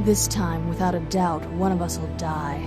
This time, without a doubt, one of us will die.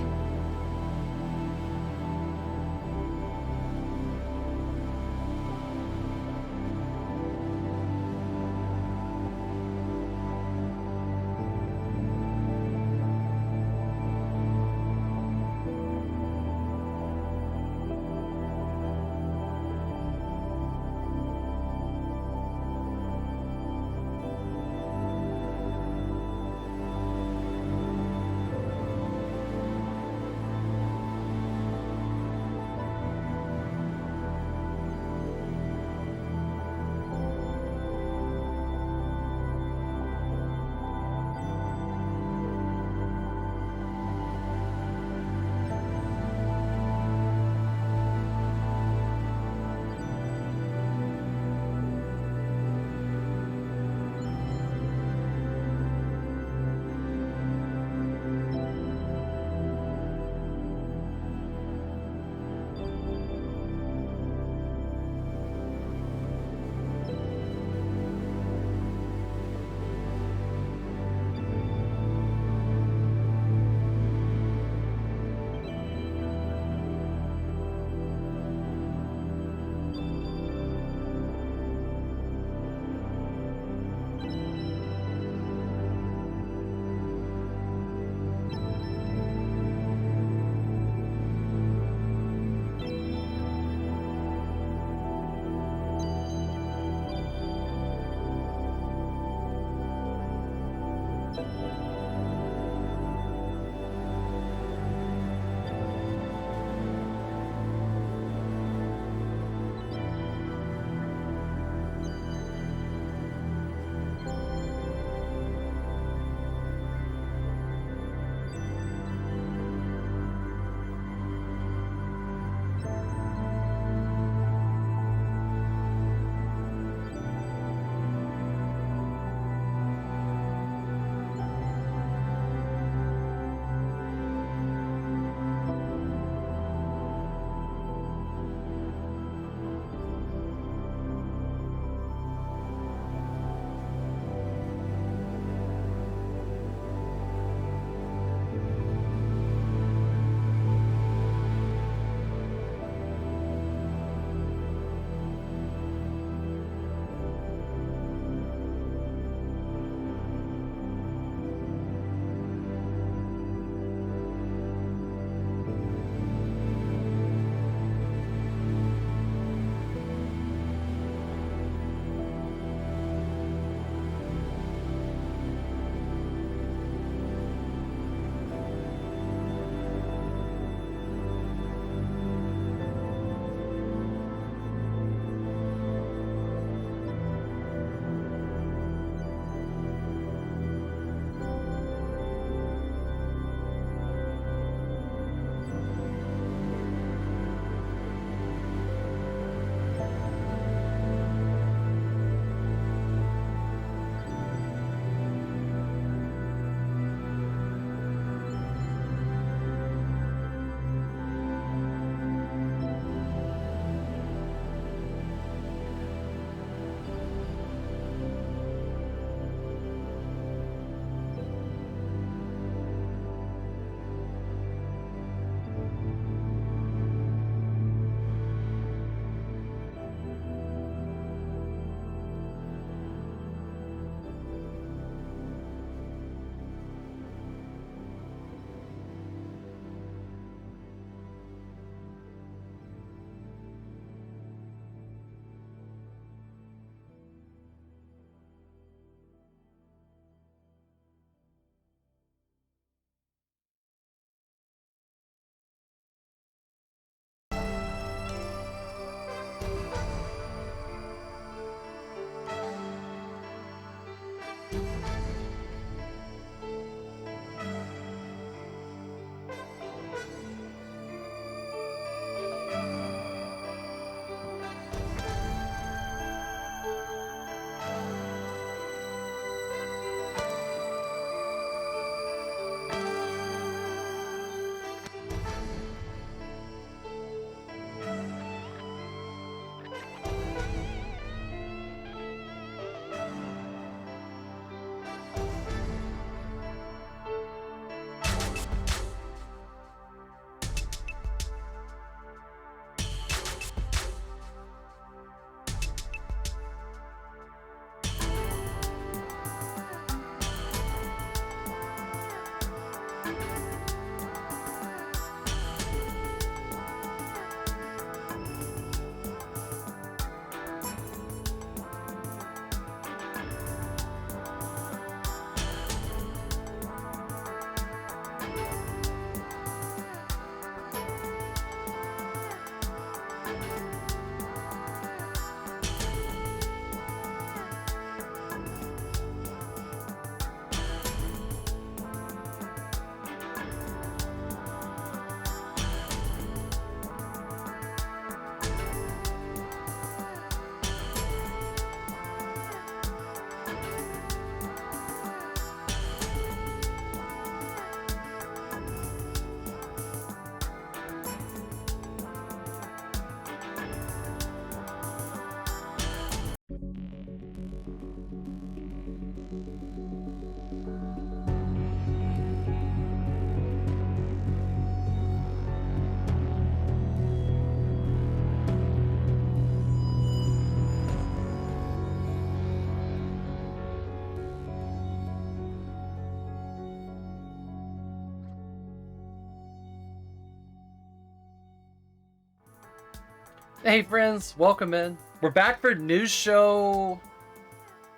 Hey friends, welcome in. We're back for news show.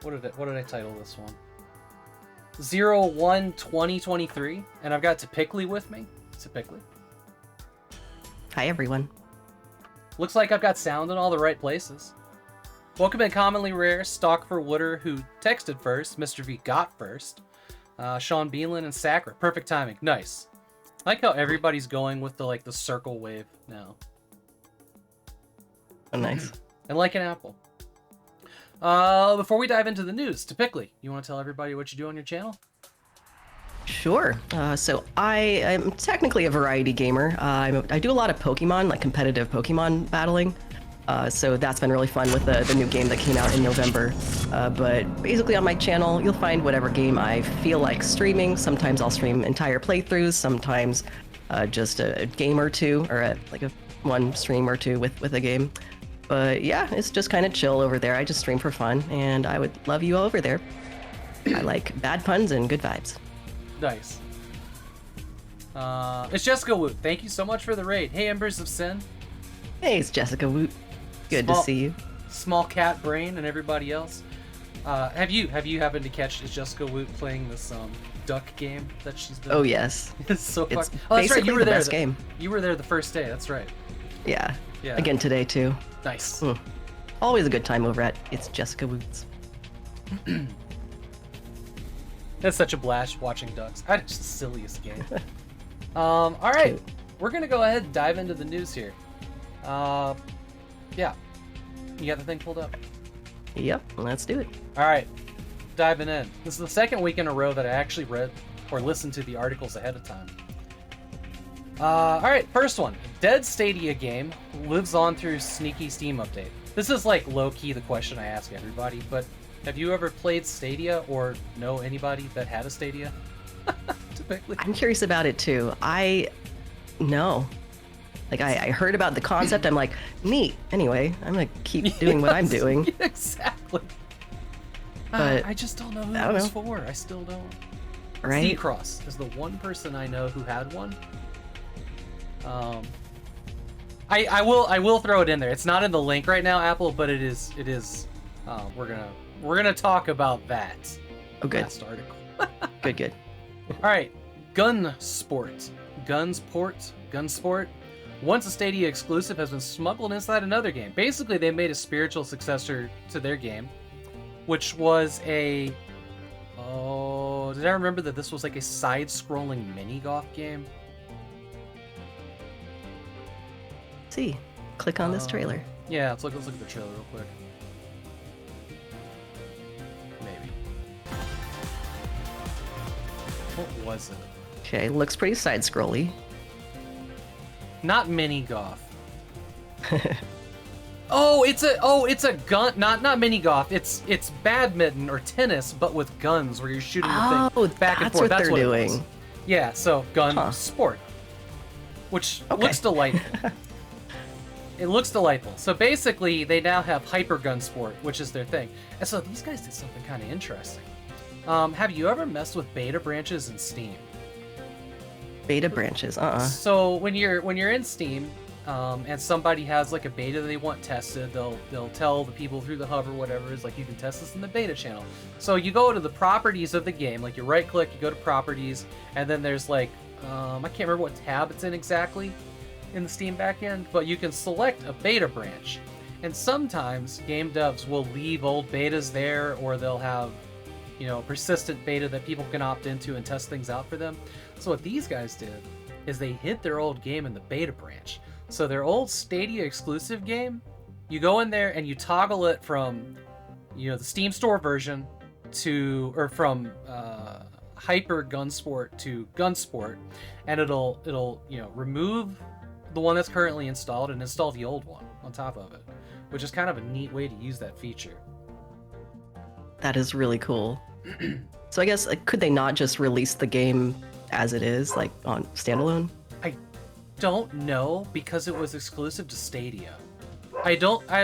What did I title this one? 01/2023, and I've got tehpickley with me. tehpickley. Hi everyone. Looks like I've got sound in all the right places. Welcome in Commonly Rare, Stock for Wooder, who texted first. Mr. V got first. Sean Beelan and Sacra. Perfect timing. Nice. I like how everybody's going with the circle wave now. Oh, nice. And like an apple. Before we dive into the news, tehpickley, you want to tell everybody what you do on your channel? Sure. So I am technically a variety gamer. I do a lot of Pokemon, like competitive Pokemon battling. So that's been really fun with the new game that came out in November. But basically on my channel, you'll find whatever game I feel like streaming. Sometimes I'll stream entire playthroughs, sometimes just a game or two, or one stream or two with a game. But yeah, it's just kind of chill over there. I just stream for fun, and I would love you over there. I like bad puns and good vibes. Nice. It's Jessica Woot. Thank you so much for the raid. Hey, Embers of Sin. Hey, it's Jessica Woot. Good to see you. Small Cat Brain and everybody else. Have you happened to catch Jessica Woot playing this duck game that she's been? Oh yes. It's so fun. Oh, that's right. You were there. Best game. You were there the first day. That's right. Yeah. Yeah. Again today too. Nice. Always a good time over at It's Jessica Woots. That's such a blast watching ducks. It's the silliest game. All right, we're gonna go ahead and dive into the news here. Yeah, you got the thing pulled up? Yep, let's do it. All right, diving in. This is the second week in a row that I actually read or listened to the articles ahead of time. All right, first one. Dead Stadia game lives on through sneaky Steam update. This is like low-key the question I ask everybody, but have you ever played Stadia or know anybody that had a Stadia? tehpickley. I'm curious about it too. No. Like I heard about the concept. I'm like, neat. Anyway, I'm gonna keep doing what I'm doing. Yeah, exactly. But I just don't know who it was for. I still don't. Right? Z-Cross is the one person I know who had one. I will throw it in there. It's not in the link right now, Apple, but it is. We're gonna talk about that. Oh, good. Last article. Good. All right, Gunsport. Once a Stadia exclusive has been smuggled inside another game. Basically, they made a spiritual successor to their game, which was a. Oh, did I remember that this was like a side-scrolling mini-golf game? See, click on this trailer. Yeah, let's look at the trailer real quick. Maybe. What was it? Okay, looks pretty side-scrolly. Not mini golf. it's a gun. Not mini golf. It's badminton or tennis, but with guns, where you're shooting the thing back and forth. That's what they're doing. Yeah, so gun sport, which looks delightful. It looks delightful. So basically, they now have Hyper Gun Sport, which is their thing. And so these guys did something kind of interesting. Have you ever messed with beta branches in Steam? Beta branches? So when you're in Steam, and somebody has like a beta they want tested, they'll tell the people through the hub or whatever is like, you can test this in the beta channel. So you go to the properties of the game, like you right click, you go to properties, and then there's like I can't remember what tab it's in exactly in the Steam backend, but you can select a beta branch. And sometimes game devs will leave old betas there, or they'll have, persistent beta that people can opt into and test things out for them. So what these guys did is they hid their old game in the beta branch. So their old Stadia exclusive game, you go in there and you toggle it from, the Steam Store version from Hyper Gunsport to Gunsport, and it'll remove the one that's currently installed and install the old one on top of it, which is kind of a neat way to use that feature. That is really cool. So I guess, could they not just release the game as it is, like on standalone? I don't know, because it was exclusive to Stadia. I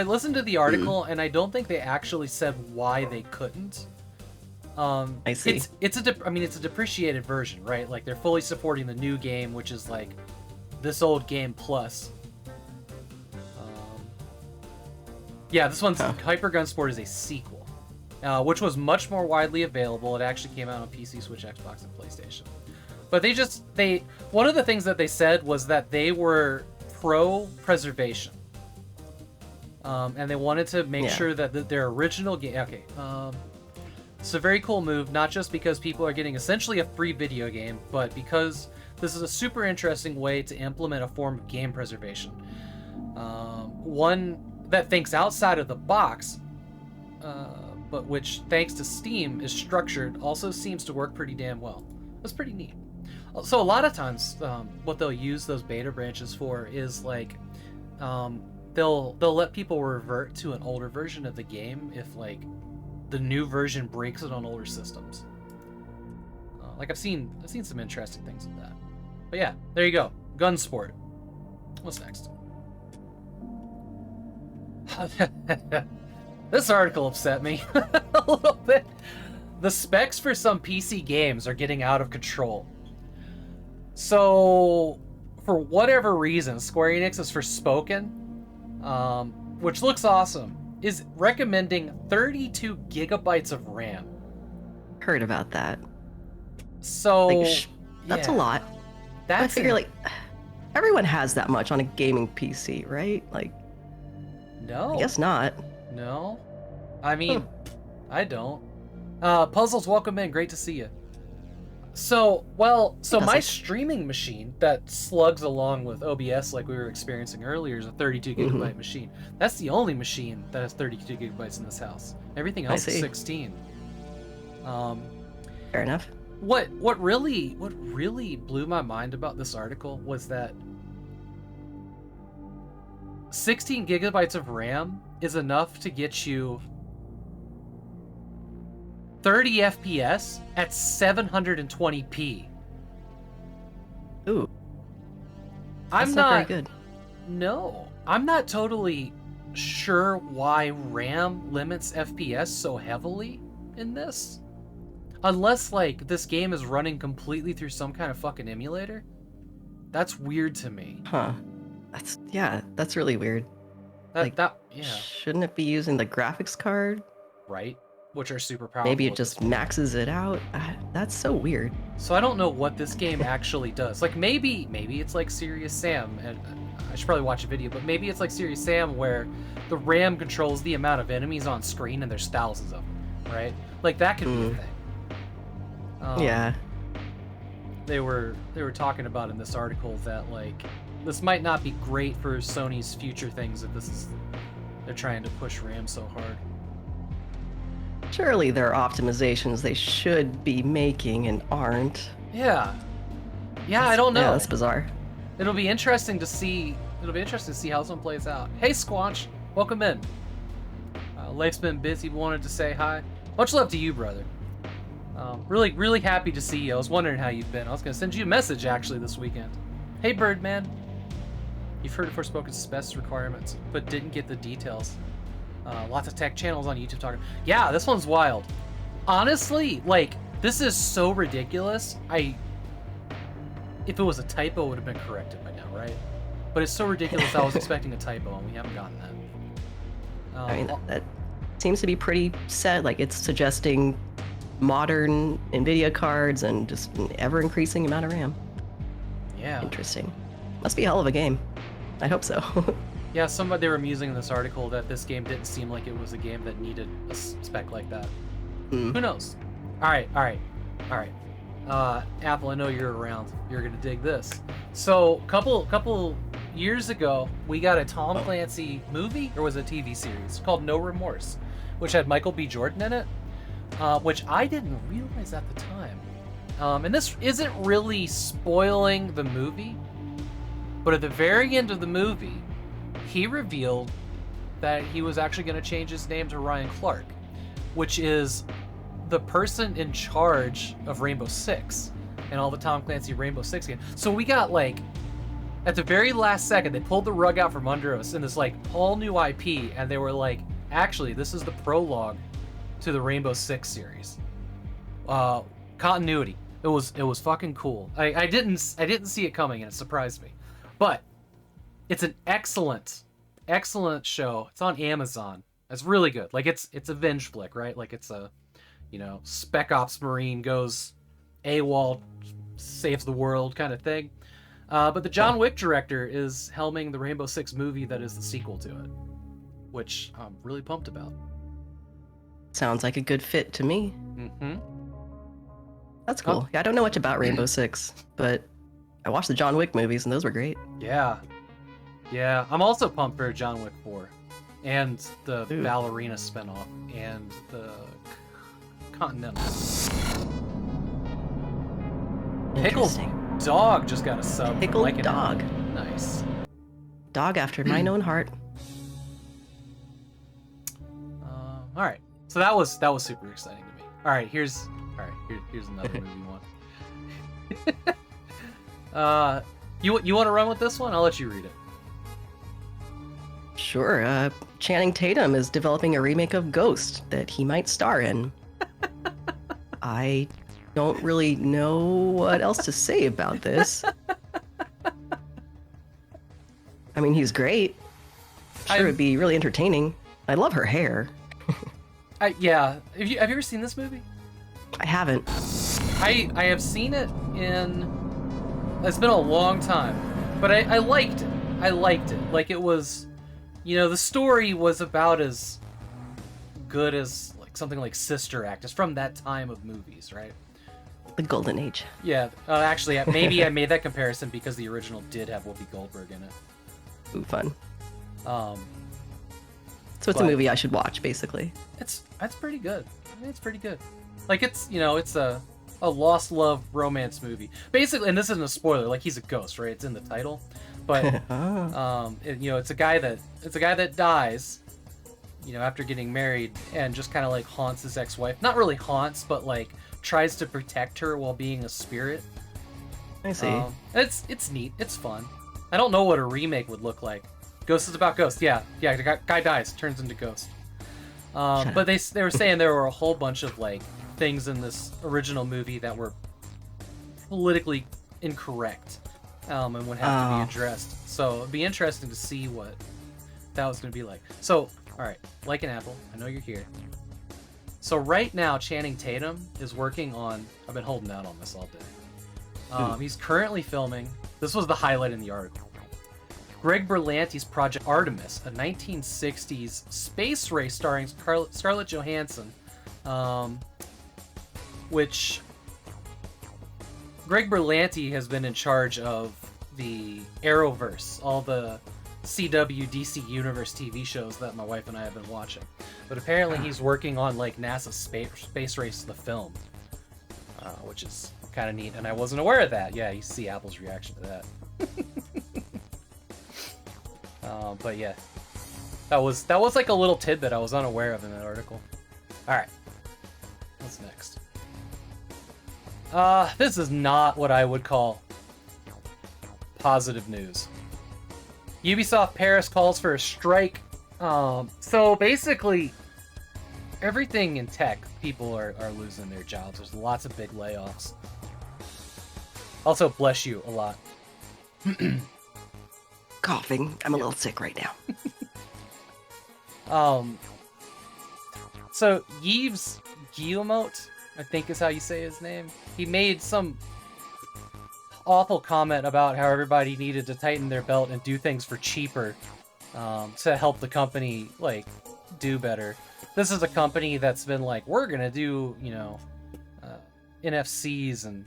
listened to the article and I don't think they actually said why they couldn't. I see. It's a depreciated version, right? Like they're fully supporting the new game, which is like this old game plus. Yeah, this one's Hyper Gun Sport is a sequel, which was much more widely available. It actually came out on PC, Switch, Xbox, and PlayStation. But one of the things that they said was that they were pro-preservation. And they wanted to make sure that their original game... Okay, it's a very cool move, not just because people are getting essentially a free video game, but because this is a super interesting way to implement a form of game preservation. One that thinks outside of the box, but which, thanks to Steam, is structured, also seems to work pretty damn well. That's pretty neat. So a lot of times, what they'll use those beta branches for is like, they'll let people revert to an older version of the game if like the new version breaks it on older systems. Like I've seen some interesting things with that. But yeah, there you go. Gun Sport. What's next? This article upset me a little bit. The specs for some PC games are getting out of control. So, for whatever reason, Square Enix has Forspoken, which looks awesome, is recommending 32 gigabytes of RAM. Heard about that. So, like, that's a lot. I figure, like, everyone has that much on a gaming PC, right? Like, no. I guess not. No. I mean, I don't. Puzzles, welcome in. Great to see you. So my streaming machine that slugs along with OBS like we were experiencing earlier is a 32 gigabyte machine. That's the only machine that has 32 gigabytes in this house. Everything else is 16. Fair enough. What really blew my mind about this article was that 16 gigabytes of RAM is enough to get you 30 FPS at 720p. Ooh. That's not very good. No. I'm not totally sure why RAM limits FPS so heavily in this. Unless, like, this game is running completely through some kind of fucking emulator. That's weird to me. Huh. That's really weird. Shouldn't it be using the graphics card? Right. Which are super powerful. Maybe it just maxes it out. That's so weird. So I don't know what this game actually does. Like maybe it's like Serious Sam, and I should probably watch a video, but maybe it's like Serious Sam where the RAM controls the amount of enemies on screen and there's thousands of them, right? Like that could be a thing. Yeah. They were talking about in this article that like this might not be great for Sony's future things if they're trying to push RAM so hard. Surely there are optimizations they should be making and aren't. Yeah, I don't know. Yeah, that's bizarre. It'll be interesting to see how this one plays out. Hey, Squanch, welcome in. Life's been busy. Wanted to say hi. Much love to you, brother. Really happy to see you. I was wondering how you've been. I was gonna send you a message actually this weekend. Hey, Birdman. You've heard of Forspoken's specs requirements, but didn't get the details. Lots of tech channels on YouTube talking. Yeah, this one's wild. Honestly, like, this is so ridiculous. If it was a typo, it would have been corrected by now, right? But it's so ridiculous I was expecting a typo, and we haven't gotten that. I mean, that seems to be pretty set. Like, it's suggesting modern NVIDIA cards and just an ever-increasing amount of RAM. Yeah. Interesting. Must be a hell of a game. I hope so. Yeah, they were musing in this article that this game didn't seem like it was a game that needed a spec like that. Who knows? All right. Apple, I know you're around. You're gonna dig this. So, couple years ago, we got a Tom Clancy movie, or was it a TV series called No Remorse, which had Michael B. Jordan in it, which I didn't realize at the time. And this isn't really spoiling the movie, but at the very end of the movie, he revealed that he was actually going to change his name to Ryan Clark, which is the person in charge of Rainbow Six and all the Tom Clancy Rainbow Six games. So we got, like, at the very last second, they pulled the rug out from under us in this, like, all new IP, and they were like, actually, this is the prologue to the Rainbow Six series. Continuity. It was fucking cool. I didn't see it coming, and it surprised me. But it's an excellent excellent show. It's on Amazon. It's really good. Like it's a venge flick, right? Like it's a, Spec Ops Marine goes AWOL, saves the world kind of thing. But the John Wick director is helming the Rainbow Six movie that is the sequel to it, which I'm really pumped about. Sounds like a good fit to me. Mm-hmm. That's cool. Yeah, I don't know much about Rainbow Six, but I watched the John Wick movies and those were great. Yeah. Yeah. I'm also pumped for John Wick 4 and the Ballerina spinoff and the Continental. Pickled Dog just got a sub. Pickled Dog. Nice. Dog after mine own heart. All right. So that was super exciting to me. All right, here's another movie one. You want to run with this one? I'll let you read it. Sure. Channing Tatum is developing a remake of Ghost that he might star in. I don't really know what else to say about this. I mean, he's great. Sure, it'd be really entertaining. I love her hair. Yeah. Have you ever seen this movie? I haven't. I have seen it in... It's been a long time, but I liked it. I liked it. Like, it was... the story was about as good as like something like Sister Act. It's from that time of movies, right? The Golden Age. Yeah. Actually, maybe I made that comparison because the original did have Whoopi Goldberg in it. Ooh, fun. So it's but a movie I should watch, basically. It's pretty good. I mean, it's pretty good. Like it's it's a lost love romance movie. Basically, and this isn't a spoiler, like he's a ghost, right? It's in the title. But it's a guy that dies, after getting married and just kind of like haunts his ex-wife. Not really haunts, but like tries to protect her while being a spirit. I see. It's neat. It's fun. I don't know what a remake would look like. Ghost is about Ghost. Yeah. The guy dies, turns into Ghost. But they were saying there were a whole bunch of like things in this original movie that were politically incorrect, and would have to be addressed. So it'd be interesting to see what that was going to be like. So, all right, like an apple, I know you're here. So right now, Channing Tatum is working on. I've been holding out on this all day. He's currently filming. This was the highlight in the article. Greg Berlanti's Project Artemis, a 1960s space race starring Scarlett Johansson, which Greg Berlanti has been in charge of the Arrowverse, all the CW DC Universe TV shows that my wife and I have been watching. But apparently he's working on like NASA's space race, the film, which is kind of neat, and I wasn't aware of that. Yeah, you see Apple's reaction to that. But yeah, that was like a little tidbit I was unaware of in that article. All right, what's next? This is not what I would call positive news. Ubisoft Paris calls for a strike. So basically, everything in tech, people are losing their jobs. There's lots of big layoffs. Also, bless you a lot. Coughing. I'm a little sick right now. So Yves Guillemot, I think is how you say his name. He made some awful comment about how everybody needed to tighten their belt and do things for cheaper, to help the company like do better. This is a company that's been like, we're gonna do NFCs and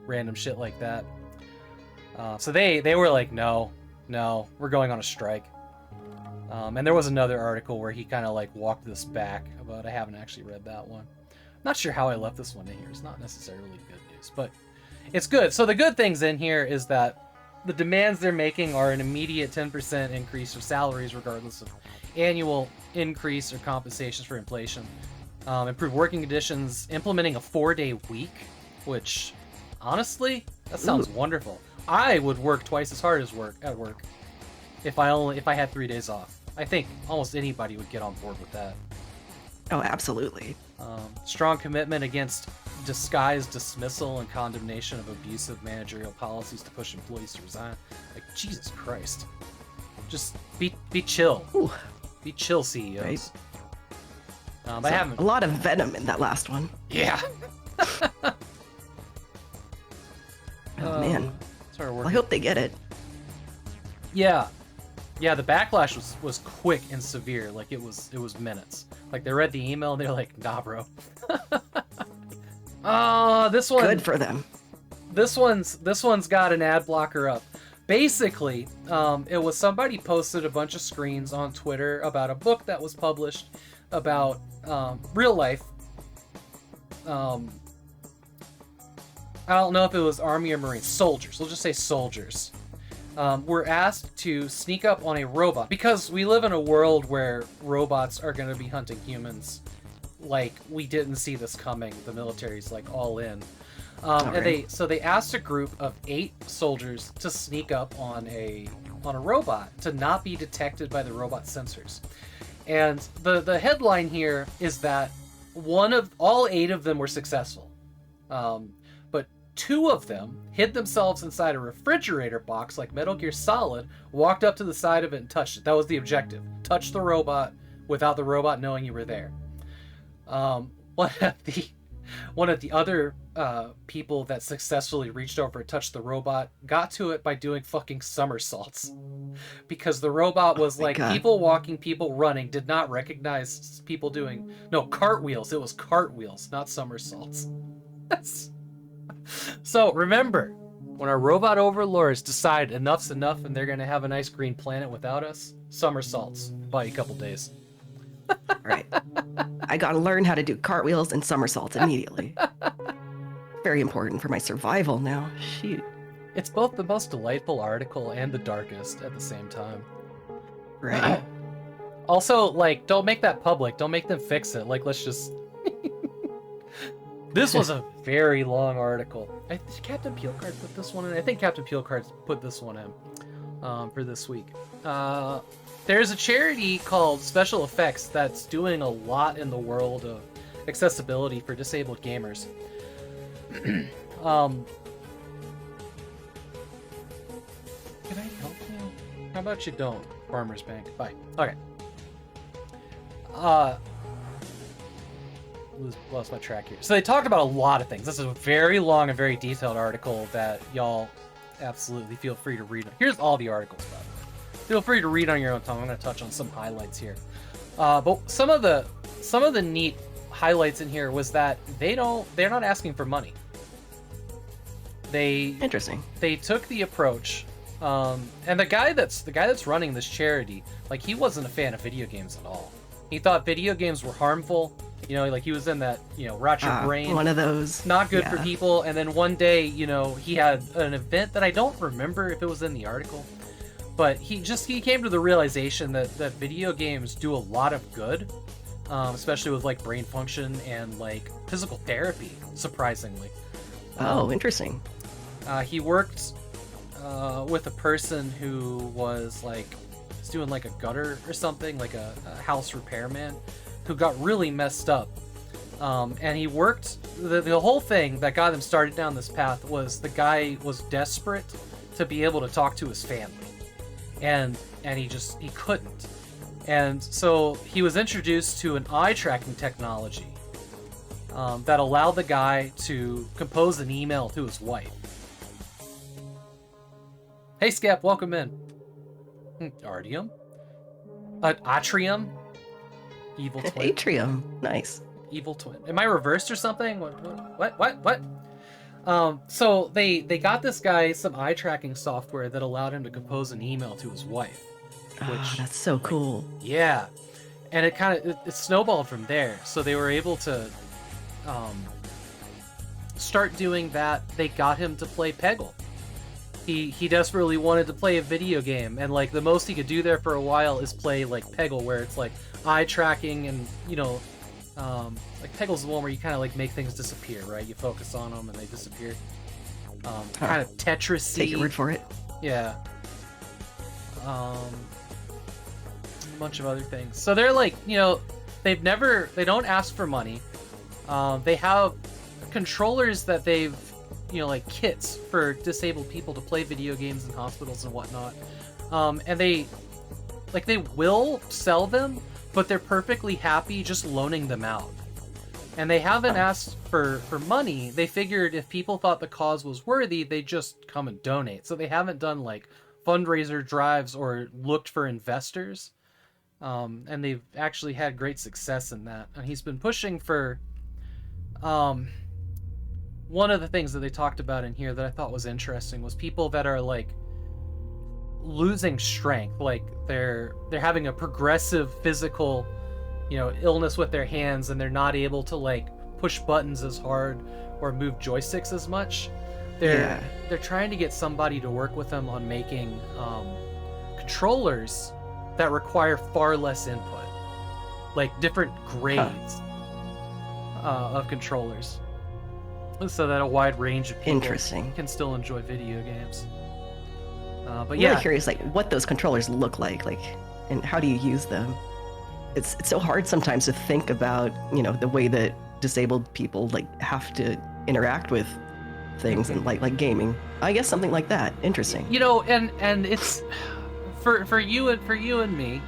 random shit like that. So they were like, no, we're going on a strike. And there was another article where he kind of like walked this back, but I haven't actually read that one. Not sure how I left this one in here. It's not necessarily good news, but it's good. So the good things in here is that the demands they're making are an immediate 10% increase of salaries regardless of annual increase or compensations for inflation. Improved working conditions, implementing a 4-day week, which honestly, that sounds wonderful. I would work twice as hard at work if I had 3 days off. I think almost anybody would get on board with that. Oh, absolutely. Strong commitment against disguised dismissal and condemnation of abusive managerial policies to push employees to resign. Like, Jesus Christ. Just be chill. Ooh. Be chill, CEOs. Right. I So, haven't. a lot of venom in that last one. Yeah. Oh man. Sorry, Well, I hope they get it. Yeah. Yeah, the backlash was quick and severe. Like it was minutes. Like they read the email and they're like, nah, bro. This one. Good for them. This one's got an ad blocker up. Basically, it was somebody posted a bunch of screens on Twitter about a book that was published about real life. I don't know if it was Army or Marines. Soldiers. We'll just say soldiers. Were asked to sneak up on a robot because we live in a world where robots are going to be hunting humans. Like, we didn't see this coming. The military's like all in. And they asked a group of 8 soldiers to sneak up on a robot to not be detected by the robot sensors. And the headline here is that all 8 of them were successful. But 2 of them hid themselves inside a refrigerator box like Metal Gear Solid, walked up to the side of it and touched it. That was the objective. Touch the robot without the robot knowing you were there. One of the other people that successfully reached over and touched the robot got to it by doing fucking somersaults. Because the robot was people walking, people running, did not recognize people doing... No, cartwheels. It was cartwheels, not somersaults. So remember, when our robot overlords decide enough's enough and they're going to have a nice green planet without us, somersaults. Buy a couple days. Right. I gotta learn how to do cartwheels and somersaults immediately. Very important for my survival now. Shoot. It's both the most delightful article and the darkest at the same time. Right. Also, don't make that public. Don't make them fix it. Let's just... This was a very long article. Did Captain Peelcard put this one in? I think Captain Peelcard put this one in for this week. There's a charity called Special Effects that's doing a lot in the world of accessibility for disabled gamers. Can I help you? How about you don't, Farmers Bank? Bye. Okay. Lost my track here. So they talk about a lot of things. This is a very long and very detailed article that y'all absolutely feel free to read. Here's all the articles about it. Feel free to read on your own time. I'm going to touch on some highlights here. But some of the neat highlights in here was that they're not asking for money. Interesting. They took the approach, and the guy that's running this charity, he wasn't a fan of video games at all. He thought video games were harmful. He was in that, rot your brain. One of those. Not good for people. And then one day, he had an event that I don't remember if it was in the article. But he came to the realization that video games do a lot of good, especially with brain function and physical therapy, surprisingly. Oh, interesting. He worked with a person who was doing a gutter or something, a house repairman, who got really messed up. And he worked, the whole thing that got him started down this path was the guy was desperate to be able to talk to his family. And he couldn't. And so he was introduced to an eye tracking technology that allowed the guy to compose an email to his wife. Hey, Scap, welcome in. Artyom? Artyom? Evil twin. Atrium. Nice. Evil twin. Am I reversed or something? What? So they got this guy some eye tracking software that allowed him to compose an email to his wife. Which, that's so cool. Yeah. And it snowballed from there. So they were able to start doing that. They got him to play Peggle. He desperately wanted to play a video game, and the most he could do there for a while is play Peggle, where it's eye tracking, and Peggle's the one where you kind of make things disappear, right? You focus on them and they disappear. Kind of Tetris-y. Take your word for it. Yeah. A bunch of other things. So they're they don't ask for money. They have controllers that they've kits for disabled people to play video games in hospitals and whatnot. And like they will sell them, but they're perfectly happy just loaning them out. And they haven't asked for money. They figured if people thought the cause was worthy, they'd just come and donate. So they haven't done like fundraiser drives or looked for investors. And they've actually had great success in that. And he's been pushing for one of the things that they talked about in here that I thought was interesting was people that are like losing strength, like they're having a progressive physical, illness with their hands, and they're not able to like push buttons as hard or move joysticks as much. They're trying to get somebody to work with them on making controllers that require far less input, like different grades of controllers, so that a wide range of people can still enjoy video games. But yeah, really curious, like what those controllers look like, and how do you use them? It's so hard sometimes to think about, the way that disabled people like have to interact with things and like gaming. I guess something like that. Interesting. And it's for you and me.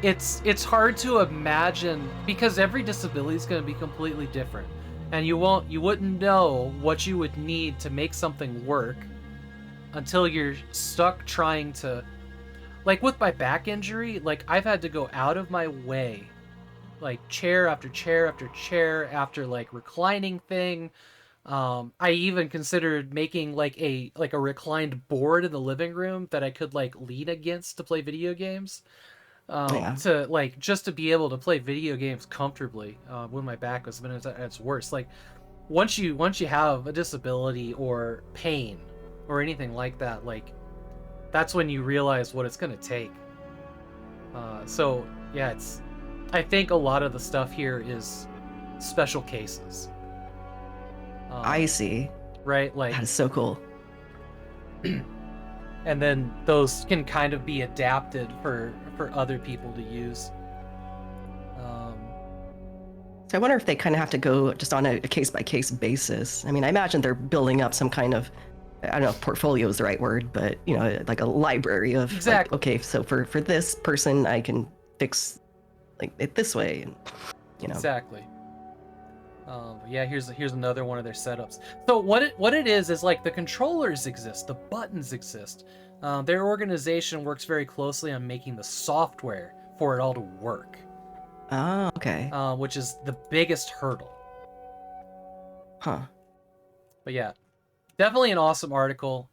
It's hard to imagine because every disability is going to be completely different, and you wouldn't know what you would need to make something work until you're stuck trying to, like with my back injury, like I've had to go out of my way, like chair after chair after chair after like reclining thing. I even considered making like a reclined board in the living room that I could like lean against to play video games. To like just to be able to play video games comfortably when my back was at its worst. Like once you have a disability or pain or anything like that, like that's when you realize what it's gonna take. So yeah, I think a lot of the stuff here is special cases. I see. Right, like that is so cool. And then those can kind of be adapted for other people to use. So I wonder if they kind of have to go just on a case-by-case basis. I mean, I imagine they're building up some kind of, I don't know if portfolio is the right word, but, like a library of, exactly. Like, okay, so for this person, I can fix like it this way, and, Exactly. Yeah, here's another one of their setups. So what it is like the controllers exist, the buttons exist. Their organization works very closely on making the software for it all to work. Oh, okay. Which is the biggest hurdle. Huh. But yeah, definitely an awesome article.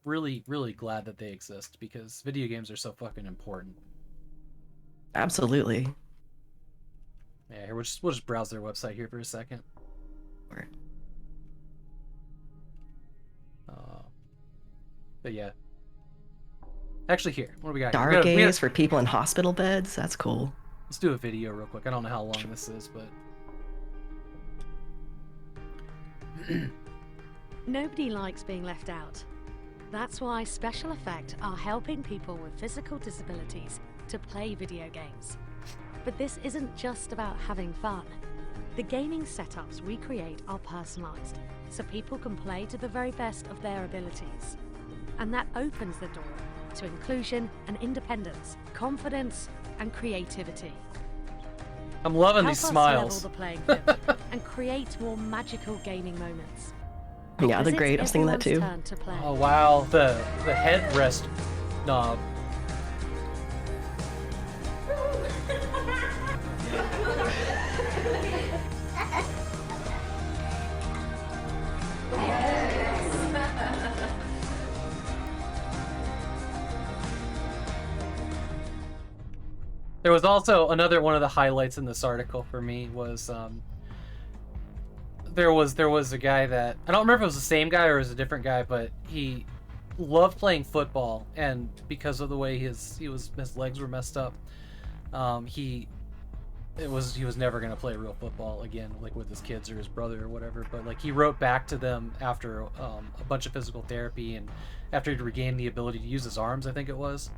Really, really glad that they exist because video games are so fucking important. Absolutely. Yeah, here we'll just browse their website here for a second. Sure. But yeah. Actually, here, what do we got? Dark gaze for people in hospital beds. That's cool. Let's do a video real quick. I don't know how long this is, but nobody likes being left out. That's why Special Effect are helping people with physical disabilities to play video games. But this isn't just about having fun. The gaming setups we create are personalized, so people can play to the very best of their abilities. And that opens the door to inclusion and independence, confidence and creativity. I'm loving these smiles. Help us level the playing field and create more magical gaming moments. Yeah, they're great. I was thinking that too. Oh wow, the headrest knob. There was also another one of the highlights in this article for me was there was a guy that I don't remember if it was the same guy or it was a different guy, but he loved playing football, and because of the way his legs were messed up, he was never gonna play real football again, like with his kids or his brother or whatever. But like he wrote back to them after a bunch of physical therapy and after he'd regained the ability to use his arms, I think it was,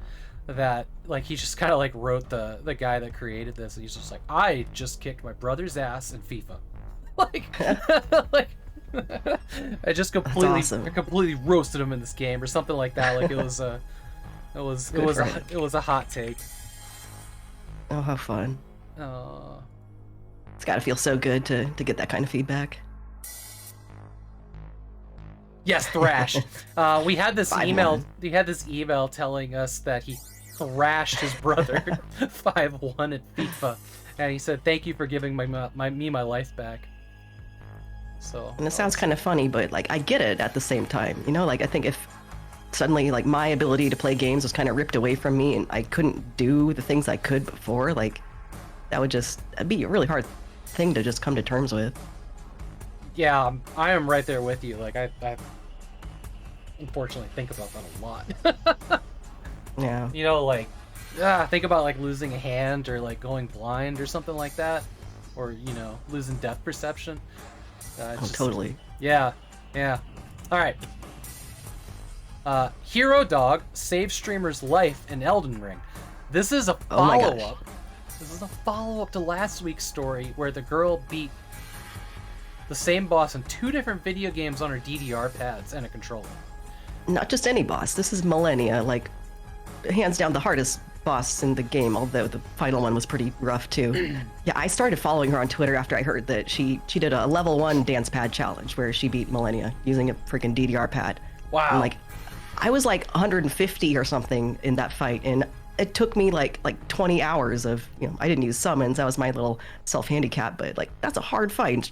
that like he just kind of like wrote the guy that created this, and he's just like, I just kicked my brother's ass in FIFA. like I just completely roasted him in this game or something like that. Like it was It was a hot take. Oh, how fun. Uh, It's got to feel so good to get that kind of feedback. yes, Thrash. We had this 5-1. email. We had this email telling us that he thrashed his brother 5-1 at FIFA, and he said, "Thank you for giving my life back." So. And it sounds kind of funny, but like I get it at the same time. You know, like I think if suddenly like my ability to play games was kind of ripped away from me and I couldn't do the things I could before, like that'd be a really hard thing to just come to terms with. Yeah, I am right there with you. Like I unfortunately think about that a lot. Yeah. You know, like think about like losing a hand or like going blind or something like that, or you know, losing depth perception. Totally. Yeah. All right. Hero Dog saves streamer's life in Elden Ring. This is a follow-up. This is a follow-up to last week's story where the girl beat the same boss in 2 different video games on her DDR pads and a controller. Not just any boss. This is Millennia, like hands down the hardest boss in the game, although the final one was pretty rough too. Yeah, I started following her on Twitter after I heard that she did a level 1 dance pad challenge where she beat Millennia using a freaking DDR pad. Wow. And like I was like 150 or something in that fight, and it took me like 20 hours of, you know, I didn't use summons, that was my little self-handicap, but like that's a hard fight.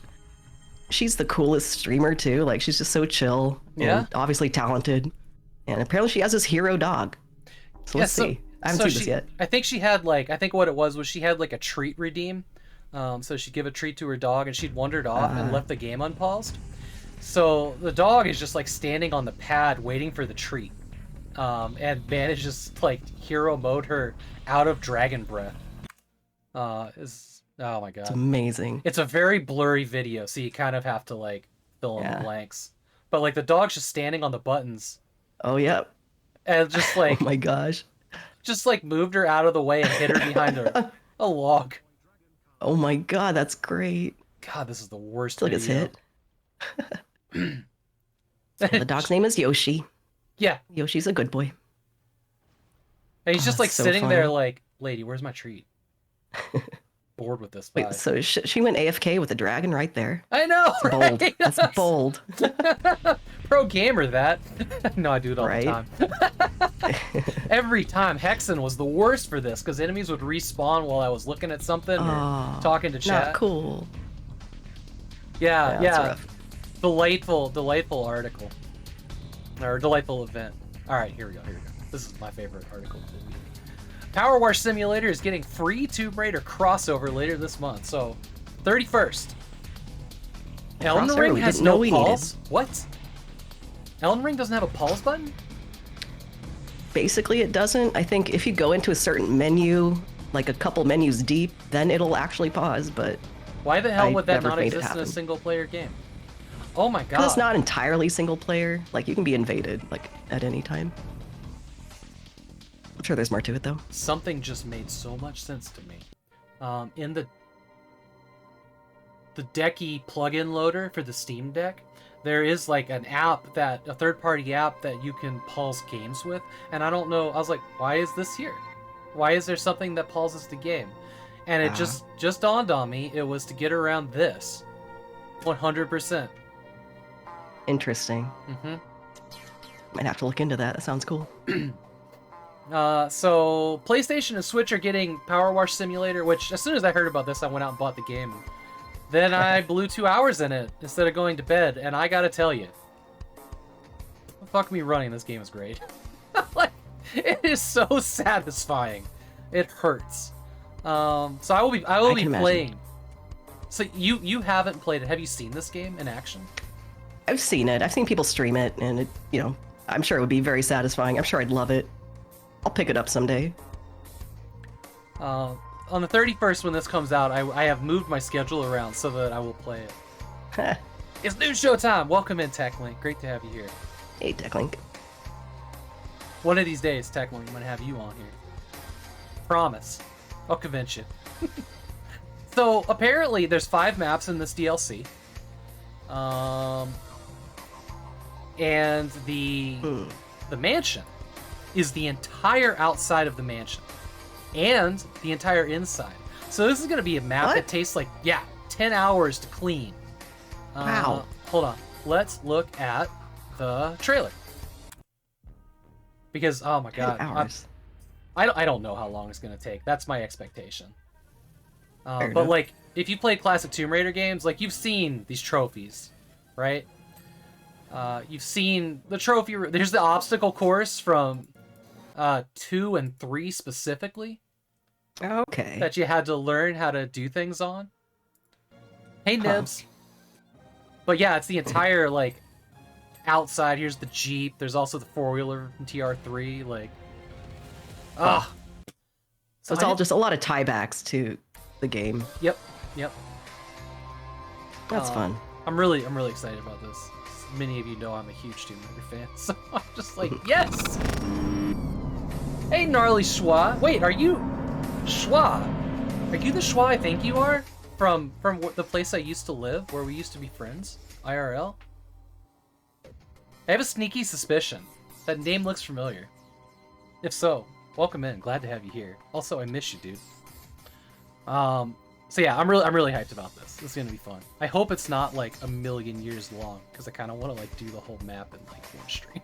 She's the coolest streamer too, like she's just so chill and obviously talented. And apparently she has this hero dog. So let's see. I haven't seen this yet. I think she had like, I think what it was she had like a treat redeem. So she'd give a treat to her dog and she'd wandered off and left the game unpaused. So the dog is just like standing on the pad waiting for the treat. And manages to like hero mode her out of dragon breath. Oh my god. It's amazing. It's a very blurry video, so you kind of have to like fill in the blanks. But like the dog's just standing on the buttons. Oh yeah. And just like oh my gosh. Just like moved her out of the way and hit her behind a log. Oh my god, that's great. God, this is the worst Still video. gets hit. So the dog's name is Yoshi. Yeah. Yoshi's a good boy. And he's just like so sitting funny. there like, lady, where's my treat? Bored with this guy. Wait, so she went AFK with the dragon right there. I know, That's bold. right? That's bold. Pro gamer, that. No, I do it all Right? the time. Every time. Hexen was the worst for this, because enemies would respawn while I was looking at something or talking to chat. Not cool. Yeah. that's rough. Delightful article. Or delightful event. Alright, here we go. This is my favorite article of the week. Power Wash Simulator is getting free Tomb Raider crossover later this month, so 31st. Elden Crossover Ring we has didn't know no we pause? What? Elden Ring doesn't have a pause button? Basically, it doesn't. I think if you go into a certain menu, like a couple menus deep, then it'll actually pause, but Why the hell I would that never not made it exist in a happen. single-player game? Oh my god. because it's not entirely single player. Like, you can be invaded, like, at any time. I'm sure there's more to it, though. Something just made so much sense to me. In the Decky plugin loader for the Steam Deck, there is like a third-party app that you can pause games with, and I don't know. I was like, why is this here? Why is there something that pauses the game? And it just dawned on me. It was to get around this. 100%. Interesting. Mm-hmm. Might have to look into that. That sounds cool. So PlayStation and Switch are getting Power Wash Simulator, which as soon as I heard about this, I went out and bought the game. Then I blew 2 hours in it instead of going to bed, and I gotta tell you, fuck me running, this game is great. Like, it is so satisfying. It hurts. So I will be playing. So you haven't played it. Have you seen this game in action? I've seen it. I've seen people stream it, and it, you know, I'm sure it would be very satisfying. I'm sure I'd love it. I'll pick it up someday. On the 31st, when this comes out, I have moved my schedule around so that I will play it. It's NEWSHOW time! Welcome in, TechLink. Great to have you here. Hey, TechLink. One of these days, TechLink, I'm going to have you on here. Promise. I'll convince you. So, apparently, there's 5 maps in this DLC. And the mansion is the entire outside of the mansion and the entire inside. So this is going to be a map that takes like 10 hours to clean. Wow. Hold on. Let's look at the trailer. Because, oh my god. 10 hours. I don't know how long it's going to take. That's my expectation. Fair but enough. like, if you play classic Tomb Raider games, like you've seen these trophies, right? You've seen the trophy. There's the obstacle course from 2 and 3 specifically. Okay. That you had to learn how to do things on. Hey, Nibs. But yeah, it's the entire, like, outside. Here's the Jeep. There's also the 4-wheeler from TR3. Like, So it's all just a lot of tiebacks to the game. Yep. That's fun. I'm really excited about this. Many of you know I'm a huge Tomb Raider fan, so I'm just like, yes! Hey, gnarly Schwa. Wait, are you Schwa? Are you the Schwa I think you are? From the place I used to live, where we used to be friends? IRL? I have a sneaky suspicion. That name looks familiar. If so, welcome in. Glad to have you here. Also, I miss you, dude. So yeah, I'm really hyped about this. This is gonna be fun. I hope it's not like a million years long, because I kind of want to like do the whole map in like one stream.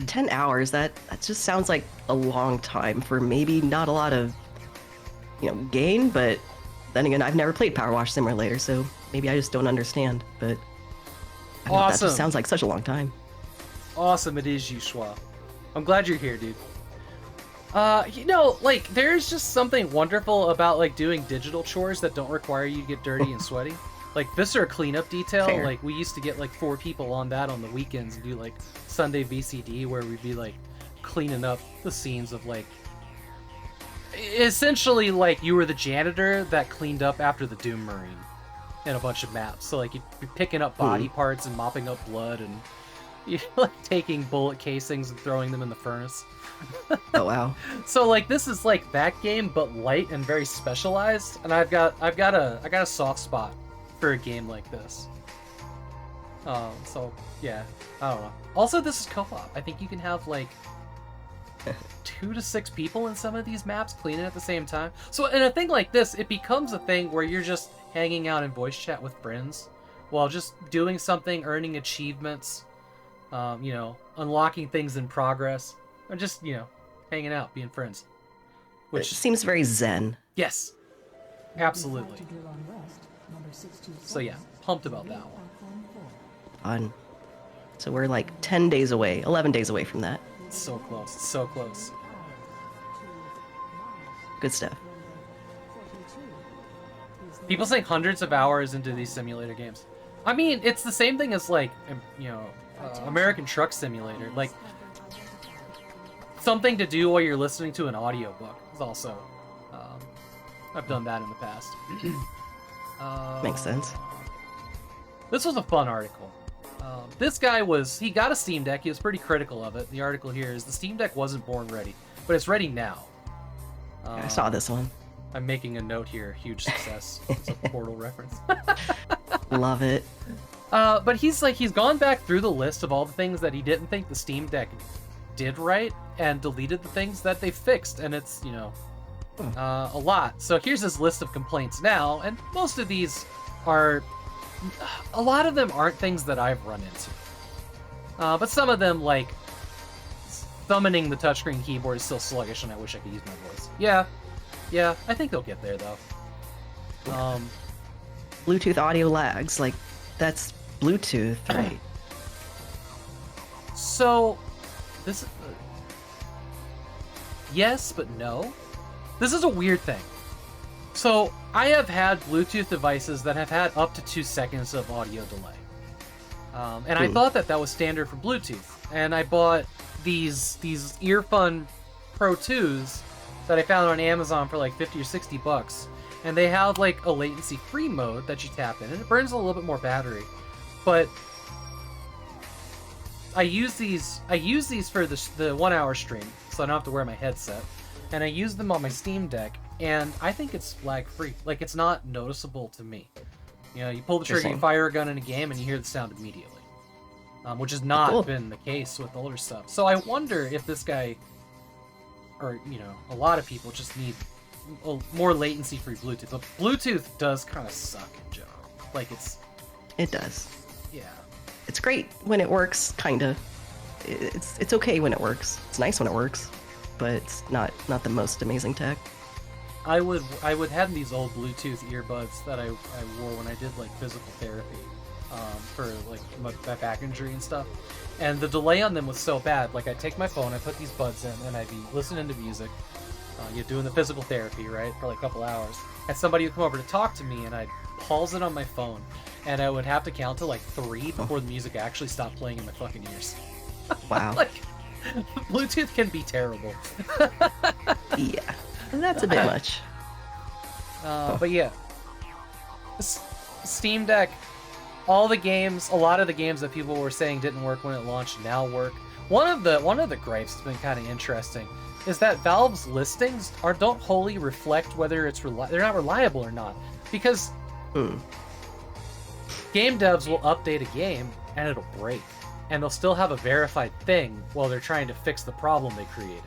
10 hours, that just sounds like a long time for maybe not a lot of, gain, but then again, I've never played Power Wash Simulator, so maybe I just don't understand, but I don't know, that just sounds like such a long time. Awesome, it is you, Schwa. I'm glad you're here, dude. Like, there's just something wonderful about, like, doing digital chores that don't require you to get dirty and sweaty. Like, Viscera cleanup detail, Fair. like, we used to get, like, 4 people on that on the weekends and do, like, Sunday VCD, where we'd be, like, cleaning up the scenes of, like... Essentially, like, you were the janitor that cleaned up after the Doom Marine in a bunch of maps. So, like, you'd be picking up body parts and mopping up blood and, you're, like, taking bullet casings and throwing them in the furnace. Oh wow. So like this is like that game but light and very specialized, and I've got a soft spot for a game like this. So yeah, I don't know. Also, this is co-op. I think you can have like 2 to 6 people in some of these maps cleaning at the same time. So in a thing like this, it becomes a thing where you're just hanging out in voice chat with friends while just doing something, earning achievements, unlocking things in progress. Or just, hanging out, being friends. Which seems very zen. Yes. Absolutely. So yeah, pumped about that one. Fun. So we're like 10 days away, 11 days away from that. It's so close. It's so close. Good stuff. People sink hundreds of hours into these simulator games. I mean, it's the same thing as like, American Truck Simulator. Like, something to do while you're listening to an audiobook is also, I've done that in the past. Makes sense. This was a fun article. This guy he got a Steam Deck. He was pretty critical of it. The article here is the Steam Deck wasn't born ready, but it's ready now. I saw this one. I'm making a note here. Huge success. It's a Portal reference. Love it. But he's gone back through the list of all the things that he didn't think the Steam Deck did right and deleted the things that they fixed, and it's a lot. So here's his list of complaints now, and most of these are, a lot of them aren't things that I've run into, but some of them, like summoning the touchscreen keyboard is still sluggish and I wish I could use my voice. Yeah, I think they'll get there though. Bluetooth audio lags, like that's Bluetooth, right? So this yes, but no. This is a weird thing. So I have had Bluetooth devices that have had up to 2 seconds of audio delay. And I thought that was standard for Bluetooth. And I bought these Earfun Pro 2s that I found on Amazon for like 50 or 60 bucks. And they have like a latency-free mode that you tap in, and it burns a little bit more battery. But I use these for the 1 hour stream, so I don't have to wear my headset. And I use them on my Steam Deck, and I think it's lag-free. Like, it's not noticeable to me. You pull the trigger, you fire a gun in a game, and you hear the sound immediately. which has not Cool. been the case with older stuff. So I wonder if this guy, or a lot of people just need more latency-free Bluetooth. But Bluetooth does kind of suck in general. Like It does. yeah. It's great when it works, kinda. It's okay when it works. It's nice when it works, but it's not the most amazing tech. I would have these old Bluetooth earbuds that I wore when I did like physical therapy for like my back injury and stuff. And the delay on them was so bad. Like I'd take my phone, I'd put these buds in, and I'd be listening to music. You're doing the physical therapy, right, for like a couple hours. And somebody would come over to talk to me, and I'd pause it on my phone, and I would have to count to like 3 before the music actually stopped playing in my fucking ears. Wow. Like, Bluetooth can be terrible. Yeah. That's a bit much. But yeah, Steam Deck, a lot of the games that people were saying didn't work when it launched now work. One of the gripes that's been kind of interesting is that Valve's listings don't wholly reflect whether they're not reliable or not, because game devs will update a game and it'll break, and they'll still have a verified thing while they're trying to fix the problem they created,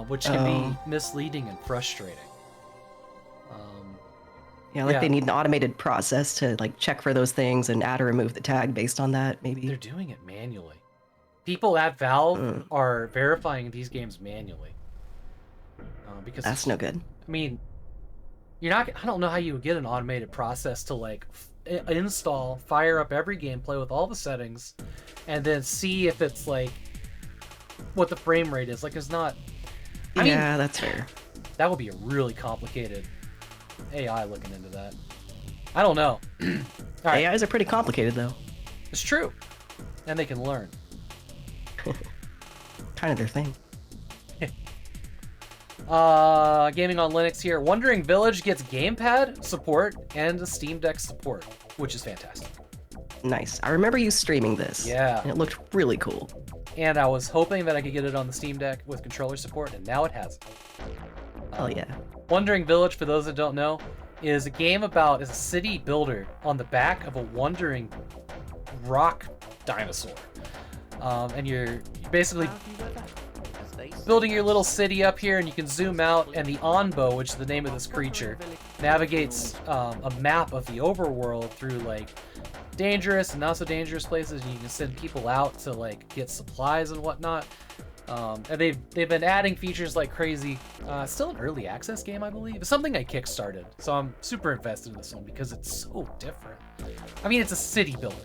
which can be misleading and frustrating. They need an automated process to like check for those things and add or remove the tag based on that, maybe. They're doing it manually. People at Valve are verifying these games manually. Because that's no good. I mean, I don't know how you would get an automated process to like install, fire up every gameplay with all the settings, and then see if it's like what the frame rate is. Like, it's not. I mean, that's fair. That would be a really complicated AI looking into that. I don't know. All right. AIs are pretty complicated, though. It's true, and they can learn. Kind of their thing. Gaming on Linux here. Wandering Village gets gamepad support and the Steam Deck support, which is fantastic. Nice. I remember you streaming this. Yeah. And it looked really cool. And I was hoping that I could get it on the Steam Deck with controller support, and now it has it. Hell yeah. Wandering Village, for those that don't know, is a city builder on the back of a wandering rock dinosaur. And you're basically building your little city up here, and you can zoom out, and the Onbo, which is the name of this creature, navigates a map of the overworld through like dangerous and not so dangerous places, and you can send people out to like get supplies and whatnot. And they've been adding features like crazy. Still an early access game, I believe. It's something I kickstarted, so I'm super invested in this one because it's so different. I mean, it's a city builder,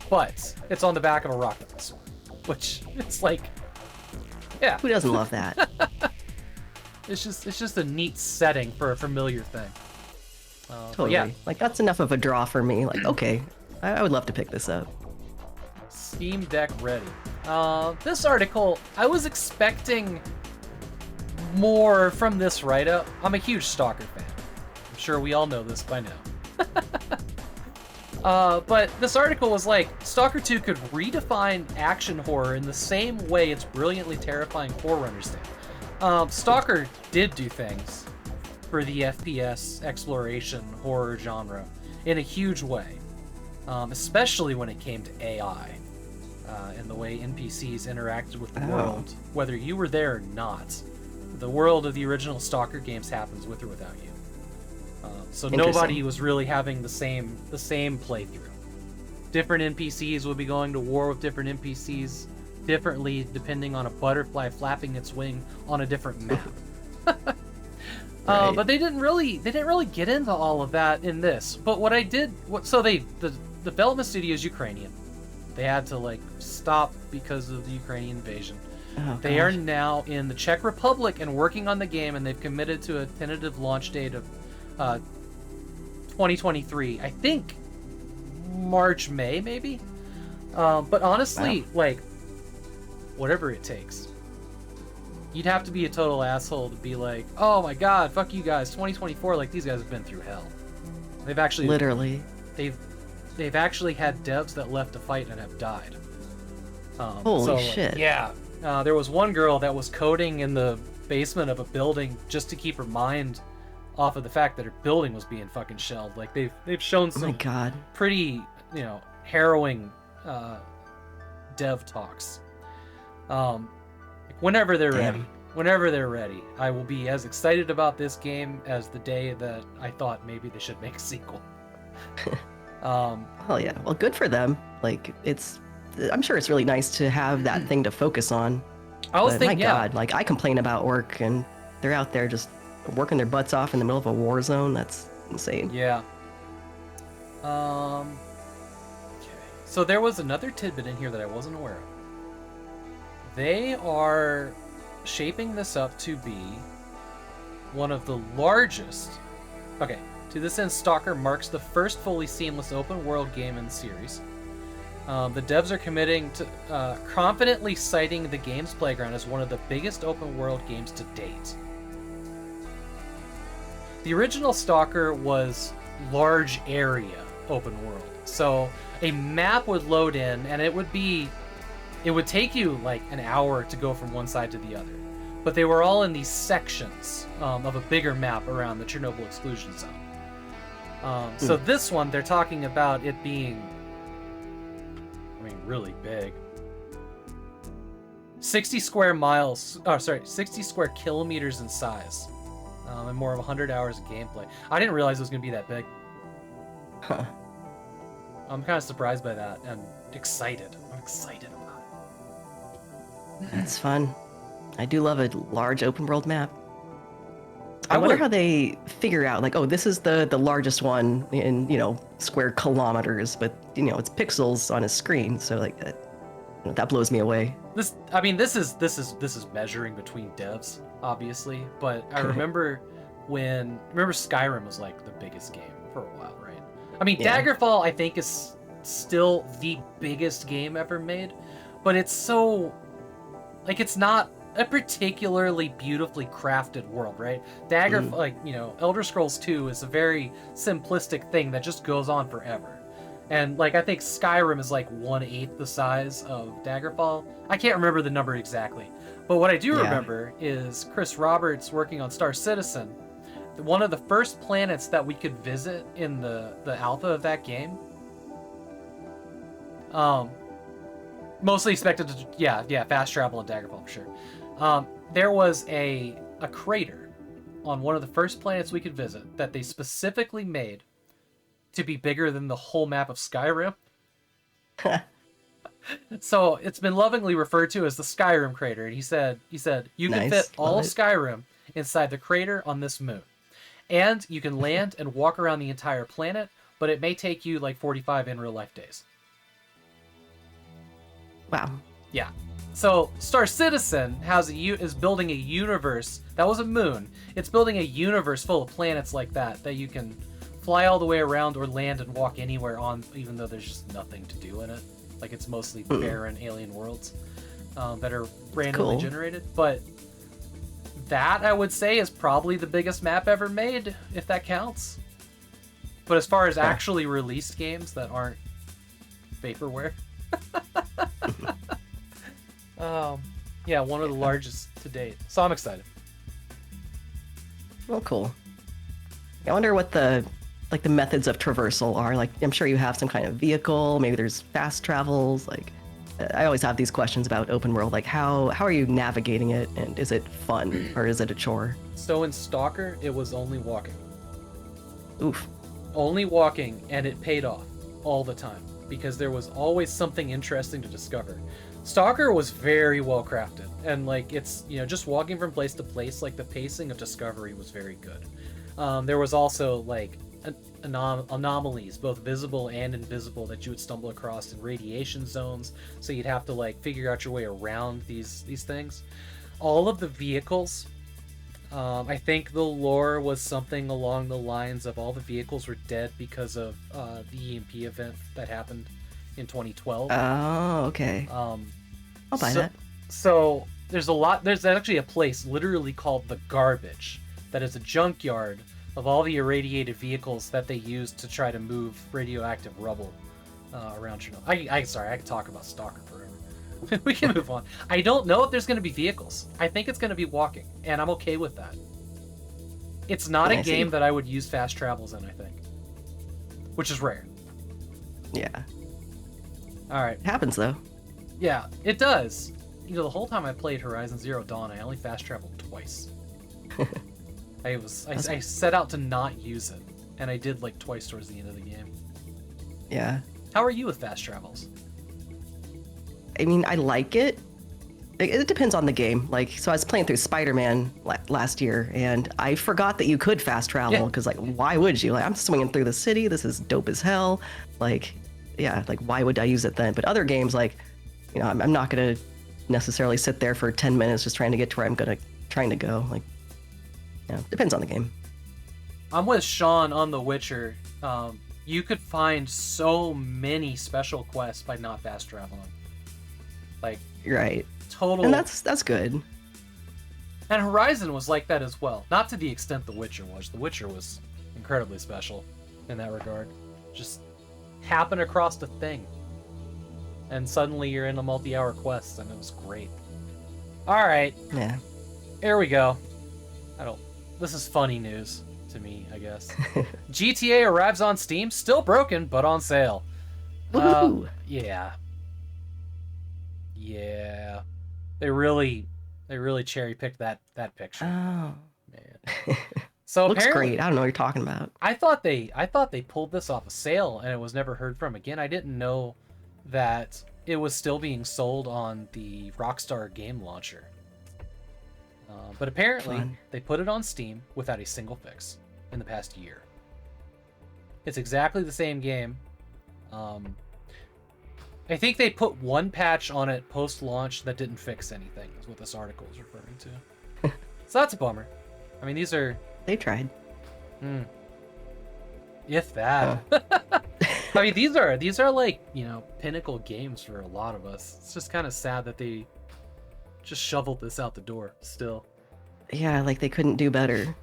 but it's on the back of a rock dinosaur, which it's like, yeah. Who doesn't love that? It's just a neat setting for a familiar thing. Totally. Yeah. Like, that's enough of a draw for me. Like, okay, I would love to pick this up. Steam Deck ready. This article, I was expecting more from this write-up. I'm a huge Stalker fan. I'm sure we all know this by now. But this article was like, Stalker 2 could redefine action horror in the same way its brilliantly terrifying Forerunners did. Stalker did do things for the FPS exploration horror genre in a huge way, especially when it came to AI. And the way NPCs interacted with the world, whether you were there or not. The world of the original Stalker games happens with or without you. So nobody was really having the same playthrough. Different NPCs would be going to war with different NPCs differently depending on a butterfly flapping its wing on a different map. Right. But they didn't really get into all of that in this. But the development studio is Ukrainian. They had to like stop because of the Ukrainian invasion. They are now in the Czech Republic and working on the game, and they've committed to a tentative launch date of 2023. I think March, May, maybe. But honestly, like, whatever it takes. You'd have to be a total asshole to be like, oh my god, fuck you guys, 2024, like, these guys have been through hell. They've actually... Literally. They've actually had devs that left to fight and have died. Holy shit. Yeah. There was one girl that was coding in the basement of a building just to keep her mind off of the fact that her building was being fucking shelled. Like, they've shown some Oh my god. pretty, harrowing dev talks. Whenever they're ready, I will be as excited about this game as the day that I thought maybe they should make a sequel. Oh yeah, well, good for them. Like, I'm sure it's really nice to have that thing to focus on. I was But thinking, my God, like, I complain about work, and they're out there just working their butts off in the middle of a war zone. That's insane. Yeah. Okay. So there was another tidbit in here that I wasn't aware of. They are shaping this up to be one of the largest. Okay. To this end, Stalker marks the first fully seamless open world game in the series. The devs are committing to confidently citing the game's playground as one of the biggest open world games to date. The original Stalker was large area open world. So a map would load in and it would take you like an hour to go from one side to the other. But they were all in these sections of a bigger map around the Chernobyl exclusion zone. So this one, they're talking about it being, really big. 60 square kilometers in size. And more of 100 hours of gameplay. I didn't realize it was going to be that big. Huh. I'm kind of surprised by that and excited. I'm excited about it. That's fun. I do love a large open world map. I wonder how they figure out, like, oh, this is the largest one in, square kilometers, but, it's pixels on a screen, so, like, that blows me away. This is measuring between devs, obviously, but I remember Skyrim was, like, the biggest game for a while, right? Yeah. Daggerfall, I think, is still the biggest game ever made, but it's so, like, it's not a particularly beautifully crafted world, right? Elder Scrolls 2 is a very simplistic thing that just goes on forever. And, like, I think Skyrim is, like, 1/8 the size of Daggerfall. I can't remember the number exactly. But what I do remember is Chris Roberts working on Star Citizen. One of the first planets that we could visit in the alpha of that game, mostly expected to, fast travel in Daggerfall for sure. There was a crater on one of the first planets we could visit that they specifically made to be bigger than the whole map of Skyrim. So it's been lovingly referred to as the Skyrim crater. And he said you can fit all of Skyrim inside the crater on this moon. And you can land and walk around the entire planet, but it may take you like 45 in real life days. Wow. Yeah. So Star Citizen is building a universe. That was a moon. It's building a universe full of planets like that you can fly all the way around or land and walk anywhere on, even though there's just nothing to do in it. Like, it's mostly barren alien worlds that are randomly generated. But that, I would say, is probably the biggest map ever made, if that counts. But as far as actually released games that aren't vaporware, one of the largest to date. So I'm excited. Well, cool. I wonder what the methods of traversal are. Like, I'm sure you have some kind of vehicle. Maybe there's fast travels. Like, I always have these questions about open world. Like, how are you navigating it, and is it fun or is it a chore? So in Stalker, it was only walking. Oof. Only walking, and it paid off all the time because there was always something interesting to discover. Stalker was very well crafted, and like it's just walking from place to place. Like the pacing of discovery was very good. There was also like anomalies, both visible and invisible, that you would stumble across in radiation zones. So you'd have to like figure out your way around these things. All of the vehicles, I think the lore was something along the lines of all the vehicles were dead because of the EMP event that happened in 2012. Oh, okay. I'll buy that. So there's actually a place literally called the Garbage that is a junkyard of all the irradiated vehicles that they used to try to move radioactive rubble around Chernobyl. Sorry, I could talk about Stalker forever. We can move on. I don't know if there's going to be vehicles. I think it's going to be walking, and I'm okay with that. It's not a game that I would use fast travels in, I think. Which is rare. Yeah. All right. It happens, though. Yeah, it does. You know, the whole time I played Horizon Zero Dawn, I only fast traveled twice. I set out to not use it, and I did like twice towards the end of the game. Yeah. How are you with fast travels? I mean, I like it. It depends on the game. Like, so I was playing through Spider-Man last year, and I forgot that you could fast travel, because, like, why would you? Like, I'm swinging through the city. This is dope as hell. Like, yeah, like, why would I use it then? But other games, like, you know, I'm not going to necessarily sit there for 10 minutes just trying to get to where I'm trying to go. Like, yeah, depends on the game. I'm with Sean on The Witcher. You could find so many special quests by not fast traveling. Like, right. Total. And that's good. And Horizon was like that as well. Not to the extent The Witcher was. The Witcher was incredibly special in that regard. Just happen across the thing. And suddenly you're in a multi-hour quest, and it was great. Alright. Yeah. Here we go. This is funny news to me, I guess. GTA arrives on Steam, still broken, but on sale. Woohoo! Yeah. Yeah. They really cherry-picked that picture. Oh. Man. So looks great. I don't know what you're talking about. I thought they pulled this off a sale and it was never heard from again. I didn't know that it was still being sold on the Rockstar game launcher. But apparently, they put it on Steam without a single fix in the past year. It's exactly the same game. I think they put one patch on it post-launch that didn't fix anything, is what this article is referring to. So that's a bummer. I mean, these are... They tried. If that. I mean, these are like, you know, pinnacle games for a lot of us. It's just kind of sad that they just shoveled this out the door still. Yeah, like they couldn't do better.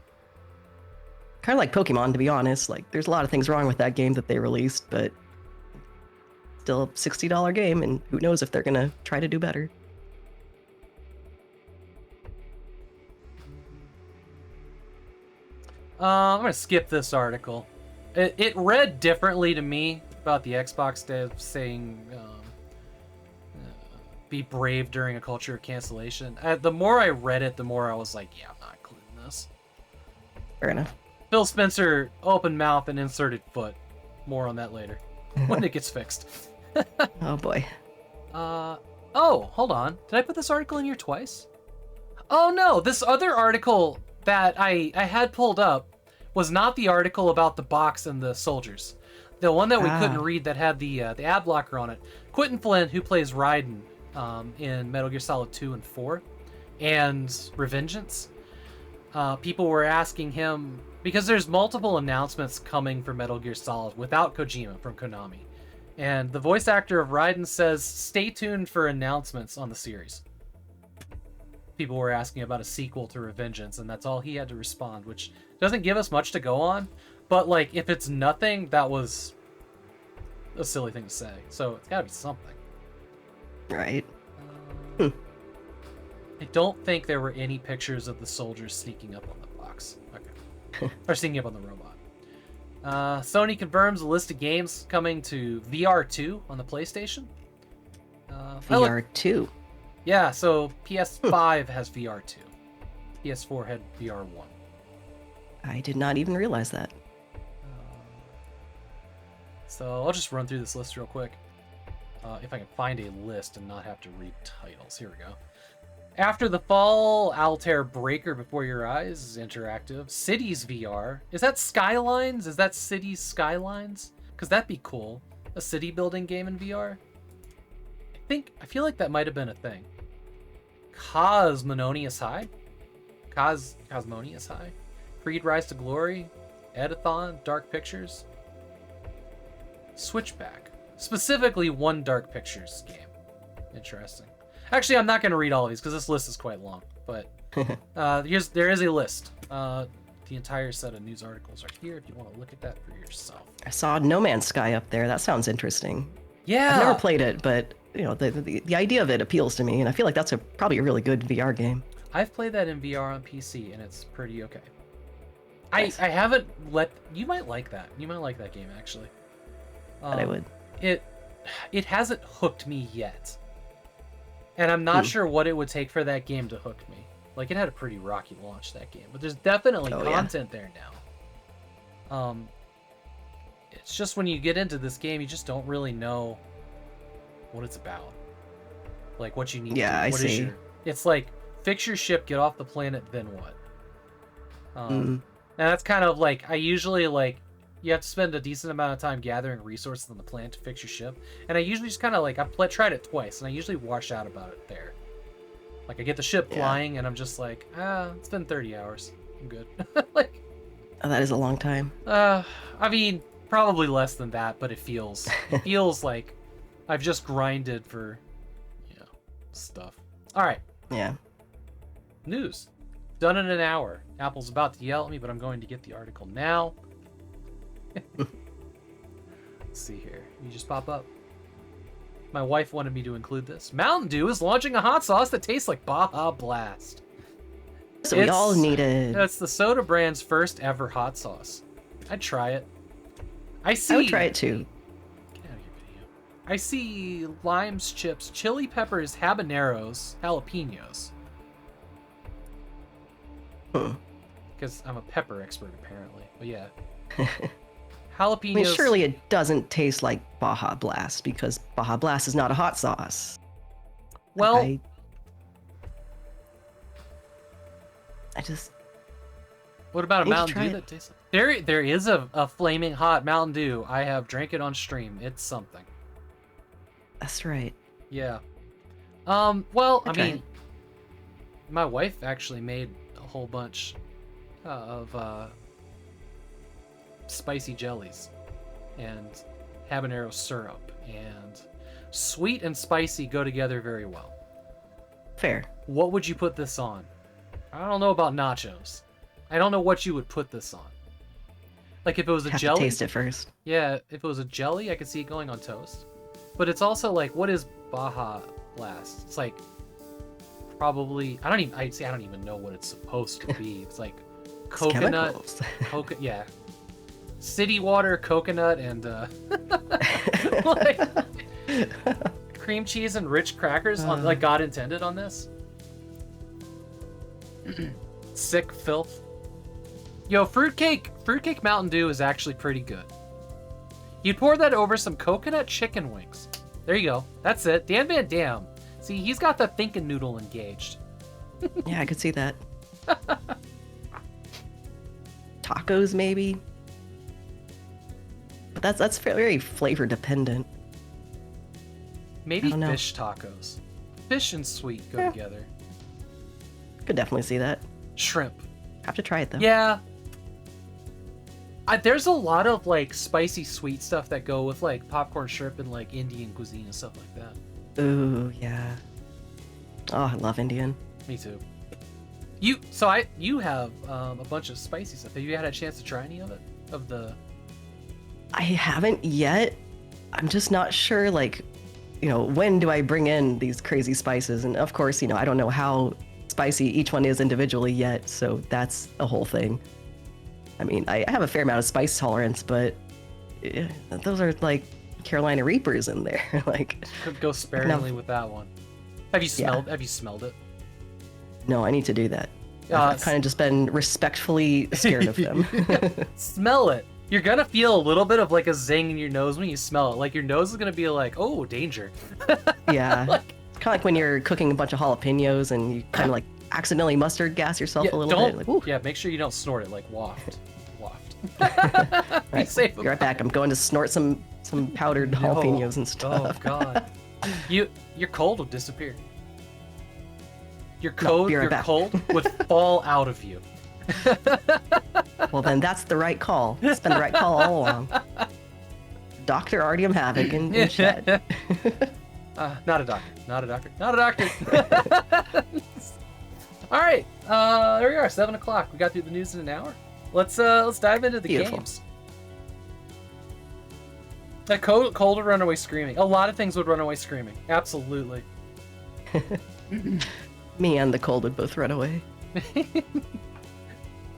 Kind of like Pokemon, to be honest. Like, there's a lot of things wrong with that game that they released, but still a $60 game, and who knows if they're gonna try to do better. I'm gonna skip this article. It read differently to me about the Xbox dev saying be brave during a culture of cancellation. The more I read it, the more I was like, yeah, I'm not including this. Fair enough. Phil Spencer open mouth and inserted foot. More on that later when it gets fixed. Oh boy. Oh, hold on. Did I put this article in here twice? Oh no, this other article that I had pulled up was not the article about the box and the soldiers. The one that we couldn't read that had the ad blocker on it. Quentin Flynn, who plays Raiden in Metal Gear Solid 2 and 4, and Revengeance, people were asking him, because there's multiple announcements coming for Metal Gear Solid without Kojima from Konami. And the voice actor of Raiden says, stay tuned for announcements on the series. People were asking about a sequel to Revengeance, and that's all he had to respond, which doesn't give us much to go on. But, like, if it's nothing, that was a silly thing to say. So it's gotta be something. Right. I don't think there were any pictures of the soldiers sneaking up on the box. Okay. Or sneaking up on the robot. Sony confirms a list of games coming to VR2 on the PlayStation. VR2? Yeah, so PS5 has VR2. PS4 had VR1. I did not even realize that. So I'll just run through this list real quick. If I can find a list and not have to read titles. Here we go. After the Fall, Altair Breaker Before Your Eyes is interactive. Cities VR. Is that Skylines? Is that Cities Skylines? Because that'd be cool. A city building game in VR? I feel like that might have been a thing. Cosmonious High? Cosmonious High? Creed Rise to Glory? Edathon? Dark Pictures? Switchback. Specifically one Dark Pictures game. Interesting. Actually, I'm not going to read all of these because this list is quite long. But there is a list. The entire set of news articles are here if you want to look at that for yourself. I saw No Man's Sky up there. That sounds interesting. Yeah. I've never played it, but you know, the idea of it appeals to me, and I feel like that's probably a really good VR game. I've played that in VR on PC, and it's pretty okay. Nice. I haven't you might like that. You might like that game actually. But I would. It hasn't hooked me yet. And I'm not sure what it would take for that game to hook me. Like, it had a pretty rocky launch, that game. But there's definitely content there now. It's just when you get into this game, you just don't really know what it's about. Like, what you need to do. Yeah, I see. It's like, fix your ship, get off the planet, then what? And that's kind of like, I usually, like, you have to spend a decent amount of time gathering resources on the planet to fix your ship. And I usually just kind of, like, tried it twice, and I usually wash out about it there. Like, I get the ship flying, and I'm just like, it's been 30 hours. I'm good. Like, oh, that is a long time. I mean, probably less than that, but it feels like I've just grinded for, stuff. All right. Yeah. News. Done in an hour. Apple's about to yell at me, but I'm going to get the article now. Let's see here. You just pop up. My wife wanted me to include this. Mountain Dew is launching a hot sauce that tastes like Baja Blast. So we all need it. That's the soda brand's first ever hot sauce. I'd try it. I would try it too. Get out of your video. I see limes, chips, chili peppers, habaneros, jalapenos. Because I'm a pepper expert, apparently. But yeah. Jalapenos. I mean, surely it doesn't taste like Baja Blast, because Baja Blast is not a hot sauce. Well, I just... What about a Mountain Dew it. that tastes like... There is a flaming hot Mountain Dew. I have drank it on stream. It's something. That's right. Yeah. Well, I try mean, it. my wife actually made a whole bunch of spicy jellies and habanero syrup, and sweet and spicy go together very well. Fair. What would you put this on? I don't know about nachos. I don't know what you would put this on. Like, if it was a Have jelly. to taste it first. Yeah, if it was a jelly, I could see it going on toast. But it's also like, what is Baja Blast? It's like probably I don't even know what it's supposed to be. It's like coconut, yeah, city water, coconut, and like cream cheese and rich crackers on like God intended on this. Sick filth. Yo, fruitcake Mountain Dew is actually pretty good. You'd pour that over some coconut chicken wings. There you go. That's it. Dan Van Dam. See, he's got the thinking noodle engaged. Yeah, I could see that. Tacos, maybe. But that's very flavor dependent. Maybe I don't know. fish tacos. Fish and sweet go together. Could definitely see that. Shrimp. Have to try it though. Yeah. There's a lot of like spicy sweet stuff that go with like popcorn shrimp and like Indian cuisine and stuff like that. Ooh, yeah. Oh, I love Indian. Me too. You have a bunch of spicy stuff. Have you had a chance to try any of it? Of the I haven't yet. I'm just not sure, like, when do I bring in these crazy spices? And of course, I don't know how spicy each one is individually yet, so that's a whole thing. I mean, I have a fair amount of spice tolerance, but those are like Carolina Reapers in there. Like, could go sparingly with that one. Have you smelled it? No, I need to do that. I've kind of just been respectfully scared of them. Smell it. You're gonna feel a little bit of like a zing in your nose when you smell it. Like your nose is gonna be like, oh, danger. Yeah. It's kind of like when you're cooking a bunch of jalapenos and you kind of like accidentally mustard gas yourself a little bit. Like, ooh. Yeah, make sure you don't snort it. Like waft. Right. Safe. Be right back. I'm going to snort some powdered jalapenos and stuff. Oh god. Your cold will disappear. Your cold would fall out of you. Well, then that's the right call. It's been the right call all along. Dr. Artyom Havok in chat. Not a doctor. All right, there we are, 7 o'clock. We got through the news in an hour. Let's dive into the games. That cold would run away screaming. A lot of things would run away screaming. Absolutely. Me and the cold would both run away.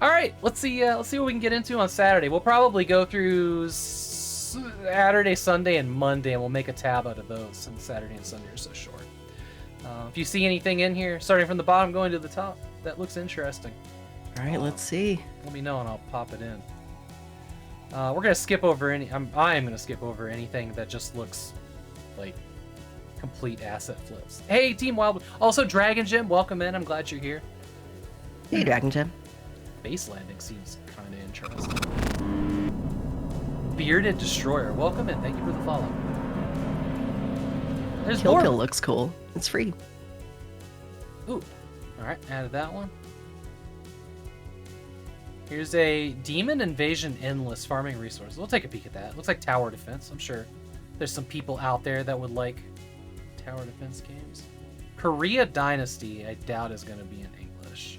All right, let's see what we can get into on Saturday. We'll probably go through Saturday, Sunday, and Monday, and we'll make a tab out of those since Saturday and Sunday are so short. If you see anything in here, starting from the bottom going to the top, that looks interesting. All right, let's see. Let me know and I'll pop it in. We're gonna skip over I am gonna skip over anything that just looks like complete asset flips. Hey, Team Wild. Also, Dragon Gym, welcome in. I'm glad you're here. Hey, Dragon Gem. Base landing seems kind of interesting. Bearded Destroyer, welcome in. Thank you for the follow. There's Kill more. Kill looks cool. It's free. Ooh, all right, added that one. Here's a Demon Invasion Endless farming resources. We'll take a peek at that. Looks like tower defense. I'm sure there's some people out there that would like tower defense games. Korea Dynasty, I doubt is going to be in English.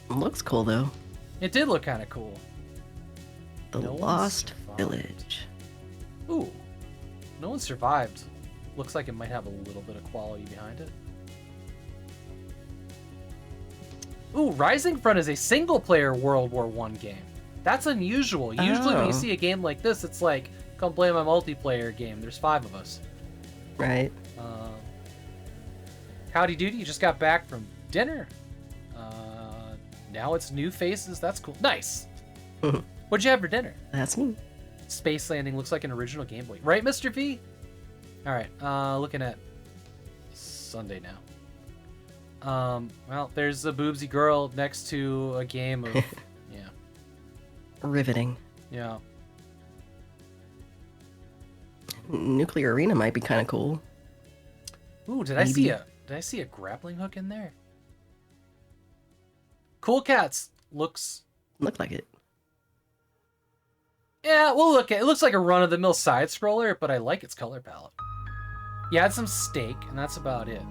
Looks cool though. It did look kind of cool. The No one Lost survived. Village. Ooh, no one survived. Looks like it might have a little bit of quality behind it. Ooh, Rising Front is a single-player World War I game. That's unusual. Usually when you see a game like this, it's like, come play my multiplayer game. There's 5 of us. Right. Howdy doody, you just got back from dinner. Now it's new faces. That's cool. Nice. What'd you have for dinner? That's me. Space Landing looks like an original Game Boy. Right, Mr. V? All right, looking at Sunday now. Well, there's a boobsy girl next to a game of, yeah. Riveting. Yeah. Nuclear Arena might be kind of cool. Ooh, did I see a grappling hook in there? Cool Cats looks. Looked like it. Yeah, we'll look at it. It looks like a run-of-the-mill side scroller, but I like its color palette. You had some steak, and that's about it.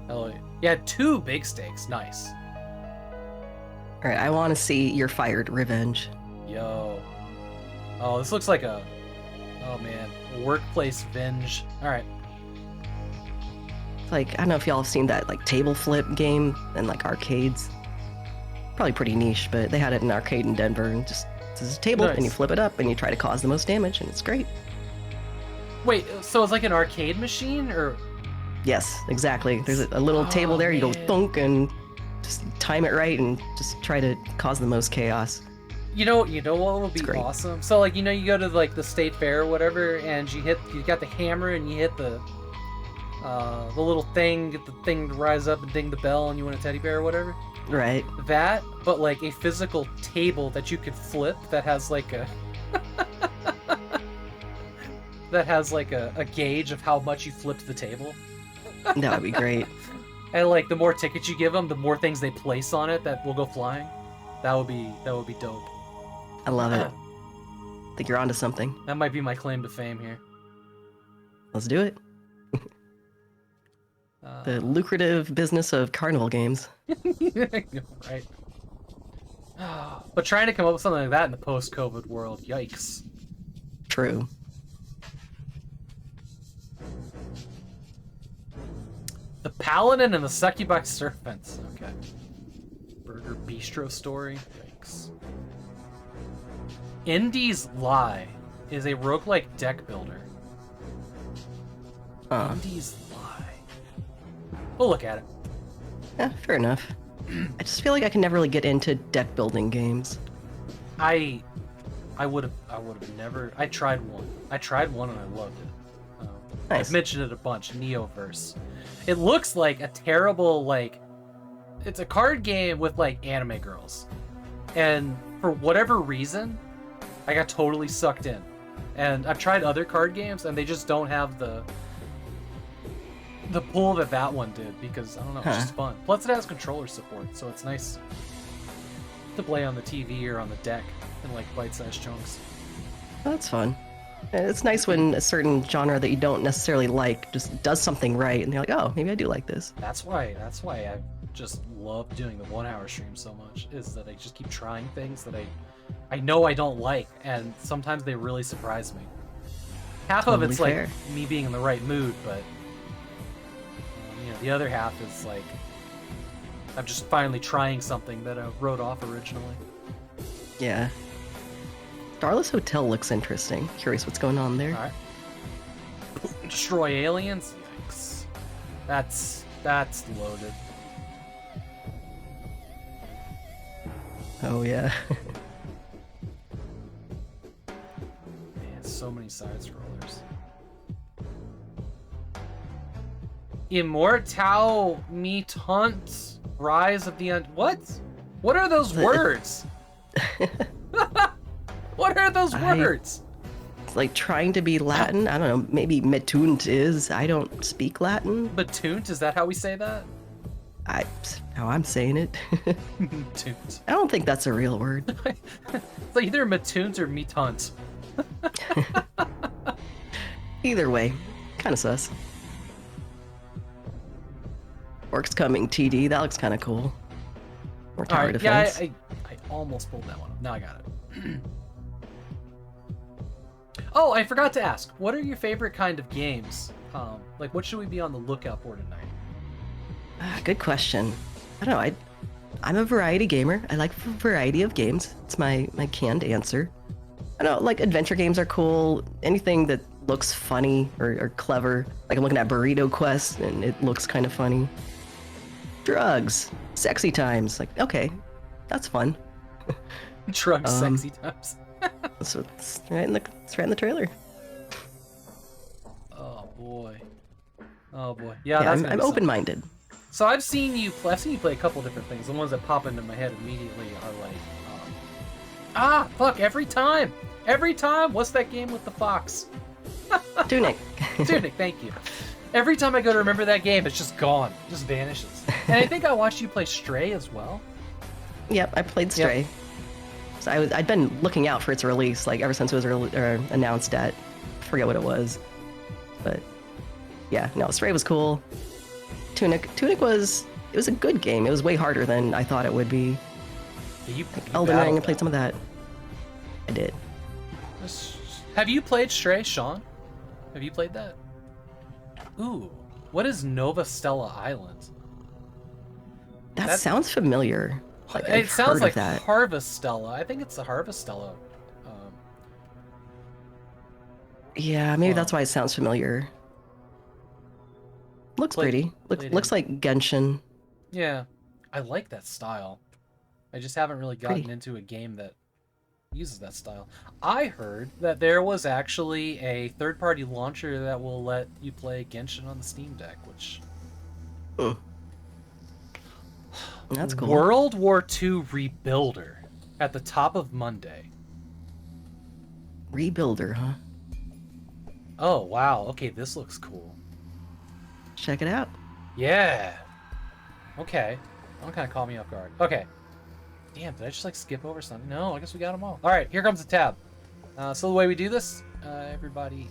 Oh, you had 2 big steaks. Nice. All right, I want to see You're Fired Revenge. Yo. Oh, this looks like a. Oh man, workplace venge. All right. Like, I don't know if y'all have seen that like table flip game in like arcades. Probably pretty niche, but they had it in an arcade in Denver, and just this is a table, and you Nice. flip it up, and you try to cause the most damage, and it's great. Wait, so it's like an arcade machine, or? Yes, exactly. There's a little table there. You go man. thunk and just time it right, and just try to cause the most chaos. You know what would be great. awesome? So like, you go to like the state fair or whatever, and you got the hammer and you hit the little thing, get the thing to rise up and ding the bell, and you win a teddy bear or whatever. Right. That, but like a physical table that you could flip that has like a a gauge of how much you flipped the table. That would be great. And like the more tickets you give them, the more things they place on it that will go flying. That would be dope. I love it. I think you're onto something. That might be my claim to fame here. Let's do it. The lucrative business of carnival games. Right. But trying to come up with something like that in the post-COVID world, yikes. True. The Paladin and the Succubi Serpents. Okay. Burger Bistro story. Yikes. Indy's Lie is a roguelike deck builder. Indy's Lie. We'll look at it. Yeah, fair enough. I just feel like I can never really get into deck building games. I would have never. I tried one and I loved it. Nice. I've mentioned it a bunch. Neoverse. It looks like a terrible like. It's a card game with like anime girls, and for whatever reason, I got totally sucked in. And I've tried other card games, and they just don't have the pull that one did, because I don't know, it's just fun. Plus, it has controller support, so it's nice to play on the TV or on the deck in like bite-sized chunks. That's fun. It's nice when a certain genre that you don't necessarily like just does something right, and you're like, oh, maybe I do like this. That's why I just love doing the 1 hour stream so much, is that I just keep trying things that I know I don't like, and sometimes they really surprise me. Half of Totally it's fair. like me being in the right mood, but the other half is like I'm just finally trying something that I wrote off originally. Yeah. Starless Hotel looks interesting. Curious what's going on there. Alright. Destroy aliens? Yikes. That's loaded. Oh yeah. Man, so many side scrollers. Immortal Mutant Rise of the What? What are those words? What are those words? It's like trying to be Latin. I don't know. Maybe metunt is. I don't speak Latin. Batunt? Is that how we say that? How I'm saying it. Matunt. I don't think that's a real word. It's like either matunt or metunt. Either way, kind of sus. Orcs Coming TD. That looks kind of cool. Or tower Alright, defense. yeah, I almost pulled that one up. Now I got it. Oh, I forgot to ask. What are your favorite kind of games? Like, what should we be on the lookout for tonight? Good question. I don't know. I'm a variety gamer. I like a variety of games. It's my canned answer. I don't know, like adventure games are cool. Anything that looks funny or clever. Like I'm looking at Burrito Quest and it looks kind of funny. Drugs, sexy times. Like, okay, that's fun. Drug sexy times. So it's right in the trailer. Oh boy. Oh boy. Yeah, Yeah, that's I'm open-minded. So I've seen you play a couple different things. The ones that pop into my head immediately are like, every time. What's that game with the fox? Tunic. Tunic, thank you. Every time I go to remember that game, it's just gone. It just vanishes. And I think I watched you play Stray as well. Yep, I played Stray. Yep. So I'd been looking out for its release, like ever since it was announced at, I forget what it was, but yeah, no, Stray was cool. Tunic was a good game. It was way harder than I thought it would be. You Elden Ring, I played some of that. I did. Have you played Stray, Sean? Have you played that? Ooh, what is Nova Stella Island? That sounds familiar. Like, It I've sounds heard like of that. Harvest Stella. I think it's the Harvest Stella. Yeah, maybe that's why it sounds familiar. Looks pretty. Looks like Genshin. Yeah, I like that style. I just haven't really gotten Pretty. into a game that uses that style. I heard that there was actually a third-party launcher that will let you play Genshin on the Steam Deck, which... That's cool. World War II Rebuilder at the top of Monday. Rebuilder, huh? Oh, wow. Okay, this looks cool. Check it out. Yeah. Okay. That kind of caught me off guard. Okay. Damn, did I just like skip over something? No, I guess we got them all. All right, here comes the tab. So the way we do this, everybody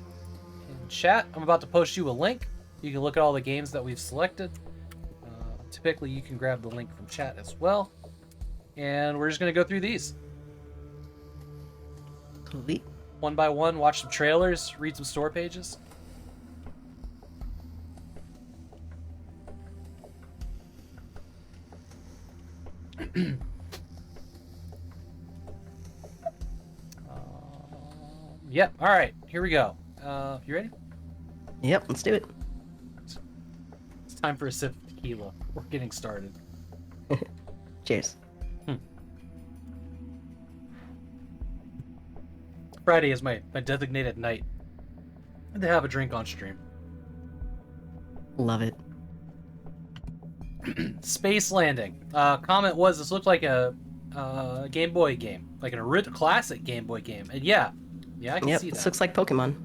in chat, I'm about to post you a link. You can look at all the games that we've selected. Typically, you can grab the link from chat as well. And we're just going to go through these. Sweet. One by one, watch some trailers, read some store pages. Yep, all right, here we go. You ready? Yep, let's do it. It's time for a sip of tequila. We're getting started. Cheers. Friday is my designated night to have a drink on stream. Love it. Space Landing. Comment was this looked like a Game Boy game, like an original classic Game Boy game. And yeah, I can see that. This looks like Pokemon.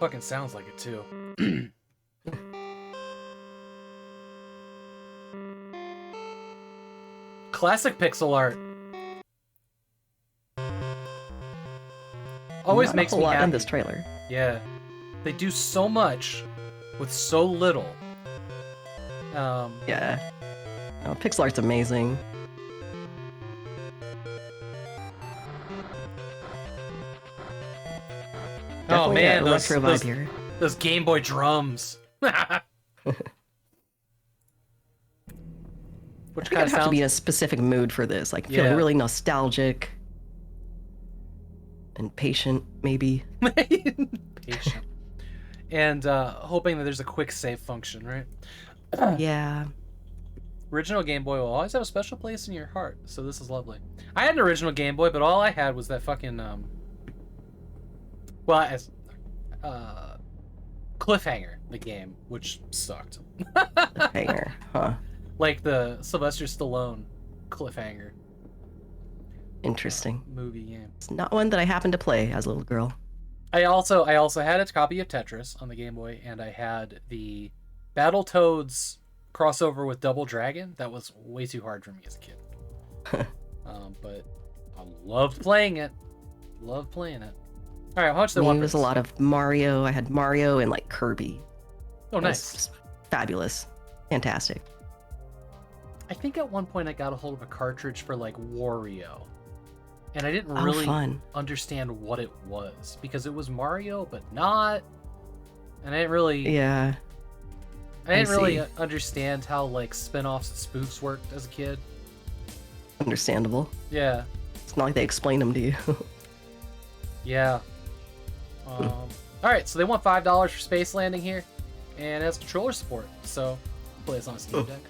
Fucking sounds like it too. Classic pixel art. Always Not makes a me whole lot happy. in this trailer. Yeah, they do so much with so little. Yeah. Oh, pixel art's amazing. Oh Definitely man, a those, retro those, vibe here. those Game Boy drums. Which I think kind I'd of have to sounds. be in a specific mood for this. Like, feel Yeah. really nostalgic and patient, maybe. Patient. and hoping that there's a quick save function, right? Yeah. Original Game Boy will always have a special place in your heart, so this is lovely. I had an original Game Boy, but all I had was that fucking Cliffhanger, the game, which sucked. Cliffhanger, huh? Like the Sylvester Stallone Cliffhanger. Interesting. Movie game. It's not one that I happened to play as a little girl. I also had a copy of Tetris on the Game Boy, and I had the Battletoads crossover with Double Dragon. That was way too hard for me as a kid. But I loved playing it. Loved playing it. All right, how much they want? It was a lot of Mario. I had Mario and like Kirby. Oh, nice. Fabulous. Fantastic. I think at one point I got a hold of a cartridge for like Wario. And I didn't really understand what it was because it was Mario, but not. And I didn't really. Yeah. I didn't really understand how like spin-offs and spoofs worked as a kid. Understandable. Yeah. It's not like they explain them to you. Yeah. All right, so they want $5 for Space Landing here, and it has controller support, so play this on a Steam Deck.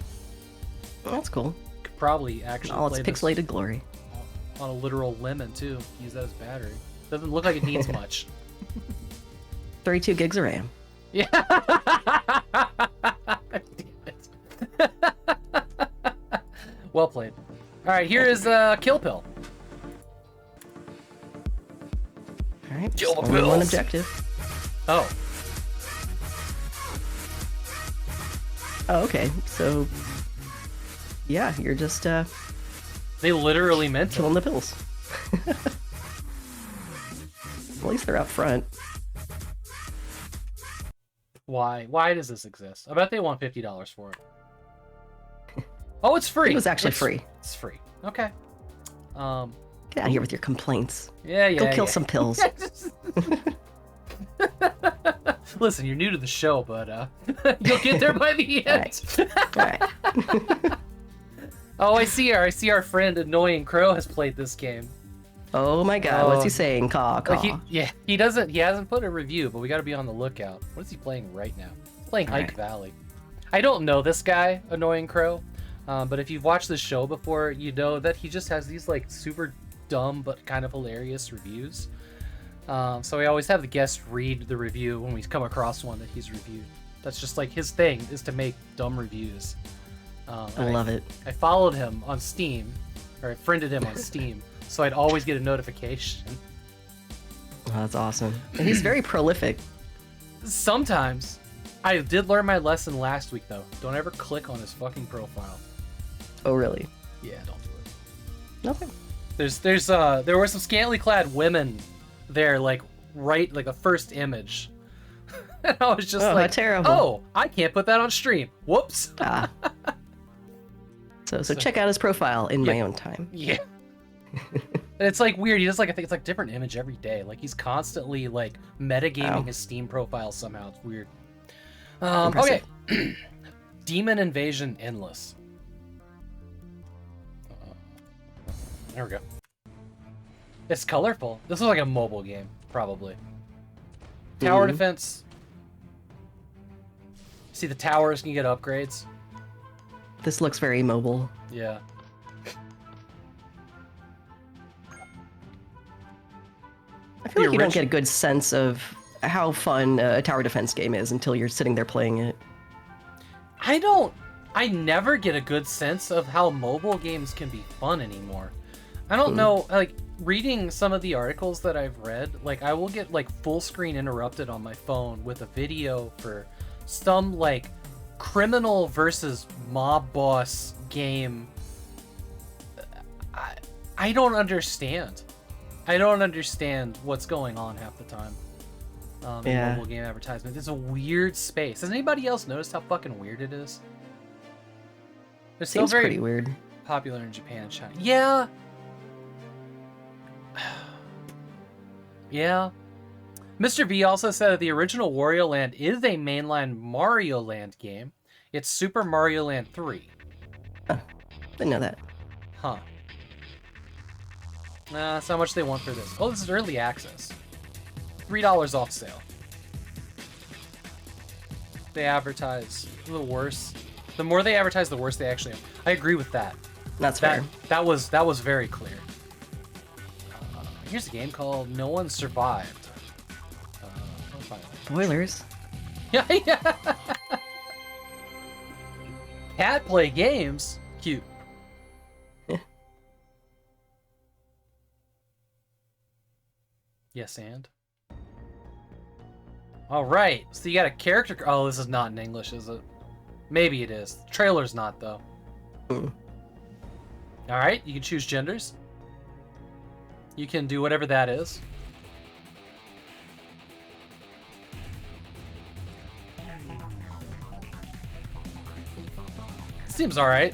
That's cool. Could probably actually all play its pixelated glory. On a literal lemon too. Use that as battery. Doesn't look like it needs much. 32 gigs of RAM. Yeah. Damn it. Well played. All right, here is Kill Pill. All right, Kill only Pill. one objective. Oh. Oh, okay. So, yeah, you're just They literally meant killing the pills. At least they're out front. Why? Why does this exist? I bet they want $50 for it. Oh, it's free. It was actually free. It's free. Okay. Get out of here with your complaints. Yeah. Go kill some pills. Listen, you're new to the show, but you'll get there by the end. All right. Oh, I see her. I see our friend Annoying Crow has played this game. Oh my god, what's he saying? Caw, caw. He hasn't put a review, but we got to be on the lookout. What is he playing right now? He's playing Hike Valley. I don't know this guy, Annoying Crow, but if you've watched this show before, you know that he just has these like super dumb but kind of hilarious reviews. So we always have the guest read the review when we come across one that he's reviewed. That's just like his thing, is to make dumb reviews. I love it. I followed him on Steam, or I friended him on Steam, so I'd always get a notification. Oh, that's awesome. And he's very prolific. Sometimes. I did learn my lesson last week, though. Don't ever click on his fucking profile. Oh, really? Yeah, don't do it. Nothing. There were some scantily clad women there, like the first image. And I was just like, terrible. Oh, I can't put that on stream. Whoops. Ah. So check out his profile in my own time. Yeah. It's like weird. He does like, I think it's like different image every day. Like he's constantly like metagaming his Steam profile somehow. It's weird. Okay. Demon Invasion Endless. There we go. It's colorful. This is like a mobile game, probably. Tower defense. See, the towers can get upgrades. This looks very mobile. Yeah. I feel like you don't get a good sense of how fun a tower defense game is until you're sitting there playing it. I never get a good sense of how mobile games can be fun anymore. I don't know, like, reading some of the articles that I've read, like, I will get, like, full screen interrupted on my phone with a video for some, like, criminal versus mob boss game. I don't understand. I don't understand what's going on half the time. In mobile game advertisement. It's a weird space. Has anybody else noticed how fucking weird it is? It's still very pretty weird. Popular in Japan and China. Yeah. Yeah. Mr. V also said that the original Wario Land is a mainline Mario Land game. It's Super Mario Land 3. Huh. Didn't know that. Huh. Nah, that's how much they want for this. Oh, this is early access. $3 off sale. they advertise, the worse. The more they advertise, the worse they actually are. I agree with that. That's fair. That was very clear. Here's a game called No One Survived. I'll find it. Spoilers. Yeah, yeah. Cat play games. Cute. Yes, and. All right. So you got a character. Oh, this is not in English, is it? Maybe it is. The trailer's not though. Hmm. All right. You can choose genders. You can do whatever that is. Seems all right.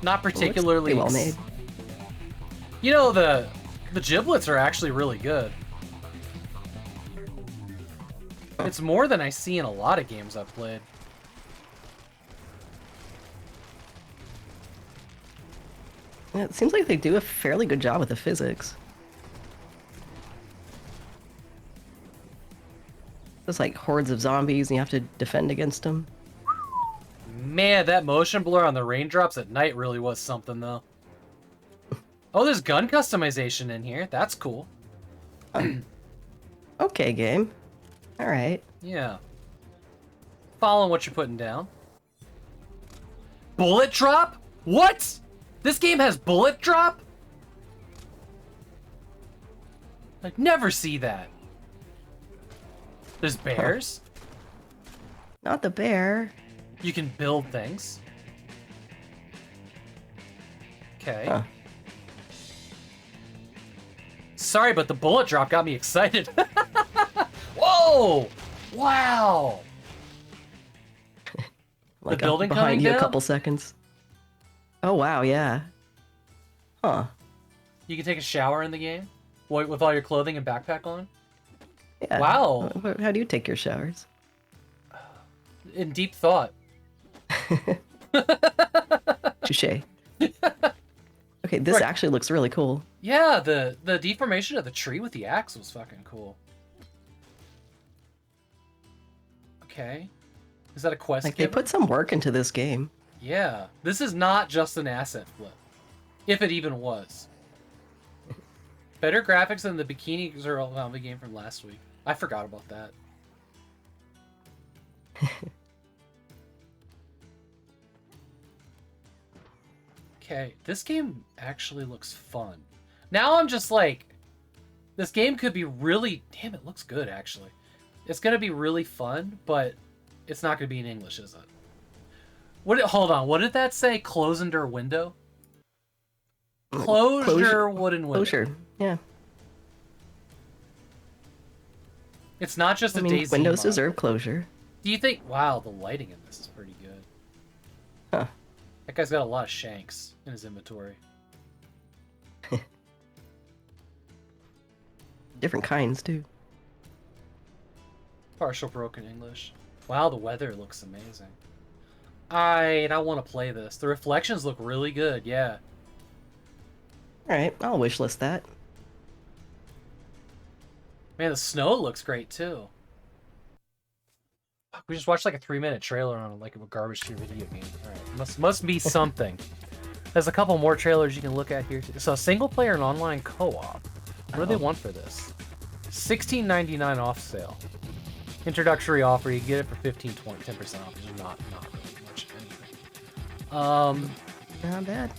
Not particularly well made. You know, the giblets are actually really good. It's more than I see in a lot of games I've played. Yeah, it seems like they do a fairly good job with the physics. There's like hordes of zombies and you have to defend against them. Man, that motion blur on the raindrops at night really was something, though. Oh, there's gun customization in here. That's cool. Okay, game. All right. Yeah. Following what you're putting down. Bullet drop? What? This game has bullet drop? I'd never see that. There's bears. Not the bear. You can build things. Okay. Huh. Sorry, but the bullet drop got me excited. Whoa! Wow! Like the building behind coming you down? a couple seconds. Oh wow, yeah. Huh. You can take a shower in the game with all your clothing and backpack on. Yeah. Wow. How do you take your showers? In deep thought. Touché. Okay, this Right. actually looks really cool. Yeah, the deformation of the tree with the axe was fucking cool. Okay. Is that a quest Like they giver? put some work into this game. Yeah. This is not just an asset flip. If it even was. Better graphics than the Bikini Girl zombie game from last week. I forgot about that. Okay, this game actually looks fun. Now I'm just like, this game could be really, damn, it looks good actually. It's gonna be really fun, but it's not gonna be in English, is it? Hold on, what did that say? Close under window? Closure wooden window. Closure, yeah. It's not just a DayZ Windows mod. deserve closure. Do you think, wow, the lighting in this is pretty good. Huh. That guy's got a lot of shanks in his inventory. Different kinds, too. Partial broken English. Wow, the weather looks amazing. I want to play this. The reflections look really good, yeah. Alright, I'll wishlist that. Man, the snow looks great, too. We just watched like a 3-minute trailer on like a garbage tier video game. Alright, must be something. There's a couple more trailers you can look at here, too. So, single player and online co-op. What do they want for this? $16.99 off sale. Introductory offer, you get it for 15, 20, 10% off, which is not really much of anything. Not bad.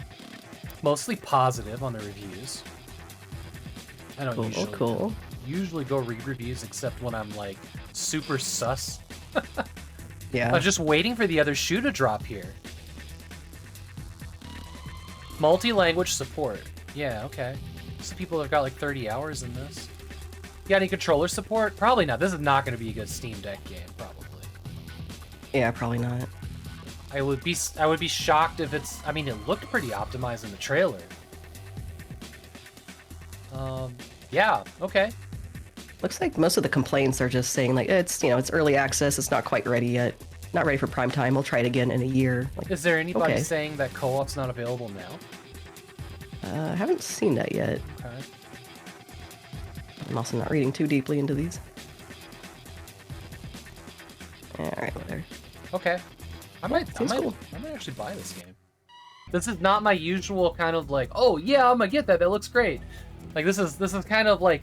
Mostly positive on the reviews. I don't usually go read reviews except when I'm like super sus. Yeah. I'm just waiting for the other shoe to drop here. Multi-language support. Yeah, okay. Some people have got like 30 hours in this. You got any controller support? Probably not. This is not going to be a good Steam Deck game, probably. Yeah, probably not. I would be shocked if it's. I mean, it looked pretty optimized in the trailer. Yeah. Okay. Looks like most of the complaints are just saying like it's it's early access, it's not quite ready yet, not ready for prime time. We'll try it again in a year. Like, Is there anybody okay. saying that co-op's not available now? I haven't seen that yet. Okay. I'm also not reading too deeply into these. All right, whatever. Okay. I might actually buy this game. This is not my usual kind of like, oh yeah, I'm gonna get that. That looks great. Like this is kind of like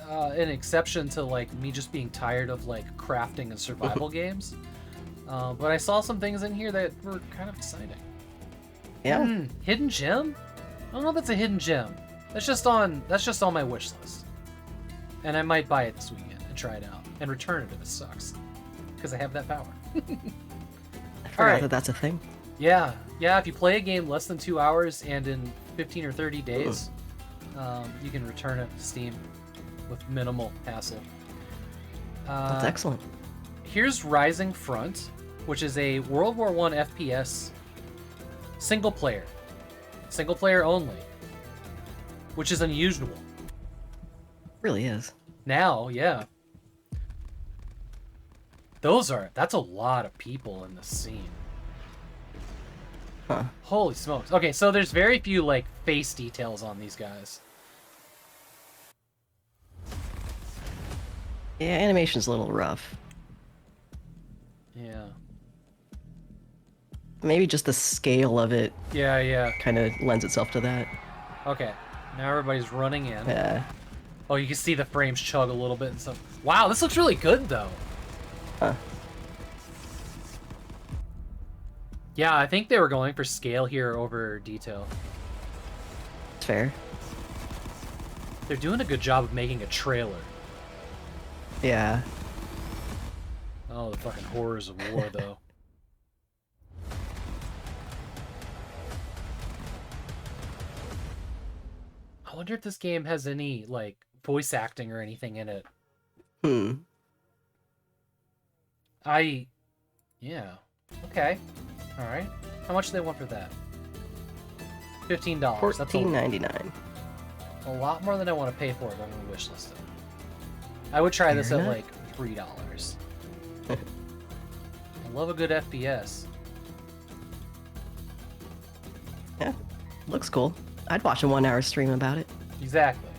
an exception to like me just being tired of like crafting and survival games. But I saw some things in here that were kind of exciting. Yeah. Hidden gem? I don't know if that's a hidden gem. That's just on my wish list. And I might buy it this weekend and try it out and return it if it sucks, because I have that power. I forgot that that's a thing. Yeah. If you play a game less than 2 hours and in 15 or 30 days, you can return it to Steam with minimal hassle. That's excellent. Here's Rising Front, which is a World War I FPS single player only, which is unusual. Really is. Now, yeah. That's a lot of people in the scene. Huh. Holy smokes. Okay, so there's very few like face details on these guys. Yeah, animation's a little rough. Yeah. Maybe just the scale of it Yeah. kind of lends itself to that. Okay. Now everybody's running in. Yeah. Oh, you can see the frames chug a little bit and stuff. Wow, this looks really good though. Huh. Yeah, I think they were going for scale here over detail. It's fair. They're doing a good job of making a trailer. Yeah. Oh, the fucking horrors of war, though. I wonder if this game has any, like, voice acting or anything in it. Yeah. Okay. Alright. How much do they want for that? $15. $14.99. A lot more than I want to pay for it, but I'm going to wishlist it. I would try this at, like, $3. I love a good FPS. Yeah, looks cool. I'd watch a 1-hour stream about it. Exactly.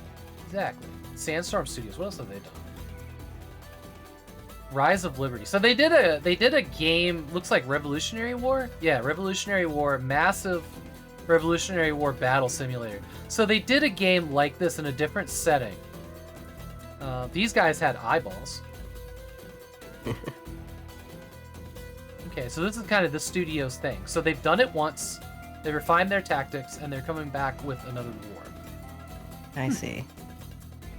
Sandstorm Studios. What else have they done? Rise of Liberty. So they did a game. Looks like Revolutionary War. Yeah, Revolutionary War. Massive Revolutionary War battle simulator. So they did a game like this in a different setting. These guys had eyeballs. Okay, so this is kind of the studio's thing. So they've done it once. They refined their tactics, and they're coming back with another war. I see.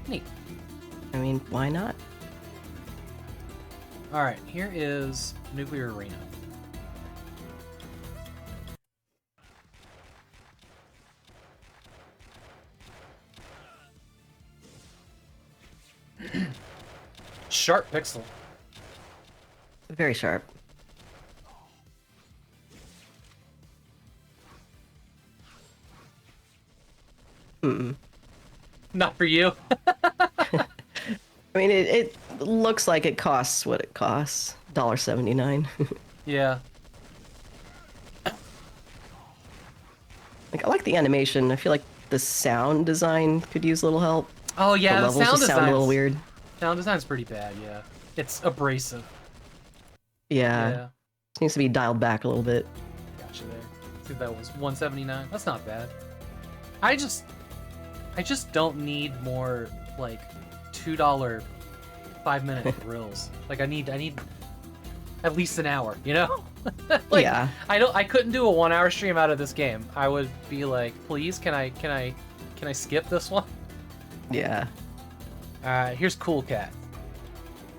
Neat. I mean, why not? All right, here is Nuclear Arena. Sharp pixel. Very sharp. Not for you. I mean, it looks like it costs what it costs. $1.79. Yeah. Like, I like the animation. I feel like the sound design could use a little help. Oh yeah, the the levels sound just sound a little weird. Sound design's pretty bad. Yeah, it's abrasive. Yeah. It needs to be dialed back a little bit. Gotcha there. I think that was $179. That's not bad. I just don't need more like $2 5-minute thrills. Like I need at least an hour, you know? Like, yeah. I couldn't do a 1-hour stream out of this game. I would be like, please, can I skip this one? Yeah. Here's Cool Cat.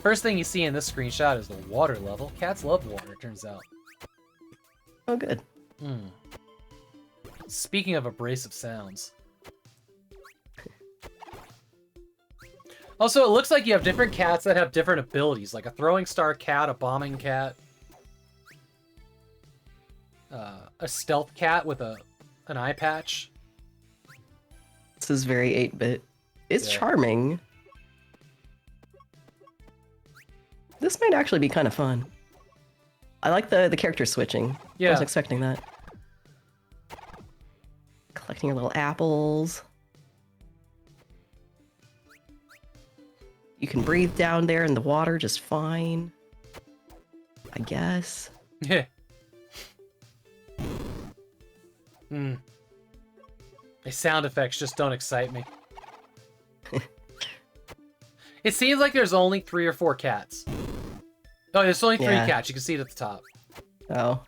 First thing you see in this screenshot is the water level. Cats love water, it turns out. Oh, good. Speaking of abrasive sounds. Also, it looks like you have different cats that have different abilities, like a throwing star cat, a bombing cat, a stealth cat with an eye patch. This is very 8-bit. It's Yeah. charming. This might actually be kind of fun. I like the character switching. Yeah. I wasn't expecting that. Collecting your little apples. You can breathe down there in the water just fine. I guess. Yeah. Hmm. The sound effects just don't excite me. It seems like there's only 3 or 4 cats. Oh, there's only 3 cats. You can see it at the top. Oh.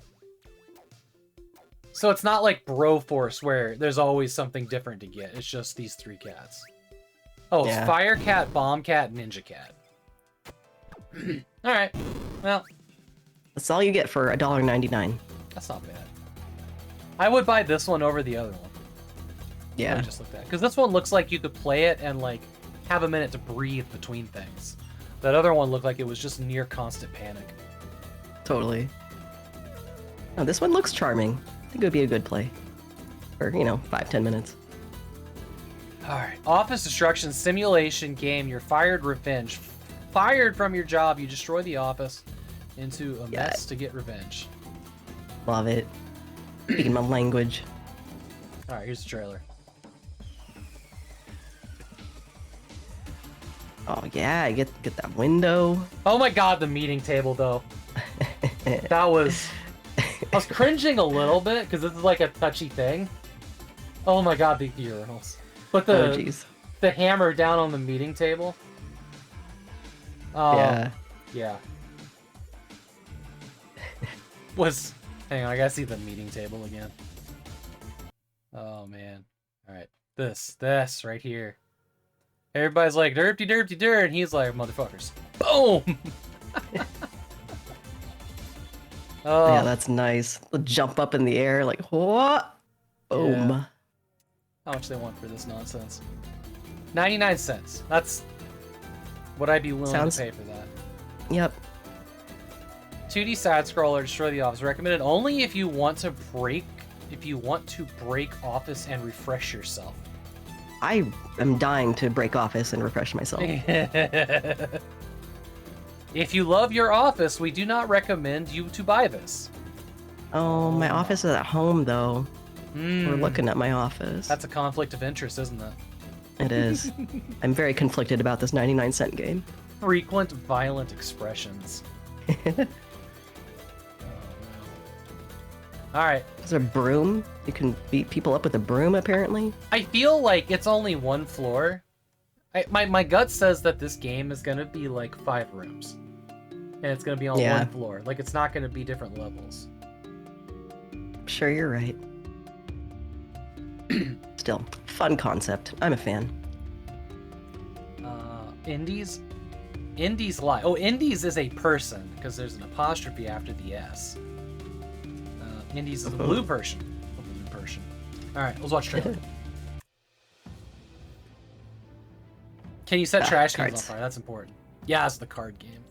So it's not like Broforce where there's always something different to get. It's just these 3 cats. Oh, Yeah. Fire Cat, Bomb Cat, Ninja Cat. Alright. Well, That's all you get for $1.99. that's not bad. I would buy this one over the other one. Yeah. I just looked at, because this one looks like you could play it and like have a minute to breathe between things. That other one looked like it was just near constant panic. Totally. Oh, this one looks charming. I think it would be a good play. For, 5-10 minutes. Alright. Office destruction simulation game. You're fired revenge. Fired from your job. You destroy the office into a mess to get revenge. Love it. Speaking my language. Alright, here's the trailer. Oh yeah, get that window. Oh my god, the meeting table though. That was... I was cringing a little bit because this is like a touchy thing. Oh my god, the urinals. But the hammer down on the meeting table. Yeah. Yeah. Hang on, I gotta see the meeting table again. Oh man. Alright. This right here. Everybody's like, derpty derpty dirt, and he's like, motherfuckers. Boom! Oh. Yeah, that's nice. They'll jump up in the air like, what? Boom. Yeah. How much they want for this nonsense? 99 cents. That's what I'd be willing to pay for that. Yep. 2D side scroller, destroy the office. Recommended only if you want to break office and refresh yourself. I am dying to break office and refresh myself. If you love your office, we do not recommend you to buy this. Oh, my office is at home though. We're looking at my office. That's a conflict of interest, isn't it? It is. I'm very conflicted about this 99-cent game. Frequent violent expressions. Alright. There's a broom. You can beat people up with a broom, apparently. I feel like it's only 1 floor. My gut says that this game is going to be like 5 rooms. And it's going to be on 1 floor. Like, it's not going to be different levels. Sure, you're right. Still, fun concept. I'm a fan. Indies? Indies Live. Oh, Indies is a person, because there's an apostrophe after the S. Indies is a blue person. A blue person. Alright, let's watch trailer. Can you set trash cans on fire? That's important. Yeah, it's the card game.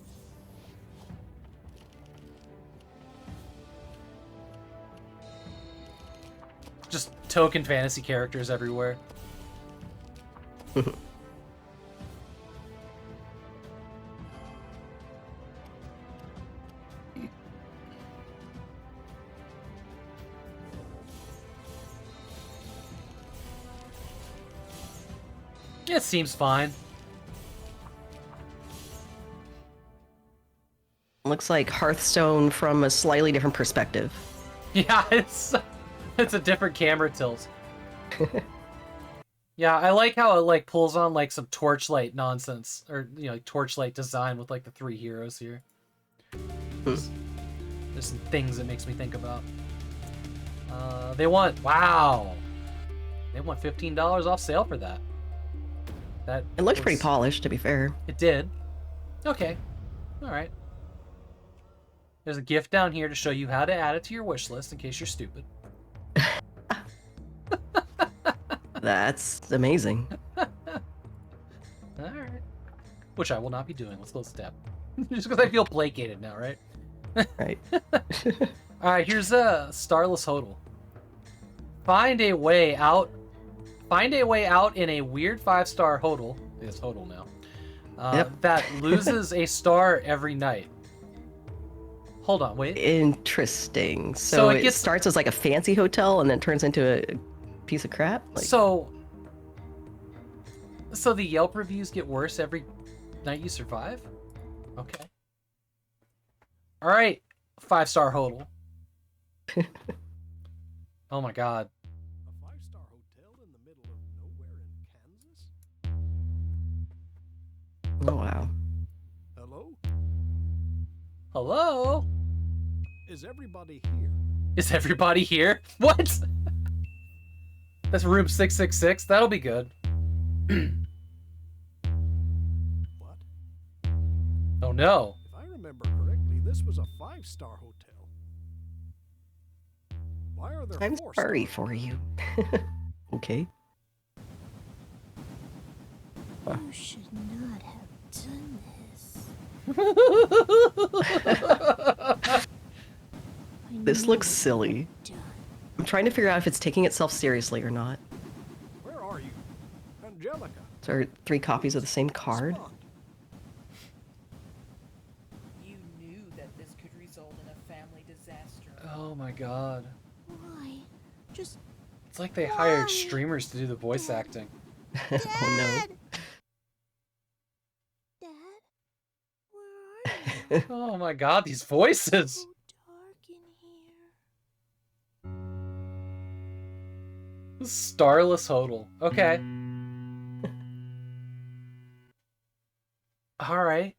Just token fantasy characters everywhere. It seems fine. Looks like Hearthstone from a slightly different perspective. Yeah, it's a different camera tilt. Yeah, I like how it like pulls on like some Torchlight nonsense, or like Torchlight design with like the 3 heroes here. There's some things it makes me think about. They want $15 off sale for that. It looked pretty polished, to be fair. It did. Okay. All right. There's a gift down here to show you how to add it to your wish list in case you're stupid. That's amazing. All right. Which I will not be doing. Let's close the tab. Just because I feel placated now, right? Right. All right, here's a Starless Hodl. Find a way out in a weird 5-star hodl. It's hodl now. That loses a star every night. Hold on, wait. Interesting. So it starts as like a fancy hotel and then turns into a piece of crap? Like... So the Yelp reviews get worse every night you survive? Okay. All right, 5-star hotel. Oh my god. A 5-star hotel in the middle of nowhere in Kansas? Oh wow. Hello? Hello? Is everybody here? Is everybody here? What? That's room 666. That'll be good. What? Oh no. If I remember correctly, this was a 5-star hotel. Why are there I'm 4 sorry stars? for you. Okay. You should not have done this. This looks silly. I'm trying to figure out if it's taking itself seriously or not. Where are you? Angelica. So are 3 copies of the same card? Respond. You knew that this could result in a family disaster. Oh my god. Why? Just It's like they hired streamers to do the voice acting. Oh Dad! Dad? Where are you? Oh my god, these voices. So dark in here. Starless Hodel. Okay. Alright.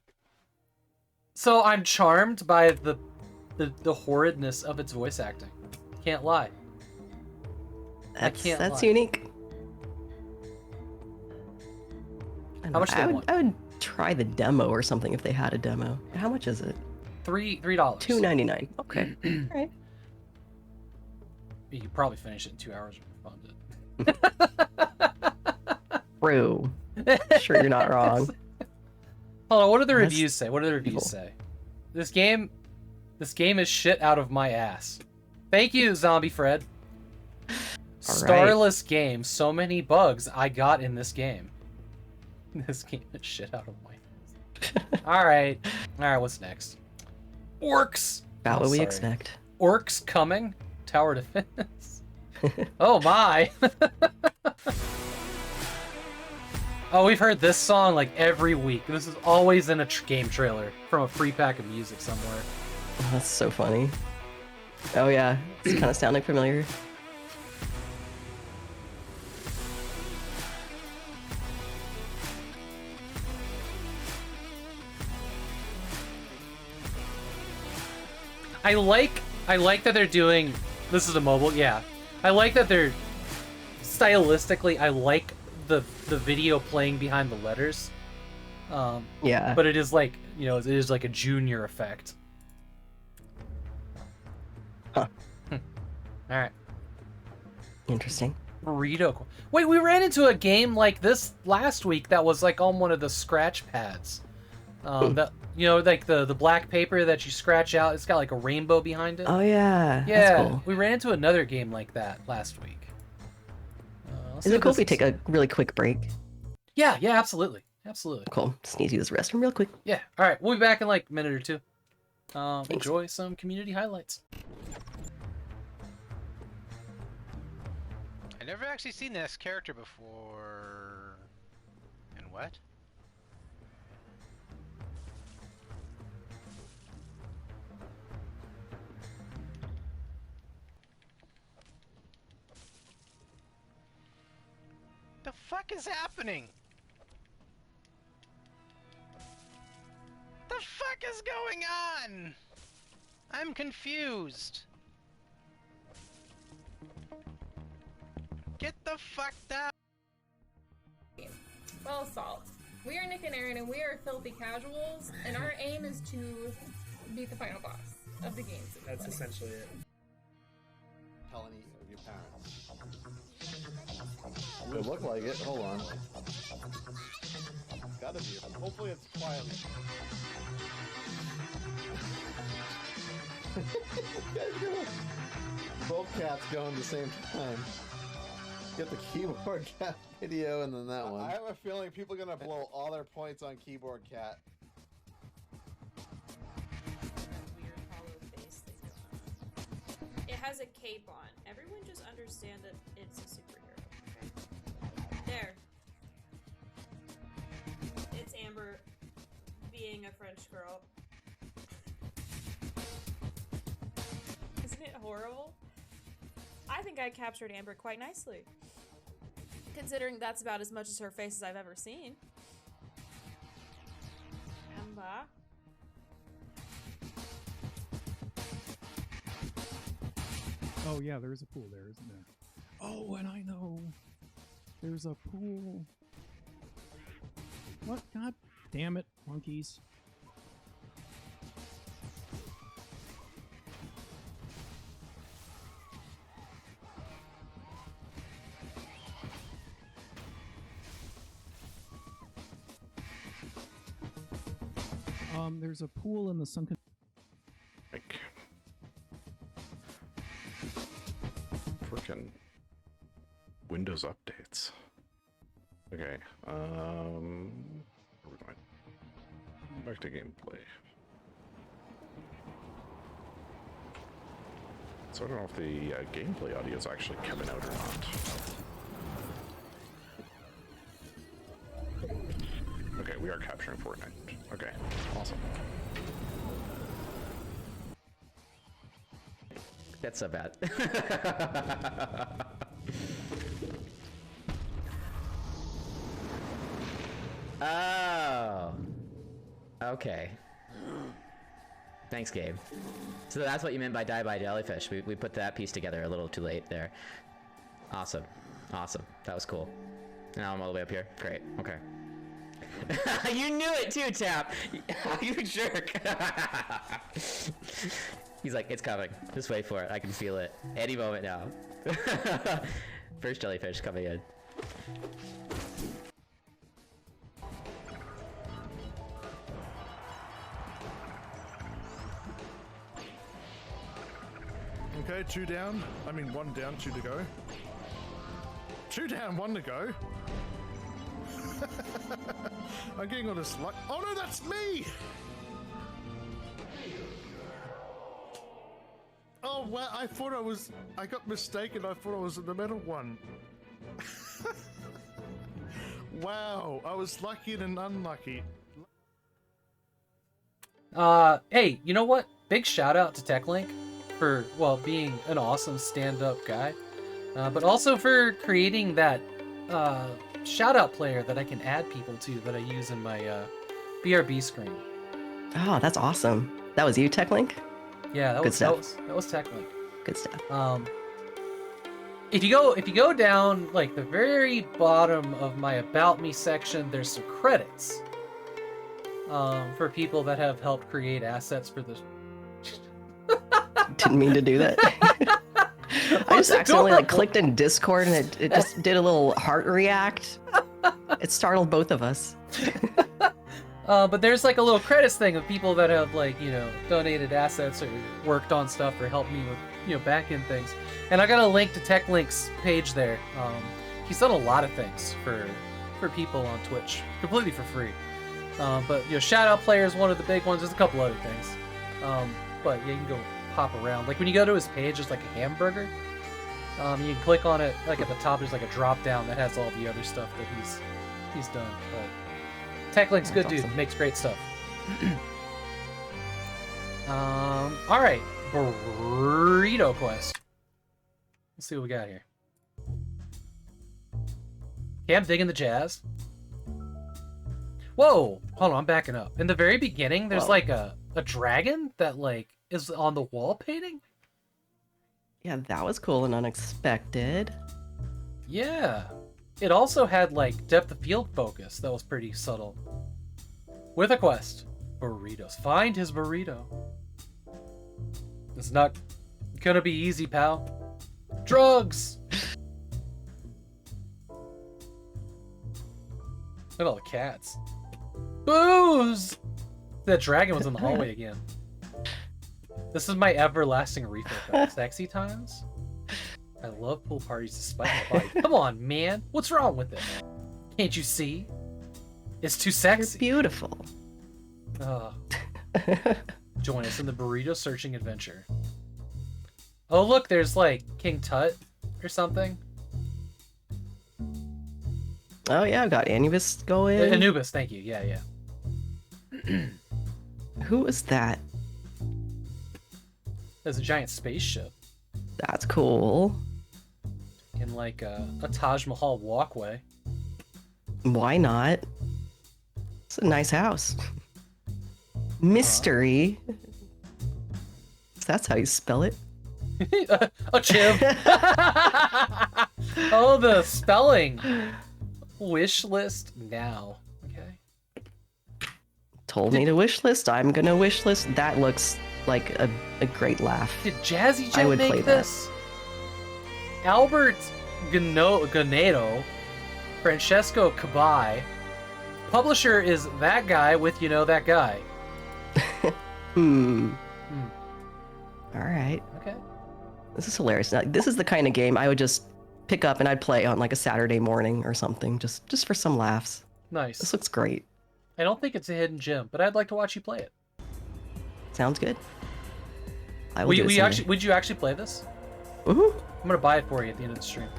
So I'm charmed by the horridness of its voice acting. Can't lie. That's can't lie. unique. I How much do they want? I would try the demo or something if they had a demo. How much is it? $3. $2.99. Okay. All right. You could probably finish it in 2 hours and refund True. it. Sure, you're not wrong. Hold on, what do the That's reviews say? What do the reviews evil. say? This game is shit out of my ass. Thank you, Zombie Fred. All right. Starless game. So many bugs I got in this game. This game is shit out of my ass. Alright. Alright, what's next? Orcs! About Oh, what we sorry. expect. Orcs coming? Tower defense? Oh my! Oh, we've heard this song like every week. This is always in a game trailer from a free pack of music somewhere. Oh, that's so funny. Oh yeah, it's kind of sounding familiar. I like that they're doing. This is a mobile, yeah. I like that they're stylistically. I like the video playing behind the letters. Yeah. But it is like, you know, it is like a junior effect. Huh. All right. Interesting. Burrito. Wait, we ran into a game like this last week that was like on one of the scratch pads. That, you know, like the black paper that you scratch out. It's got like a rainbow behind it. Oh yeah. Yeah, That's cool. we ran into another game like that last week. Is it cool if we take a really quick break? Yeah, absolutely. Absolutely. Cool. Just need to use the restroom real quick. Yeah, alright, we'll be back in like a minute or two. Enjoy some community highlights. I've never actually seen this character before. And what? The fuck is happening? The fuck is going on? I'm confused. Get the fuck down. Well, Salt. We are Nick and Aaron, and we are filthy casuals, and our aim is to beat the final boss of the games. That's essentially it. Tell any of your parents. It looked like it. Hold on. It's gotta be. Hopefully it's quietly. Both cats going at the same time. Get the keyboard cat video and then that one. I have a feeling people are gonna blow all their points on keyboard cat. Weird hollow face thing going on. It has a cape on. Everyone just understand that it's a superhero. Okay? There. It's Amber being a French girl. it horrible? I think I captured Amber quite nicely. Considering that's about as much as her face as I've ever seen. Amber. Oh yeah, there is a pool there, isn't there? Oh, and I know. There's a pool. What? God damn it, monkeys. There's a pool in the sunken... Frickin' Windows updates. Okay, where are we going? Back to gameplay. So I don't know if the gameplay audio is actually coming out or not. Okay, we are capturing Fortnite. Okay, awesome. That's so bad. Oh. Okay. Thanks, Gabe. So that's what you meant by die by jellyfish. We put that piece together a little too late there. Awesome. Awesome. That was cool. Now I'm all the way up here. Great. Okay. You knew it too, Tap! You jerk! He's like, it's coming. Just wait for it. I can feel it. Any moment now. First jellyfish coming in. Okay, 2 down. I mean, 1 down, 2 to go. 2 down, 1 to go. I'm getting all this luck. Oh no, that's me! Oh wow, I got mistaken. I thought I was in the middle one. Wow, I was lucky and unlucky. Hey, you know what? Big shout out to TechLink for, well, being an awesome stand-up guy, but also for creating that, shout-out player that I can add people to that I use in my BRB screen. Oh, that's awesome. That was you, TechLink? Yeah, that was TechLink. Good stuff. If you go down like the very bottom of my About Me section, there's some credits for people that have helped create assets for this. Didn't mean to do that. I just accidentally clicked in Discord and it just did a little heart react. It startled both of us. But there's like a little credits thing of people that have donated assets or worked on stuff or helped me with back end things. And I got a link to TechLink's page there. He's done a lot of things for people on Twitch completely for free. But shout out player is one of the big ones. There's a couple other things. But yeah, you can go pop around. Like when you go to his page, there's like a hamburger. You can click on it. Like at the top, there's like a drop down that has all the other stuff that he's done. But TechLink's good awesome. Dude, makes great stuff. All right, burrito quest. Let's see what we got here. Okay, I'm digging the jazz. Whoa, hold on, I'm backing up. In the very beginning, there's like a dragon that like is on the wall painting. Yeah, that was cool and unexpected. Yeah. It also had like depth of field focus that was pretty subtle. With a quest. Burritos. Find his burrito. It's not gonna be easy, pal. Drugs! Look at all the cats. Booze! That dragon was in the hallway again. This is my everlasting refill cup. Sexy times? I love pool parties despite my body. Come on, man. What's wrong with it? Can't you see? It's too sexy. You're beautiful. Join us in the burrito searching adventure. Oh, look, there's like King Tut or something. Oh, yeah, I've got Anubis going. Anubis, thank you. Yeah. Who is that? There's a giant spaceship. That's cool. In like a Taj Mahal walkway. Why not? It's a nice house. Mystery. That's how you spell it. Oh, Chim. Oh, the spelling. Wish list now. Okay. Told me to wish list. I'm gonna wish list. That looks like a great laugh. Did Jazzy I Jet would play make this? Albert Ganeto, Francesco Cabai. Publisher is that guy with that guy. All right. Okay. This is hilarious. Now, this is the kind of game I would just pick up and I'd play on like a Saturday morning or something, just for some laughs. Nice. This looks great. I don't think it's a hidden gem, but I'd like to watch you play it. Sounds good. I will Would do it someday. you actually play this? Mm-hmm. I'm gonna buy it for you at the end of the stream.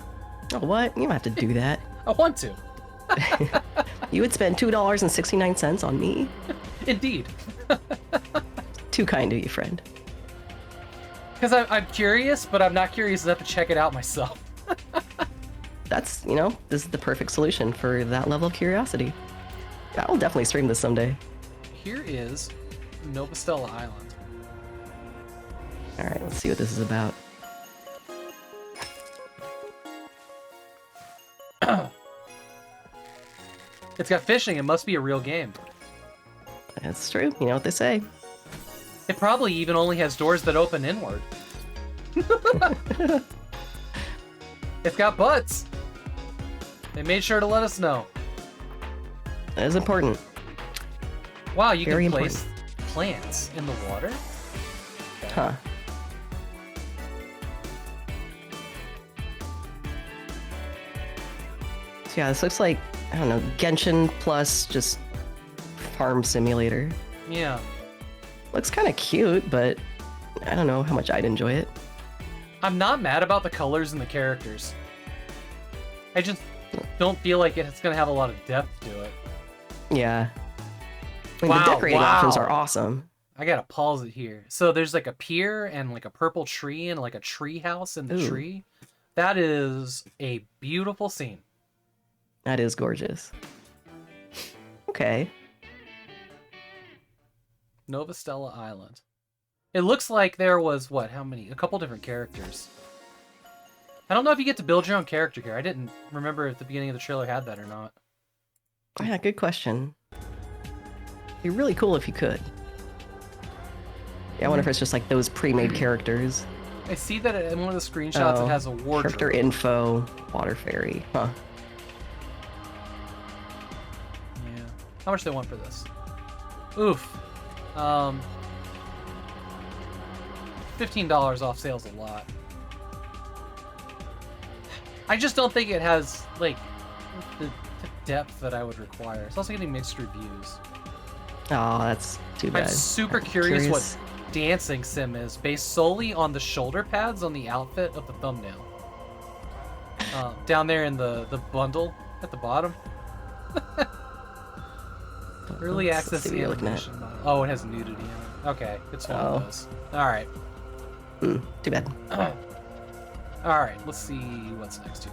Oh, what? You don't have to do that. I want to. You would spend $2.69 on me? Indeed. Too kind of you, friend. Because I'm curious, but I'm not curious enough to check it out myself. That's, this is the perfect solution for that level of curiosity. I will definitely stream this someday. Here is Novastella Island. All right, let's see what this is about. It's got fishing. It must be a real game. That's true. You know what they say. It probably even only has doors that open inward. It's got butts. They made sure to let us know. That is important. Wow, you Very can place important. plants in the water? Huh. So yeah, this looks like, I don't know, Genshin plus just farm simulator. Yeah. Looks kind of cute, but I don't know how much I'd enjoy it. I'm not mad about the colors and the characters. I just don't feel like it's going to have a lot of depth to it. Yeah. I mean, the decorating options are awesome. I gotta pause it here. So there's like a pier and like a purple tree and like a tree house in the tree. That is a beautiful scene. That is gorgeous. Okay. Novastella Island. It looks like there was, what, how many? A couple different characters. I don't know if you get to build your own character here. I didn't remember if the beginning of the trailer had that or not. Yeah, good question. It'd be really cool if you could. Yeah, I wonder if it's just like those pre-made characters. I see that in one of the screenshots it has a wardrobe. Character info, water fairy. Huh. Yeah. How much do they want for this? Oof. $15 off sales a lot. I just don't think it has, like, the depth that I would require. It's also getting mixed reviews. Oh, that's too bad. I'm super curious what dancing sim is, based solely on the shoulder pads on the outfit of the thumbnail. Down there in the bundle at the bottom. Early access animation. Oh, it has nudity in it. Okay, it's one of those. Alright. Too bad. Alright, let's see what's next here.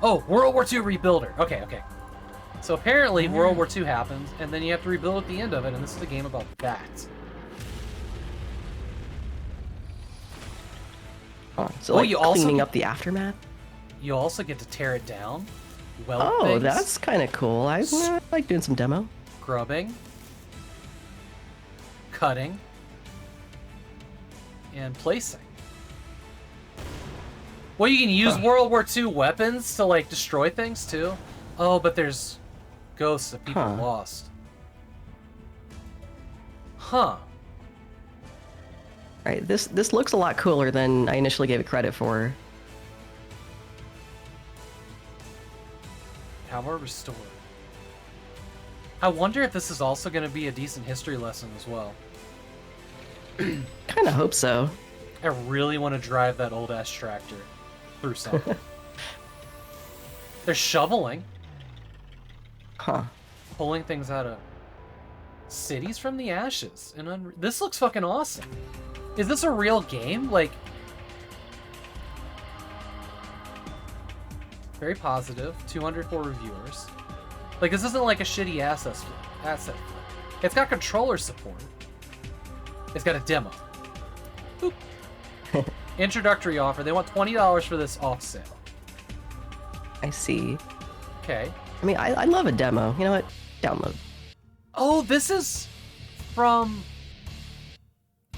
Oh, World War II Rebuilder. Okay. So apparently World War II happens, and then you have to rebuild at the end of it, and this is a game about that. So like cleaning up the aftermath? You also get to tear it down. Things. That's kind of cool. I like doing some demo. Grubbing. Cutting. And placing. Well, you can use World War II weapons to, like, destroy things, too. Oh, but there's ghosts of people lost. Huh. Right, this looks a lot cooler than I initially gave it credit for. Power restored. I wonder if this is also going to be a decent history lesson as well. Kind of hope so. I really want to drive that old-ass tractor through something. They're shoveling. Huh. Pulling things out of cities from the ashes. And this looks fucking awesome. Is this a real game? Like, Very positive. 204 reviewers. Like, this isn't like a shitty asset flip. It's got controller support. It's got a demo. Boop. Introductory offer. They want $20 for this off sale. I see. Okay. I mean, I love a demo. You know what? Download. Oh, this is from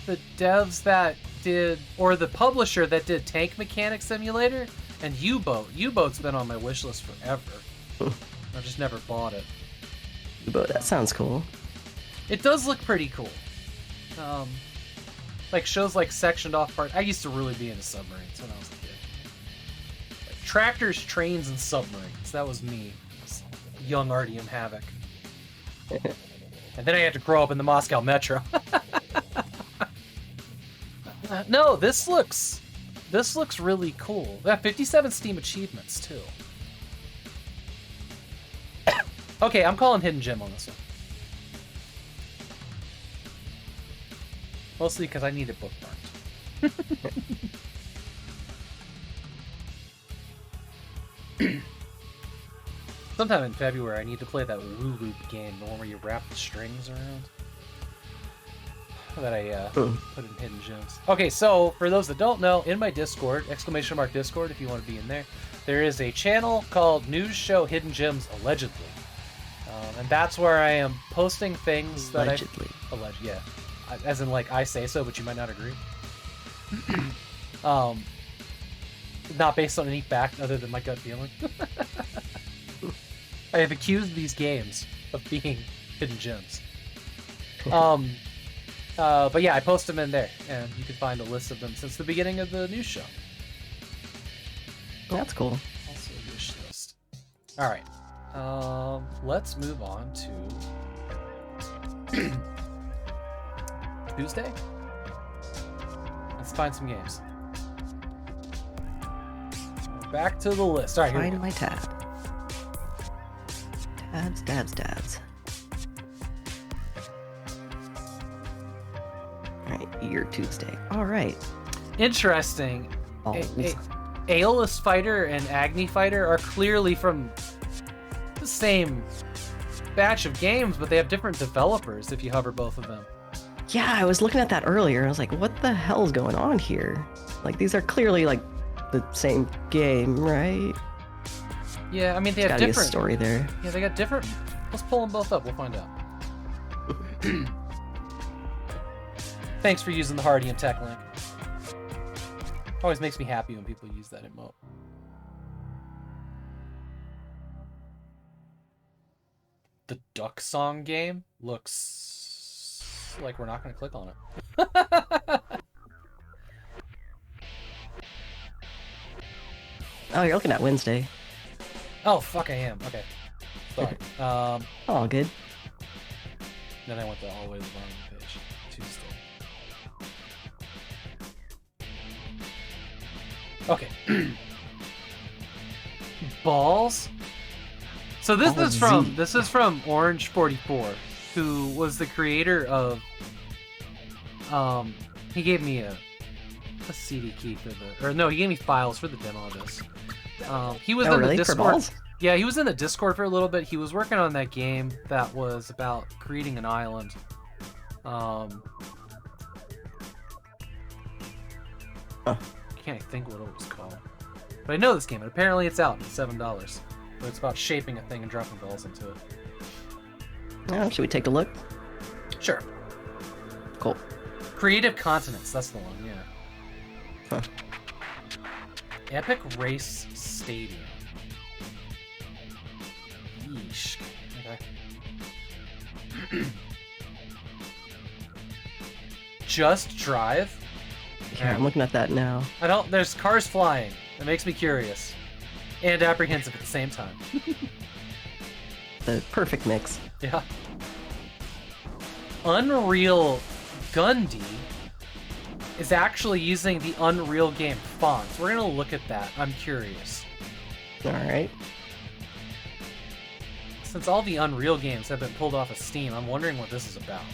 the devs that did, or the publisher that did Tank Mechanic Simulator and U-Boat. U-Boat's been on my wish list forever. I've just never bought it. U-Boat, that sounds cool. It does look pretty cool. Like shows like sectioned off parts. I used to really be into submarines when I was a kid. Like tractors, trains, and submarines. That was me. Young Artyom Havok. And then I had to grow up in the Moscow Metro. No, this looks really cool. They have 57 Steam achievements too. Okay, I'm calling Hidden Gem on this one. Mostly because I need it bookmarked. Sometime in February, I need to play that Woo Loop game, the one where you wrap the strings around. That I put in Hidden Gems. Okay, so for those that don't know, in my Discord, ! Discord, if you want to be in there, there is a channel called NEWSHOW Hidden Gems Allegedly. And that's where I am posting things that Allegedly. Yeah. As in, like, I say so, but you might not agree. Not based on any fact other than my gut feeling. I have accused these games of being hidden gems. But yeah, I post them in there, and you can find a list of them since the beginning of the news show. That's cool. Also a wish list. All right. Let's move on to Tuesday. Let's find some games. Back to the list. All right, find my tab. Tabs. Alright, Year Tuesday. Alright. Interesting. Aeolus Fighter and Agni Fighter are clearly from the same batch of games, but they have different developers if you hover both of them. Yeah, I was looking at that earlier. I was like, what the hell is going on here? Like, these are clearly, like, the same game, right? Yeah, I mean, they There's have gotta different... be a story there. Yeah, they got different... Let's pull them both up. We'll find out. Thanks for using the Artyom tech link. Always makes me happy when people use that emote. The Duck Song game looks like we're not going to click on it. Oh, you're looking at Wednesday. Oh, fuck, I am. Okay. Sorry. All good. Then I went all the way to the bottom of the page. Tuesday. Okay. Balls? So this is from Orange 44, who was the creator of he gave me a CD key for he gave me files for the demo of this. He was in the Discord. Yeah, he was in the Discord for a little bit. He was working on that game that was about creating an island. Can't think what it was called. But I know this game, and apparently it's out. It's $7. But it's about shaping a thing and dropping balls into it. Should we take a look? Sure. Cool. Creative Continents, that's the one, yeah. Huh. Epic Race Stadium. Yeesh. Okay. Just Drive? Yeah, I'm looking at that now. There's cars flying. It makes me curious. And apprehensive at the same time. The perfect mix. Yeah. Unreal Gundy is actually using the Unreal game font. We're gonna look at that. I'm curious. Alright. Since all the Unreal games have been pulled off of Steam, I'm wondering what this is about.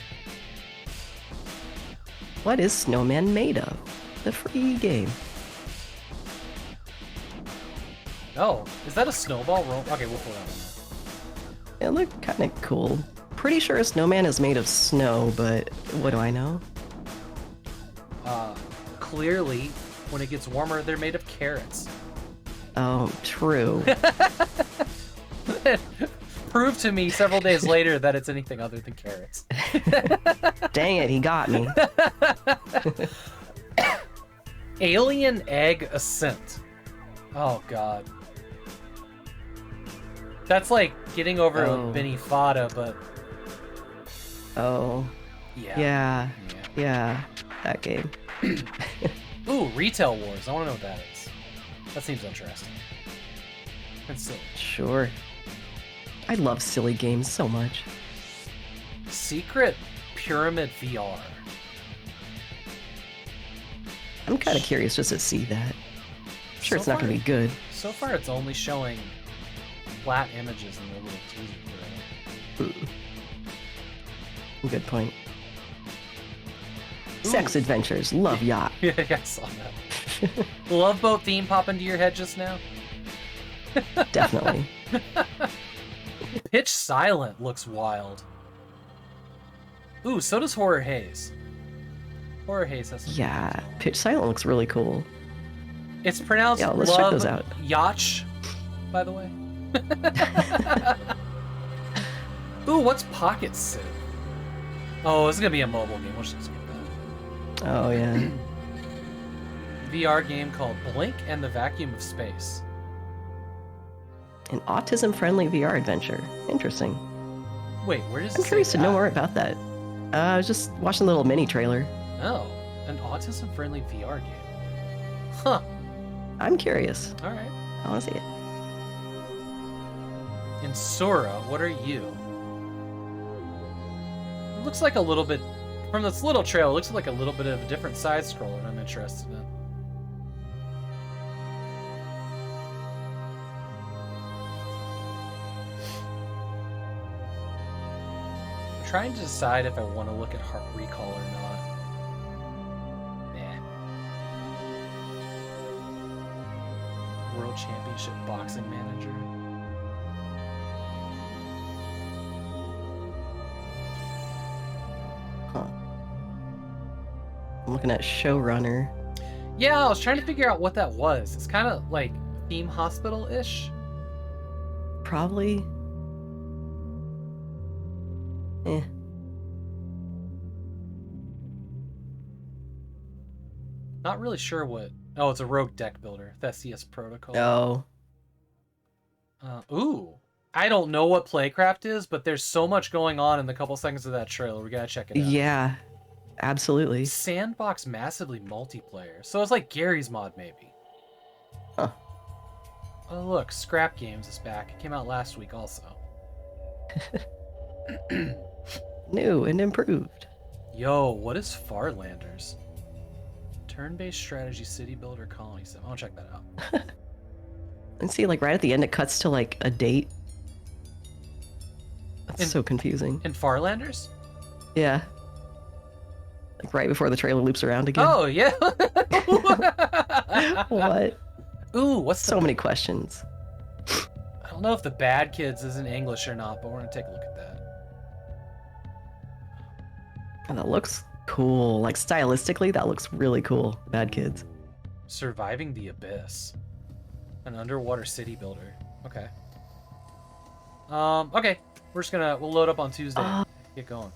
What is Snowman made of? The free game. Oh, is that a snowball roll? Okay, we'll pull that one. It looked kind of cool. Pretty sure a snowman is made of snow, but what do I know? Clearly, when it gets warmer, they're made of carrots. Oh, true. Prove to me several days later that it's anything other than carrots. Dang it, he got me. Alien Egg Ascent. Oh, God. That's like getting over a Benny Fada, but... Oh. Yeah. Yeah, that game. Ooh, Retail Wars. I want to know what that is. That seems interesting. And silly. Sure. I love silly games so much. Secret Pyramid VR. I'm kind of curious just to see that. I'm sure So it's not going to be good. So far, it's only showing flat images in the little teaser trailer. Good point. Sex adventures. Love yacht. Yeah, I saw that. Love Boat theme pop into your head just now? Definitely. Pitch Silent looks wild. Ooh, so does Horror Haze. Horror Haze has some... Yeah, Pitch Silent looks really cool. It's pronounced let's check those out. Yacht, by the way. Ooh, what's Pocket Civ? Oh, this is gonna be a mobile game. We'll just skip that. Oh, yeah. VR game called Blink and the Vacuum of Space. An autism-friendly VR adventure. Interesting. Wait, where does I'm curious to know more about that. I was just watching the little mini trailer. Oh, an autism-friendly VR game. Huh. I'm curious. All right. I want to see it. And Sora, what are you? It looks like a little bit, from this little trailer, it looks like a little bit of a different side scroller I'm interested in. I'm trying to decide if I want to look at Heart Recall or not. Nah. World Championship Boxing Manager. Huh. I'm looking at Showrunner. Yeah, I was trying to figure out what that was. It's kind of like Theme Hospital-ish. Probably. Eh. Not really sure what... Oh, it's a rogue deck builder. Theseus Protocol. Oh. Ooh. I don't know what Playcraft is, but there's so much going on in the couple seconds of that trailer. We gotta check it out. Yeah, absolutely. Sandbox massively multiplayer. So it's like Gary's mod, maybe. Huh. Oh, look. Scrap Games is back. It came out last week also. New and improved. Yo, what is Farlanders? Turn-based strategy city builder colony sim. I want to check that out. And see, like, right at the end, it cuts to, like, a date. That's so confusing. In Farlanders? Yeah. Like, right before the trailer loops around again. Oh, yeah. What? Ooh, what's so many questions. I don't know if the Bad Kids is in English or not, but we're going to take a look at that. Oh, that looks cool. Like, stylistically, that looks really cool. Bad Kids. Surviving the Abyss. An underwater city builder. Okay. Okay. We'll load up on Tuesday. Get going.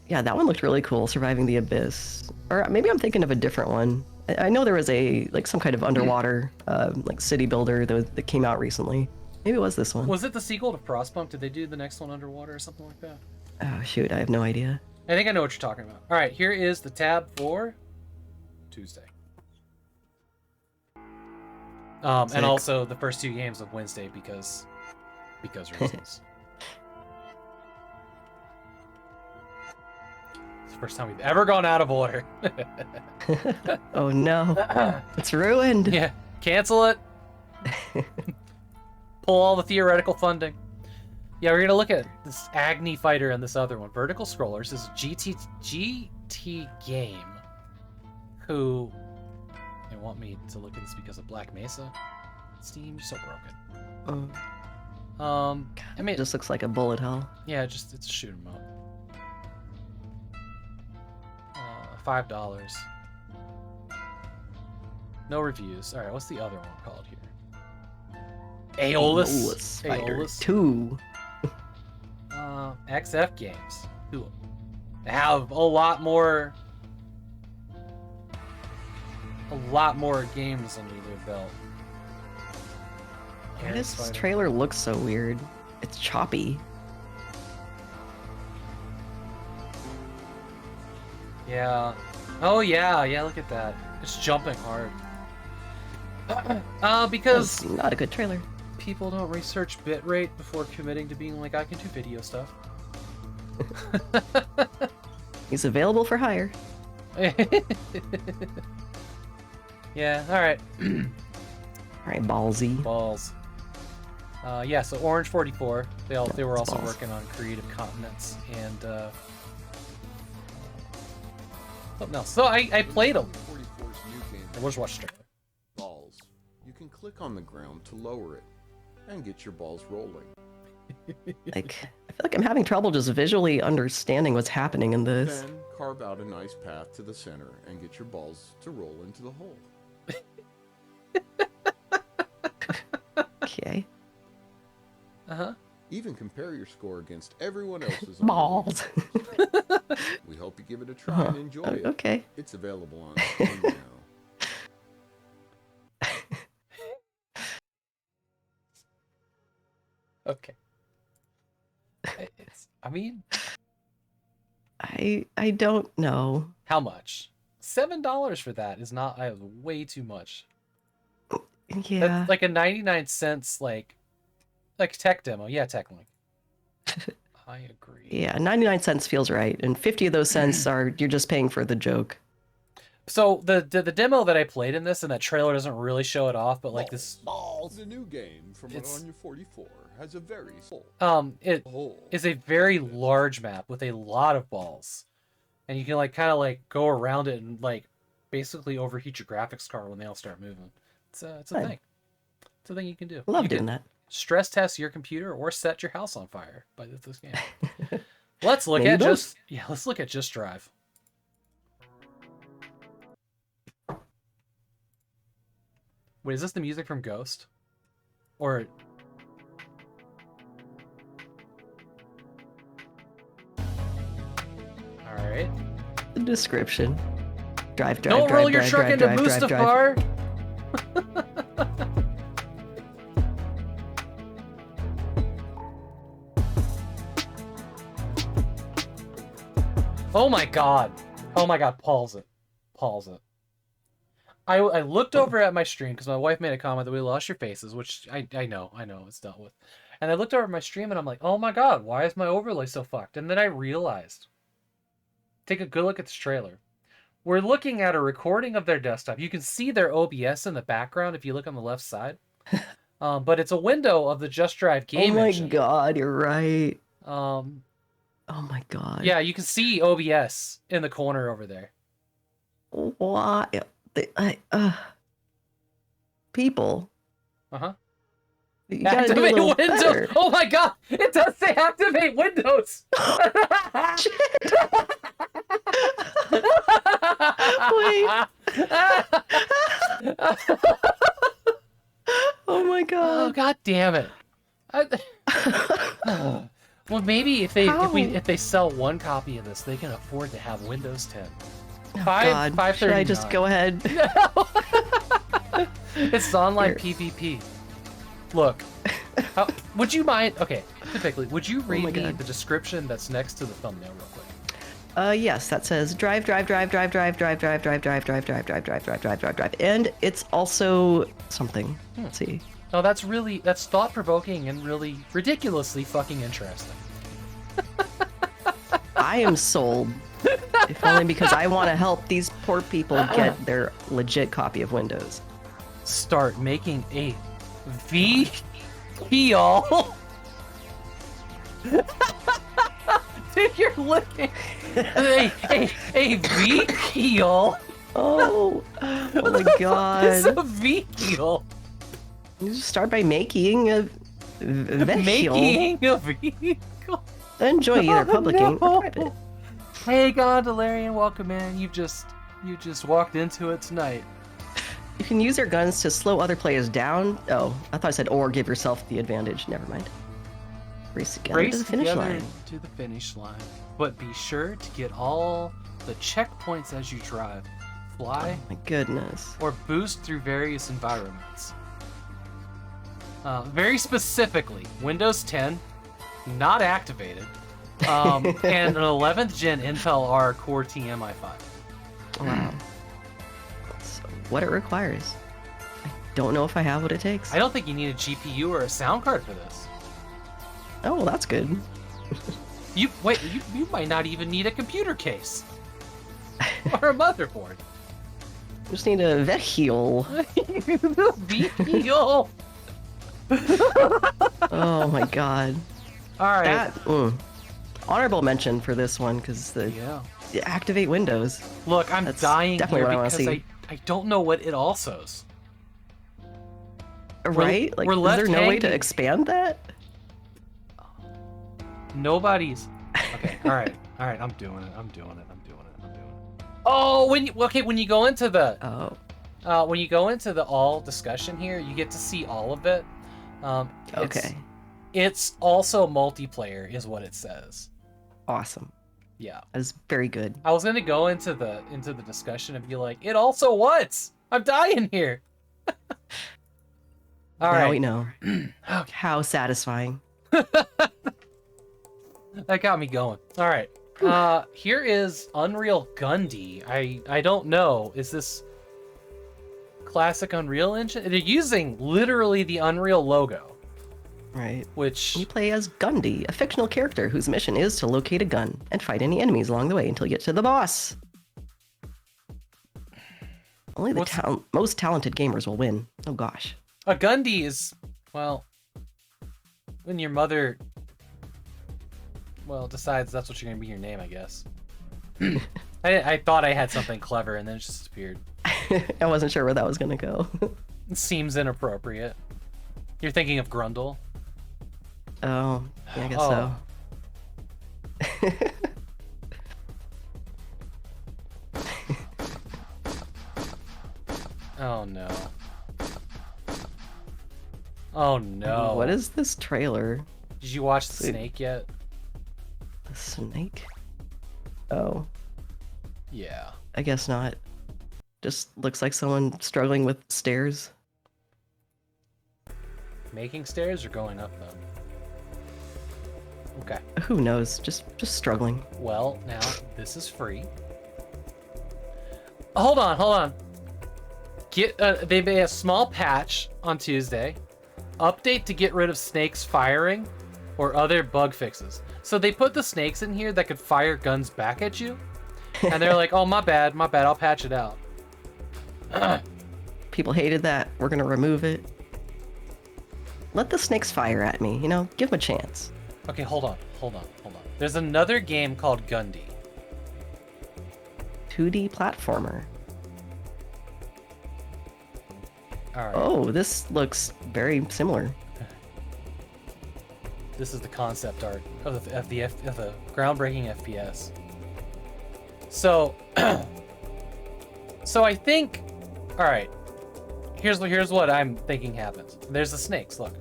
Yeah, that one looked really cool, Surviving the Abyss. Or maybe I'm thinking of a different one. I know there was some kind of underwater, like city builder that came out recently. Maybe it was this one. Was it the sequel to Frostpunk? Did they do the next one underwater or something like that? Oh, shoot, I have no idea. I think I know what you're talking about. All right, here is the tab for Tuesday. And also the first 2 games of Wednesday because reasons. It's the first time we've ever gone out of order. Oh no, it's ruined. Yeah, cancel it. Pull all the theoretical funding. Yeah, we're gonna look at this Agni Fighter and this other one. Vertical Scrollers is a GT game. Who... They want me to look at this because of Black Mesa? Steam, you're so broken. I mean, it just looks like a bullet hell. Yeah, it's a shoot 'em up. $5. No reviews. All right, what's the other one called here? Aeolus Spider 2. XF Games, who have a lot more games under their belt. Why does this trailer look so weird? It's choppy. Yeah. Oh yeah, look at that. It's jumping hard. Because that's not a good trailer. People don't research bitrate before committing to being like, I can do video stuff. He's available for hire. Yeah, alright. Alright, ballsy. Balls. Yeah, so Orange 44. They were also working on Creative Continents and something else. So I played them. I was watching trailer. Balls. You can click on the ground to lower it and get your balls rolling. Like, I feel like I'm having trouble just visually understanding what's happening in this. Then carve out a nice path to the center and get your balls to roll into the hole. Okay. Uh-huh. Even compare your score against everyone else's. Balls. We hope you give it a try and enjoy it. Okay. It's available on Steam now. Okay. I don't know. How much? $7 for that is not way too much. Yeah. That's like a 99 cents like tech demo. Yeah, tech link. I agree. Yeah, 99 cents feels right, and 50 of those cents are you're just paying for the joke. So the demo that I played in this and that trailer doesn't really show it off, but like this Balls. The new game from Artyom 44 has a very it is a very large map with a lot of balls. And you can like kind of like go around it and like basically overheat your graphics card when they all start moving. It's a thing. It's a thing you can do. Love you doing can that. Stress test your computer or set your house on fire by this game. Let's look Maybe at both. let's look at Just Drive. Wait, is this the music from Ghost? Or all right. The description. Drive. Don't roll your truck into Mustafar. Oh my god. Oh my god, pause it. Pause it. I looked over at my stream because my wife made a comment that we lost your faces, which I know it's dealt with. And I looked over at my stream and I'm like, oh my god, why is my overlay so fucked? And then I realized, take a good look at this trailer. We're looking at a recording of their desktop. You can see their OBS in the background if you look on the left side. But it's a window of the Just Drive game Oh my engine. god, you're right. Oh my god. Yeah, you can see OBS in the corner over there. Why? People. Uh-huh. You gotta do a Activate little Windows. better. Oh my god! It does say activate Windows. Wait. Oh my god. Oh god damn it. Well, maybe if they sell one copy of this, they can afford to have Windows 10. Oh god. Should I just go ahead? It's online PvP. Look, would you mind? Okay, typically, would you read me the description that's next to the thumbnail real quick? Yes, that says drive, and it's also something. Let's see. Oh, that's thought-provoking and really ridiculously fucking interesting. I am sold. If only because I want to help these poor people get their legit copy of Windows. Start making a VPL. Dude, you're looking. A VPL. Oh my god. It's a VPL. You just start by making a vehicle. Making a vehicle. Enjoy either public game or private. Hey, Gondolarian, welcome in. You just walked into it tonight. You can use your guns to slow other players down. Oh, I thought I said or give yourself the advantage. Never mind. Race together to the finish line. To the finish line. But be sure to get all the checkpoints as you drive. Fly. Oh my goodness. Or boost through various environments. Very specifically, Windows 10, not activated, and an 11th gen Intel R Core TMI5. Wow. That's what it requires. I don't know if I have what it takes. I don't think you need a GPU or a sound card for this. Oh, well, that's good. You might not even need a computer case or a motherboard. Just need a vehicle. Vehicle. Oh my god. All right. That, honorable mention for this one because the activate Windows. Look, I'm That's dying definitely here what I because wanna see. I don't know what it also's. Right? We're is left there no way to hanging. expand that? Nobody's. Okay. All right. I'm doing it. Oh, when you go into the when you go into the all discussion here, you get to see all of it. Okay. It's also multiplayer, is what it says. Awesome. Yeah. That is very good. I was gonna go into the discussion and be like, it also what? I'm dying here. All now right. we know. How satisfying. That got me going. All right. Here is Unreal Gundy. I don't know. Is this classic Unreal Engine? They're using literally the Unreal logo. Right. Which you play as Gundy, a fictional character whose mission is to locate a gun and fight any enemies along the way until you get to the boss. Only the most talented gamers will win. Oh gosh. A Gundy is, well, when your mother, decides that's what you're gonna be your name, I guess. I thought I had something clever and then it just disappeared. I wasn't sure where that was gonna go. It seems inappropriate. You're thinking of Grundle? Oh, yeah, I guess so. Oh no. Oh no. What is this trailer? Did you watch the snake yet? The snake? Oh. Yeah. I guess not. Just looks like someone struggling with stairs. Making stairs or going up them? Okay. Who knows? Just struggling. Well, now this is free. Hold on. They made a small patch on Tuesday. Update to get rid of snakes firing or other bug fixes. So they put the snakes in here that could fire guns back at you. And they're like, oh, my bad, I'll patch it out. People hated that. We're gonna remove it. Let the snakes fire at me, give them a chance. Okay, hold on. There's another game called Gundy. 2D platformer. All right. Oh, this looks very similar. This is the concept art of the groundbreaking FPS. So, I think, all right. Here's what I'm thinking happens. There's the snakes. Look.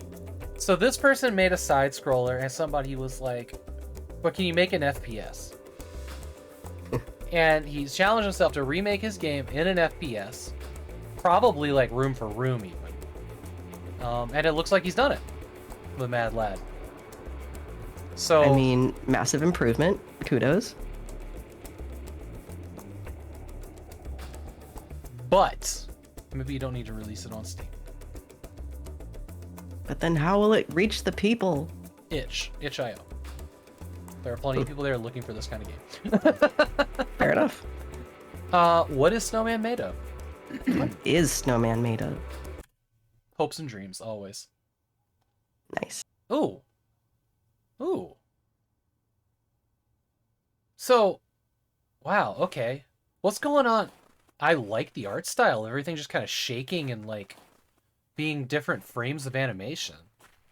So this person made a side scroller, and somebody was like, "But can you make an FPS?" And he's challenged himself to remake his game in an FPS, probably like room for room even. And it looks like he's done it. The mad lad. So I mean, massive improvement. Kudos. But maybe you don't need to release it on Steam. But then how will it reach the people? Itch.io. There are plenty of people there looking for this kind of game. Fair enough. What is Snowman made of? What is Snowman made of? Hopes and dreams, always. Nice. Ooh. So, wow, okay. What's going on? I like the art style. Everything just kind of shaking and like being different frames of animation.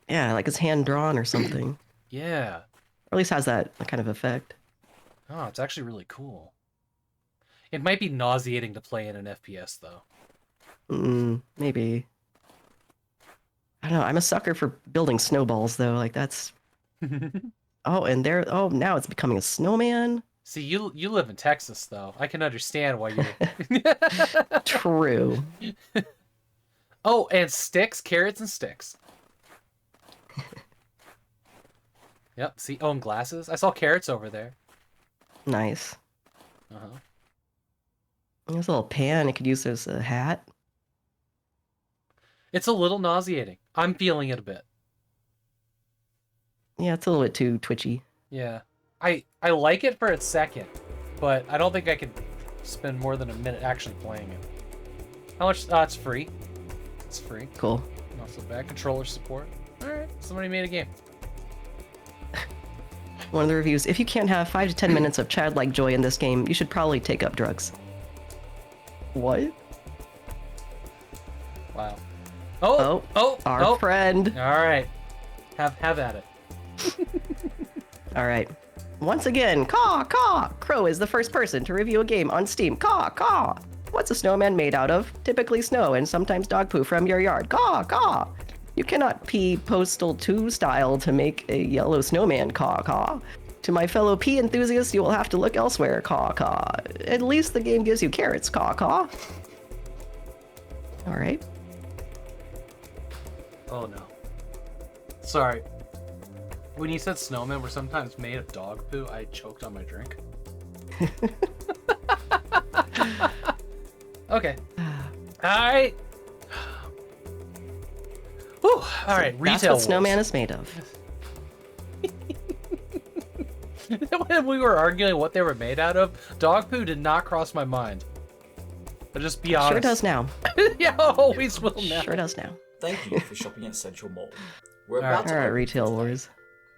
Yeah, like it's hand drawn or something. Yeah. Or at least has that kind of effect. Oh, it's actually really cool. It might be nauseating to play in an FPS, though. Maybe. I don't know. I'm a sucker for building snowballs, though. Like, that's... Oh, and there... Oh, now it's becoming a snowman. See, you live in Texas, though. I can understand why you're... True. Oh, and sticks. Carrots and sticks. Yep, see? Oh, and glasses. I saw carrots over there. Nice. Uh-huh. There's a little pan. It could use as a hat. It's a little nauseating. I'm feeling it a bit. Yeah, it's a little bit too twitchy. Yeah. I like it for its second, but I don't think I could spend more than a minute actually playing it. How much? It's free. It's free. Cool. Not so bad. Controller support. Alright, somebody made a game. One of the reviews, if you can't have 5 to 10 minutes of childlike joy in this game, you should probably take up drugs. What? Wow. Oh, our friend. Alright. Have at it. Alright. Once again, caw, caw! Crow is the first person to review a game on Steam. Caw, caw! What's a snowman made out of? Typically snow and sometimes dog poo from your yard. Caw, caw! You cannot pee Postal 2 style to make a yellow snowman. Caw, caw! To my fellow pee enthusiasts, you will have to look elsewhere. Caw, caw! At least the game gives you carrots. Caw, caw! Alright. Oh no. Sorry. When you said snowmen were sometimes made of dog poo, I choked on my drink. Okay. Alright. Whew. Alright, retail That's what wars. snowman is made of. When we were arguing what they were made out of, dog poo did not cross my mind. I'll just be honest. Sure does now. Yeah, always will now. Sure does now. Thank you for shopping at Central Mall. We're All about to right, open retail today. wars.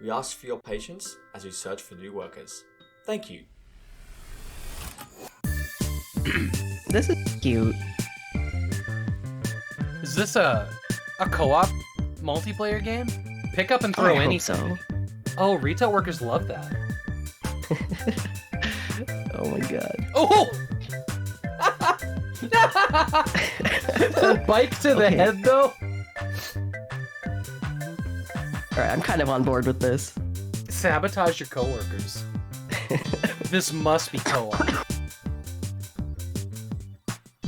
We ask for your patience as we search for new workers. Thank you. This is cute. Is this a co-op multiplayer game? Pick up and throw I hope anything. so. Oh, retail workers love that. Oh my god. Oh! The bike to the head, though? Alright, I'm kind of on board with this. Sabotage your coworkers. This must be co-op.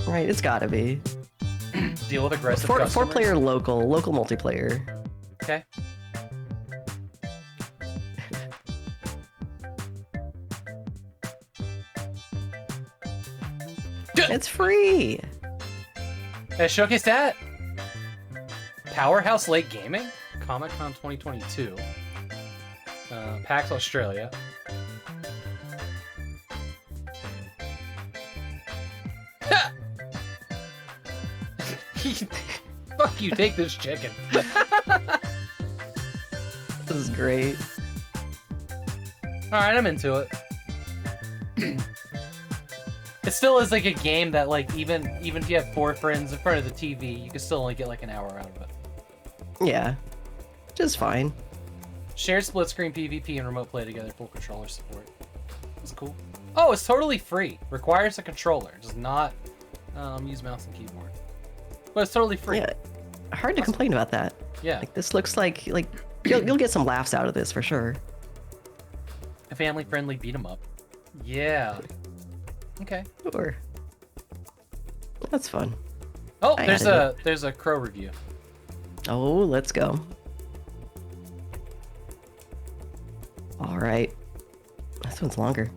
Right, it's gotta be. Deal with aggressive customers. Four-player local multiplayer. Okay. It's free! Showcase that! Powerhouse Lake Gaming? Comic-Con 2022. PAX Australia. Fuck you, take this chicken. This is great. Alright, I'm into it. It still is like a game that, like, even if you have 4 friends in front of the TV, you can still only get like an hour out of it. Yeah. Just fine. Shared split screen PvP and remote play together, full controller support. That's cool. Oh, it's totally free. Requires a controller. Does not use mouse and keyboard. But it's totally free. Yeah. Hard to complain about that. Yeah. Like, this looks like you'll get some laughs out of this for sure. A family-friendly beat 'em up. Yeah. Okay. Sure. That's fun. Oh, I there's a Crow review. Oh, let's go. All right. This one's longer.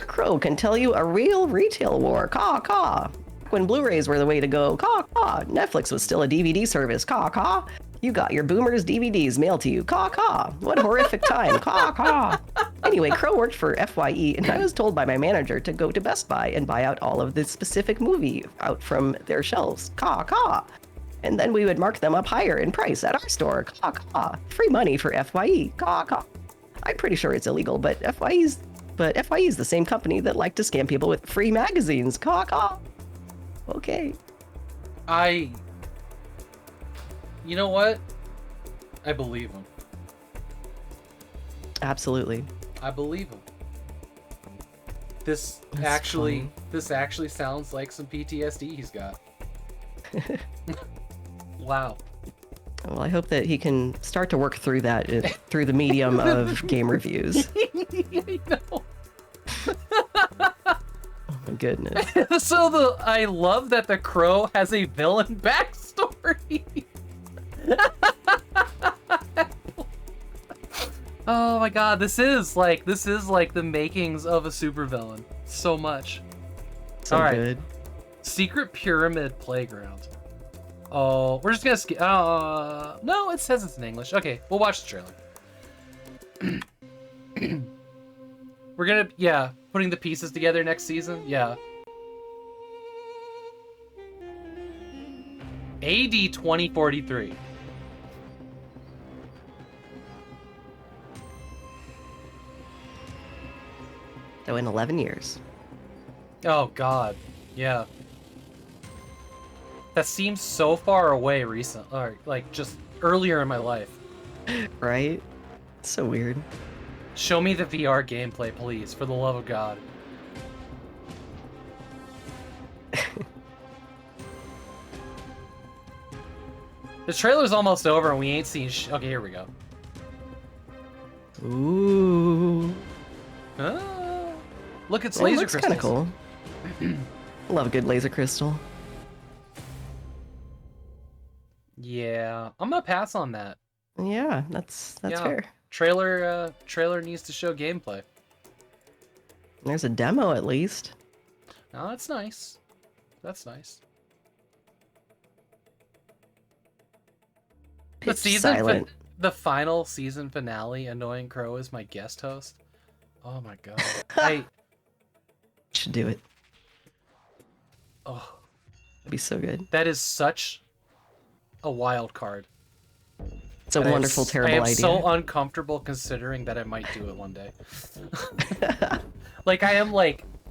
Crow can tell you a real retail war. Caw, caw. When Blu-rays were the way to go. Caw, caw. Netflix was still a DVD service. Caw, caw. You got your boomers DVDs mailed to you. Caw, caw. What a horrific time. Caw, caw. Anyway, Crow worked for FYE, and I was told by my manager to go to Best Buy and buy out all of this specific movie out from their shelves. Caw, caw. And then we would mark them up higher in price at our store. Caw, caw. Free money for FYE. Caw, caw. I'm pretty sure it's illegal, but FYE's the same company that liked to scam people with free magazines. Caw, caw. Okay. You know what? I believe him. Absolutely. I believe him. This That's actually sounds like some PTSD he's got. Wow. Well, I hope that he can start to work through that through the medium of game reviews. No. Oh my goodness. So I love that the crow has a villain backstory. Oh my god, this is like the makings of a supervillain. So much. So all right. good. Secret Pyramid Playground. Oh, we're just gonna skip. No, it says it's in English. Okay, we'll watch the trailer. We're gonna, putting the pieces together next season. Yeah. AD 2043. So in 11 years. Oh god, yeah. That seems so far away or like just earlier in my life. Right? So weird. Show me the VR gameplay, please, for the love of God. The trailer's almost over and we ain't seen okay, here we go. Ooh. Look, it's Well, laser looks crystals. kind of cool. Love a good laser crystal. Yeah, I'm gonna pass on that. Yeah, that's fair. Trailer needs to show gameplay. There's a demo at least. Oh, that's nice. That's nice. Pitch silent. The final season finale, Annoying Crow is my guest host. Oh my god. Should do it. Oh, it'd be so good. that is such a wild card. It's a wonderful, terrible idea. I am so uncomfortable considering that I might do it one day.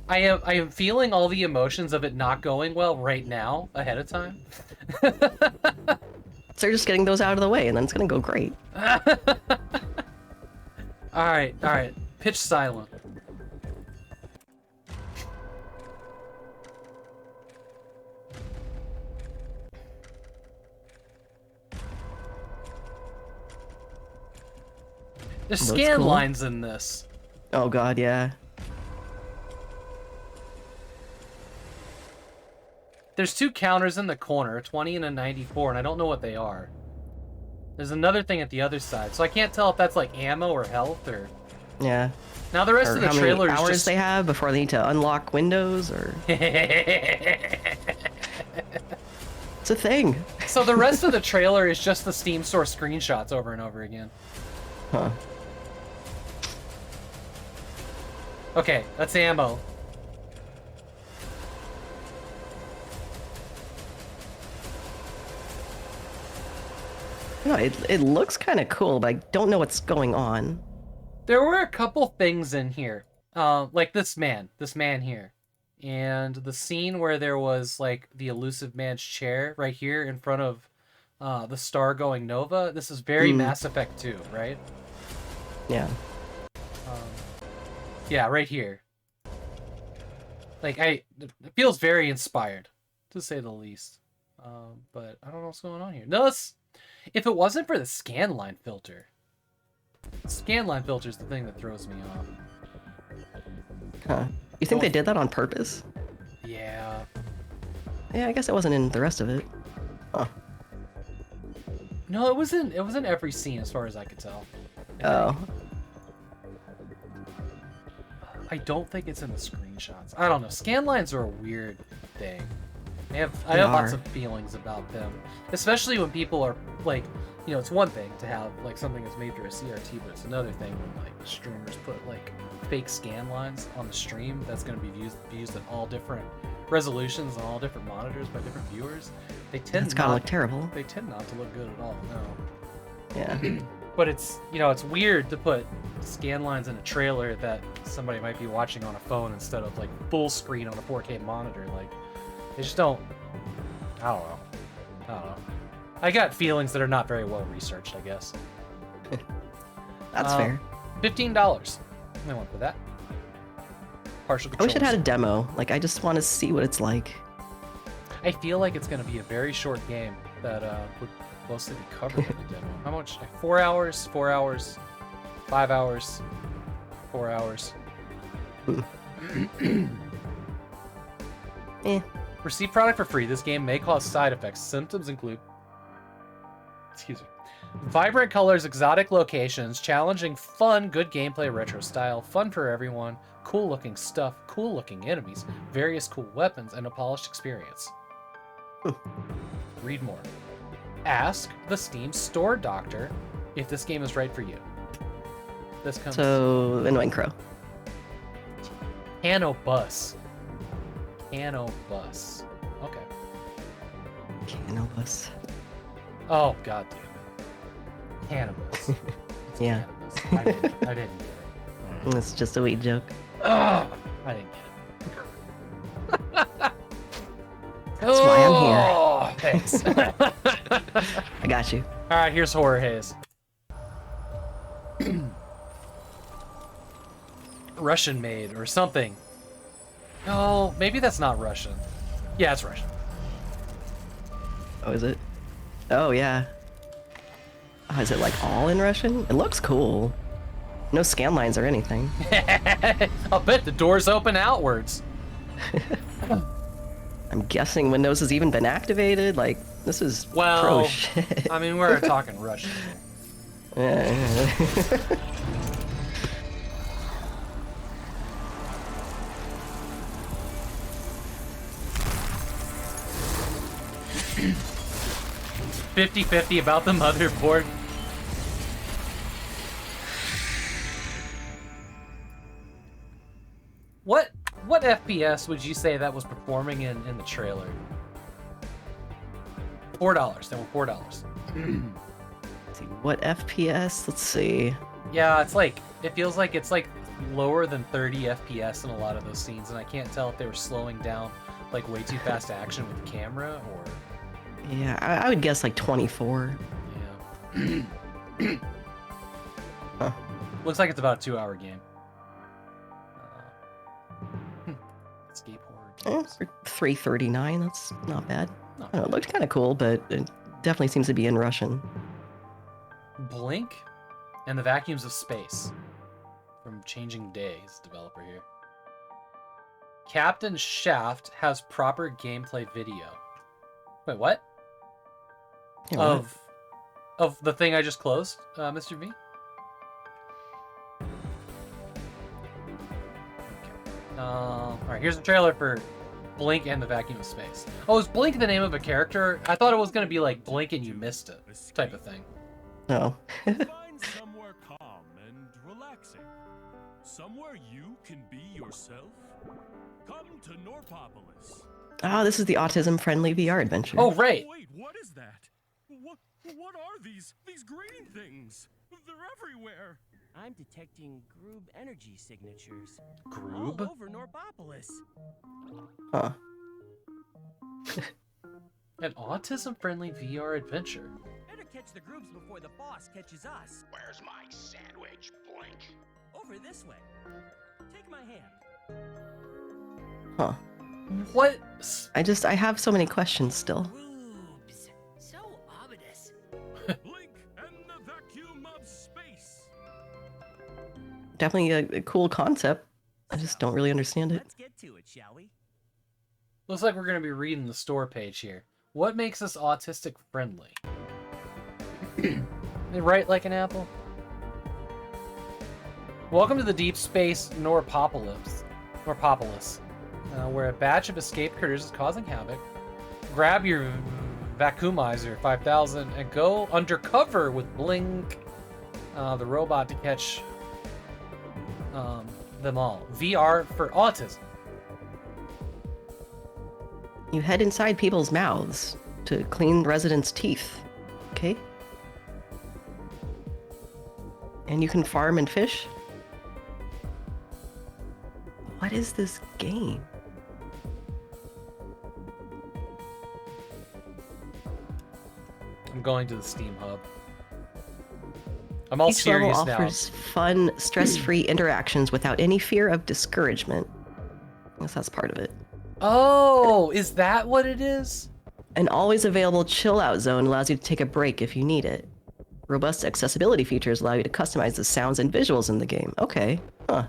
I am feeling all the emotions of it not going well right now ahead of time. So you're just getting those out of the way, and then it's gonna go great. All right. Pitch silent. There's scan cool. lines in this. Oh god, yeah. There's two counters in the corner, a 20 and a 94, and I don't know what they are. There's another thing at the other side, so I can't tell if that's like ammo or health or... Yeah. Now the rest Or of the how trailer many is hours just... they have before they need to unlock windows, or... It's a thing. So the rest of the trailer is just the Steam store screenshots over and over again. Huh. Okay, that's ammo. No, it looks kind of cool, but I don't know what's going on. There were a couple things in here, like this man here, and the scene where there was like the elusive man's chair right here in front of the star going Nova. This is very Mass Effect 2, right? Yeah. Yeah, right here. Like it feels very inspired, to say the least. But I don't know what's going on here. No, if it wasn't for the scanline filter. Scanline filter is the thing that throws me off. Huh. You think they did that on purpose? Yeah. Yeah, I guess it wasn't in the rest of it. Huh. No, it was in every scene as far as I could tell. Oh. I don't think it's in the screenshots. I don't know. Scanlines are a weird thing. I have lots of feelings about them, especially when people are like, you know, it's one thing to have like something that's made for a CRT, but it's another thing when like streamers put like fake scan lines on the stream that's going to be used at all different resolutions on all different monitors by different viewers. They tend It's gotta look terrible. They tend not to look good at all. No. Yeah. But it's, you know, it's weird to put scan lines in a trailer that somebody might be watching on a phone instead of like full screen on a 4K monitor. Like, they just don't. I don't know. I got feelings that are not very well researched, I guess. That's fair. $15. I went for that. Partial I wish it controls. had a demo. Like, I just want to see what it's like. I feel like it's going to be a very short game that would mostly be covered in the demo. How much? 4 hours, 4 hours, 5 hours, 4 hours. Receive product for free. This game may cause side effects. Symptoms include, excuse me, vibrant colors, exotic locations, challenging fun, good gameplay, retro style, fun for everyone, cool looking stuff, cool looking enemies, various cool weapons, and a polished experience. Read more. Ask the Steam store doctor if this game is right for you. This comes. So, Annoying Crow. Canobus. Canobus. Okay. Canobus. Oh, god damn it. Cannabis. Yeah. I didn't get it. It's just a wee joke. Oh, I didn't get it. That's why I'm here. Thanks. I got you. Alright, here's Horror Haze. Russian made or something. Oh, maybe that's not Russian. Yeah, it's Russian. Oh, is it? Oh, yeah. Oh, is it like all in Russian? It looks cool. No scan lines or anything. I'll bet the doors open outwards. I'm guessing Windows has even been activated. Like, this is pro shit. I mean, we're talking Russian. Yeah. 50-50 about the motherboard. What FPS would you say that was performing in the trailer? $4. They were $4. Let's see, what FPS? Let's see. Yeah, it feels like it's like lower than 30 FPS in a lot of those scenes, and I can't tell if they were slowing down like way too fast action with the camera or. Yeah, I would guess like 24. Yeah. Huh. Looks like it's about a 2-hour game. Escape horror games. For 339, that's not bad. Not I don't know, it looked kind of cool, but it definitely seems to be in Russian. Blink and the Vacuums of Space from Changing Days, developer here. Captain Shaft has proper gameplay video. Wait, what? Yeah, what? Of the thing I just closed, Mr. V? Alright, here's the trailer for Blink and the Vacuum of Space. Oh, is Blink the name of a character? I thought it was going to be like Blink and you missed it type of thing. No. Find somewhere calm and relaxing. Somewhere you can be yourself. Come to Norpopolis. Oh, this is the autism-friendly VR adventure. Oh, right. Wait, what is that? What are these green things? They're everywhere. I'm detecting Groob energy signatures. Groob? All over Norpopolis. Huh. An autism-friendly VR adventure. Better catch the Groobs before the boss catches us. Where's my sandwich, Blink? Over this way. Take my hand. Huh. What? I have so many questions still. Groobs. So ominous. Blink and the Vacuum of Space. Definitely a cool concept. I just don't really understand it. Let's get to it, shall we? Looks like we're going to be reading the store page here. What makes us autistic friendly? They write like an apple. Welcome to the deep space Norpopolis, where a batch of escaped critters is causing havoc. Grab your vacuumizer 5000 and go undercover with Blink, the robot, to catch them all. VR for autism. You head inside people's mouths to clean residents' teeth. Okay? And you can farm and fish? What is this game? I'm going to the Steam Hub. I'm all Each level serious now. offers fun, stress-free interactions without any fear of discouragement. I guess that's part of it. Oh, is that what it is? An always available chill-out zone allows you to take a break if you need it. Robust accessibility features allow you to customize the sounds and visuals in the game. Okay, huh.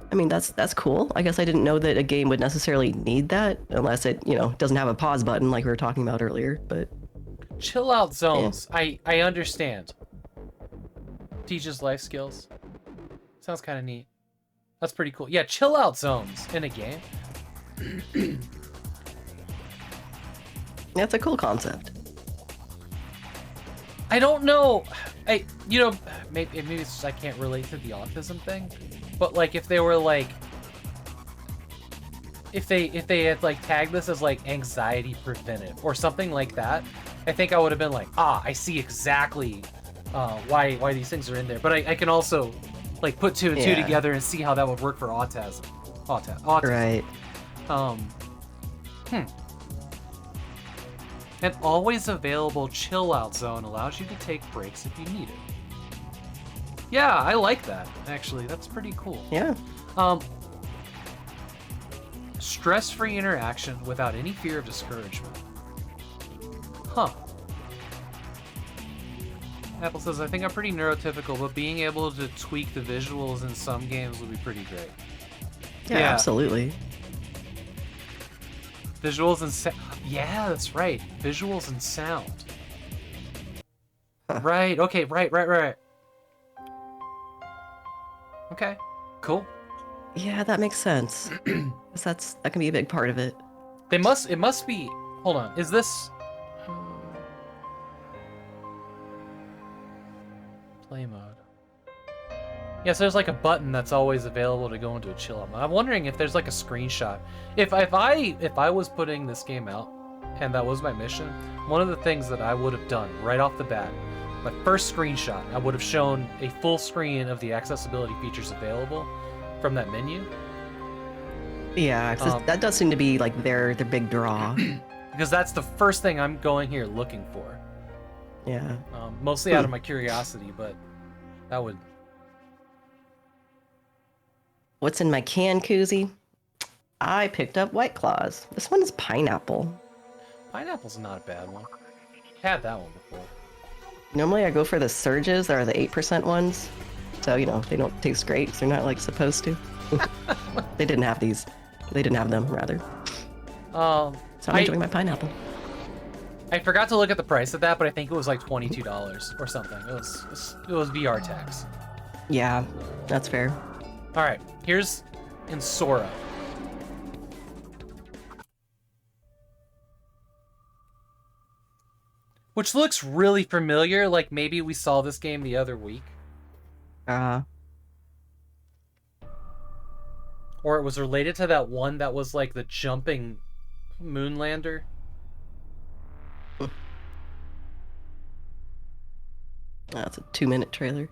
I mean, that's cool. I guess I didn't know that a game would necessarily need that, unless it, you know, doesn't have a pause button like we were talking about earlier, but... Chill out zones. Yeah. I understand. Teaches life skills. Sounds kind of neat. That's pretty cool. Yeah, chill out zones in a game. That's a cool concept. I don't know. You know, maybe it's just I can't relate to the autism thing, but like if they were like, if they had like tagged this as like anxiety preventive or something like that, I think I would have been like, I see exactly why these things are in there. But I can also like put two and two together and see how that would work for autism. Right. An always available chill out zone allows you to take breaks if you need it. Yeah, I like that, actually. That's pretty cool. Yeah. Stress-free interaction without any fear of discouragement. Huh. Apple says, I think I'm pretty neurotypical, but being able to tweak the visuals in some games would be pretty great. Yeah, absolutely. Visuals and sound. Yeah, that's right. Visuals and sound. Right. Okay. Right. Okay. Cool. Yeah, that makes sense. that can be a big part of it. It must be. Hold on. Is this play mode? Yes, there's like a button that's always available to go into a chill out mode. I'm wondering if there's like a screenshot. If I was putting this game out and that was my mission, one of the things that I would have done right off the bat, my first screenshot, I would have shown a full screen of the accessibility features available from that menu. Yeah, that does seem to be like their big draw. Because that's the first thing I'm going here looking for. Yeah. Mostly out of my curiosity, but that would... What's in my can koozie? I picked up White Claws. This one is pineapple. Pineapple's not a bad one. Had that one before. Normally I go for the surges that are the 8% ones. So, you know, they don't taste great. So they're not like supposed to. They didn't have these. They didn't have them, rather. So I'm enjoying my pineapple. I forgot to look at the price of that, but I think it was like $22 or something. It was VR tax. Yeah, that's fair. All right, here's Insora. Which looks really familiar, like maybe we saw this game the other week. Or it was related to that one that was like the jumping moonlander. That's a 2-minute trailer.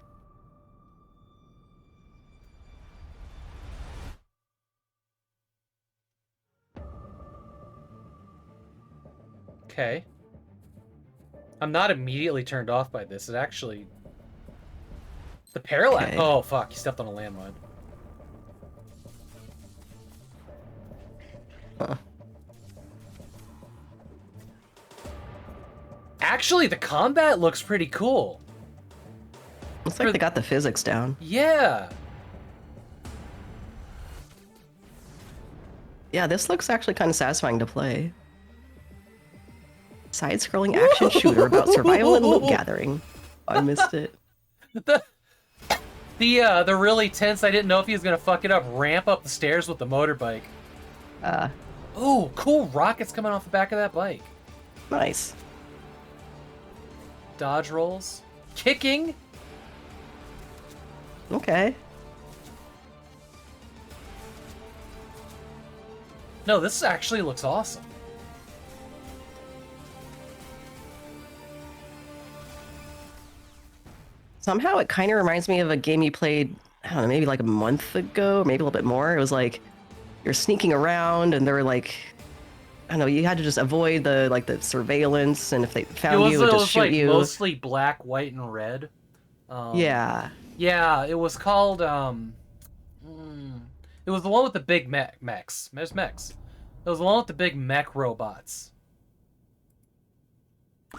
Okay. I'm not immediately turned off by this. It actually... The parallax... Okay. Oh, fuck. You stepped on a landmine. Huh. Actually, the combat looks pretty cool. Looks like they got the physics down. Yeah. Yeah, this looks actually kind of satisfying to play. Side-scrolling action shooter about survival and loot gathering. I missed it. The really tense, I didn't know if he was gonna fuck it up, ramp up the stairs with the motorbike. Oh, cool rockets coming off the back of that bike. Nice. Dodge rolls. Kicking. Okay. No, this actually looks awesome. Somehow it kind of reminds me of a game you played, I don't know, maybe like a month ago, maybe a little bit more. It was like you're sneaking around and there were like I don't know, you had to just avoid the surveillance, and if they found you, it would just shoot like you. mostly black, white, and red. Yeah. Yeah, it was called it was the one with the big mechs. There's mechs. It was the one with the big mech robots.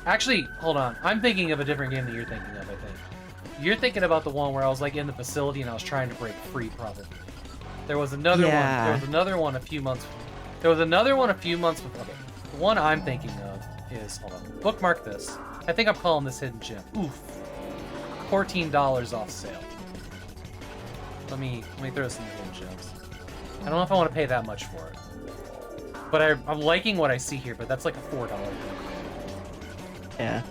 Actually, hold on. I'm thinking of a different game that you're thinking of, I think. You're thinking about the one where I was like in the facility and I was trying to break free, probably. There was another one. There was another one a few months. There was another one a few months before. Okay. The one I'm thinking of is, hold on. Bookmark this. I think I'm calling this Hidden Gem. Oof. $14 off sale. Let me throw this in the Hidden Gems. I don't know if I want to pay that much for it. But I'm liking what I see here, but that's like a $4 book. Yeah.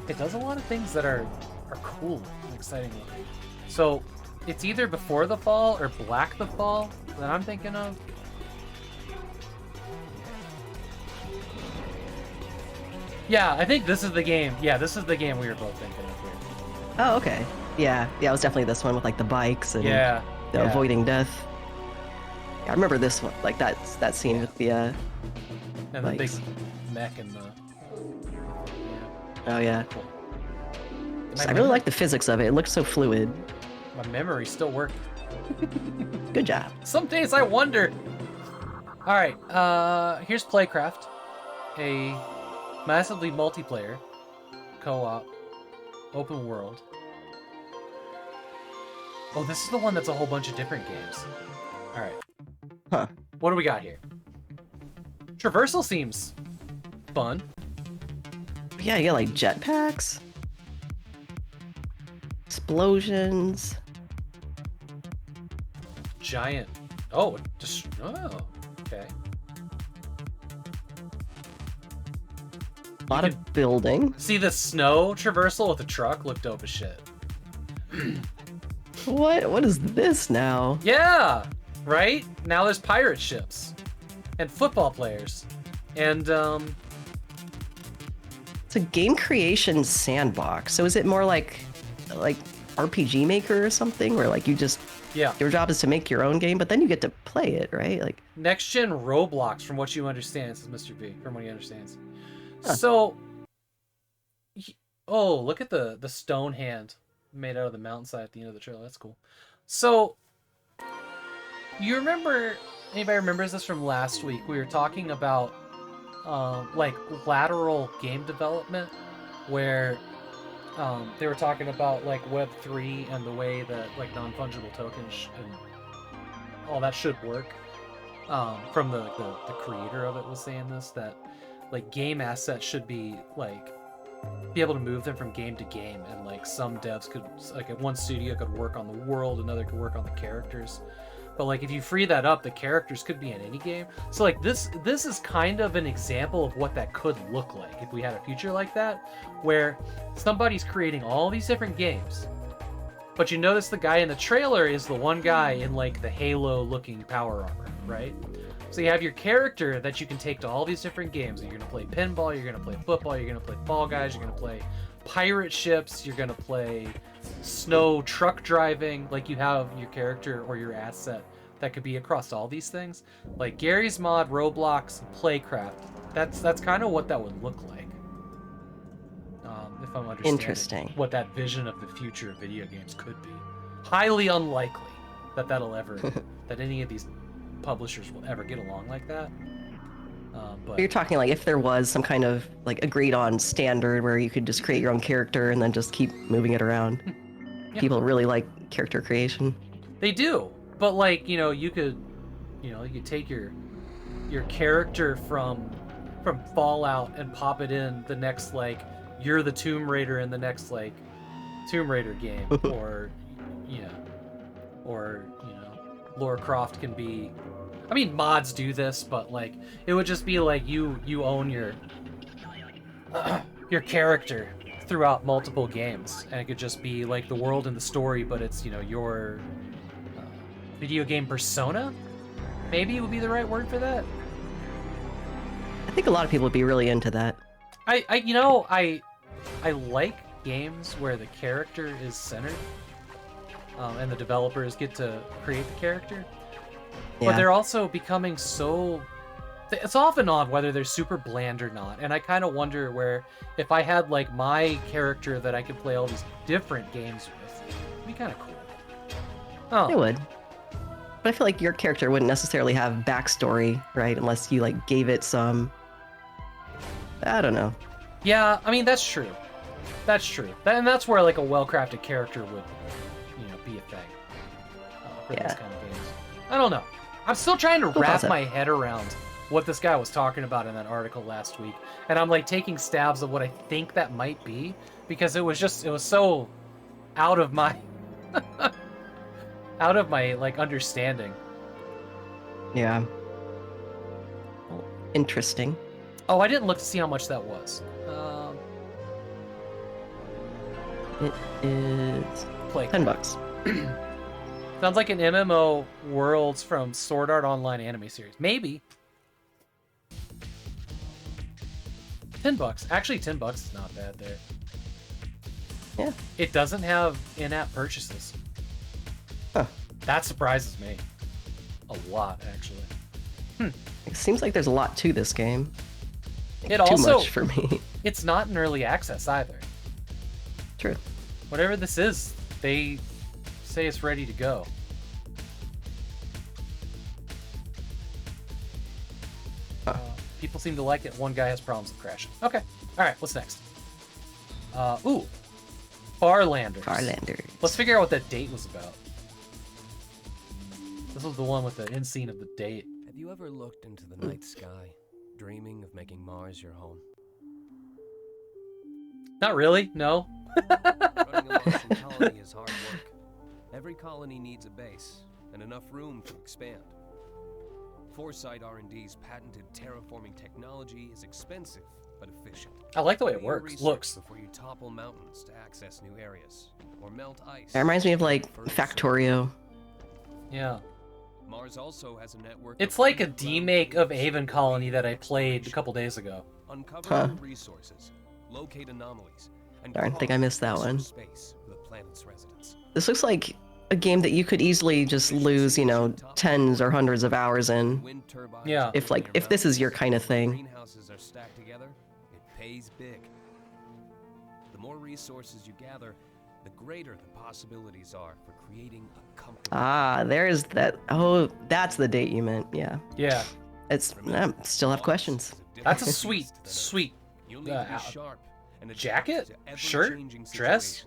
It does a lot of things that are cool and exciting looking. So, it's either Before the Fall or Black the Fall that I'm thinking of. Yeah, I think this is the game. Yeah, this is the game we were both thinking of here. Oh, okay. Yeah, it was definitely this one with like the bikes and avoiding death. Yeah, I remember this one, like that scene with the and bikes. the big mech and the. Oh yeah. Cool. I really like the physics of it. It looks so fluid. My memory's still working. Good job. Some days I wonder. All right, here's Playcraft, a massively multiplayer, co-op, open world. Oh, this is the one that's a whole bunch of different games. All right. Huh. What do we got here? Traversal seems fun. Yeah, you got like jetpacks, explosions. Giant. Oh, just okay. A lot of building. See the snow traversal with the truck looked dope as shit. What is this now? Yeah, right? Now there's pirate ships and football players. And it's a game creation sandbox. So is it more like RPG Maker or something, where like you just your job is to make your own game, but then you get to play it, right? Like next gen Roblox, from what you understand, says Mr. B. From what he understands. Huh. So, oh, look at the stone hand made out of the mountainside at the end of the trail. That's cool. So, you remember? Anybody remembers this from last week? We were talking about like lateral game development, where they were talking about like Web3 and the way that like non-fungible tokens and all that should work. From the creator of it was saying this, that like game assets should be able to move them from game to game, and like some devs could, like at one studio could work on the world, another could work on the characters. But like if you free that up, the characters could be in any game. So like this is kind of an example of what that could look like if we had a future like that, where somebody's creating all these different games, but you notice the guy in the trailer is the one guy in like the Halo looking power armor, right? So you have your character that you can take to all these different games. You're gonna play pinball, you're gonna play football, you're gonna play Fall Guys, you're gonna play pirate ships, you're gonna play snow truck driving. Like you have your character or your asset that could be across all these things. Like Gary's Mod, Roblox, Playcraft. That's kind of what that would look like. If I'm understanding what that vision of the future of video games could be. Highly unlikely that that any of these publishers will ever get along like that. But you're talking like if there was some kind of like agreed on standard where you could just create your own character and then just keep moving it around. Yeah. People really like character creation. They do, but like you could take your character from Fallout and pop it in the next like you're the Tomb Raider in the next like Tomb Raider game, or Lara Croft can be. I mean, mods do this, but like it would just be like you own your character throughout multiple games, and it could just be like the world and the story, but it's your video game persona. Maybe would be the right word for that. I think a lot of people would be really into that. I like games where the character is centered, and the developers get to create the character. but they're also becoming so... It's off and on whether they're super bland or not, and I kind of wonder where if I had like my character that I could play all these different games with, it'd be kind of cool. Oh. It would. But I feel like your character wouldn't necessarily have backstory, right? Unless you like gave it some... I don't know. Yeah, I mean, that's true. That's true. And that's where like a well-crafted character would, be a thing. For these kind of games. I don't know. I'm still trying to wrap my head around what this guy was talking about in that article last week. And I'm like taking stabs of what I think that might be, because it was so out of my like understanding. Yeah. Interesting. Oh, I didn't look to see how much that was. It is Play $10. Sounds like an MMO Worlds from Sword Art Online anime series. Maybe. $10. Actually, $10 is not bad there. Yeah. It doesn't have in-app purchases. Huh. That surprises me. A lot, actually. It seems like there's a lot to this game. It Too also, much for me. It's not in early access either. True. Whatever this is, they say it's ready to go. People seem to like it. One guy has problems with crashing. Okay. All right. What's next? Ooh. Farlanders. Farlanders. Let's figure out what that date was about. This was the one with the end scene of the date. Have you ever looked into the night sky, dreaming of making Mars your home? Not really. No. Running a Martian colony is hard work. Every colony needs a base and enough room to expand. Foresight R&D's patented terraforming technology is expensive but efficient. I like the way it works. Looks. Before you topple mountains to access new areas or melt ice. That reminds me of like Factorio. Yeah. Mars also has a network. It's like a demake of Avon Colony that I played a couple days ago. Uncover new resources, locate anomalies, and Darn, I think I missed that one. Space for the planet's residents. This looks like a game that you could easily just lose, tens or hundreds of hours in. Yeah. If this is your kind of thing. Greenhouses are stacked together, it pays big. The more resources you gather, the greater the possibilities are for creating a comfortable... Ah, there's that. Oh, that's the date you meant. Yeah. Yeah. Still have questions. That's a sweet jacket, shirt, dress.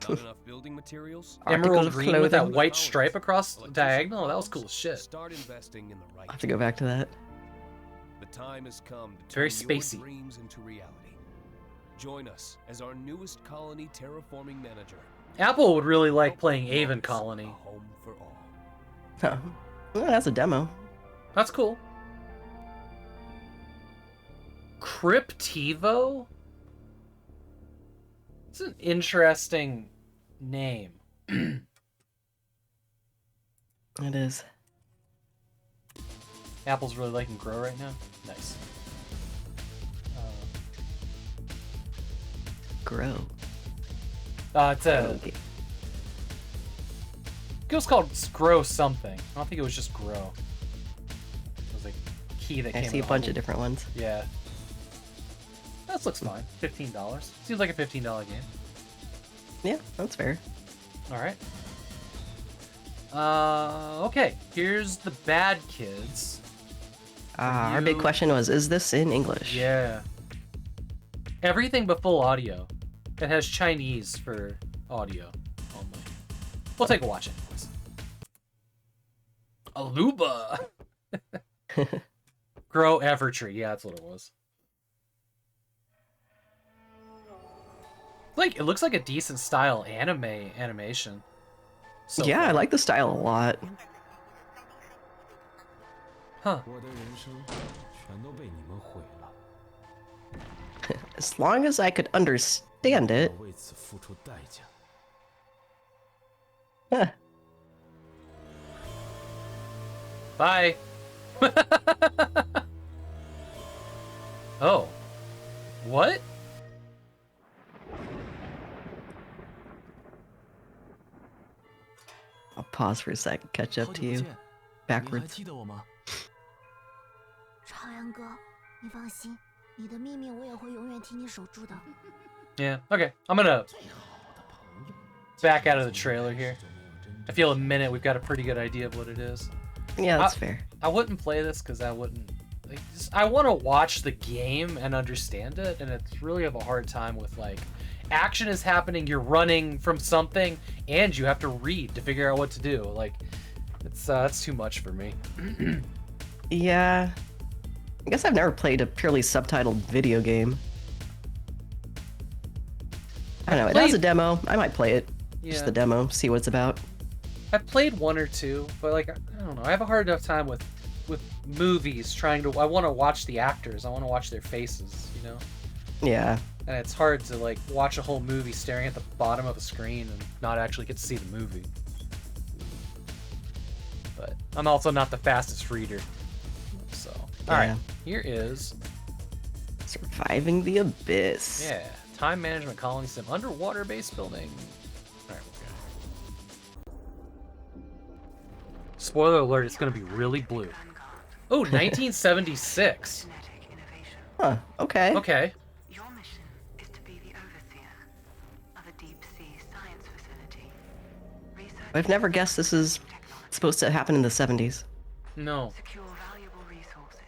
Not enough building materials. Emerald green with that white stripe across the diagonal. That was cool as shit. Start investing in the right. I have to go back to that. The time has come to very turn spacey. Your dreams into reality. Join us as our newest colony terraforming manager. Apple would really like playing Avon Colony. Home for all. Huh. Well, that's a demo. That's cool. Cryptivo? It's an interesting name. It is. Apple's really liking Grow right now. Nice. Grow. It's a... It was called Grow something. I don't think it was just Grow. It was a key that came I see a bunch of different ones. Yeah. This looks fine. $15. Seems like a $15 game. Yeah, that's fair. Alright. Okay. Here's the bad kids. Our big question was, is this in English? Yeah. Everything but full audio. It has Chinese for audio only. We'll take a watch anyways. Aluba! Grow Evertree. Yeah, that's what it was. It looks like a decent style animation. So yeah, far. I like the style a lot. Huh. As long as I could understand it. Huh. Bye. Oh. What? I'll pause for a sec, catch up to you. backwards. 朝阳哥，你放心，你的秘密我也会永远替你守住的。 Yeah, okay. I'm gonna back out of the trailer here. I feel a minute we've got a pretty good idea of what it is. Yeah, that's fair. I wouldn't play this because I wouldn't... Like, I want to watch the game and understand it, and it's really have a hard time with, like, action is happening, you're running from something, and you have to read to figure out what to do. Like, it's too much for me. Yeah. I guess I've never played a purely subtitled video game. I don't know, it has a demo. I might play it. Just Yeah. the demo, see what it's about. I've played one or two, but like I don't know, I have a hard enough time with movies trying to. I want to watch the actors. I want to watch their faces, you know. Yeah. And it's hard to like watch a whole movie staring at the bottom of a screen and not actually get to see the movie. But I'm also not the fastest reader, so all right. Here is Surviving the Abyss. yeah, time management colony sim underwater base building. All right, we're good. Spoiler alert, it's going to be really blue. Oh, 1976. Huh, okay. Okay. Your mission is to be the overseer of a deep-sea science facility. I've never guessed this is supposed to happen in the 70s. No. Secure valuable resources.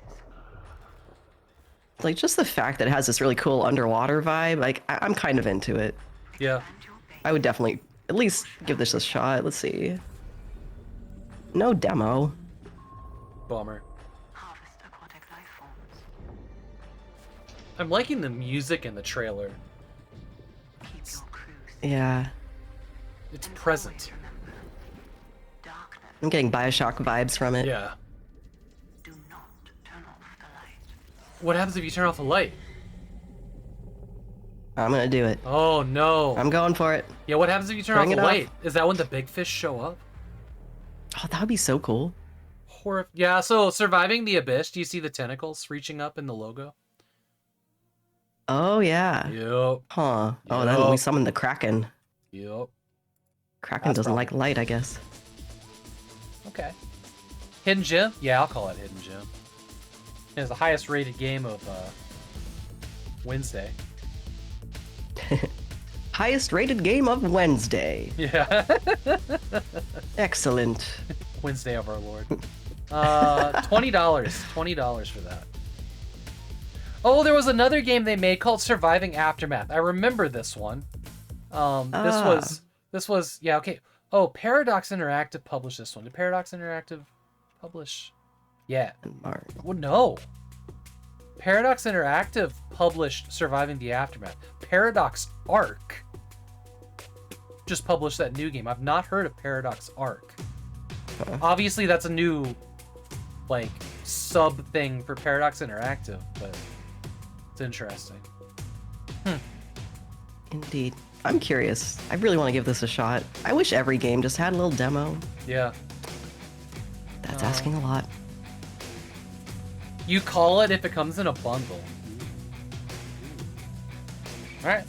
Like, just the fact that it has this really cool underwater vibe, like, I'm kind of into it. Yeah. I would definitely at least give this a shot. Let's see. No demo. Bummer. I'm liking the music in the trailer. Yeah. It's present. I'm getting Bioshock vibes from it. Yeah. What happens if you turn off the light? I'm gonna do it. Oh no. I'm going for it. Yeah, what happens if you turn Bring off the it off. light? Is that when the big fish show up? Oh, that would be so cool. Yeah, so Surviving the Abyss, do you see the tentacles reaching up in the logo? Oh, yeah. Yep. Huh. Oh, then we summon the Kraken. Yep. Kraken That's doesn't probably- like light, I guess. Okay. Hidden Gem? Yeah, I'll call it Hidden Gem. It's the highest rated game of Wednesday. Highest rated game of Wednesday. Yeah. Excellent. Wednesday of our Lord. $20. $20 for that. Oh, there was another game they made called Surviving Aftermath. I remember this one. This was yeah, okay. Oh, Paradox Interactive published this one. Did Paradox Interactive publish? Yeah. Well, no. Paradox Interactive published Surviving the Aftermath. Paradox Arc just published that new game. I've not heard of Paradox Arc. Obviously, that's a new, like, sub thing for Paradox Interactive, but it's interesting. Indeed. I'm curious. I really want to give this a shot. I wish every game just had a little demo. Yeah. That's asking a lot. You call it if it comes in a bundle. All right.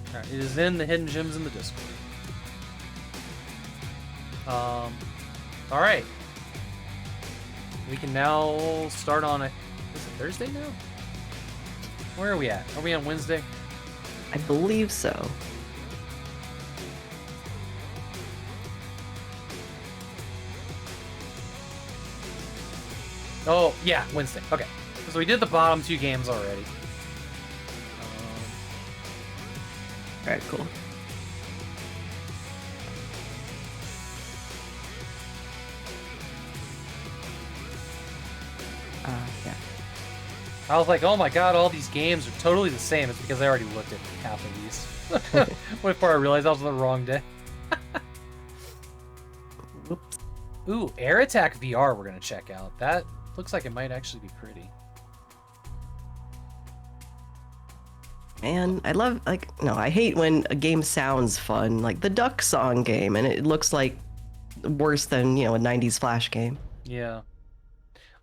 Alright, it is in the hidden gems in the Discord. Alright. We can now start on is it Thursday now? Where are we at? Are we on Wednesday? I believe so. Oh, yeah, Wednesday. Okay. So we did the bottom two games already. Alright, cool. Yeah. I was like, oh my god, all these games are totally the same. It's because I already looked at half of these. Before I realized I was on the wrong day. Whoops. Ooh, Air Attack VR we're going to check out. That looks like it might actually be pretty. Man, I hate when a game sounds fun, like the Duck Song game, and it looks like worse than, a 90s Flash game. Yeah.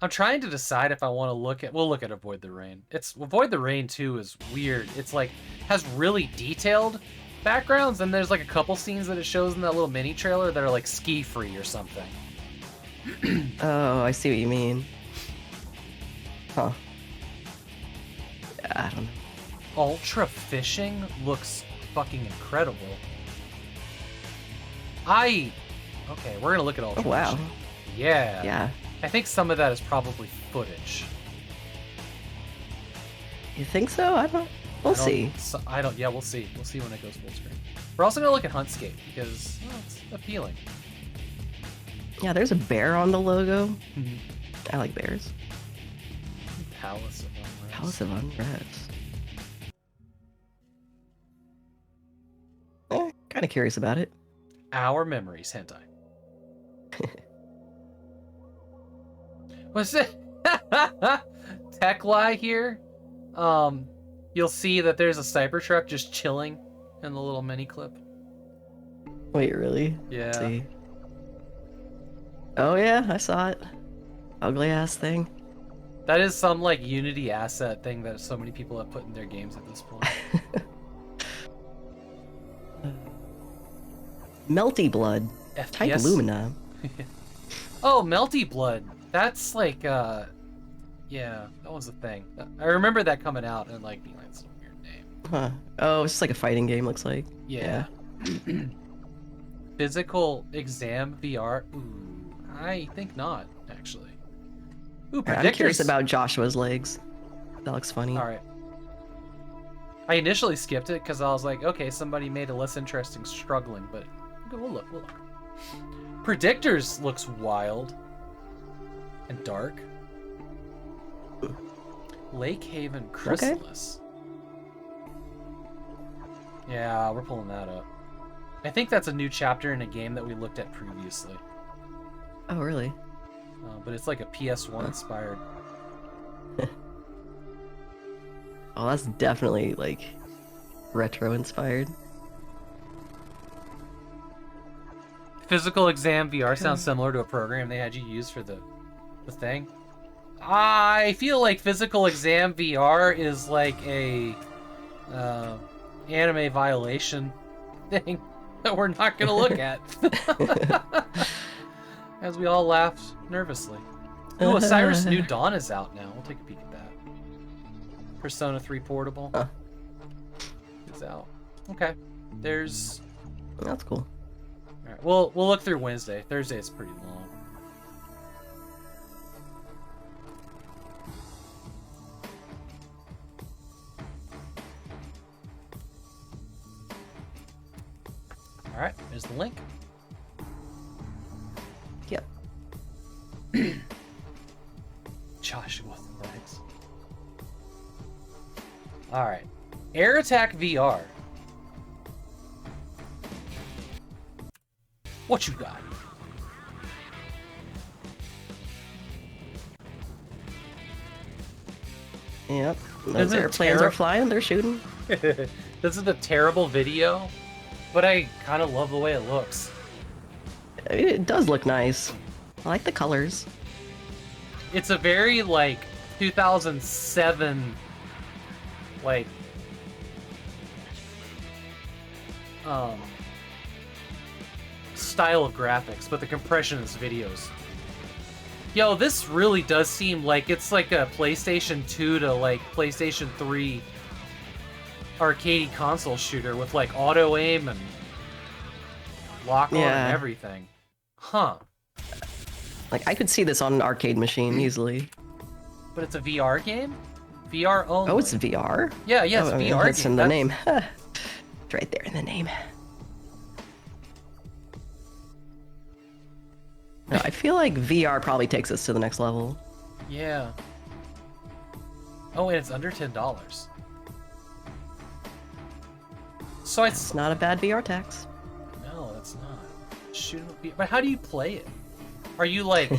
I'm trying to decide if I want to we'll look at Avoid the Rain. Avoid the Rain 2 is weird. It's like, has really detailed backgrounds, and there's like a couple scenes that it shows in that little mini trailer that are like ski free or something. Oh, I see what you mean. Huh. I don't know. Ultra fishing looks fucking incredible. Okay, we're gonna look at ultra wow. fishing. Yeah. Yeah. I think some of that is probably footage. You think so? We'll see. Yeah, we'll see. We'll see when it goes full screen. We're also gonna look at Huntscape because it's appealing. Yeah, there's a bear on the logo. I like bears. Palace of Unrest. Palace of Unrest. Kind of curious about it. Our Memories hentai. What's it? Tehpickley here. You'll see that there's a Cybertruck just chilling in the little mini clip. Wait, really? Yeah. Let's see. Oh yeah, I saw it. Ugly ass thing. That is some like Unity asset thing that so many people have put in their games at this point. Melty Blood. Type FPS? Lumina. Oh, Melty Blood. That's like, yeah, that was a thing. I remember that coming out and like being like, it's a weird name. Huh. Oh, it's just like a fighting game, looks like. Yeah. Physical Exam VR. Ooh, I think not, actually. Ooh, Alright, I'm curious about Joshua's legs. That looks funny. Alright. I initially skipped it because I was like, okay, somebody made a less interesting struggling, but we'll look. Predictors looks wild and dark. Lake Haven Chrysalis. Okay. Yeah, we're pulling that up. I think that's a new chapter in a game that we looked at previously. Oh, really? But it's like a PS1 inspired. Oh, that's definitely like retro inspired. Physical Exam VR sounds similar to a program they had you use for the thing. I feel like Physical Exam VR is like a anime violation thing that we're not gonna look at. As we all laughed nervously. Ooh, Osiris New Dawn is out now. We'll take a peek at that. Persona 3 Portable is out. Okay. There's... That's cool. Alright, we'll look through Wednesday. Thursday is pretty long. Alright, there's the link. Yep. Joshua legs. Alright. Air Attack VR. What you got? Yep. Those airplanes are flying, they're shooting. This is a terrible video, but I kind of love the way it looks. It does look nice. I like the colors. It's a very, like, 2007, like, style of graphics, but the compression is videos. Yo, this really does seem like it's like a PlayStation 2 to, like, PlayStation 3 arcade console shooter with, like, auto-aim and lock-on and everything. Huh. Like, I could see this on an arcade machine easily. But it's a VR game? VR only. Oh, it's VR? Yeah, yes, oh, VR it's game. in the name. It's right there in the name. No, I feel like VR probably takes us to the next level. Yeah. Oh, and it's under $10. So it's not a bad VR tax. No, that's not. But how do you play it? Are you like,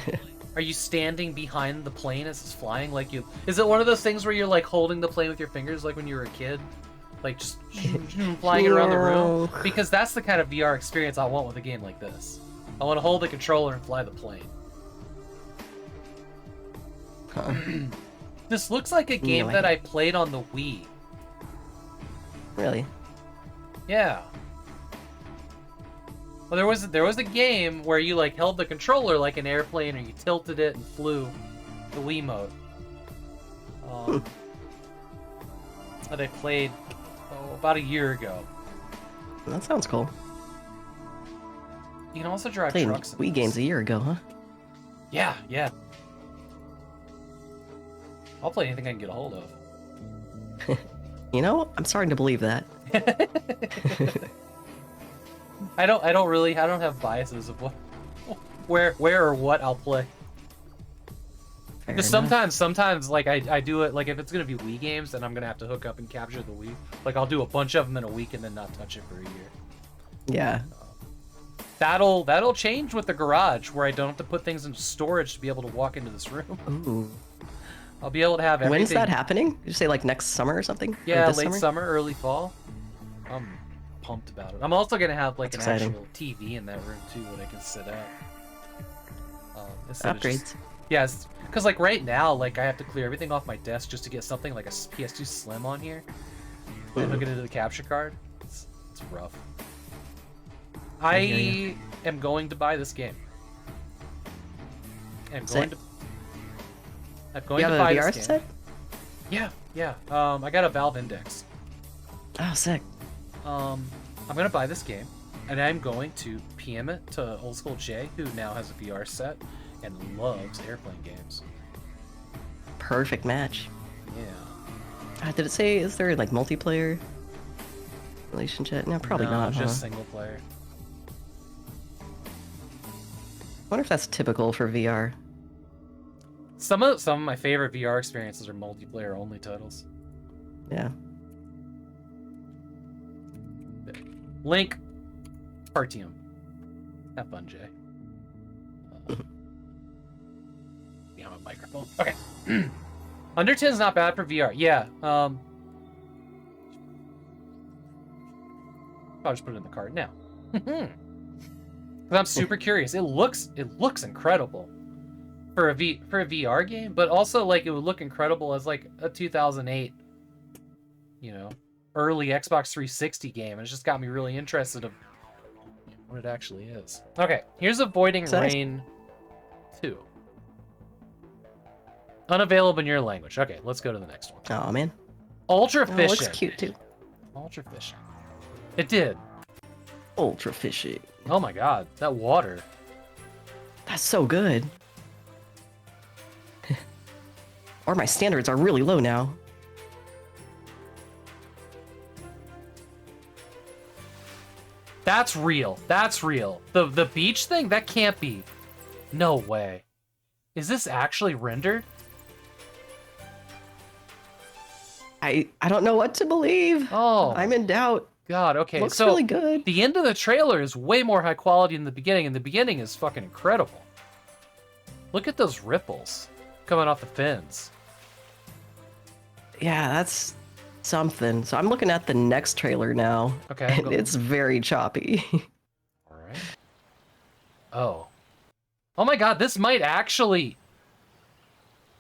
are you standing behind the plane as it's flying? Like you? Is it one of those things where you're like holding the plane with your fingers, like when you were a kid, like just flying it around the room? Because that's the kind of VR experience I want with a game like this. I want to hold the controller and fly the plane. Huh. This looks like a game that I played on the Wii. Really? Yeah. Well, there was a game where you like held the controller like an airplane, or you tilted it and flew, the Wiimote. That I played about a year ago. That sounds cool. You can also drive Played trucks. Wii games a year ago, huh? Yeah, yeah. I'll play anything I can get a hold of. You know, I'm starting to believe that. I don't have biases of what, where or what I'll play. Fair Just sometimes like I do it, like if it's gonna be Wii games, then I'm gonna have to hook up and capture the Wii. Like I'll do a bunch of them in a week and then not touch it for a year. Yeah. That'll change with the garage, where I don't have to put things into storage to be able to walk into this room. Ooh. I'll be able to have everything. When's that happening? Did you say like next summer or something? Yeah, Or this late summer, early fall. I'm pumped about it. I'm also gonna have like That's an exciting. actual TV in that room too, that I can sit at. Instead of Upgrades. just- Yes, because like right now, like I have to clear everything off my desk just to get something like a PS2 Slim on here and hook it into the capture card. It's rough. I am going to buy this game. I'm going to You have a buy VR this game. set? Yeah. I got a Valve Index. Oh, sick. I'm gonna buy this game, and I'm going to PM it to Old School Jay, who now has a VR set and loves airplane games. Perfect match. Yeah. Did it say, is there like multiplayer relationship? No, probably No, not. just huh? single player. I wonder if that's typical for VR. Some of my favorite VR experiences are multiplayer only titles. Yeah. Link, Artyom. Have fun, Jay. Yeah, I'm a microphone. Okay. Under 10 is not bad for VR. Yeah. I'll just put it in the cart now. Because I'm super curious. It looks incredible for a VR game, but also like it would look incredible as like a 2008, early Xbox 360 game. And it's just got me really interested of what it actually is. Okay, here's Avoiding Rain 2. Unavailable in your language. Okay, let's go to the next one. Oh man. Ultra Oh, Fishing. it looks cute too. Ultra Fishing. It did. Ultra Fishing. Oh my god, that water. That's so good. Or my standards are really low now. That's real. That's real. The beach thing? That can't be. No way. Is this actually rendered? I don't know what to believe. Oh. I'm in doubt. God, okay. Looks so really good. The end of the trailer is way more high quality than the beginning, and the beginning is fucking incredible. Look at those ripples coming off the fins. Yeah, that's something. So I'm looking at the next trailer now. Okay. And it's very choppy. Alright. Oh. Oh my god, this might actually...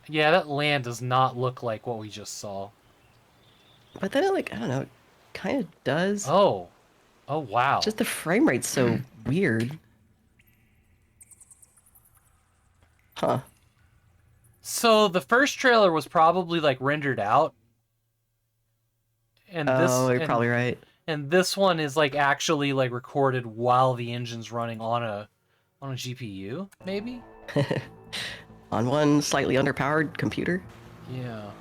Yeah, that land does not look like what we just saw. But then it I don't know, it kind of does. Oh. Oh, wow. Just the frame rate's so weird. Huh. So the first trailer was probably like rendered out. And this you're probably right. And this one is like actually like recorded while the engine's running on a GPU, maybe? On one slightly underpowered computer. Yeah.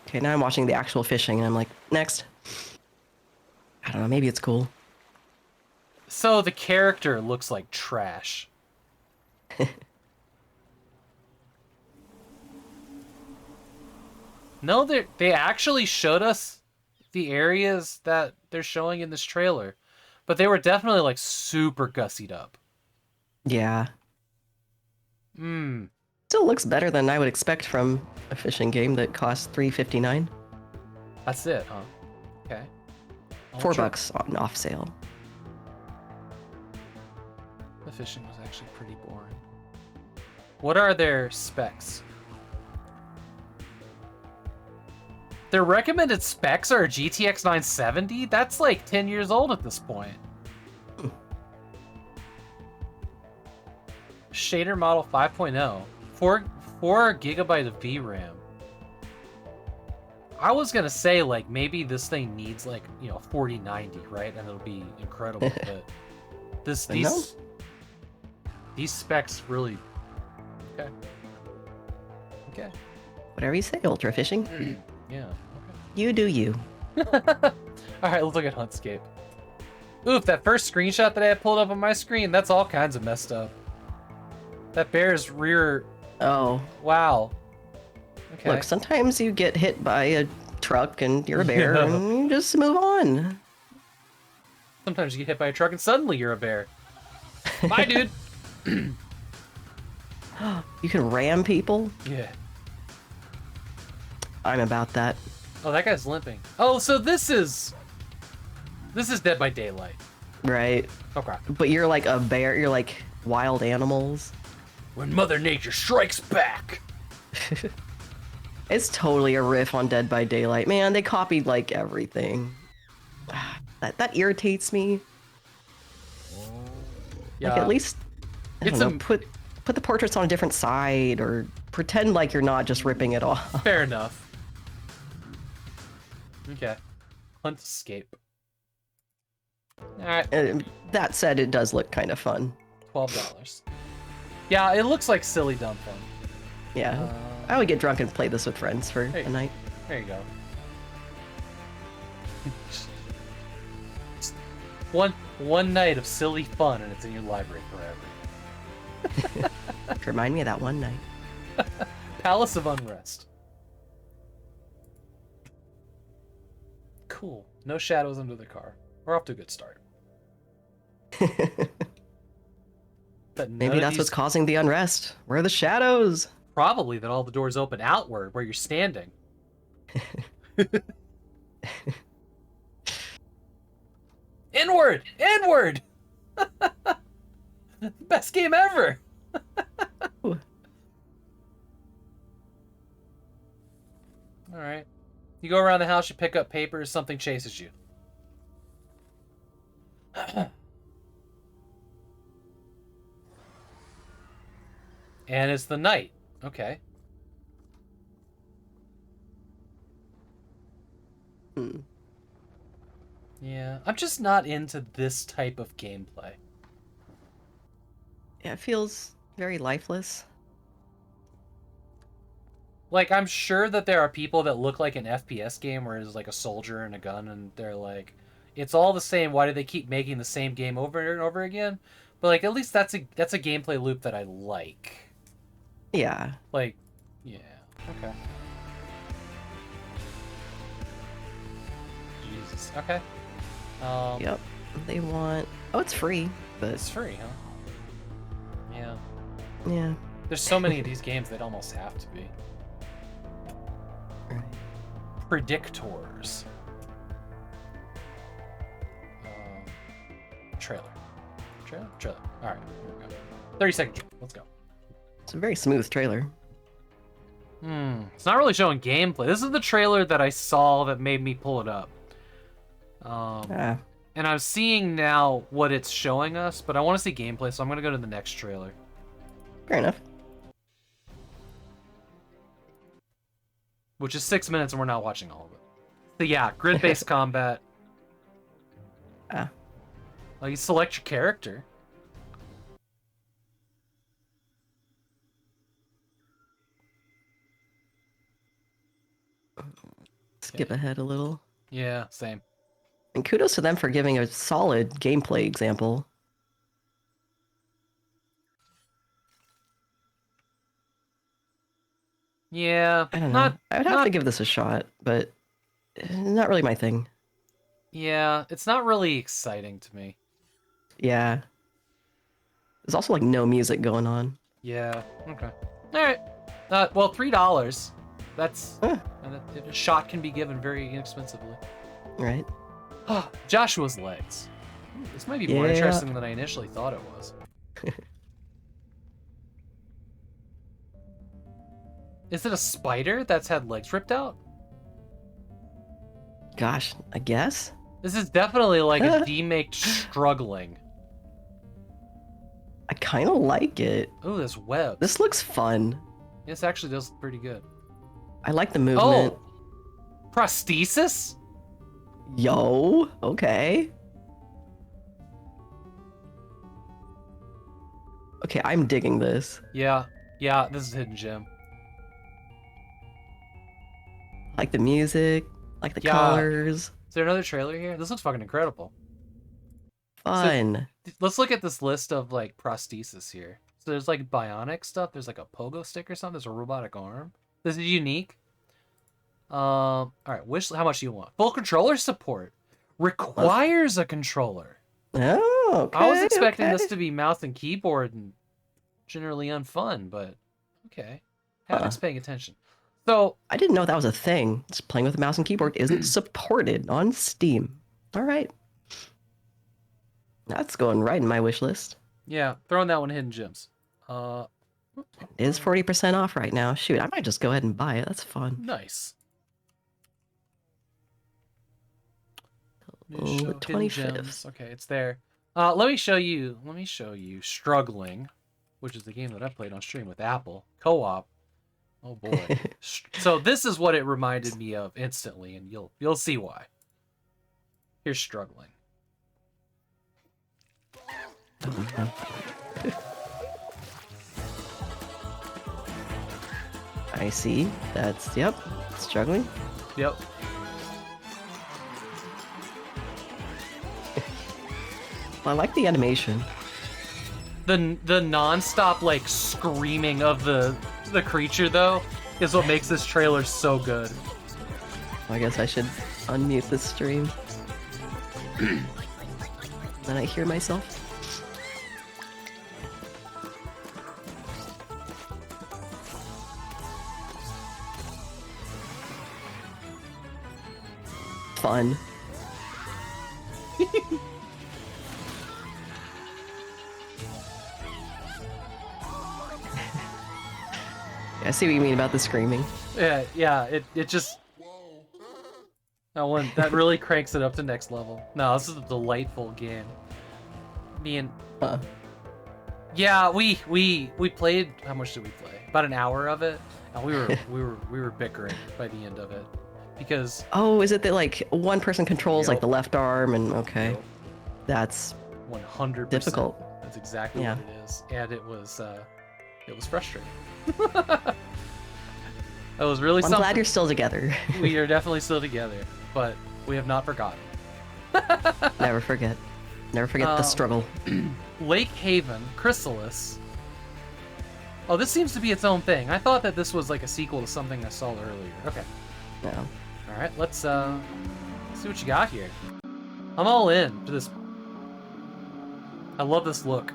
Okay, now I'm watching the actual fishing and I'm like, next. I don't know, maybe it's cool. So the character looks like trash. No, they actually showed us the areas that they're showing in this trailer, but they were definitely like super gussied up. Yeah. Still looks better than I would expect from a fishing game that costs $3.59. That's it, huh? Okay. $4 on off sale. The fishing was actually pretty boring. What are their specs? Their recommended specs are a GTX 970? That's like 10 years old at this point. Shader model 5.0. 4 gigabyte of VRAM. I was gonna say, like, maybe this thing needs, like, 4090, right? And it'll be incredible, but these specs really... Okay. Okay. Whatever you say, Ultra Fishing. Yeah, okay. You do you. Alright, let's look at Huntscape. Oof, that first screenshot that I had pulled up on my screen, that's all kinds of messed up. That bear's rear... Oh. Wow. Okay. Look, sometimes you get hit by a truck and you're a bear and you just move on. Sometimes you get hit by a truck and suddenly you're a bear. Bye, dude. You can ram people? Yeah. I'm about that. Oh, that guy's limping. Oh, so this is Dead by Daylight. Right. Okay. But you're like a bear, you're like wild animals. When Mother Nature strikes back. It's totally a riff on Dead by Daylight. Man, they copied like everything. That irritates me. Yeah. Like at least put the portraits on a different side or pretend like you're not just ripping it off. Fair enough. Okay. Huntscape. Alright. That said, it does look kind of fun. $12. Yeah, it looks like silly dumb fun. Yeah. I would get drunk and play this with friends for a night. There you go. One night of silly fun and it's in your library forever. Remind me of that one night. Palace of Unrest. Cool. No shadows under the car. We're off to a good start. But maybe that's what's causing the unrest. Where are the shadows? Probably that all the doors open outward where you're standing. Inward! Inward! Best game ever! Alright. You go around the house, you pick up papers, something chases you. And it's the night. Okay. Yeah, I'm just not into this type of gameplay. Yeah, it feels very lifeless. Like, I'm sure that there are people that look like an FPS game where there's like a soldier and a gun and they're like, it's all the same, why do they keep making the same game over and over again? But like, at least that's a gameplay loop that I like. Yeah. Like, yeah. Okay. Jesus. Okay. Yep. They want... Oh, it's free, but... It's free, huh? Yeah. Yeah. There's so many of these games that almost have to be. Right. Predictors. Trailer. Trailer. Alright, here we go. 30 seconds. Let's go. It's a very smooth trailer. It's not really showing gameplay. This is the trailer that I saw that made me pull it up. And I'm seeing now what it's showing us, but I want to see gameplay, so I'm going to go to the next trailer. Fair enough. Which is 6 minutes, and we're not watching all of it. So yeah, grid-based combat. Oh, you select your character. Skip ahead a little. Yeah, same. And kudos to them for giving a solid gameplay example. Yeah. I don't know. I would have to give this a shot, but not really my thing. Yeah, it's not really exciting to me. Yeah. There's also like no music going on. Yeah, okay. Alright. Well, $3. That's... And a shot can be given very inexpensively. Right. Joshua's legs. This might be more interesting than I initially thought it was. Is it a spider that's had legs ripped out? Gosh, I guess. This is definitely like a demake struggling. I kind of like it. Oh, this web. This looks fun. This actually does look pretty good. I like the movement. Oh! Prosthesis? Yo, okay. Okay, I'm digging this. Yeah, this is Hidden Gem. Like the music, like the colors. Is there another trailer here? This looks fucking incredible. Fun. So, let's look at this list of like prosthesis here. So there's like bionic stuff. There's like a pogo stick or something. There's a robotic arm. This is unique. All right. How much do you want? Full controller support requires a controller. Oh, okay. I was expecting this to be mouse and keyboard and generally unfun, but okay. Havok's paying attention. So I didn't know that was a thing. Just playing with a mouse and keyboard isn't supported on Steam. All right. That's going right in my wish list. Yeah, throwing that one Hidden Gems. It is 40% off right now. Shoot, I might just go ahead and buy it. That's fun. Nice. Oh, the 25th. Okay, it's there. Let me show you Struggling, which is the game that I played on stream with Apple co-op. Oh boy. So this is what it reminded me of instantly, and you'll see why. Here's Struggling. I see. That's, yep, Struggling. Yep. I like the animation. The non-stop like screaming of the creature though is what makes this trailer so good. I guess I should unmute the stream. Then I hear myself. Fun. I see what you mean about the screaming. Yeah, it just that really cranks it up to next level. No, this is a delightful game. Yeah, we played. How much did we play? About an hour of it, and we were bickering by the end of it because. Oh, is it that like one person controls like the left arm and okay, that's 100% difficult. That's exactly what it is, and it was frustrating. That was really something. I'm glad you're still together. We are definitely still together, but we have not forgotten. Never forget. Never forget the struggle. Lake Haven, Chrysalis. Oh, this seems to be its own thing. I thought that this was like a sequel to something I saw earlier. Okay. No. All right, let's see what you got here. I'm all in for this. I love this look.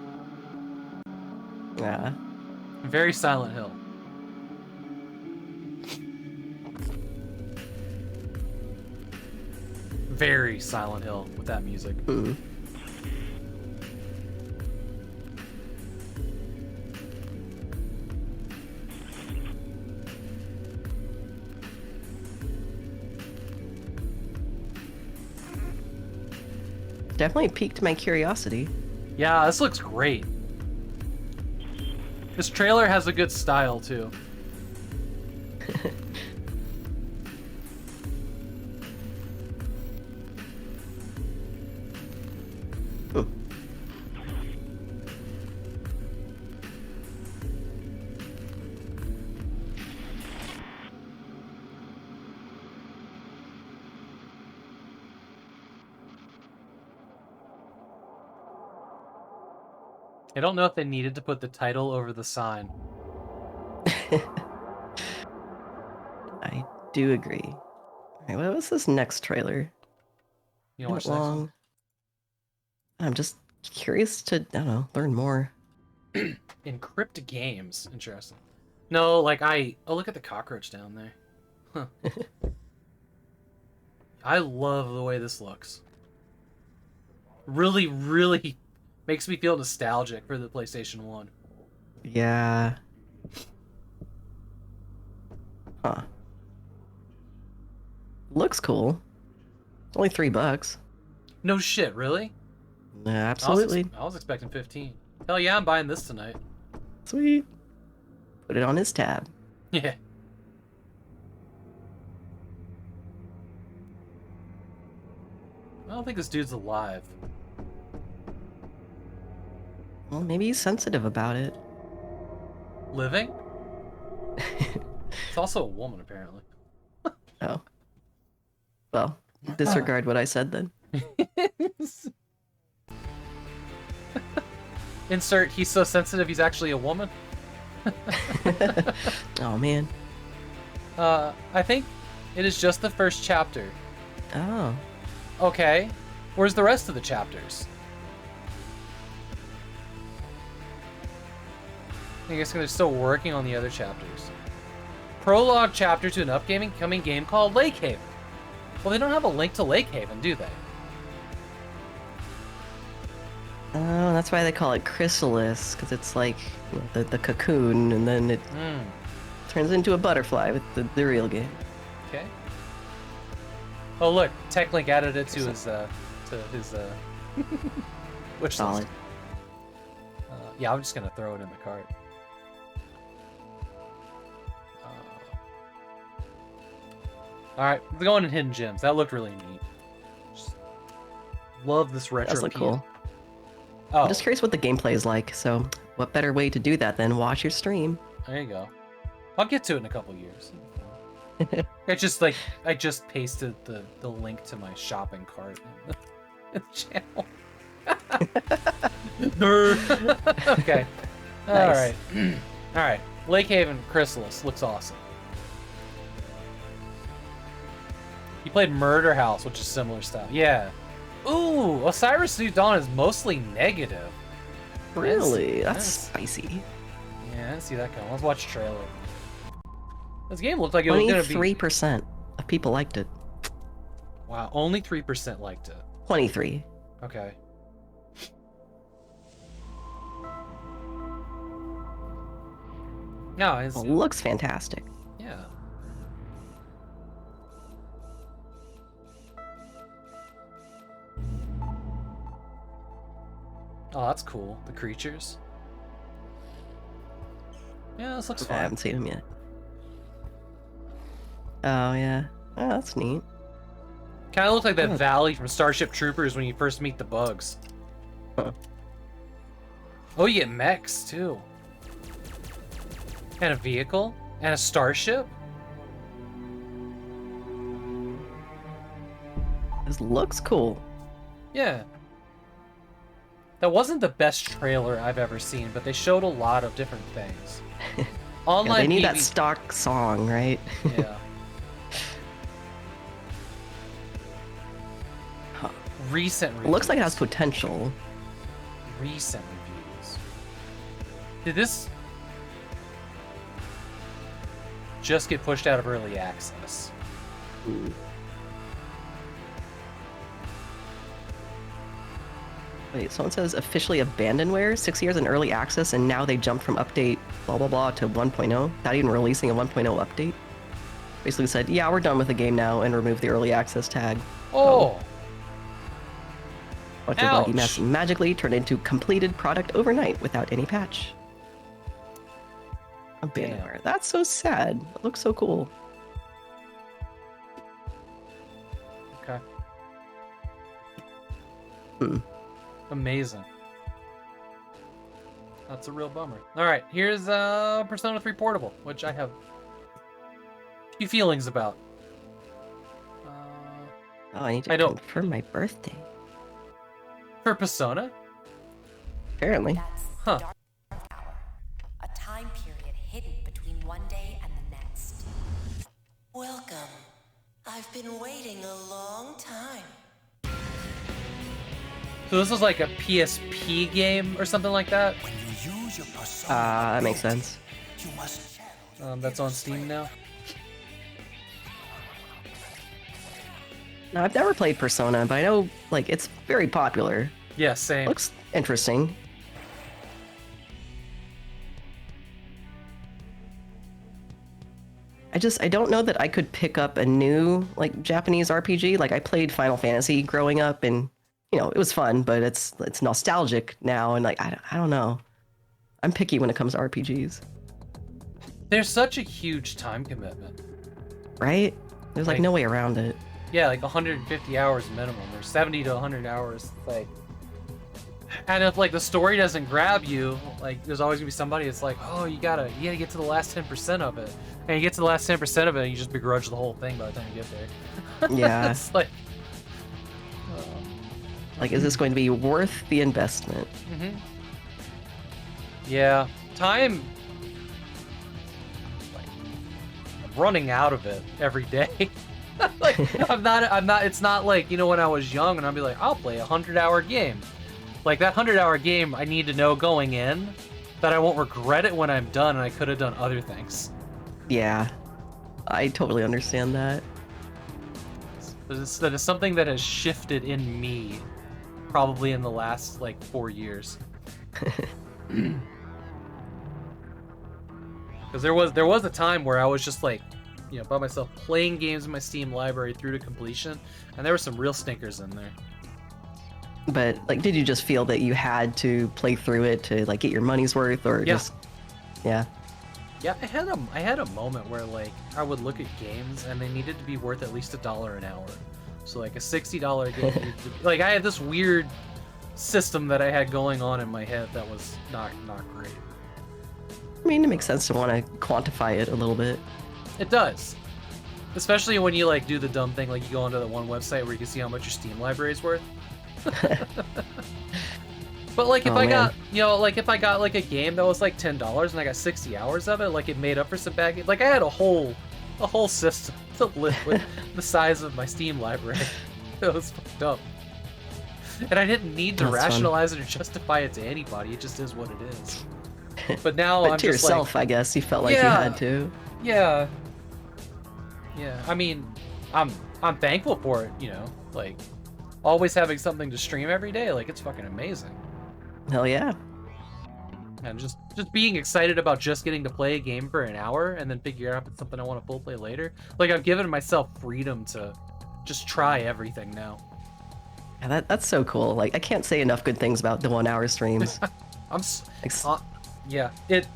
Yeah. Very Silent Hill. Very Silent Hill with that music. Mm. Definitely piqued my curiosity. Yeah, this looks great. This trailer has a good style too. I don't know if they needed to put the title over the sign. I do agree. All right, what was this next trailer? You know, watch the next one? I'm just curious to, I don't know, learn more. Encrypt games. Interesting. No, like oh, look at the cockroach down there. Huh. I love the way this looks. Really, really makes me feel nostalgic for the PlayStation 1. Yeah. Huh. Looks cool. Only $3. No shit, really? Yeah, absolutely. I was expecting 15. Hell yeah, I'm buying this tonight. Sweet. Put it on his tab. Yeah. I don't think this dude's alive. Well, maybe he's sensitive about it. Living? It's also a woman, apparently. Oh. Well, disregard what I said then. Insert, he's so sensitive he's actually a woman. Oh, man. I think it is just the first chapter. Oh. Okay. Where's the rest of the chapters? I guess they're still working on the other chapters. Prologue chapter to an upcoming game called Lake Haven. Well, they don't have a link to Lake Haven, do they? Oh, that's why they call it chrysalis, because it's like the cocoon, and then it turns into a butterfly with the real game. Okay. Oh look, TechLink added it to his wish Solid. list. Yeah, I'm just gonna throw it in the cart. All right, we're going in hidden gems. That looked really neat. Just love this retro. That's cool. Oh. I'm just curious what the gameplay is like. So, what better way to do that than watch your stream? There you go. I'll get to it in a couple years. I just pasted the link to my shopping cart in the channel. Okay. Nice. All right. Lake Haven Chrysalis looks awesome. You played Murder House, which is similar style. Yeah. Ooh, Osiris New Dawn is mostly negative. Really? That's spicy. Yeah, I didn't see that coming. Let's watch the trailer. This game looked like it was going to be... 23% of people liked it. Wow, only 3% liked it. 23. Okay. No, it looks fantastic. Yeah. Oh, that's cool. The creatures. Yeah, this looks fun. I haven't seen them yet. Oh, yeah. Oh, that's neat. Kind of looks like that valley from Starship Troopers when you first meet the bugs. Huh. Oh, you get mechs, too. And a vehicle. And a starship. This looks cool. Yeah. That wasn't the best trailer I've ever seen, but they showed a lot of different things. Online they need PV... that stock song, right? Yeah. Recent reviews. It looks like it has potential. Recent reviews. Did this just get pushed out of early access? Ooh. Wait, someone says officially abandonware, 6 years in early access, and now they jumped from update blah blah blah to 1.0, not even releasing a 1.0 update. Basically said, yeah, we're done with the game now, and removed the early access tag. Oh! Bunch of buggy mess magically turned into completed product overnight without any patch. Abandonware. That's so sad. It looks so cool. Okay. Hmm. Amazing. That's a real bummer. Alright, here's Persona 3 Portable, which I have a few feelings about. Oh, I need to confirm my birthday. For Persona? Apparently. Huh. A time period hidden between one day and the next. Welcome. I've been waiting a long time. So this was like a PSP game or something like that? That makes sense. That's on Steam now? No, I've never played Persona, but I know, like, it's very popular. Yeah, same. Looks interesting. I don't know that I could pick up a new like Japanese RPG. Like I played Final Fantasy growing up, and it was fun, but it's nostalgic now, and like I don't know. I'm picky when it comes to RPGs. There's such a huge time commitment. Right? There's like no way around it. Yeah, like 150 hours minimum, or 70 to 100 hours. Like, and if like the story doesn't grab you, like there's always gonna be somebody that's like, oh, you gotta get to the last 10% of it, and you get to the last 10% of it, and you just begrudge the whole thing by the time you get there. Yeah. It's like, like, is this going to be worth the investment? Mm-hmm. Yeah, time. Like, I'm running out of it every day. Like, I'm not. It's not like when I was young and I'd be like, I'll play a 100-hour game. Like that 100-hour game, I need to know going in that I won't regret it when I'm done, and I could have done other things. Yeah, I totally understand that. That is something that has shifted in me, probably in the last like 4 years. Because there was a time where I was just like, by myself playing games in my Steam library through to completion, and there were some real stinkers in there. But like, did you just feel that you had to play through it to like get your money's worth, or just? Yeah. Yeah, I had a moment where like I would look at games and they needed to be worth at least $1 an hour. So like a $60 game, like I had this weird system that I had going on in my head that was not great. I mean, it makes sense to want to quantify it a little bit. It does, especially when you like do the dumb thing, like you go onto the one website where you can see how much your Steam library is worth. But like if I got if I got like a game that was like $10 and I got 60 hours of it, like it made up for some bad games. Like I had a whole system to live with the size of my Steam library. It was fucked up, and I didn't need to rationalize it or justify it to anybody. It just is what it is. But now but I'm to just yourself, like, I guess you felt like you had to. Yeah. I mean, I'm thankful for it. Like always having something to stream every day. Like it's fucking amazing. Hell yeah. And just being excited about just getting to play a game for an hour and then figure out if it's something I want to full play later. Like I've given myself freedom to just try everything now. Yeah, that's so cool. Like I can't say enough good things about the 1 hour streams. Yeah. It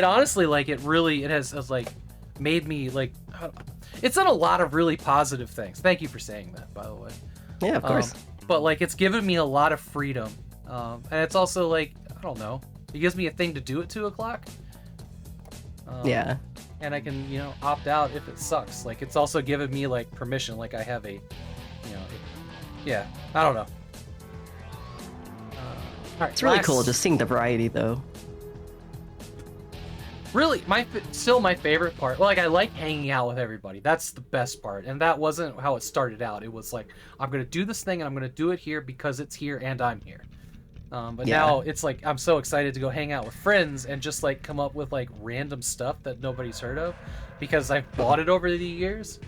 honestly like it has like made me like it's done a lot of really positive things. Thank you for saying that, by the way. Yeah, of course. But like it's given me a lot of freedom. And it's also like, I don't know, it gives me a thing to do at 2 o'clock. Yeah. And I can, opt out if it sucks. Like it's also given me like permission. Like I have a, yeah, I don't know. All right, it's really cool just seeing the variety though. Really, still my favorite part. Like I like hanging out with everybody. That's the best part. And that wasn't how it started out. It was like, I'm gonna do this thing and I'm gonna do it here because it's here and I'm here. But now it's like I'm so excited to go hang out with friends and just like come up with like random stuff that nobody's heard of because I've bought it over the years.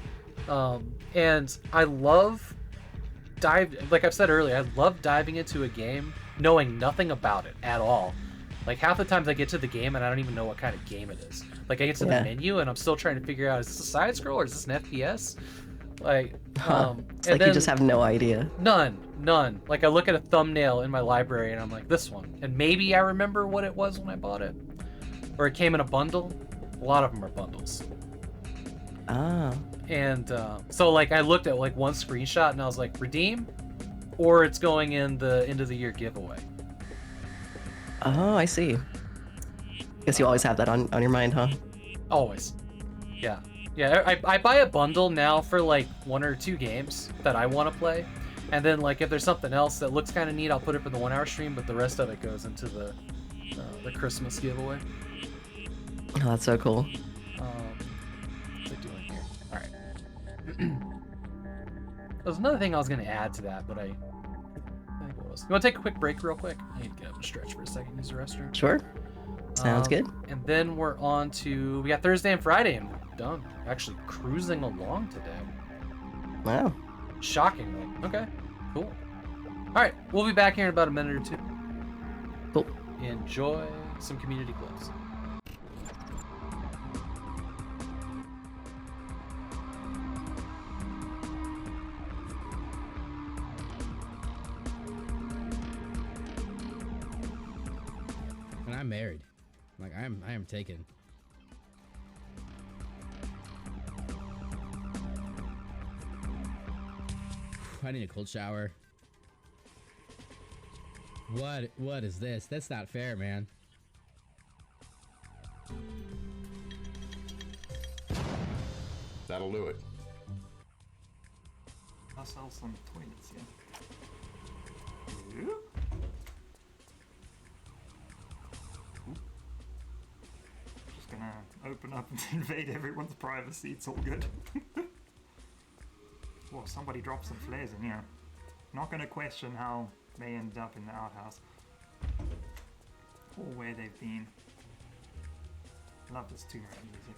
And I love like I've said earlier, I love diving into a game knowing nothing about it at all. Like half the times I get to the game and I don't even know what kind of game it is. Like I get to the menu and I'm still trying to figure out, is this a side scroll or is this an FPS? Like, it's like you just have no idea. None. Like I look at a thumbnail in my library and I'm like, this one. And maybe I remember what it was when I bought it. Or it came in a bundle. A lot of them are bundles. Ah. And so like I looked at like one screenshot and I was like, redeem? Or it's going in the end of the year giveaway. Oh, I see. Guess you always have that on your mind, huh? Always. Yeah. I buy a bundle now for like 1 or 2 games that I want to play, and then like if there's something else that looks kind of neat, I'll put it for the 1 hour stream, but the rest of it goes into the Christmas giveaway. Oh, that's so cool. What's it doing here? All right. There's another thing I was gonna add to that, but I think what was. You want to take a quick break, real quick? I need to get up and stretch for a second. Use the restroom. Sure. Sounds good. And then we're on to we got Thursday and Friday, and we're done. Actually, cruising along today. Wow. Shockingly. Okay. Cool. All right, we'll be back here in about a minute or 2. Cool. Enjoy some community clips. I'm married. Like I am taken. I need a cold shower. What is this? That's not fair, man. That'll do it. I'll sell some toilets, yeah. Just gonna open up and invade everyone's privacy, it's all good. Whoa, somebody dropped some flares in here. Not gonna question how they ended up in the outhouse. Or where they've been. Love this Tomb Raider music.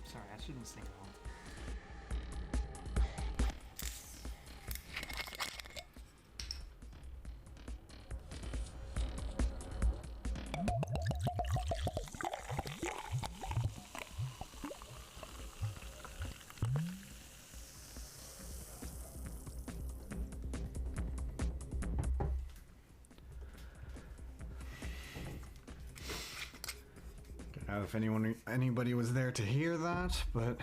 Sorry, I shouldn't sing along. I don't know if anybody was there to hear that, but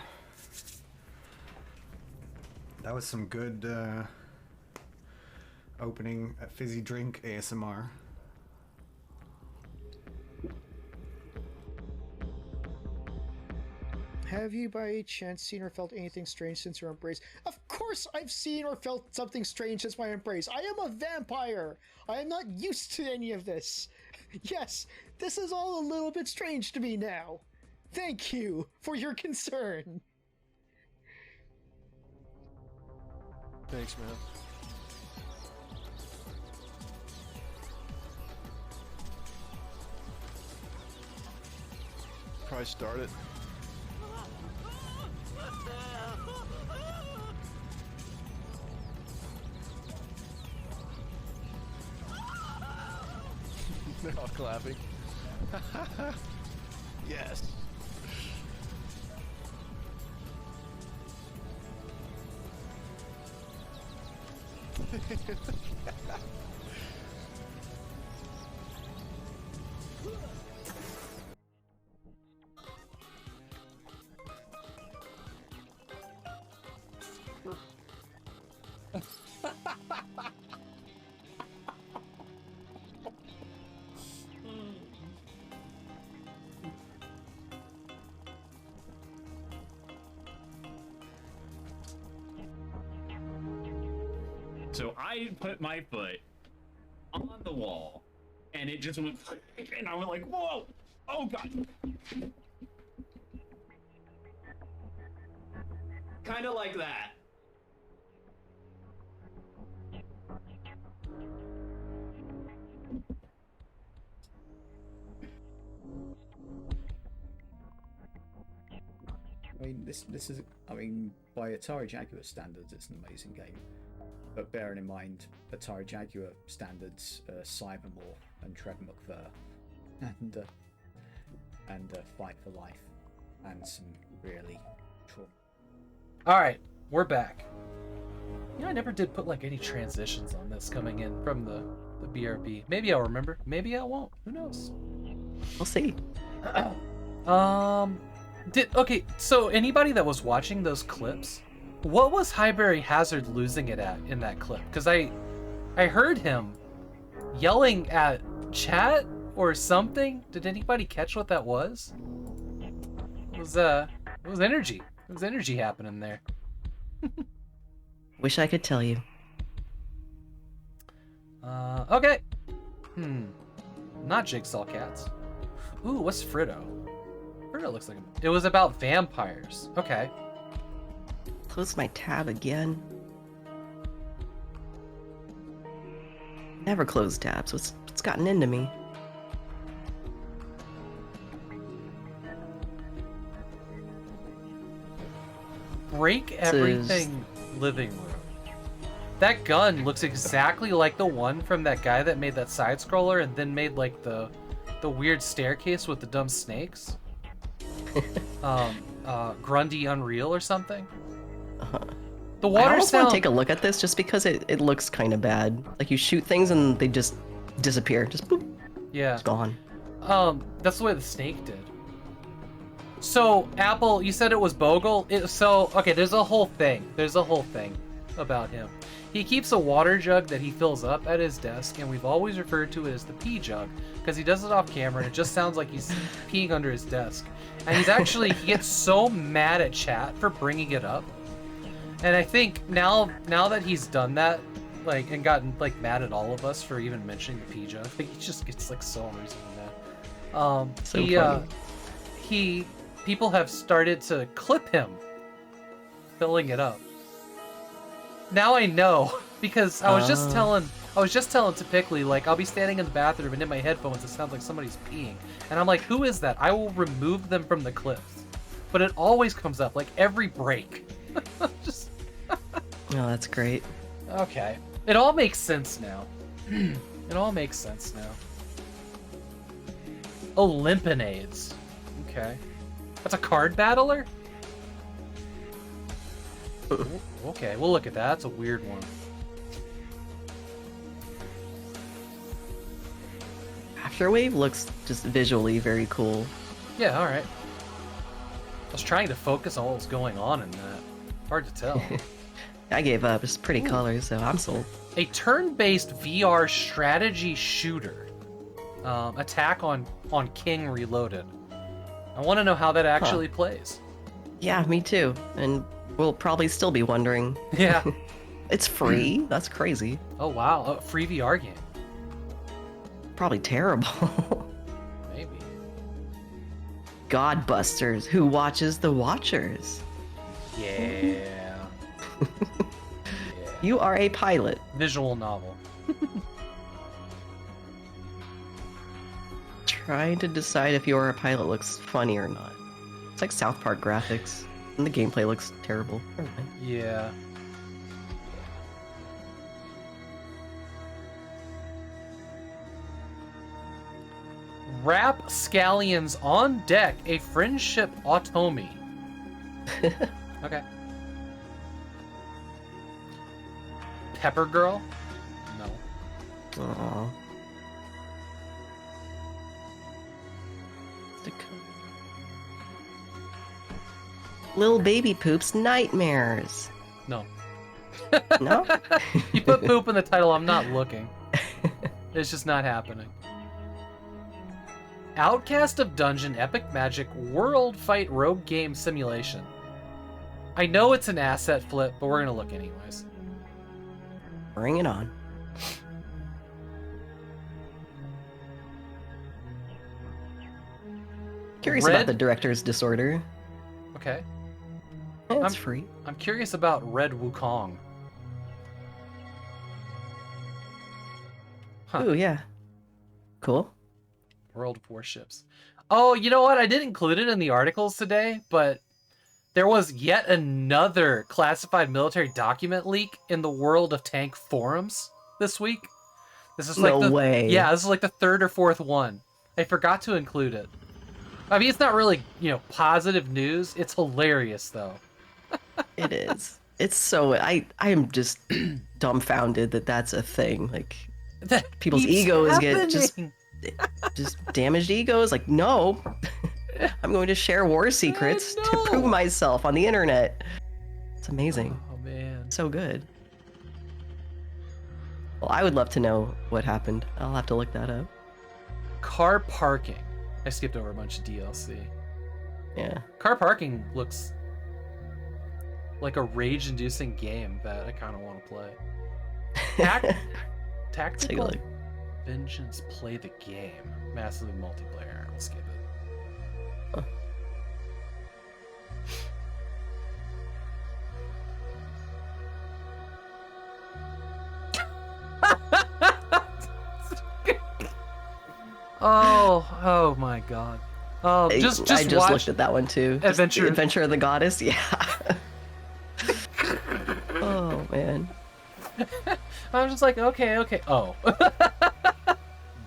that was some good opening a fizzy drink ASMR. Have you by any chance seen or felt anything strange since your embrace? Of course I've seen or felt something strange since my embrace. I am a vampire. I am not used to any of this. Yes, this is all a little bit strange to me now. Thank you for your concern. Thanks, man. Probably start it. They're all clapping. Yes. So I put my foot on the wall, and it just went, and I went like, whoa, oh god. Kind of like that. I mean, this is, I mean, by Atari Jaguar standards, it's an amazing game. But bearing in mind Atari Jaguar standards, Cybermore and Trevor McVer, and Fight for Life, and some really cool. All right, we're back. You know, I never did put like any transitions on this coming in from the BRB. Maybe I'll remember. Maybe I won't. Who knows? We'll see. Okay, so anybody that was watching those clips, what was Highbury Hazard losing it at in that clip? Because I heard him yelling at chat or something. Did anybody catch what that was? It was energy. It was energy happening there. Wish I could tell you. Okay. Not Jigsaw Cats. Ooh, what's Fritto? Fritto looks like it was about vampires. Okay. Close my tab again. Never close tabs. What's gotten into me? Break everything living room. That gun looks exactly like the one from that guy that made that side scroller and then made like the weird staircase with the dumb snakes. Grundy Unreal or something. The water I also sound. want to take a look at this just because it looks kind of bad. Like you shoot things and they just disappear. Just boop. Yeah. It's gone. That's the way the snake did. So, Apple, you said it was Bogle? Okay, there's a whole thing. There's a whole thing about him. He keeps a water jug that he fills up at his desk, and we've always referred to it as the pee jug, because he does it off camera, and it just sounds like he's peeing under his desk. And he gets so mad at chat for bringing it up. And I think now that he's done that, like, and gotten, like, mad at all of us for even mentioning the pee jug, I think he just gets, like, so unreasonably mad. People have started to clip him filling it up. Now I know, because I was just telling tehpickley, like, I'll be standing in the bathroom and in my headphones it sounds like somebody's peeing, and I'm like, who is that? I will remove them from the clips, but it always comes up, like, every break. Just Oh, that's great. okay, it all makes sense now. It all makes sense now. Olympinades. Okay. That's a card battler? Okay, we'll look at that. That's a weird one. Afterwave looks just visually very cool. Yeah, alright. I was trying to focus on what was going on in that. Hard to tell. I gave up. It's pretty colors, so I'm sold. A turn-based VR strategy shooter. Attack on King Reloaded. I want to know how that actually plays. Yeah, me too. And we'll probably still be wondering. Yeah. It's free. That's crazy. Oh, wow. A free VR game. Probably terrible. Maybe. Godbusters. Who watches the Watchers? Yeah. You are a pilot. Visual novel. Trying to decide if you're a pilot looks funny or not. It's like South Park graphics, and the gameplay looks terrible. Never mind. Yeah. Rapscallions on deck, a friendship automy. Okay. Pepper Girl? No. Aww. Little baby poops nightmares. No. No? You put poop in the title, I'm not looking. It's just not happening. Outcast of Dungeon Epic Magic World Fight Rogue Game Simulation. I know it's an asset flip, but we're gonna look anyways. Bring it on. Curious about the director's disorder. Okay. It's free. I'm curious about Red Wukong. Huh. Ooh, yeah. Cool. World of Warships. Oh, you know what? I didn't include it in the articles today, but there was yet another classified military document leak in the World of Tank forums this week. This is like no way. Yeah, this is like the third or fourth one. I forgot to include it. I mean, it's not really, positive news. It's hilarious, though. It is. It's so... I am just dumbfounded that that's a thing. Like, that people's egos get just damaged egos. Like, no. I'm going to share war secrets to prove myself on the internet. It's amazing. Oh, man. So good. Well, I would love to know what happened. I'll have to look that up. Car parking. I skipped over a bunch of DLC. Yeah. Car parking looks like a rage-inducing game that I kind of want to play. Tactical Vengeance, play the game. Massively multiplayer. We'll skip it. Huh. Oh my god. Oh, I just watch looked at that one too. Adventure of the Goddess, yeah. Oh man. I'm just like, okay. Oh.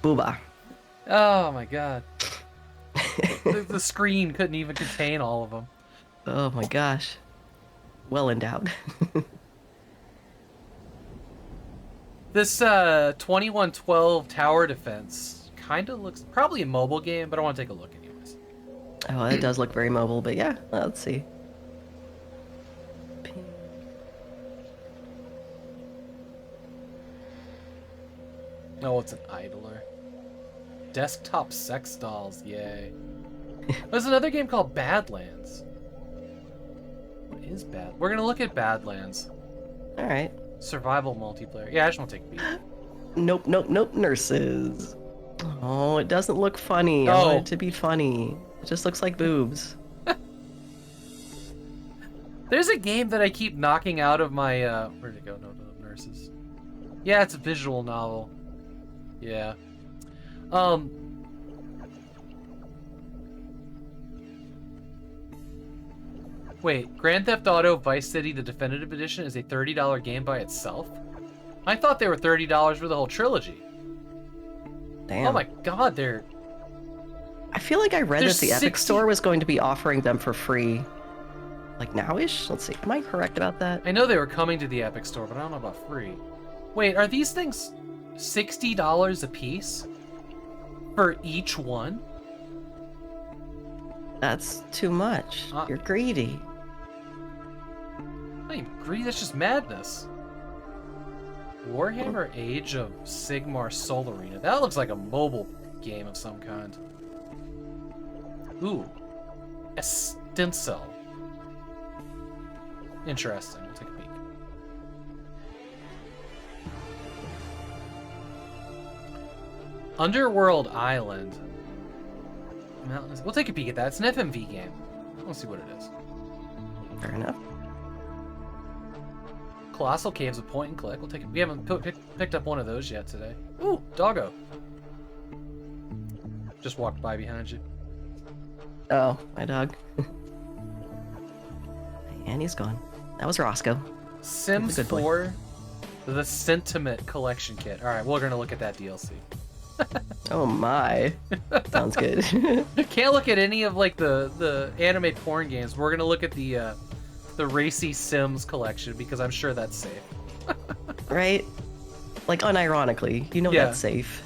Booba. Oh my god. The screen couldn't even contain all of them. Oh my gosh. Well endowed. This 2112 tower defense kind of looks probably a mobile game, but I want to take a look anyways. Oh, it does look very mobile, but yeah, let's see. Oh, it's an idler. Desktop sex dolls, yay. There's another game called Badlands. What is Bad? We're gonna look at Badlands. All right. Survival multiplayer. Yeah, I just want to take a peek. Nope, nope, nope. Nurses. Oh, it doesn't look funny. I want it to be funny. It just looks like boobs. There's a game that I keep knocking out of my where'd it go? No, nurses. Yeah, it's a visual novel. Yeah. Wait, Grand Theft Auto Vice City, the definitive edition, is a $30 game by itself? I thought they were $30 for the whole trilogy. Damn. Oh my god, they're... I feel like I read There's that the Epic 60 Store was going to be offering them for free. Like now-ish? Let's see. Am I correct about that? I know they were coming to the Epic Store, but I don't know about free. Wait, are these things $60 a piece? For each one? That's too much. You're greedy. I'm not even greedy, that's just madness. Warhammer Age of Sigmar Soul Arena. That looks like a mobile game of some kind. Ooh. Estincel. Interesting. We'll take a peek. Underworld Island. Mountains. We'll take a peek at that. It's an FMV game. We'll see what it is. Fair enough. Colossal Caves, a point and click. We'll take it. We haven't picked up one of those yet today. Ooh, doggo. Just walked by behind you. Oh, my dog. And he's gone. That was Roscoe. Sims 4, the Sentiment Collection Kit. All right, we're gonna look at that DLC. Oh my. Sounds good. Can't look at any of like the anime porn games. We're gonna look at the Racy Sims collection because I'm sure that's safe. Right? Like unironically, you know that's safe.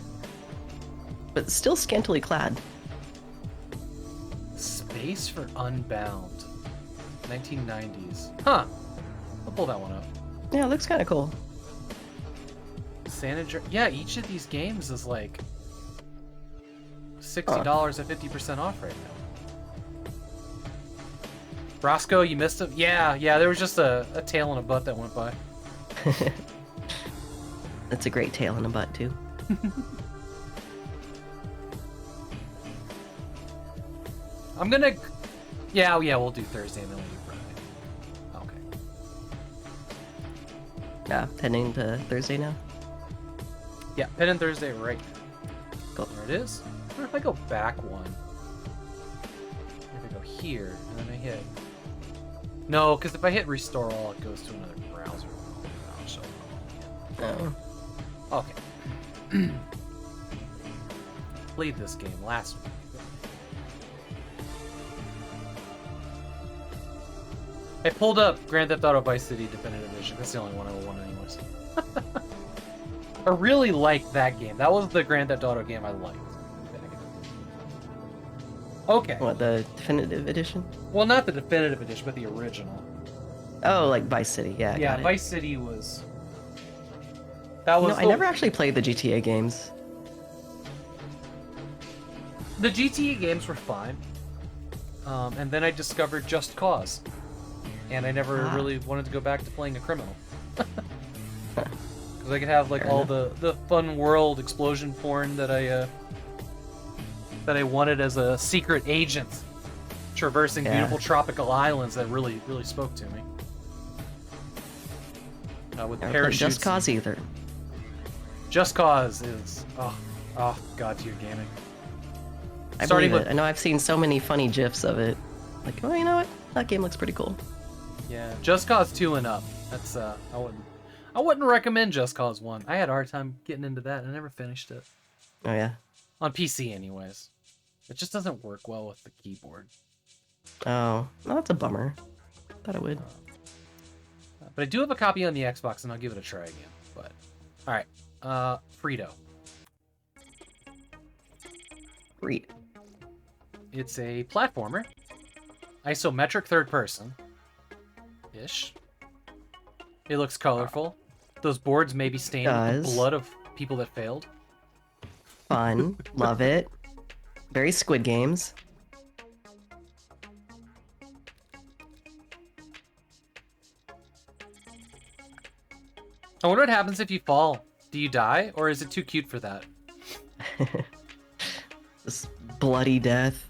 But still scantily clad. Space for Unbound. 1990s. Huh. I'll pull that one up. Yeah, it looks kind of cool. San Andreas. Yeah, each of these games is like $60 at 50% off right now. Roscoe, you missed it? Yeah, there was just a tail and a butt that went by. That's a great tail and a butt, too. I'm gonna... Yeah, we'll do Thursday and then we'll do Friday. Okay. Yeah, pending to Thursday now? Yeah, Pen and Thursday right now. Cool. There it is. I wonder if I go back one. If I go here, and then I hit... No, because if I hit Restore All, it goes to another browser. Oh. Okay. Played this game last week. I pulled up Grand Theft Auto Vice City Definitive Edition. That's the only one I want anyways. I really liked that game. That was the Grand Theft Auto game I liked. Okay. What, the Definitive Edition? Well, not the Definitive Edition, but the original. Oh, like Vice City, yeah. Yeah, got it. Vice City was... That was... I never actually played the GTA games. The GTA games were fine. And then I discovered Just Cause. And I never really wanted to go back to playing a criminal. Because I could have like all the fun world explosion porn that I wanted as a secret agent traversing beautiful tropical islands that really spoke to me. With parachutes. Just Cause either. Just Cause is oh god tier gaming. I believe it. I know I've seen so many funny gifs of it. Like, oh, you know what? That game looks pretty cool. Yeah, Just Cause 2 and up. That's I wouldn't recommend Just Cause 1. I had a hard time getting into that. I never finished it. Oh yeah. On PC anyways. It just doesn't work well with the keyboard. Oh, well, that's a bummer. Thought it would. But I do have a copy on the Xbox and I'll give it a try again. But All right. Frito. Read. It's a platformer. Isometric third person. Ish. It looks colorful. Those boards may be stained with the blood of people that failed. Fun. Love it. Very Squid Games. I wonder what happens if you fall. Do you die, or is it too cute for that? This bloody death.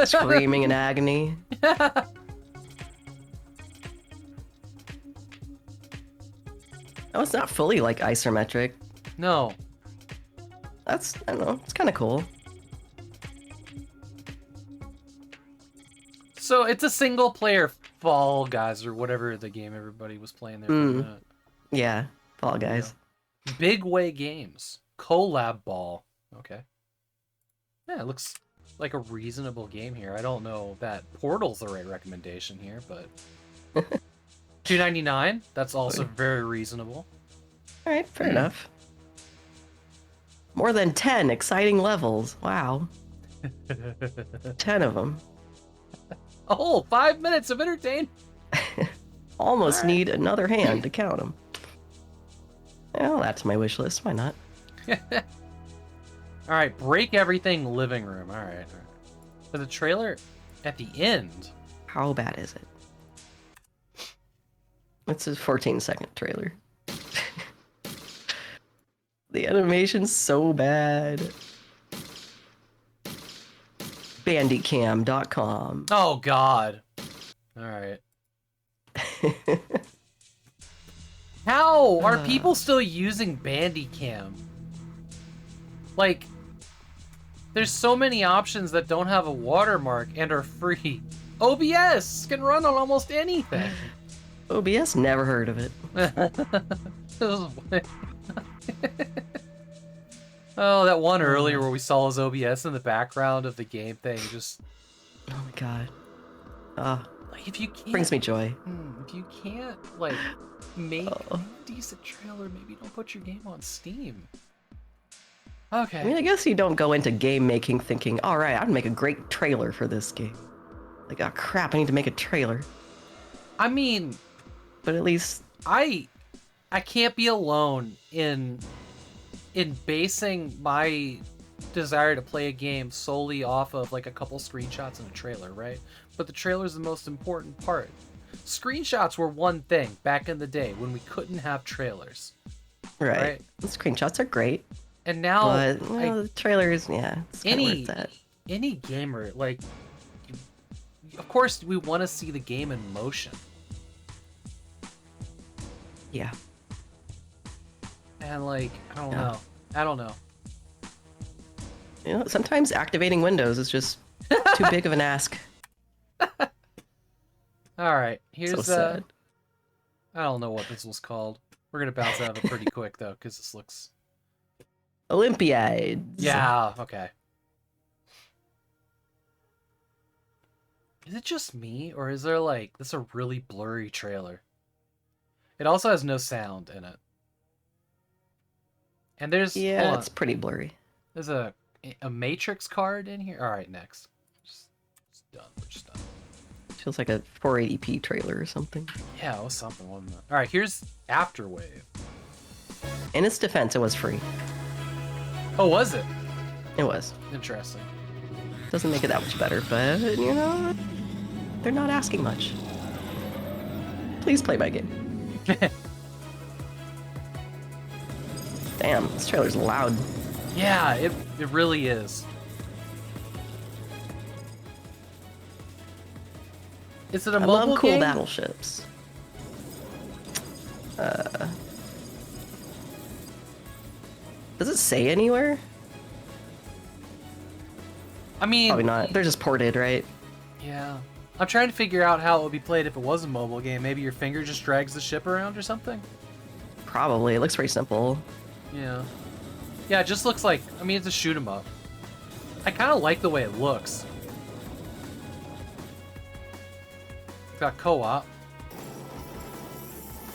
Screaming in agony. Oh, it's not fully like isometric. No. That's, I don't know, it's kind of cool. So it's a single player Fall Guys or whatever the game everybody was playing there for a minute. Yeah, Fall Guys. Yeah. Big Way Games. Collab Ball. Okay. Yeah, it looks like a reasonable game here. I don't know that Portal's the right recommendation here, but $2.99. That's also very reasonable. All right, fair enough. More than 10 exciting levels. Wow. 10 of them. Oh, 5 minutes of entertainment. Almost need another hand to count them. Well, that's my wish list. Why not? All right, Break Everything Living Room. All right. For the trailer at the end. How bad is it? It's a 14-second trailer. The animation's so bad. Bandicam.com. Oh, God. All right. How are people still using Bandicam? Like, there's so many options that don't have a watermark and are free. OBS can run on almost anything. OBS? Never heard of it. Oh, that one earlier where we saw his OBS in the background of the game thing just... Oh my god. Like, if you can't... Brings me joy. If you can't, like, make a decent trailer, maybe don't put your game on Steam. Okay. I mean, I guess you don't go into game making thinking, all right, I'd make a great trailer for this game. Like, oh crap, I need to make a trailer. I mean... But at least... I can't be alone in basing my desire to play a game solely off of like a couple screenshots and a trailer, right? But the trailer is the most important part. Screenshots were one thing back in the day when we couldn't have trailers. Right. The screenshots are great. And now, but the trailers, yeah, it's kind of worth that. Any gamer, like, of course, we want to see the game in motion. Yeah. And like, I don't know. You know, sometimes activating Windows is just too big of an ask. All right, here's So sad. I don't know what this was called. We're gonna bounce out of it pretty quick though, because this looks. Olympiads. Yeah. Okay. Is it just me, or is there like this a really blurry trailer? It also has no sound in it. And there's it's pretty blurry. There's a Matrix card in here. All right, next. Just done. We're just done. Feels like a 480p trailer or something. Yeah, it was something, wasn't it? All right, here's Afterwave. In its defense, it was free. Oh, was it? It was. Interesting. Doesn't make it that much better, but you know, they're not asking much. Please play my game. Damn, this trailer's loud. Yeah, it really is. Is it a mobile love cool game? battleships. Does it say anywhere? I mean... Probably not. They're just ported, right? Yeah. I'm trying to figure out how it would be played if it was a mobile game. Maybe your finger just drags the ship around or something? Probably. It looks pretty simple. Yeah. Yeah, it just looks like... I mean, it's a shoot 'em up. I kind of like the way it looks. It's got co-op.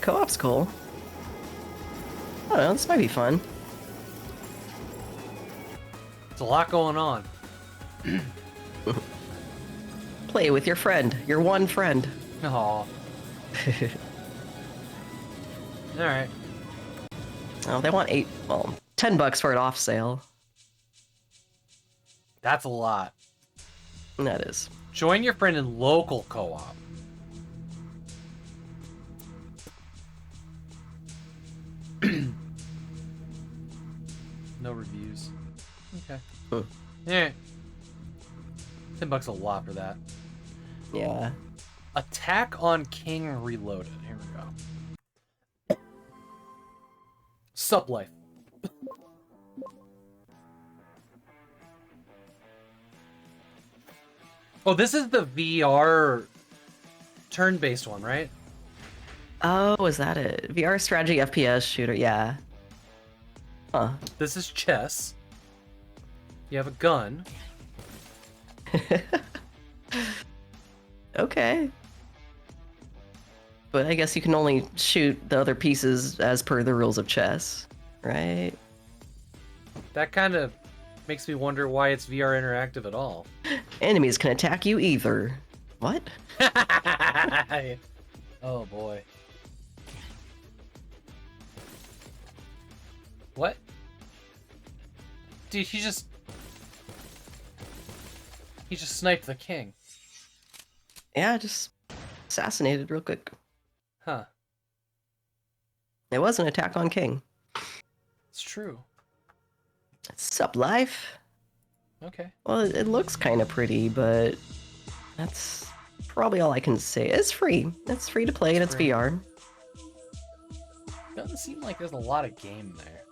Co-op's cool. don't know, this might be fun. It's a lot going on. Play with your friend, your one friend. Aw. Alright. Oh, they want $10 for an off sale. That's a lot. That is. Join your friend in local co-op. No reviews. Okay. Yeah. $10 a lot for that. Yeah. Attack on King Reloaded. Here we go. Sup life. Oh, this is the VR turn-based one, right? Oh, is that it? VR strategy FPS shooter, yeah. Huh. This is chess. You have a gun. Okay. But I guess you can only shoot the other pieces as per the rules of chess, right? That kind of makes me wonder why it's VR interactive at all. Enemies can attack you either. What? Oh boy. What? Dude, he just sniped the king. Yeah, just assassinated real quick. Huh. It was an attack on King. It's true. Sup, life? Okay. Well, it looks kind of pretty, but that's probably all I can say. It's free. It's free to play, and it's free. VR. Doesn't seem like there's a lot of game there.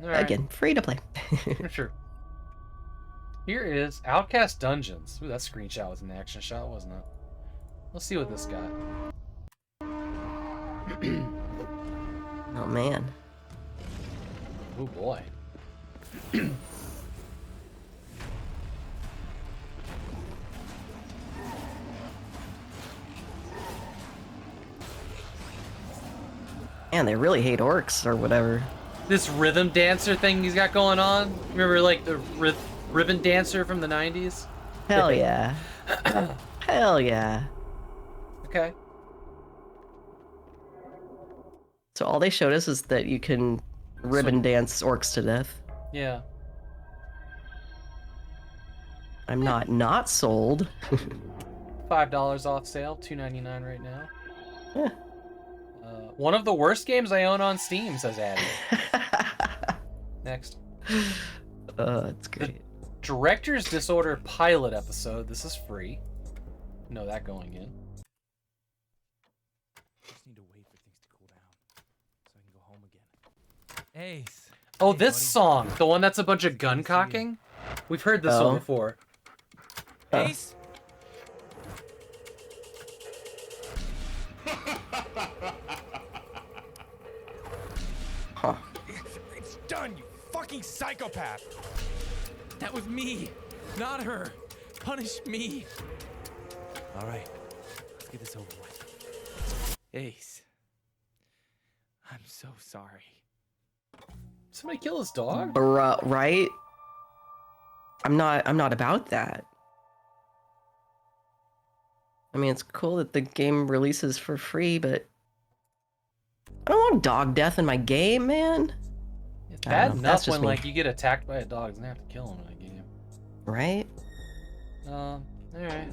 All right. Again, free to play. Sure. Here is Outcast Dungeons. Ooh, that screenshot was an action shot, wasn't it? Let's see what this got. Oh, man. Oh, boy. Man, they really hate orcs or whatever. This rhythm dancer thing he's got going on. Remember, like, the ribbon dancer from the 90s? Hell yeah. Hell yeah. Okay. So all they showed us is that you can ribbon dance orcs to death. Yeah. I'm not sold. $5 off sale, $2.99 right now. Yeah. One of the worst games I own on Steam, says Addy. Next. That's great. The Director's Disorder pilot episode. This is free. Know that going in. Just need to wait for things to cool down so I can go home again. Ace. Oh, Hey, this buddy. song. The one that's a bunch of gun cocking? We've heard this one before. Ace. Huh. It's done, you fucking psychopath. That was me, not her. Punish me. All right, let's get this over with. Ace. I'm so sorry. Somebody kill his dog? Bruh, right? I'm not about that. I mean, it's cool that the game releases for free, but I don't want dog death in my game, man. It's I don't bad know, enough that's just when me. like you get attacked by a dog and have to kill him in a game. Right? Alright.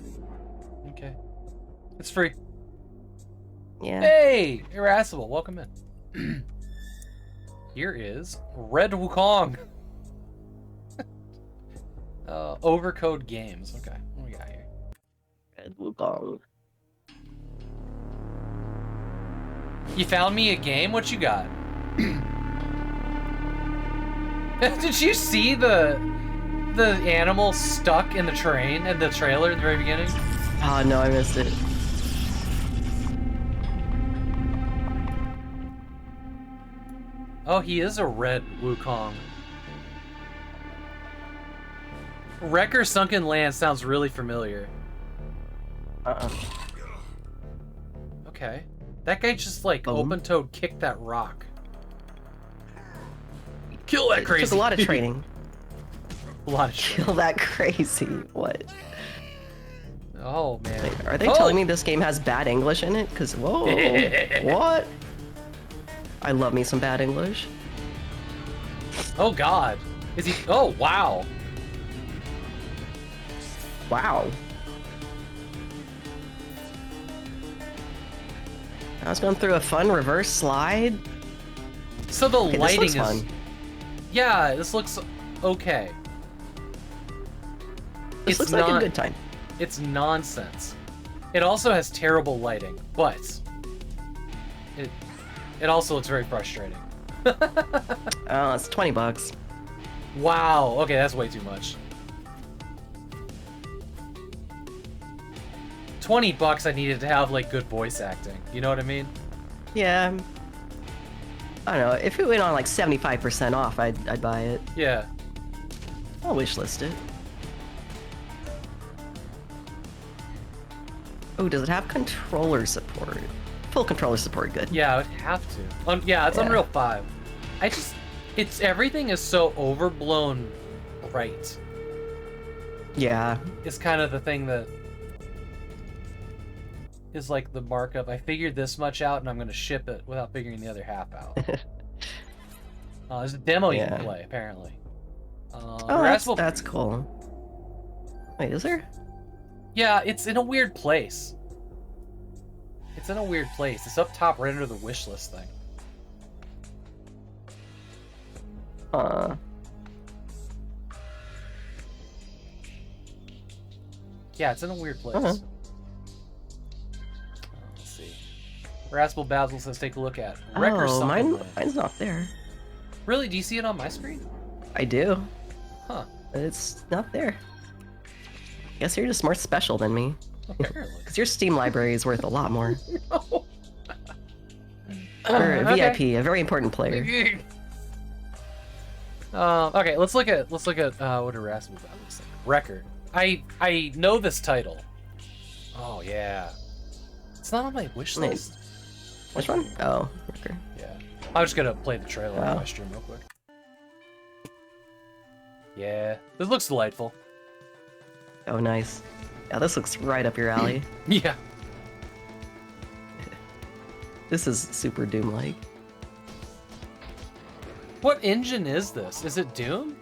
Okay. It's free. Yeah. Hey! Irascible, welcome in. Here is Red Wukong. Overcode Games. Okay, what we got here? Red Wukong. You found me a game? What you got? Did you see the animal stuck in the train in the trailer in the very beginning? Oh no, I missed it. Oh, he is a red Wukong. Wrecker Sunken Land sounds really familiar. Uh-uh. Okay. That guy just like open-toed kicked that rock. Kill that It crazy. took a lot of training. A lot of training. Kill that crazy. What? Oh man. Wait, are they telling me this game has bad English in it? Because whoa, what? I love me some bad English. Oh God. Is he? Oh wow. Wow. I was going through a fun reverse slide. So the Okay, lighting this is. looks fun. Yeah, this looks okay. This looks like a good time. It's nonsense. It also has terrible lighting, but it also looks very frustrating. Oh, it's $20. Wow. Okay, that's way too much. $20 I needed to have like good voice acting. You know what I mean? Yeah. I don't know. If it went on like 75% off, I'd buy it. Yeah. I'll wishlist it. Oh, does it have controller support? Full controller support, good. Yeah, I would have to. Yeah, it's Unreal 5. Everything is so overblown bright. Yeah. It's kind of the thing that is like the markup. I figured this much out and I'm going to ship it without figuring the other half out. There's a demo you can play, apparently. Oh, that's cool. Wait, is there? Yeah, it's in a weird place. It's in a weird place. It's up top right under the wish list thing. Yeah, it's in a weird place. Let's see. Raspel Basil says, take a look at Wrecker Oh, Sunderland. mine's not there. Really? Do you see it on my screen? I do. Huh. But it's not there. Guess you're just more special than me. Apparently. Because your Steam library is worth a lot more. No. You're a Okay. VIP, a very important player. Okay, let's look at what a Raspel Basil looks like. Record. I know this title. Oh yeah. It's not on my wish Wait. list. Which one? Oh, okay. Yeah. I'm just gonna play the trailer on Oh. my stream real quick. Yeah. This looks delightful. Oh, nice. Yeah, this looks right up your alley. Yeah. This is super Doom-like. What engine is this? Is it Doom?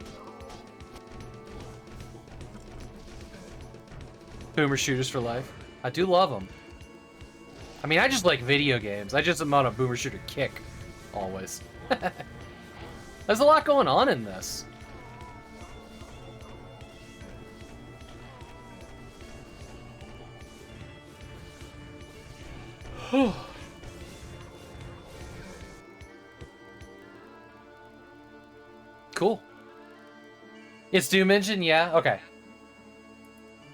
Boomer shooters for life. I do love them. I mean, I just like video games. I just am on a boomer shooter kick. Always. There's a lot going on in this. Cool. It's Doom Engine, yeah? Okay.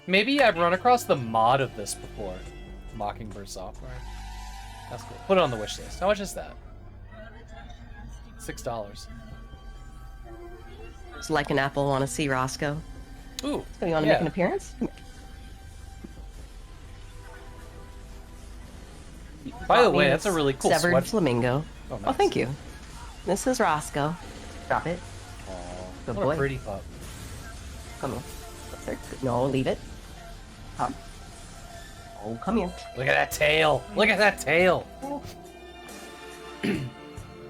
Maybe I've run across the mod of this before. Mockingbird Software. That's cool. Put it on the wish list. How much is that? $6. It's like an apple want to see Roscoe. Ooh. So you want to make an appearance? By the way, that's a really cool Severed sweat. flamingo. Oh, Oh, nice. thank you. This is Roscoe. Drop it. Good What boy. a pretty pup. Come here. There. No, leave it. Come. Oh, come here. Look at that tail. Look at that tail.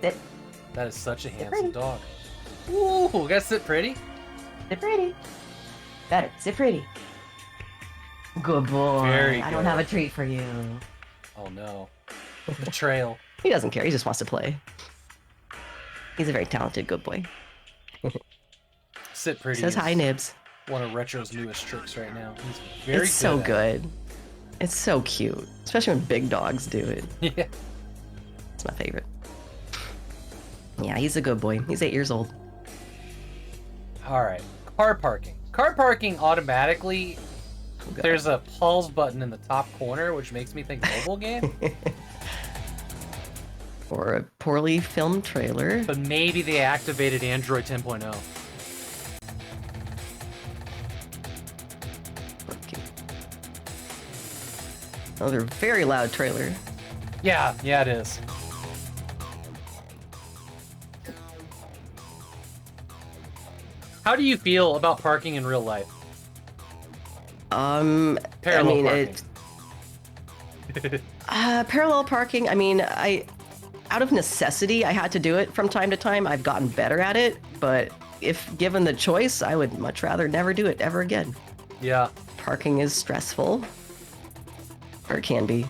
Sit. That is such a handsome pretty. dog. Ooh, gotta sit pretty. Sit pretty. Better. Sit pretty. Good boy. Very I don't good. have a treat for you. Oh no. The trail. He doesn't care. He just wants to play. He's a very talented good boy. Sit pretty. Says hi, is Nibs. One of Retro's newest tricks right now. He's very It's so at it. good. It's so cute. Especially when big dogs do it. Yeah. It's my favorite. Yeah, he's a good boy. He's 8 years old. All right. Car parking. Car parking automatically. There's a pause button in the top corner, which makes me think mobile game. Or a poorly filmed trailer. But maybe they activated Android 10.0. Another very loud trailer. Yeah, it is. How do you feel about parking in real life? I Parallel mean, parking. parallel parking. I mean, out of necessity, I had to do it from time to time. I've gotten better at it, but if given the choice, I would much rather never do it ever again. Yeah. Parking is stressful, or it can be.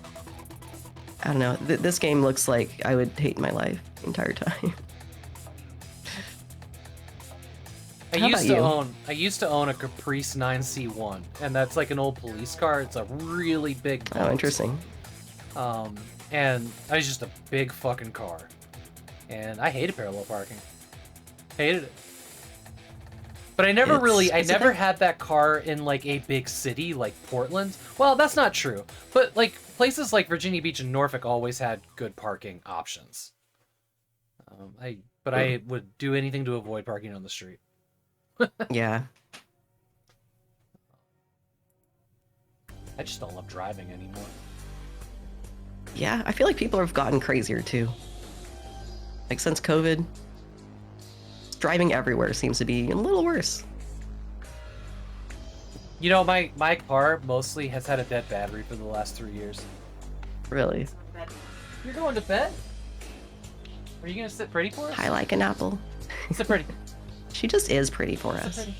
I don't know. This game looks like I would hate my life the entire time. I used to own a Caprice 9C1, and that's like an old police car. It's a really big boat. Oh, interesting. And I was just a big fucking car. And I hated parallel parking. Hated it. But I never never had that car in like a big city like Portland. Well, that's not true. But like places like Virginia Beach and Norfolk always had good parking options. I would do anything to avoid parking on the street. Yeah. I just don't love driving anymore. Yeah, I feel like people have gotten crazier too. Like since COVID, driving everywhere seems to be a little worse. You know, my car mostly has had a dead battery for the last 3 years. Really? You're going to bed? Are you gonna sit pretty for us? I like an apple. Sit pretty. She just is pretty for us. Pretty.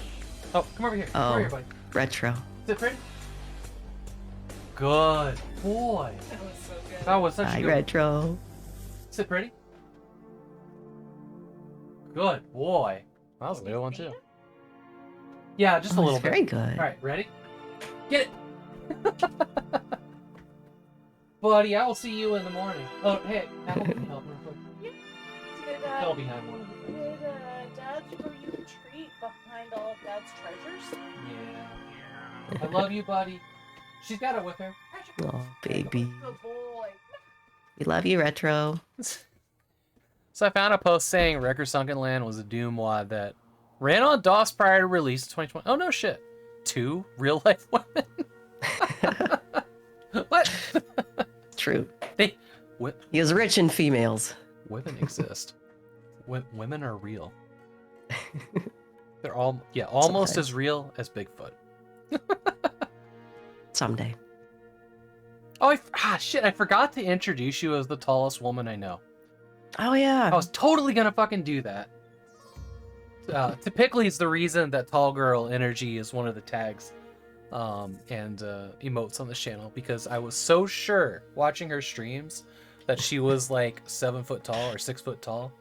Oh, come over here. Come over here, buddy. Retro. Sit pretty. Good boy. That was so good. That was such a good retro. Sit pretty. Good boy. That was a good one too. Yeah, just a little bit. Very good. All right, ready? Get it. Buddy, I will see you in the morning. Oh, hey, Apple, can you help real quick? Fell behind one. Did Dad throw you a treat behind all of Dad's treasures? Yeah. I love you, buddy. She's got it with her. Oh, baby. Good boy. We love you, Retro. So I found a post saying Wrecker Sunken Land was a Doom mod that ran on DOS prior to release in 2020. Oh, no shit. 2 real-life women? What? True. He is rich in females. Women exist. Women are real. They're all, almost Sometimes. as real as Bigfoot. Someday. Oh, shit, I forgot to introduce you as the tallest woman I know. Oh, yeah. I was totally gonna fucking do that. Tehpickley is the reason that Tall Girl Energy is one of the tags and emotes on this channel, because I was so sure watching her streams that she was like 7 foot tall or 6 foot tall.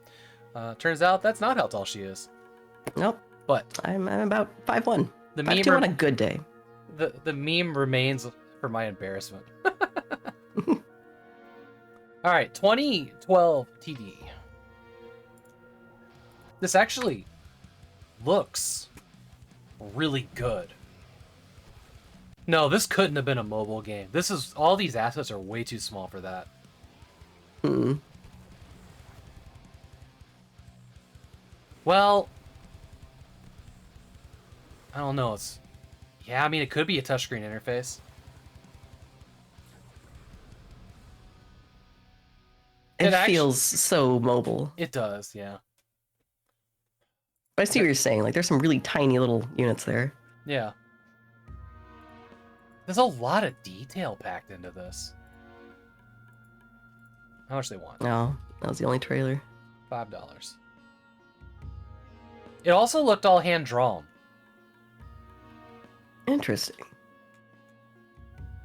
Turns out that's not how tall she is. Nope. But I'm about 5'1". The 5'2" on a good day. The meme remains for my embarrassment. All right, 2012 TD. This actually looks really good. No, this couldn't have been a mobile game. This is, all these assets are way too small for that. Well, I don't know. Yeah, I mean, it could be a touchscreen interface. It feels so mobile. It does, yeah. I see what you're saying. Like, there's some really tiny little units there. Yeah. There's a lot of detail packed into this. How much they want? No, that was the only trailer. $5. It also looked all hand-drawn. Interesting.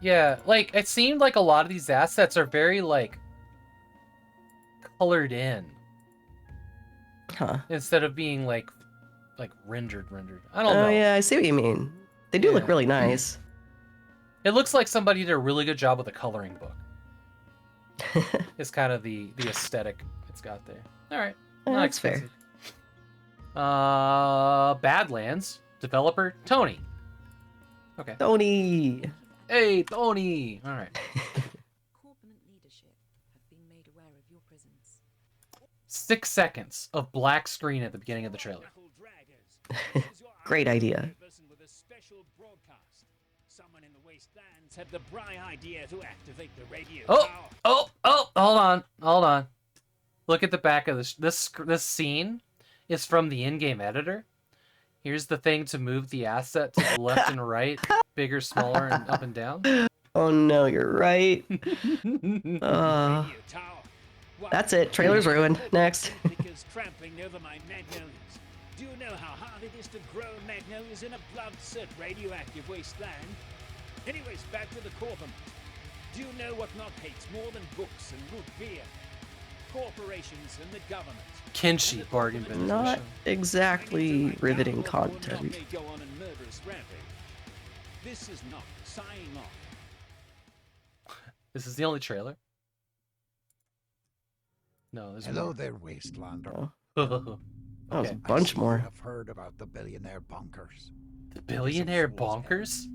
Yeah, like, it seemed like a lot of these assets are very, like, colored in. Huh. Instead of being, like rendered. I don't know. Oh, yeah, I see what you mean. They do look really nice. It looks like somebody did a really good job with a coloring book. It's kind of the aesthetic it's got there. All right. That's fair. Badlands. Developer, Tony. Okay. Tony! Hey, Tony! All right. 6 seconds of black screen at the beginning of the trailer. Great idea. Someone in the wastelands had the bright idea to activate the radio Oh, tower. hold on. Look at the back of this scene is from the in-game editor. Here's the thing to move the asset to the left and right, bigger, smaller, and up and down. Oh no, you're right. That's it. Trailer's ruined. Next. Because trampling over my magnolias. Do you know how hard it is to grow magnolias in a blood-soaked radioactive wasteland? Anyways, back to the Corpum. Do you know what not hates more than books and root beer? Corporations and the government. Kinship bargain bin. Not exactly riveting content. May go on a murderous rampage. This is not signing off. This is the only trailer. No, there's Hello more. there, Wastelander. Oh, there's a I bunch see more. You have heard about the billionaire bonkers. The billionaire bonkers?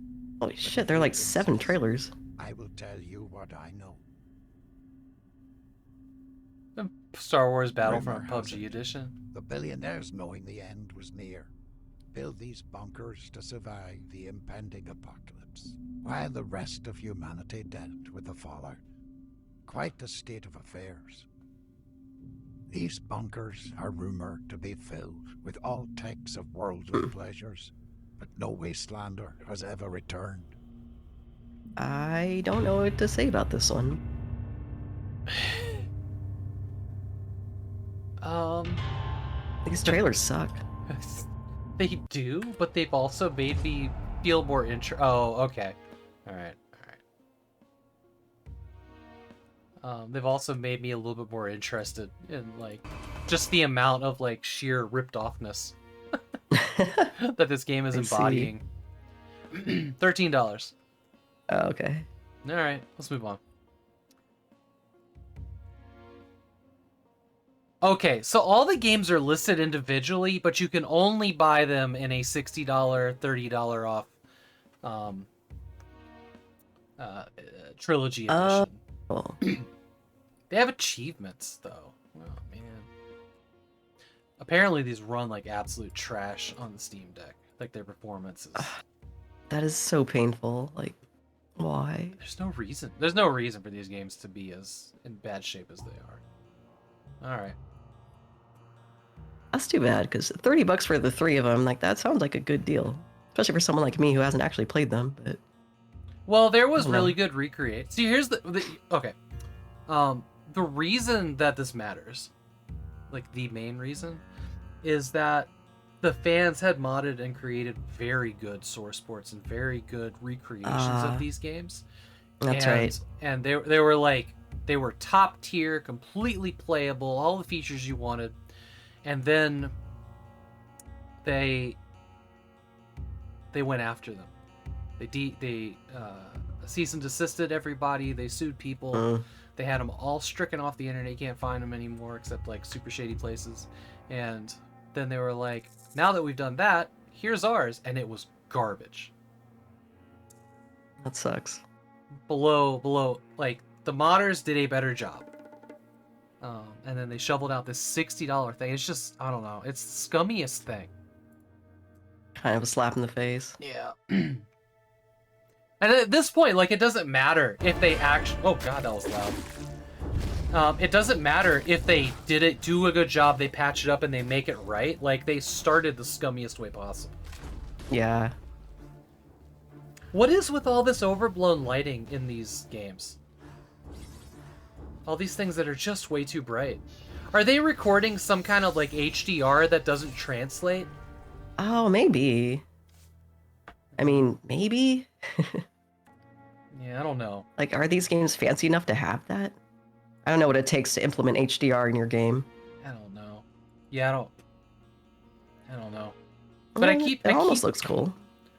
Holy shit, there are like 7 trailers. I will tell you what I know. Star Wars Battlefront Rumor has PUBG it, edition. The billionaires knowing the end was near. Build these bunkers to survive the impending apocalypse, while the rest of humanity dealt with the fallout. Quite a state of affairs. These bunkers are rumored to be filled with all types of worldly pleasures, but no Wastelander has ever returned. I don't know what to say about this one. These trailers suck. They do, but they've also made me feel more Oh, okay. Alright. They've also made me a little bit more interested in, like, just the amount of, like, sheer ripped-offness that this game is embodying. $13. Oh, okay. Alright, let's move on. Okay, so all the games are listed individually, but you can only buy them in a $60, $30 off trilogy edition. They have achievements, though. Oh, man. Apparently these run like absolute trash on the Steam Deck. Like, their performances. That is so painful. Like, why? There's no reason. There's no reason for these games to be as in bad shape as they are. Alright. That's too bad, because $30 for the 3 of them, like, that sounds like a good deal. Especially for someone like me who hasn't actually played them, but... Well, there was really good recreate. See, here's the okay. The reason that this matters, like the main reason, is that the fans had modded and created very good source ports and very good recreations of these games. That's right. And they were like, they were top tier, completely playable, all the features you wanted. And then they went after them. They cease and desisted everybody. They sued people. They had them all stricken off the internet. You can't find them anymore except like super shady places. And then they were like, now that we've done that, here's ours. And it was garbage. That sucks. Below, like, the modders did a better job. And then they shoveled out this $60 thing. It's just, I don't know. It's the scummiest thing. Kind of a slap in the face. Yeah. And at this point, like, it doesn't matter if they actually... Oh, God, that was loud. It doesn't matter if they do a good job, they patch it up, and they make it right. Like, they started the scummiest way possible. Yeah. What is with all this overblown lighting in these games? All these things that are just way too bright. Are they recording some kind of, like, HDR that doesn't translate? Oh, maybe. I mean, maybe? Yeah, I don't know. Like, are these games fancy enough to have that? I don't know what it takes to implement HDR in your game. I don't know. Yeah, I don't know. But it almost looks cool.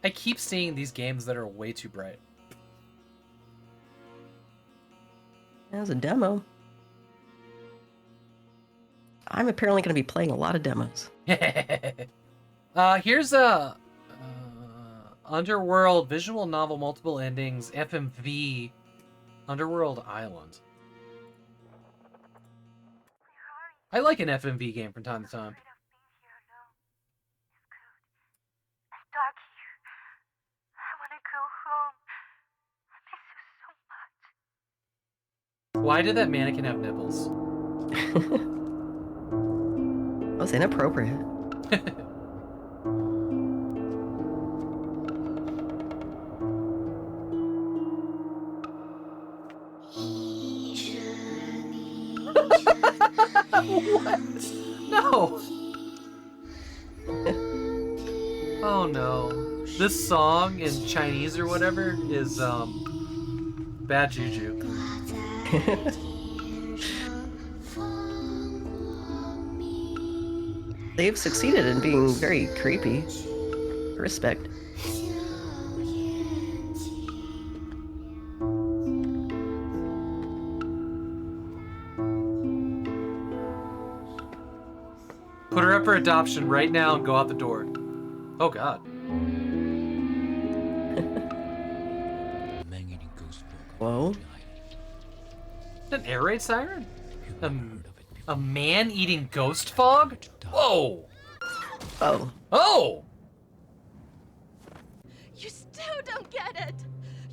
I keep seeing these games that are way too bright. That was a demo. I'm apparently going to be playing a lot of demos. Here's a Underworld visual novel, multiple endings, FMV, Underworld Island. I like an FMV game from time to time. It's dark here. I want to go home. Why did that mannequin have nipples? That was inappropriate. What? No. Oh no. This song in Chinese or whatever is bad juju. They've succeeded in being very creepy. Respect. Put her up for adoption right now and go out the door. Oh god. Whoa. An air raid siren? A man eating ghost fog? Whoa! Oh. Oh! You still don't get it!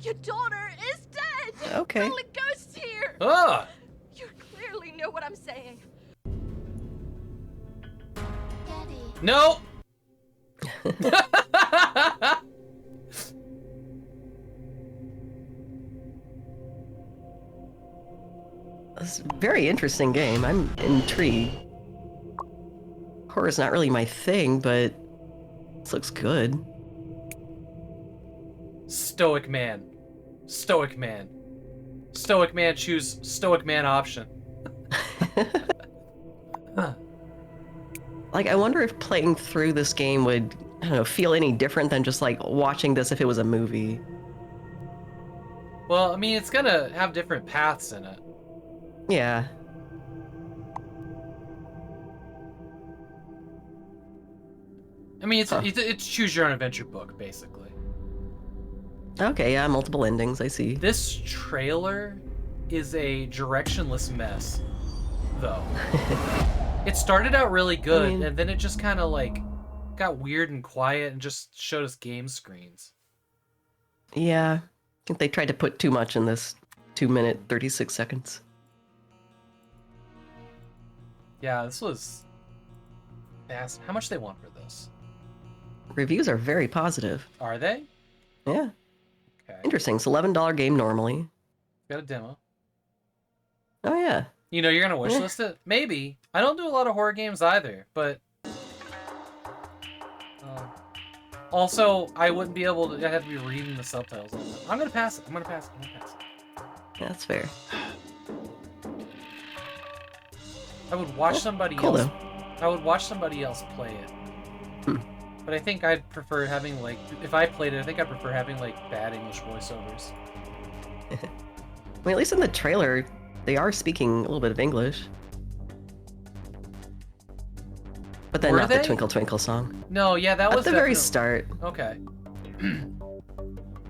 Your daughter is dead! Okay. Only ghosts here! Ah! You clearly know what I'm saying. No! It's a very interesting game. I'm intrigued. Horror's not really my thing, but this looks good. Stoic man. Stoic man. Stoic man choose Stoic man option. Like, I wonder if playing through this game would, I don't know, feel any different than just like watching this if it was a movie. Well, I mean, it's gonna have different paths in it. Yeah. I mean, it's choose your own adventure book, basically. Okay, yeah, multiple endings, I see. This trailer is a directionless mess, though. It started out really good, and then it just kind of like got weird and quiet and just showed us game screens. Yeah, I think they tried to put too much in this 2 minute, 36 seconds. Yeah, this was fast. How much they want for this? Reviews are very positive. Are they? Yeah. Okay. Interesting. It's $11 game normally. Got a demo. Oh, yeah. You know, you're gonna wishlist it? Maybe. I don't do a lot of horror games either, but also I wouldn't be able to. I have to be reading the subtitles. I'm gonna pass it. I'm gonna pass it. That's fair. I would watch somebody cool, else. though. I would watch somebody else play it. But I think I'd prefer having like, if I played it, I think I'd prefer having like bad English voiceovers. I mean, at least in the trailer, they are speaking a little bit of English. But then Were not they? the Twinkle Twinkle song. No, yeah, that was at the very definitely- start. Okay.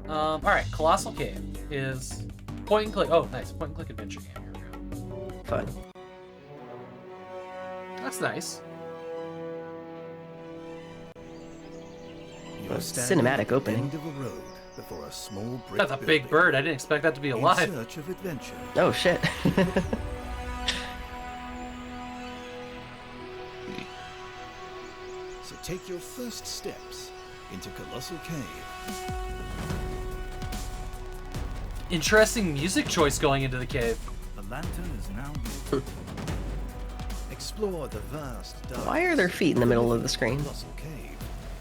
All right, Colossal Cave is point and click. Oh, nice, point and click adventure game. Here we go. Fun. That's nice. A cinematic opening. Before a small brick That's a big building. bird. I didn't expect that to be alive. In search of adventure. Oh shit. So take your first steps into Colossal Cave. Interesting music choice going into the cave. The lantern is now lit. Explore the vast dark. Why are their feet in the middle of the screen? Colossal Cave,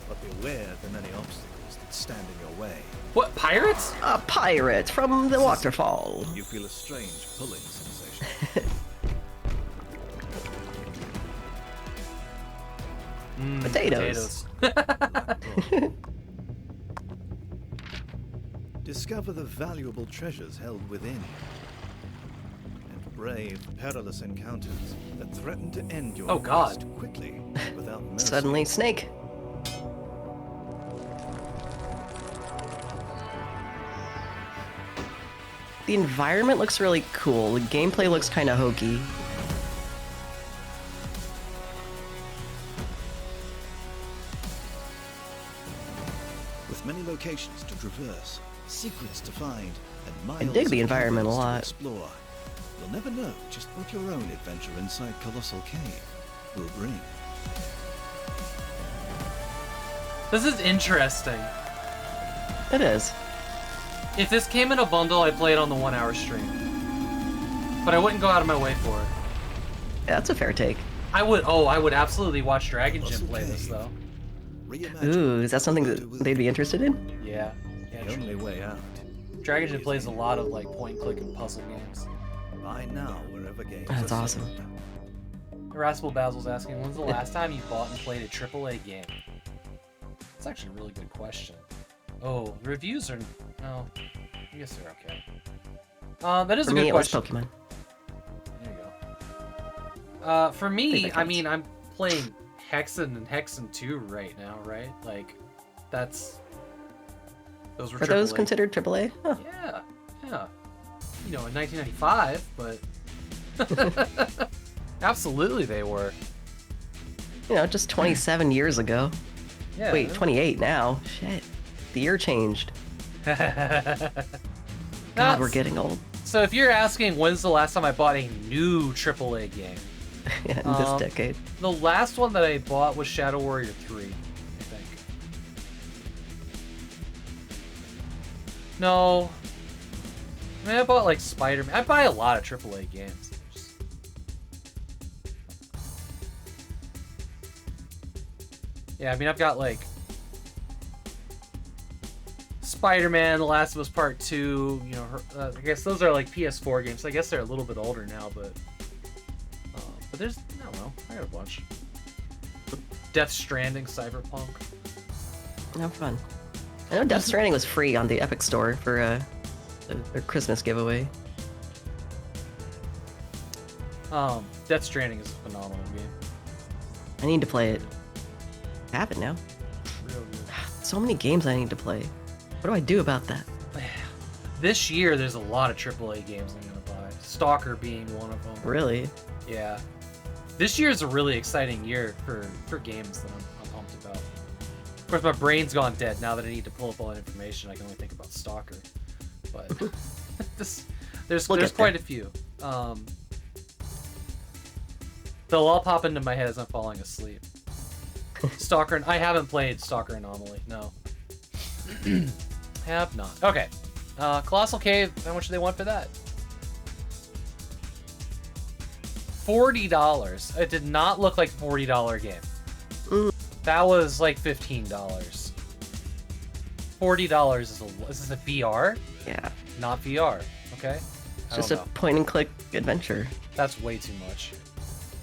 but beware the many obstacles that stand in your way. What, pirates? A pirate from the waterfall. You feel a strange pulling sensation. Potatoes. Discover the valuable treasures held within. And brave perilous encounters that threaten to end your quest quickly without mercy. Suddenly, Snake. The environment looks really cool. The gameplay looks kind of hokey. With many locations to traverse, secrets to find, and miles I dig the of environment a caverns to lot. explore, You'll never know just what your own adventure inside Colossal Cave will bring. This is interesting. It is. If this came in a bundle, I'd play it on the 1 hour stream. But I wouldn't go out of my way for it. Yeah, that's a fair take. I would absolutely watch Dragon Gym play this though. Ooh, is that something that they'd be interested in? Yeah. The only way out. Dragon Gym plays a lot of like point and click and puzzle games. Buy now wherever games That's are awesome. sold. Irascible Basil's asking, when's the last time you bought and played a AAA game? That's actually a really good question. Oh, reviews are... No, I guess they're okay. That is For a me, good it was question. Pokemon. There you go. For me, Favorite I mean, I'm playing Hexen and Hexen 2 right now, right? Like, that's... Those were Are those AAA. considered AAA? Huh. Yeah, yeah. You know, in 1995, but... Absolutely they were. You know, just 27 years ago. Yeah. Wait, 28 now. Shit. The year changed. God, we're getting old. So if you're asking when's the last time I bought a new AAA game? Yeah, in this decade. The last one that I bought was Shadow Warrior 3, I think. No. I mean, I bought like Spider-Man. I buy a lot of AAA games. Yeah, I mean, I've got like Spider-Man, The Last of Us Part 2, you know, I guess those are like PS4 games. So I guess they're a little bit older now, but there's, I don't know, I got a bunch. Death Stranding, Cyberpunk. No fun. I know Death Stranding was free on the Epic Store for their Christmas giveaway. Death Stranding is a phenomenal game. I need to play it. I have it now. Real good. So many games I need to play. What do I do about that? This year, there's a lot of AAA games I'm gonna buy. Stalker being one of them. Really? Yeah. This year is a really exciting year for games that I'm pumped about. Of course, my brain's gone dead now that I need to pull up all that information. I can only think about Stalker. But there's quite a few. They'll all pop into my head as I'm falling asleep. Stalker, I haven't played Stalker Anomaly, no. Have not. Okay. Colossal Cave, how much do they want for that? $40. It did not look like a $40 game. That was like $15. $40 is this a VR? Yeah. Not VR, okay? It's just a point and click adventure. That's way too much.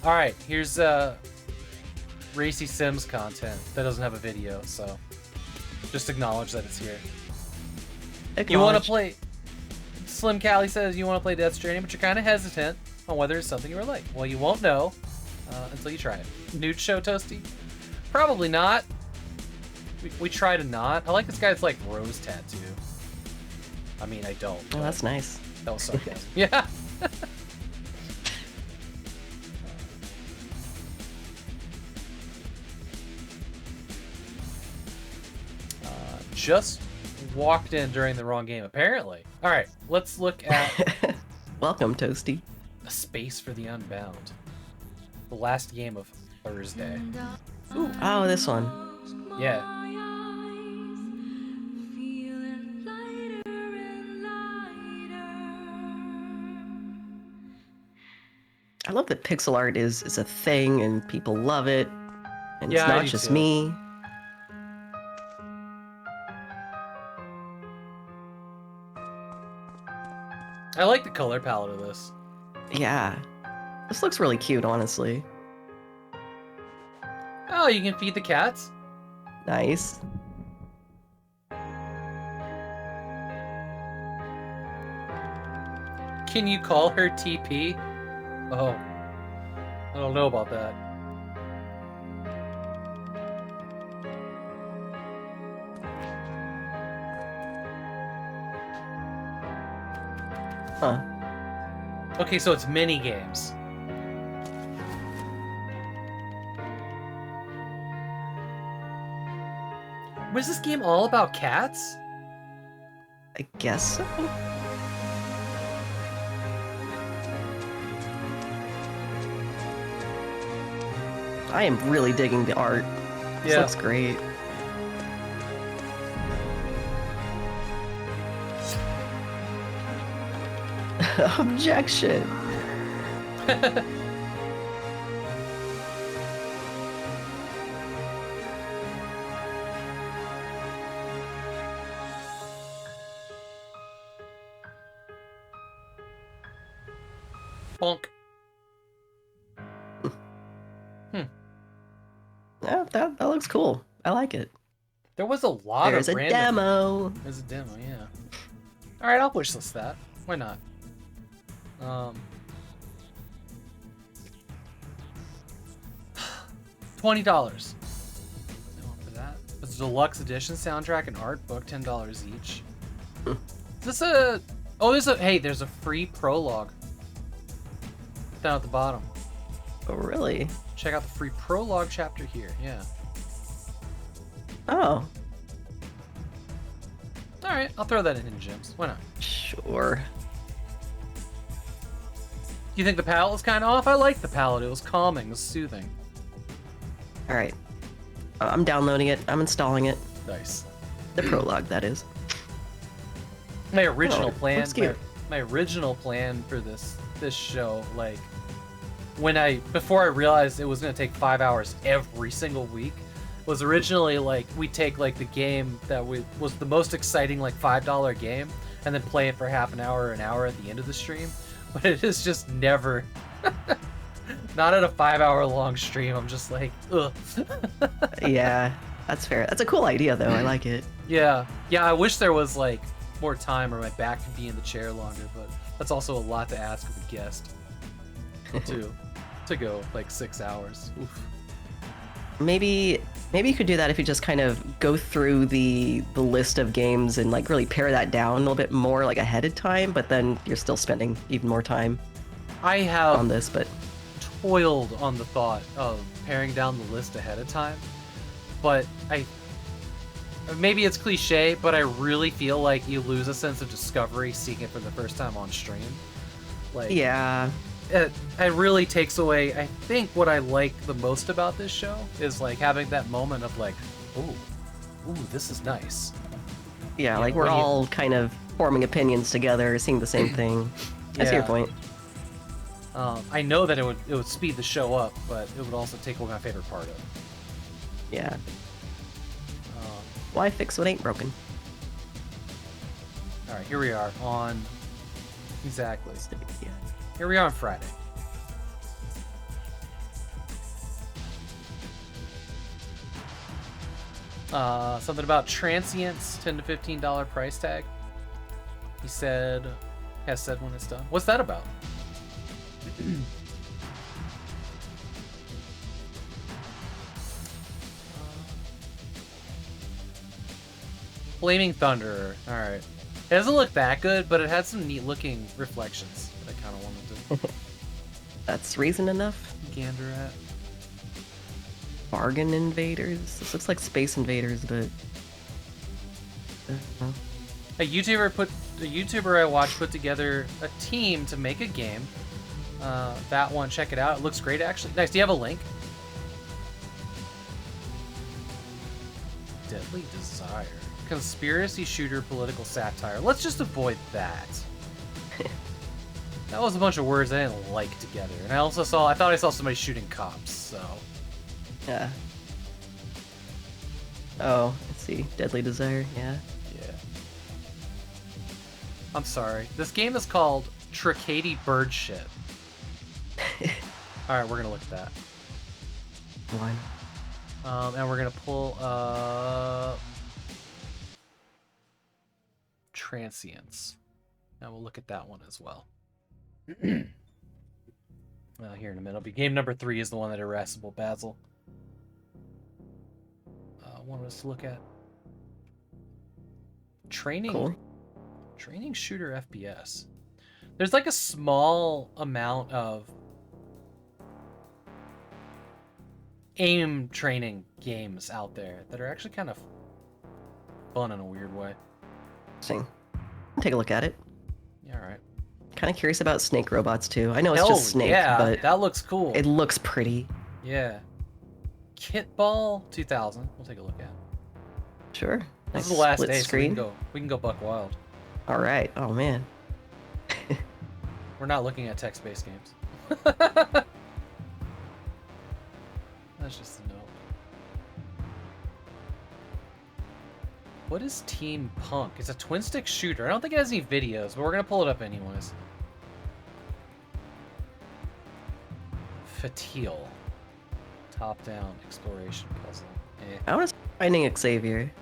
Alright, here's Racy Sims content that doesn't have a video, so just acknowledge that it's here. You want to play... Slim Callie says you want to play Death Stranding, but you're kind of hesitant on whether it's something you were like. Well, you won't know until you try it. NEWSHOW Toasty? Probably not. We try to not. I like this guy's like rose tattoo. I mean, I don't. Oh, that's nice. That was sarcasm. Yeah. Just walked in during the wrong game, apparently. All right, let's look at... Welcome, Toasty. A Space for the Unbound. The last game of Thursday. Ooh. Oh, this one. Yeah. I love that pixel art is a thing and people love it. And Yeah, it's I not do just too. me. I like the color palette of this. Yeah. This looks really cute, honestly. Oh, you can feed the cats? Nice. Can you call her TP? Oh. I don't know about that. Huh. Okay, so it's mini games. Was this game all about cats? I guess so. I am really digging the art. This Yeah. looks great. Objection. Bonk. Yeah, that looks cool. I like it. There was a lot There's of a random... demo. There's a demo, yeah. Alright, I'll wishlist that. Why not? $20. For that. It's a deluxe edition soundtrack and art book, $10 each. Is this a... Oh, there's a free prologue. Down at the bottom. Oh, really? Check out the free prologue chapter here, yeah. Oh. Alright, I'll throw that in Gems. Why not? Sure. You think the palette was kind of off? I liked the palette. It was calming. It was soothing. All right. I'm downloading it. I'm installing it. Nice. The prologue, that is. My original Oh, plan. looks cute. My original plan for this show, like, before I realized it was gonna take 5 hours every single week, was originally like we'd take like the game that was the most exciting like $5 game and then play it for half an hour at the end of the stream. But it is just never. Not at a 5 hour long stream. I'm just like, ugh. Yeah, that's fair. That's a cool idea, though. I like it. Yeah. I wish there was like more time or my back could be in the chair longer, but that's also a lot to ask of a guest. to go like 6 hours. Oof. Maybe you could do that if you just kind of go through the list of games and like really pare that down a little bit more like ahead of time, but then you're still spending even more time on this, but toiled on the thought of paring down the list ahead of time, but maybe it's cliche, but I really feel like you lose a sense of discovery seeing it for the first time on stream. Like, yeah, it really takes away, I think, what I like the most about this show is like having that moment of like, ooh, this is nice. Yeah, like we're all kind of forming opinions together, seeing the same thing. I see your point. I know that it would speed the show up, but it would also take away my favorite part of it. Yeah. Why fix what ain't broken? All right, here we are on exactly. Here we are on Friday. Something about transients, $10 to $15 price tag. He said, has said when it's done. What's that about? Flaming Thunder. All right. It doesn't look that good, but it had some neat looking reflections that I kind of wanted to. That's reason enough. Gander at. Bargain Invaders. This looks like Space Invaders, but. A YouTuber I watched put together a team to make a game. That one, check it out. It looks great, actually. Nice. Do you have a link? Deadly Desire. Conspiracy shooter political satire. Let's just avoid that. That was a bunch of words I didn't like together. And I thought I saw somebody shooting cops, so. Yeah. Oh, let's see. Deadly Desire, yeah. Yeah. I'm sorry. This game is called Tricady Bird Shit. Alright, we're gonna look at that. One. And we're gonna pull up Transients. Now we'll look at that one as well. Well, here in a minute. It'll be game number 3 is the one that irascible Basil wanted us to look at. Training. Cool. Training shooter FPS. There's like a small amount of aim training games out there that are actually kind of fun in a weird way. Interesting. Take a look at it. Yeah, all right. Kind of curious about snake robots too. I know it's Hell just snake, yeah, but that looks cool. It looks pretty. Yeah. Kitball 2000. We'll take a look at. Sure. This Nice is the last split day, screen. so we can go buck wild. All right. Oh man. We're not looking at text-based games. That's just a note. What is Team Punk? It's a twin-stick shooter. I don't think it has any videos, but we're gonna pull it up anyways. Fatile. Top-down exploration puzzle. Eh. I was finding Xavier.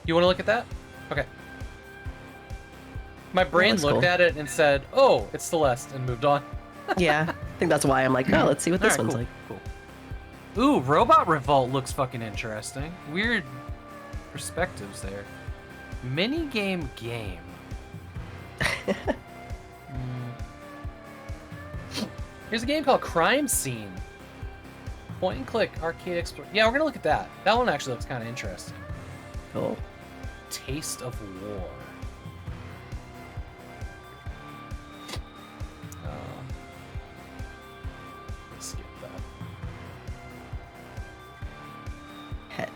You want to look at that? Okay. My brain that's looked cool. at it and said, "Oh, it's Celeste," and moved on. Yeah, I think that's why I'm like, oh, let's see what this Alright, one's cool, like. Cool. Ooh, Robot Revolt looks fucking interesting. Weird perspectives there. Minigame game. Here's a game called Crime Scene. Point and click arcade explore. Yeah, we're gonna look at that. That one actually looks kind of interesting. Cool. Taste of War. Skip that. Het.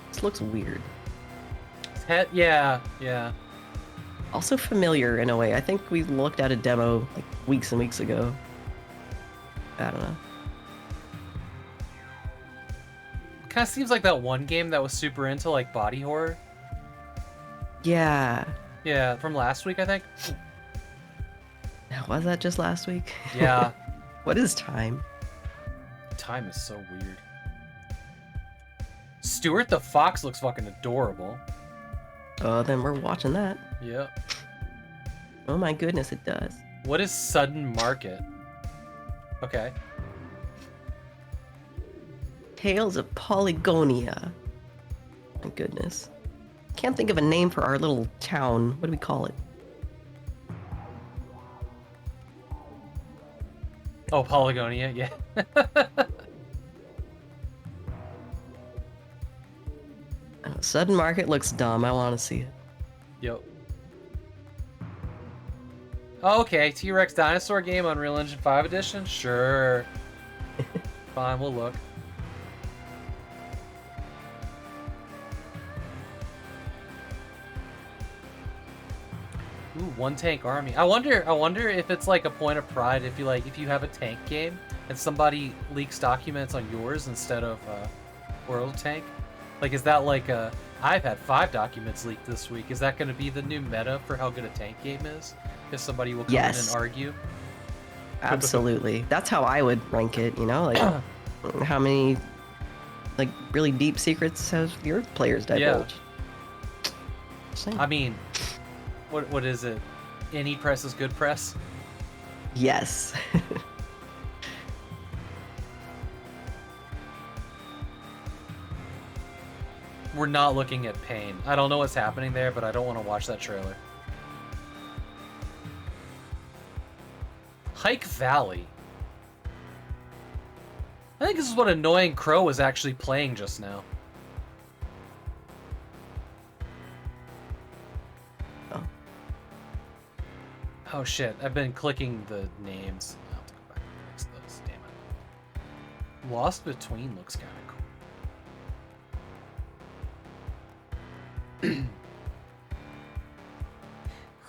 This looks weird. Het, yeah, yeah. Also familiar in a way. I think we looked at a demo like weeks and weeks ago. I don't know. Kind of seems like that one game that was super into like body horror. Yeah. Yeah, from last week, I think. Was that just last week? Yeah. What is time? Time is so weird. Stuart the Fox looks fucking adorable. Oh, then we're watching that. Yep. Oh my goodness, it does. What is Sudden Market? Okay. Tales of Polygonia. My goodness. Can't think of a name for our little town. What do we call it? Oh, Polygonia, yeah. Sudden Market looks dumb. I want to see it. Yep. Oh, okay, T-Rex dinosaur game, Unreal Engine 5 edition? Sure. Fine, we'll look. Ooh, one tank army. I wonder if it's like a point of pride if you have a tank game and somebody leaks documents on yours instead of World Tank. Like, is that like a I've had 5 documents leaked this week. Is that going to be the new meta for how good a tank game is? If somebody will come in and argue? Absolutely. That's how I would rank it, you know? Like, how many, like, really deep secrets have your players divulged? Yeah. I mean, what is it? Any press is good press? Yes. We're not looking at pain. I don't know what's happening there, but I don't want to watch that trailer. Hike Valley. I think this is what Annoying Crow was actually playing just now. Oh shit, I've been clicking the names. I'll have to go back and fix those, damn it. Lost Between looks kind of cool.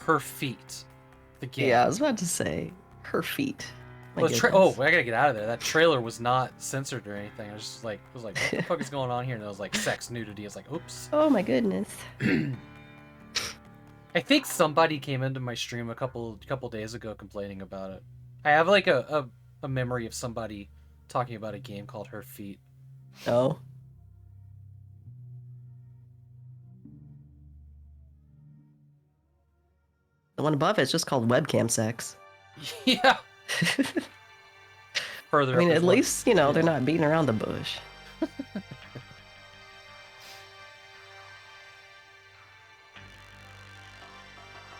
Her Feet. The game. Yeah, I was about to say, Her Feet. Well, oh, I gotta get out of there. That trailer was not censored or anything. I was just like, what the fuck is going on here? And it was like sex, nudity. I was like, oops. Oh my goodness. I think somebody came into my stream a couple days ago complaining about it. I have like a memory of somebody talking about a game called Her Feet. Oh. The one above it's just called Webcam Sex. Yeah. Further I mean, up at is least, you know, they're not beating around the bush.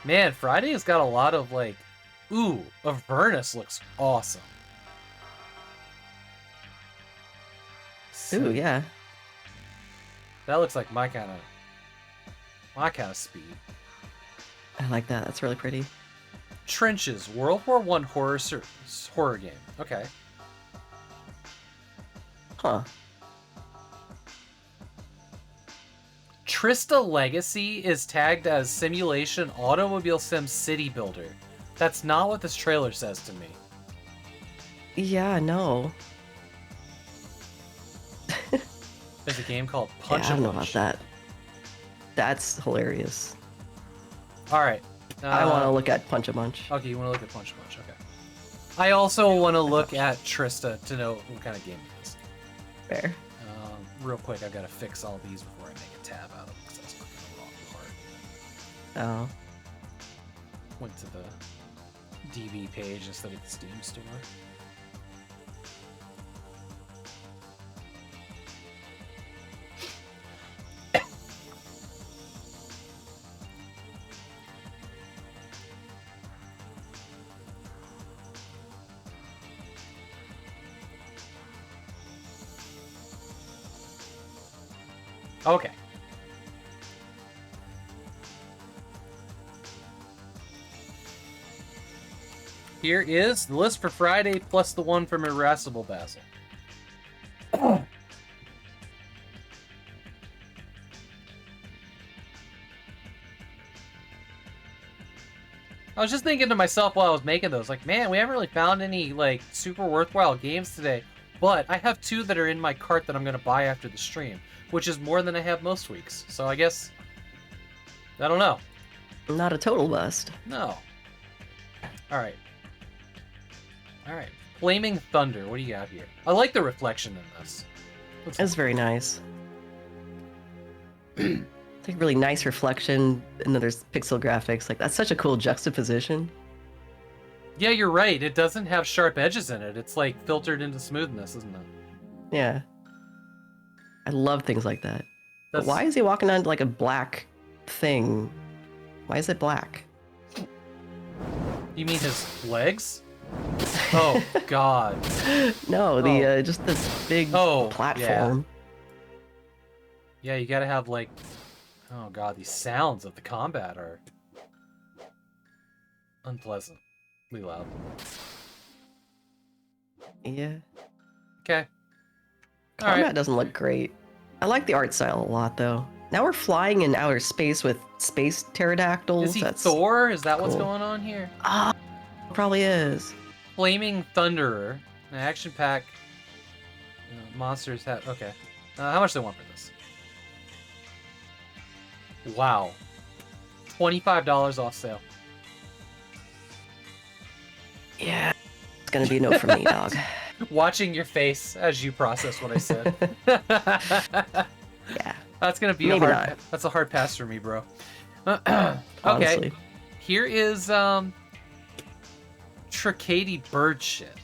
Man, Friday has got a lot of like, ooh, Avernus looks awesome. Ooh, yeah. That looks like my kind of speed. I like that. That's really pretty. Trenches, World War I horror game. Okay. Huh. Trista Legacy is tagged as Simulation Automobile Sim City Builder. That's not what this trailer says to me. Yeah, no. There's a game called Punch Yeah, I a don't know about Bunch. that. That's hilarious. All right. I want to look at Punch a Bunch. Okay, you want to look at Punch a Bunch. Okay. I also want to look at Trista to know what kind of game it is. Fair. Real quick, I've got to fix all these before I make a tab out of them because I was clicking the wrong part. Oh. Went to the DB page instead of the Steam store. Okay. Here is the list for Friday plus the one from Irascible Basil. I was just thinking to myself while I was making those, like, man, we haven't really found any, like, super worthwhile games today. But I have 2 that are in my cart that I'm going to buy after the stream, which is more than I have most weeks. So I guess, I don't know. Not a total bust. No. All right. All right. Flaming Thunder. What do you got here? I like the reflection in this. It's very nice. It's like really nice reflection, and then there's pixel graphics. Like, that's such a cool juxtaposition. Yeah, you're right. It doesn't have sharp edges in it. It's like filtered into smoothness, isn't it? Yeah. I love things like that. But why is he walking on like a black thing? Why is it black? You mean his legs? Oh God. No, the just this big platform. Yeah, you gotta have like, oh God, these sounds of the combat are unpleasantly loud. Yeah. Okay. Combat doesn't look great. I like the art style a lot, though. Now we're flying in outer space with space pterodactyls. Is he That's Thor? Is that what's cool. going on here? Ah, probably is. Flaming Thunderer, an action pack. Monsters have. Okay. How much do they want for this? Wow. $25 off sale. Yeah. It's gonna be no for me, dog. Watching your face as you process what I said. Yeah. That's gonna be Maybe a hard. not. That's a hard pass for me, bro. Okay. Honestly. Here is Tricady bird shit.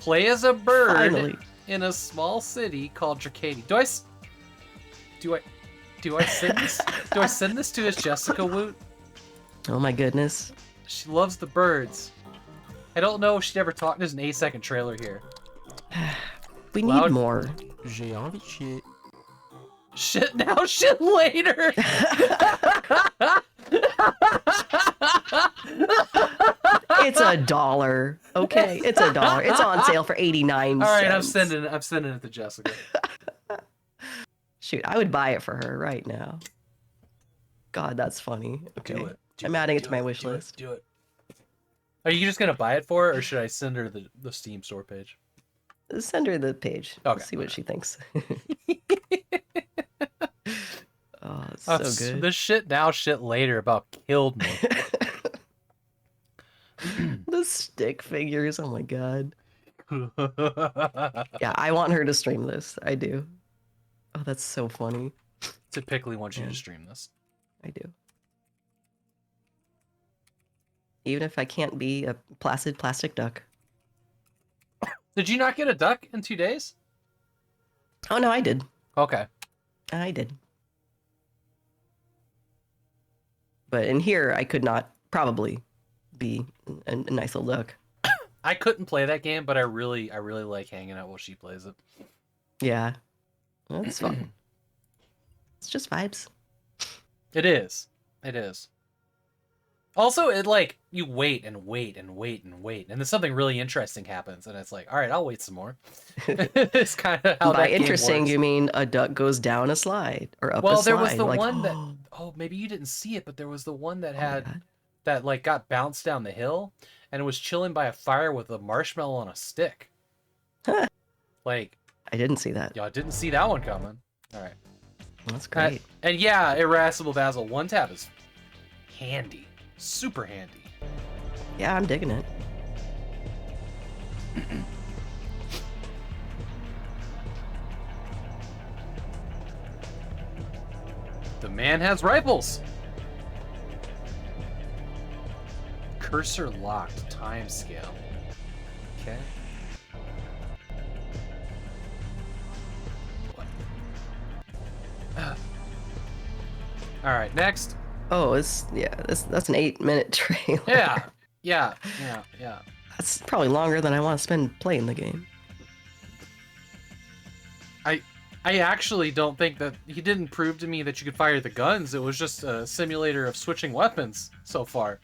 Play as a bird Finally. in a small city called Tricady. Do I send this? Do I send this to as Jessica Woot? Oh my goodness. She loves the birds. I don't know if she'd ever talked. There's an 8-second trailer here. We need more. J'ai envie de chier. Shit now, shit later. It's $1. Okay, it's $1. It's on sale for 89 All right, cents. I'm sending it to Jessica. Shoot, I would buy it for her right now. God, that's funny. Okay. Do it. I'm adding it to my wish list. Do it. Are you just gonna buy it for her, or should I send her the Steam store page? Send her the page. Okay. See what she thinks. Oh, it's Oh, so good. The shit now, shit later about killed me. The stick figures. Oh my god. Yeah, I want her to stream this. I do. Oh, that's so funny. Tehpickley wants you to stream this. I do. Even if I can't be a placid plastic duck. Did you not get a duck in 2 days? Oh no, I did. Okay. I did. But in here, I could not probably be a nice little duck. I couldn't play that game, but I really like hanging out while she plays it. Yeah. Well, that's fun. It's just vibes. It is. It is. Also, it like you wait and wait and wait and wait, and then something really interesting happens, and it's like, all right, I'll wait some more. It's kind of how By that game interesting, works. you mean a duck goes down a slide or up a Well, slide? there was the like, one that maybe you didn't see it, but there was the one that had that like got bounced down the hill, and it was chilling by a fire with a marshmallow on a stick. Like I didn't see that. Y'all didn't see that one coming. All right. That's great. And yeah, Irascible Basil, one tap is handy. Super handy. Yeah, I'm digging it. The man has rifles. Cursor locked time scale. Okay. All right, next. Oh, that's an 8-minute trailer. Yeah. That's probably longer than I want to spend playing the game. I actually don't think that he didn't prove to me that you could fire the guns. It was just a simulator of switching weapons so far.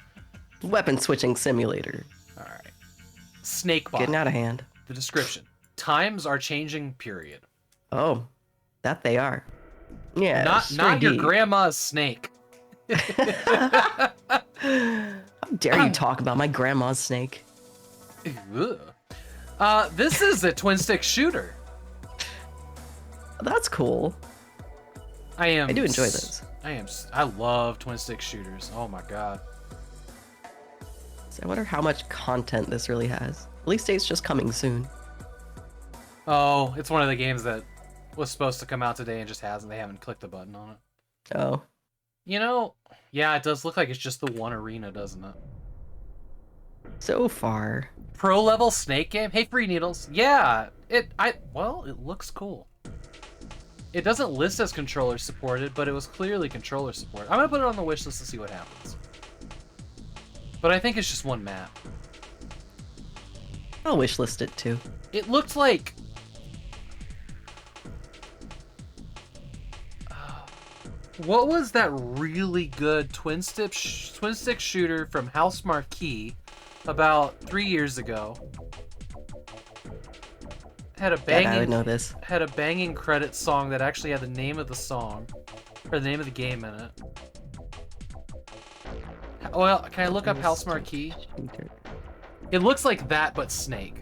Weapon switching simulator. All right. Snakebot. Getting out of hand. The description. Times are changing, period. Oh, that they are. Yeah. Not your grandma's snake. How dare you talk about my grandma's snake? This is a twin stick shooter. That's cool. I do enjoy those. I love twin stick shooters. Oh my god. So I wonder how much content this really has. Release date's just coming soon. Oh, it's one of the games that was supposed to come out today and just hasn't. They haven't clicked the button on it. Oh. You know, yeah, it does look like it's just the one arena, doesn't it? So far. Pro level snake game? Hey, Free Needles. Yeah, it looks cool. It doesn't list as controller supported, but it was clearly controller supported. I'm gonna put it on the wish list to see what happens. But I think it's just one map. I'll wish list it too. It looked like... what was that really good twin stick shooter from House Marquee about 3 years ago? Had a banging, I would know this. Had a banging credit song that actually had the name of the song, or the name of the game in it. Well, can I look up House Marquee? It looks like that, but Snake.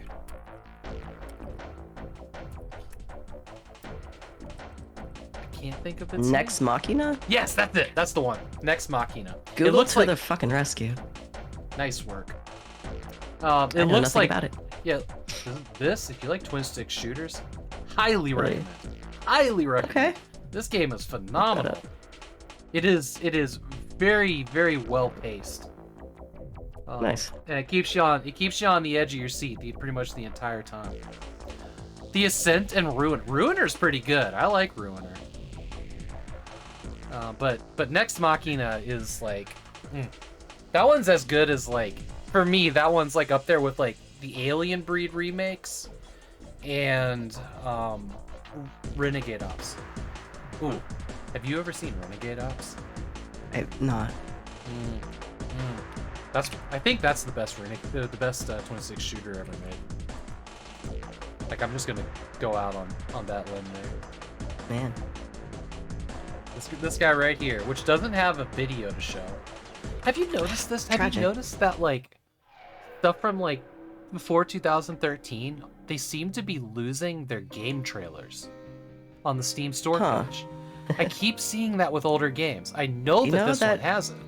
I can't think of its Next name. Machina? Yes, that's it. That's the one. Next Machina. Google it looks to like the fucking rescue. nice work. It I know looks nothing like about it. Yeah, this, if you like twin stick shooters, highly recommend. Highly recommend. Okay. This game is phenomenal. It is very, very well paced. Nice. And it keeps you on the edge of your seat pretty much the entire time. The Ascent and Ruin. Ruiner's pretty good. I like Ruiner. But Next Machina is like, that one's as good as like, for me, that one's like up there with like the Alien Breed remakes and Renegade Ops. Ooh, have you ever seen Renegade Ops? I've not. I think that's the best twin stick shooter ever made. Like, I'm just gonna go out on that limb there. Man. This guy right here, which doesn't have a video to show. Have you noticed this? Have you noticed that like stuff from like before 2013, they seem to be losing their game trailers on the Steam store page. I keep seeing that with older games. I know that this one hasn't.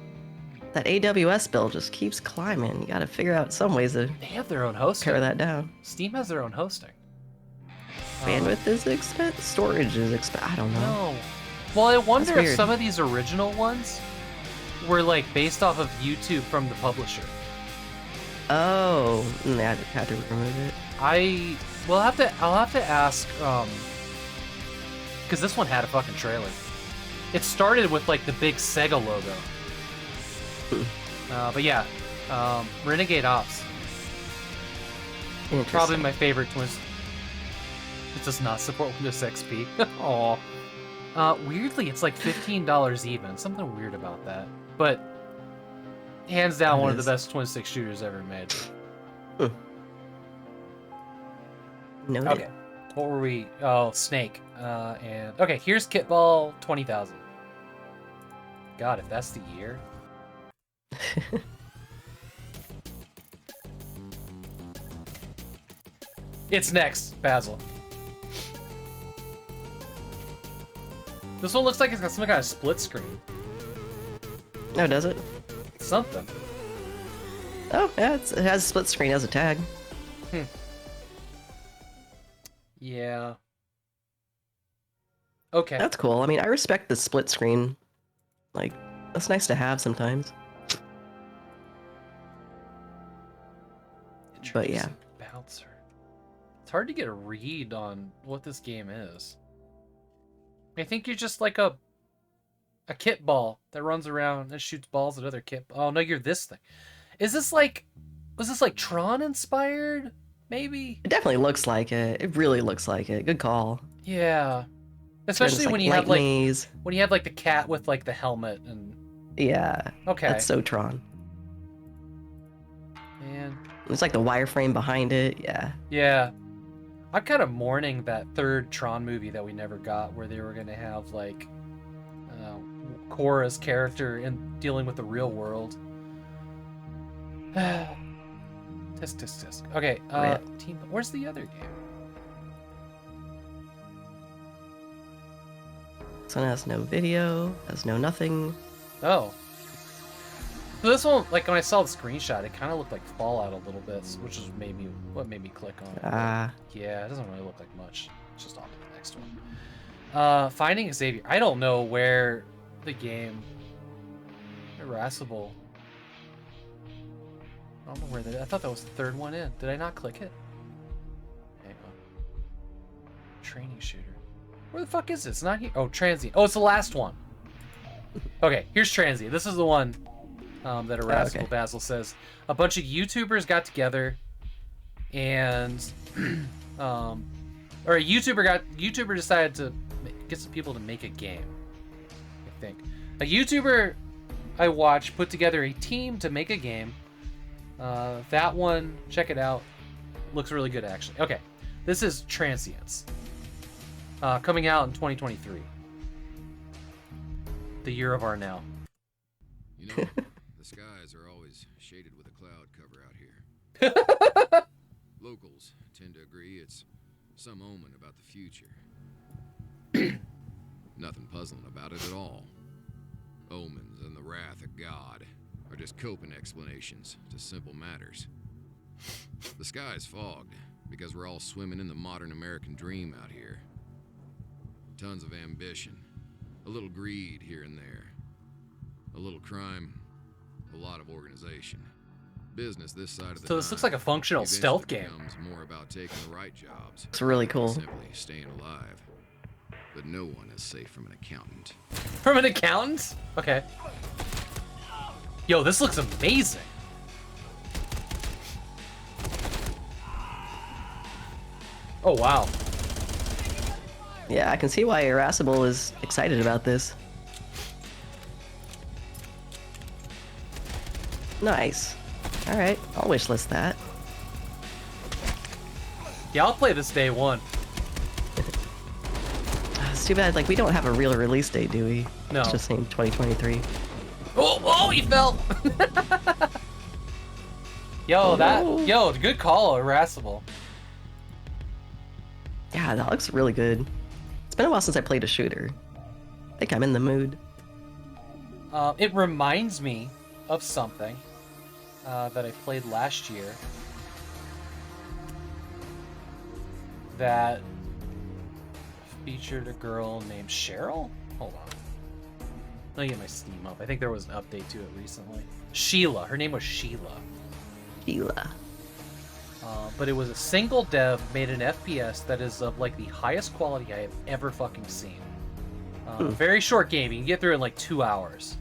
That AWS bill just keeps climbing. You gotta figure out some ways to They have their own hosting. tear that down. Steam has their own hosting. Bandwidth is expensive. Storage is expensive. I don't know. No. Well, I wonder That's if weird. some of these original ones were like based off of YouTube from the publisher. Oh, I had to remove it. I'll have to ask, because this one had a fucking trailer. It started with like the big Sega logo. But yeah, Renegade Ops. Probably my favorite twist. It does not support Windows XP. Aw. Weirdly, it's like $15 even. Something weird about that. But Hands down, It one of is. the best twin stick shooters ever made. Noted. Okay, what were we? Oh, Snake. And okay, here's Kitball 20,000. God, if that's the year. It's next, Basil. This one looks like it's got some kind of split screen. No, does it? Something. Oh, yeah, it has split screen as a tag. Yeah. Okay. That's cool. I mean, I respect the split screen. Like, that's nice to have sometimes. But yeah. Bouncer. It's hard to get a read on what this game is. I think you're just like a kit ball that runs around and shoots balls at other kit. Oh no, you're this thing. Is this like, was this like Tron inspired? Maybe. It definitely looks like it. It really looks like it. Good call. Yeah. Especially when you have like when you have like the cat with like the helmet and. Yeah. Okay. That's so Tron. Man. It's like the wireframe behind it. Yeah. Yeah. I'm kind of mourning that third Tron movie that we never got, where they were going to have like Korra's character in dealing with the real world. Tisk. Okay, team. Where's the other game? This one has no video, has no nothing. Oh. So this one, like when I saw the screenshot, it kind of looked like Fallout a little bit, which is what made me click on it. Yeah, it doesn't really look like much. It's just on to the next one. Finding Xavier. I don't know where the game. Irascible. I don't know where I thought that was the third one in. Did I not click it? Hang on. Training shooter. Where the fuck is this? It's not here. Oh, Transient. Oh, it's the last one. Okay, here's Transient. This is the one that Irascible Basil says. A bunch of YouTubers got together and or a YouTuber decided to get some people to make a game. I think. A YouTuber I watched put together a team to make a game. That one, check it out. Looks really good, actually. Okay, this is Transients. Coming out in 2023. The year of our now. You know, the skies are always shaded with a cloud cover out here. Locals tend to agree it's some omen about the future. Nothing puzzling about it at all. Omens and the wrath of God are just coping explanations to simple matters. The sky's fogged because we're all swimming in the modern American dream out here. Tons of ambition, a little greed here and there, a little crime, a lot of organization. Business this side of the So this looks like a functional stealth game. Becomes more about taking the right jobs. It's really cool. Simply staying alive. But no one is safe from an accountant. From an accountant? Okay. Yo, this looks amazing. Oh, wow. Yeah, I can see why Irascible is excited about this. Nice. Alright, I'll wishlist that. Yeah, I'll play this day one. It's too bad, like, we don't have a real release date, do we? No. It's just saying 2023. Oh, he fell! Yo, good call, Irascible. Yeah, that looks really good. It's been a while since I played a shooter. I think I'm in the mood. It reminds me of something that I played last year that featured a girl named Cheryl? Hold on. Let me get my Steam up. I think there was an update to it recently. Sheila. Her name was Sheila. Sheila. But it was a single dev made an FPS that is of like the highest quality I have ever fucking seen. Very short game. You can get through it in like 2 hours.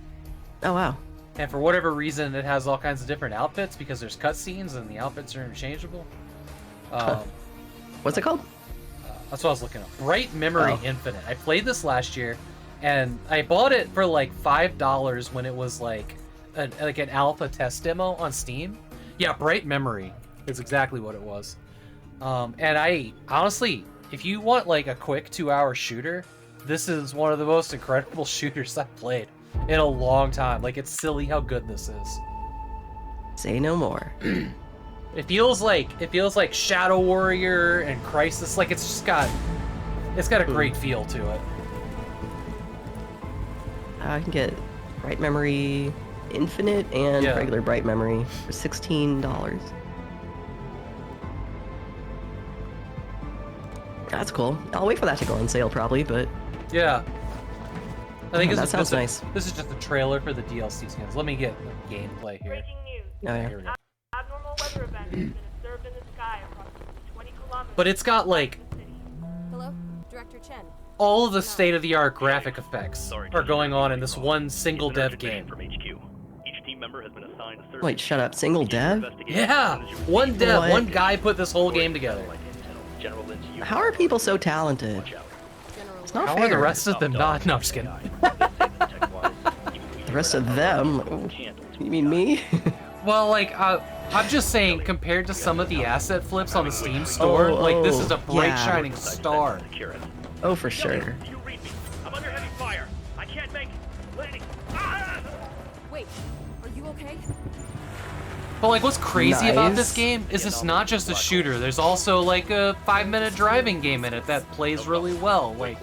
Oh, wow. And for whatever reason, it has all kinds of different outfits because there's cutscenes and the outfits are interchangeable. What's it called? That's what I was looking up. Bright Memory Infinite. I played this last year, and I bought it for like $5 when it was like an alpha test demo on Steam. Yeah, Bright Memory is exactly what it was. And I honestly, if you want like a quick 2-hour shooter, this is one of the most incredible shooters I've played in a long time. Like, it's silly how good this is. Say no more. It feels like Shadow Warrior and Crisis. Like, it's got a great feel to it. I can get Bright Memory Infinite and regular Bright Memory for $16. That's cool. I'll wait for that to go on sale probably, but yeah. I think that sounds nice. This is just a trailer for the DLC skins. Let me get the gameplay here. Oh, yeah. Here we go. Abnormal weather event has been observed in the sky approximately 20 kilometers. But it's got like Hello, Director Chen. all of the state-of-the-art graphic effects are going on in this one single dev game. Wait, shut up. Single dev? Yeah! One dev, one guy put this whole game together. How are people so talented? It's not How fair. are the rest of them not? No, I'm just kidding. The rest of them? You mean me? Well, like, I'm just saying, compared to some of the asset flips on the Steam store, like, this is a bright, yeah. shining star. Oh, for sure. I'm under heavy fire. I can't make landing. Wait, are you okay? But, like, what's crazy about this Nice. game is it's not just a shooter. There's also, like, a 5-minute driving game in it that plays really well. Like,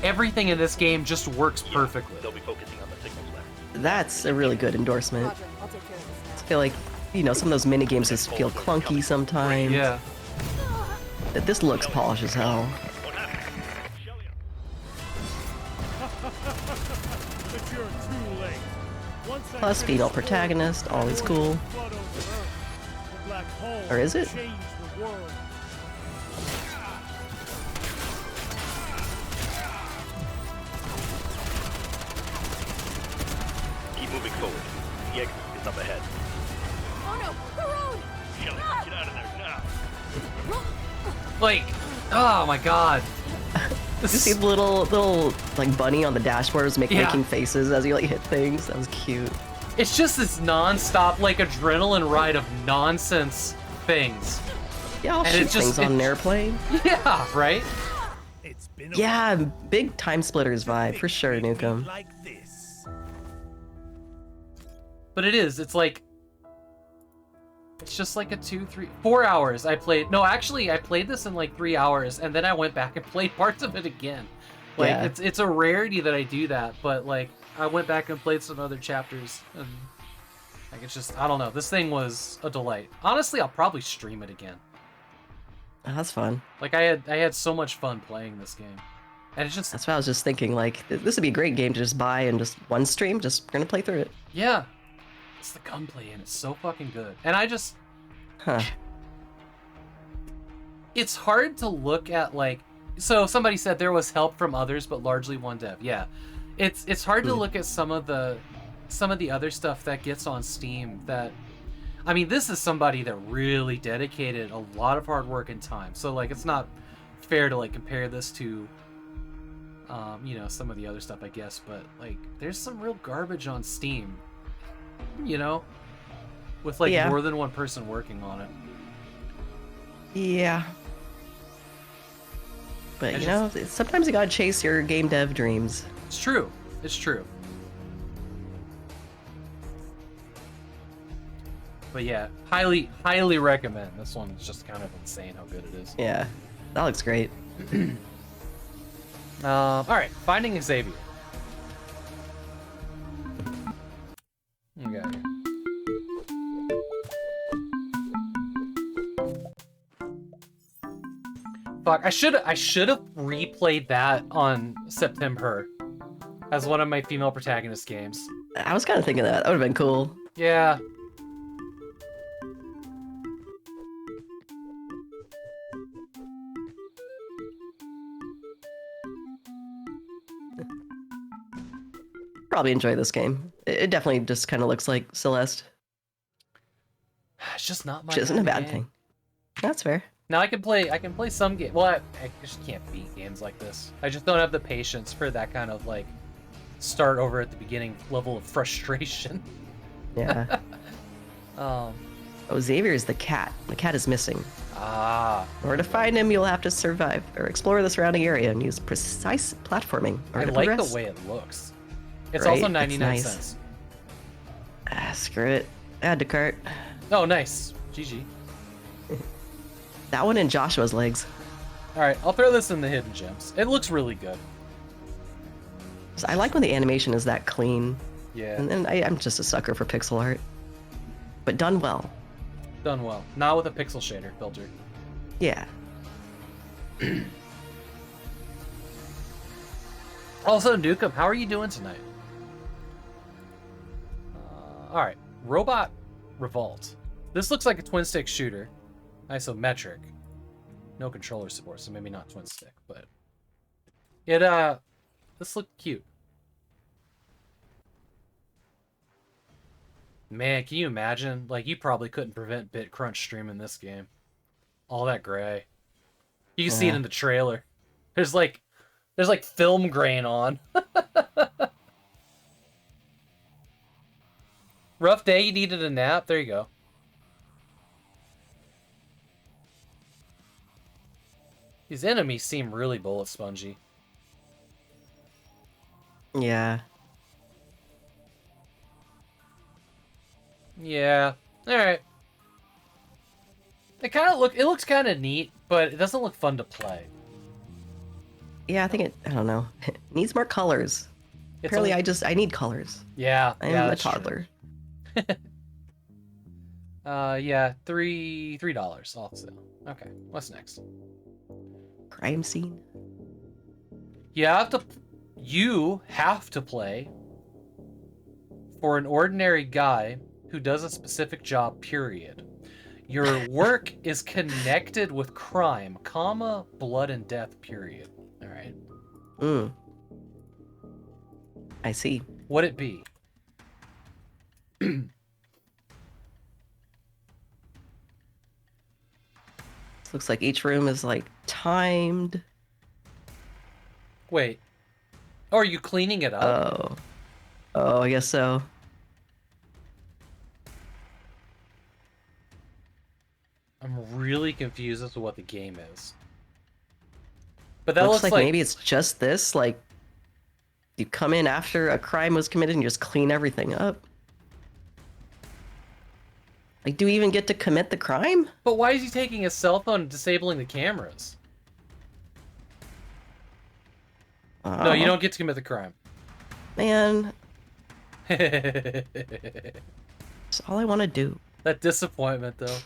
everything in this game just works perfectly. That's a really good endorsement. I feel like, you know, some of those mini games just feel clunky sometimes. Yeah. But this looks polished as hell. But you're too late. Once I Plus female protagonist, always cool. flood over Earth, the black hole Or is it? changed the world. Keep moving forward. The exit is up ahead. Oh no, the road! Shelly, get out of there now! Like, oh my god. You see the little like bunny on the dashboard was Yeah. making faces as you like hit things. That was cute. It's just this non-stop, like, adrenaline ride of nonsense things. Yeah, I'll And shoot it's just- things on an airplane. Yeah, right? Yeah, big time splitters vibe for sure, Nukem. But it is. It's like, it's just like a 4 hours I played. No, actually, I played this in like 3 hours, and then I went back and played parts of it again. Like, Yeah. it's a rarity that I do that, but like, I went back and played some other chapters, and like, it's just, I don't know. This thing was a delight. Honestly, I'll probably stream it again. Oh, that's fun. Like, I had so much fun playing this game, and it's just, That's what I was just thinking. Like, this would be a great game to just buy and just one stream. Just gonna play through it. yeah, it's the gunplay, and it's so fucking good. And I just, Huh. it's hard to look at, like, so somebody said there was help from others, but largely one dev. Yeah, it's hard to look at some of the other stuff that gets on Steam. That, I mean, this is somebody that really dedicated a lot of hard work and time. So like, it's not fair to like compare this to, you know, some of the other stuff, I guess. But like, there's some real garbage on Steam, you know, with like Yeah. more than one person working on it. Yeah. But I you know, sometimes you gotta chase your game dev dreams. It's true. It's true. But yeah, highly recommend. This one's just kind of insane how good it is. Yeah, that looks great. All right, Finding Xavier. Okay. Fuck, I should have replayed that on September as one of my female protagonist games. I was kind of thinking that would have been cool. Yeah. Probably enjoy this game. It definitely just kind of looks like Celeste, It's just not my which isn't a kind of bad game. thing. That's fair. Now I can play some game. Well, I just can't beat games like this. I just don't have the patience for that kind of like start over at the beginning level of frustration. Yeah. Oh, Xavier is the cat. The cat is missing. Ah. In order to find him, you'll have to survive or explore the surrounding area and use precise platforming. I like progress. the way it looks. It's Right? also It's 99 nice. cents. Screw it. Add to cart. Oh, nice. GG. That one in Joshua's legs. All right, I'll throw this in the hidden gems. It looks really good. I like when the animation is that clean. Yeah. And I'm just a sucker for pixel art. But done well. Done well. Not with a pixel shader filter. Yeah. Also, Nukem, how are you doing tonight? All right, Robot Revolt. This looks like a twin stick shooter, isometric. No controller support, so maybe not twin stick, but it this looked cute. Man, can you imagine? Like, you probably couldn't prevent BitCrunch streaming this game. All that gray. You can see it in the trailer. There's like film grain on. Rough day, you needed a nap? There you go. These enemies seem really bullet spongy. Yeah. Yeah. Alright. It looks kind of neat, but it doesn't look fun to play. Yeah, I think I don't know. It needs more colors. Apparently, I need colors. Yeah. I am a toddler. Yeah, $3 off sale. Okay, what's next? Crime scene. You have to play for an ordinary guy who does a specific job, period. Your work is connected with crime, comma, blood and death, period. All right. I see. What'd it be? Looks like each room is like timed. Wait. Oh, are you cleaning it up? Oh, I guess so. I'm really confused as to what the game is. But that looks looks like maybe it's just this. Like, you come in after a crime was committed and you just clean everything up. Like, do we even get to commit the crime? But why is he taking his cell phone and disabling the cameras? No, you don't get to commit the crime. Man. That's all I want to do. That disappointment, though.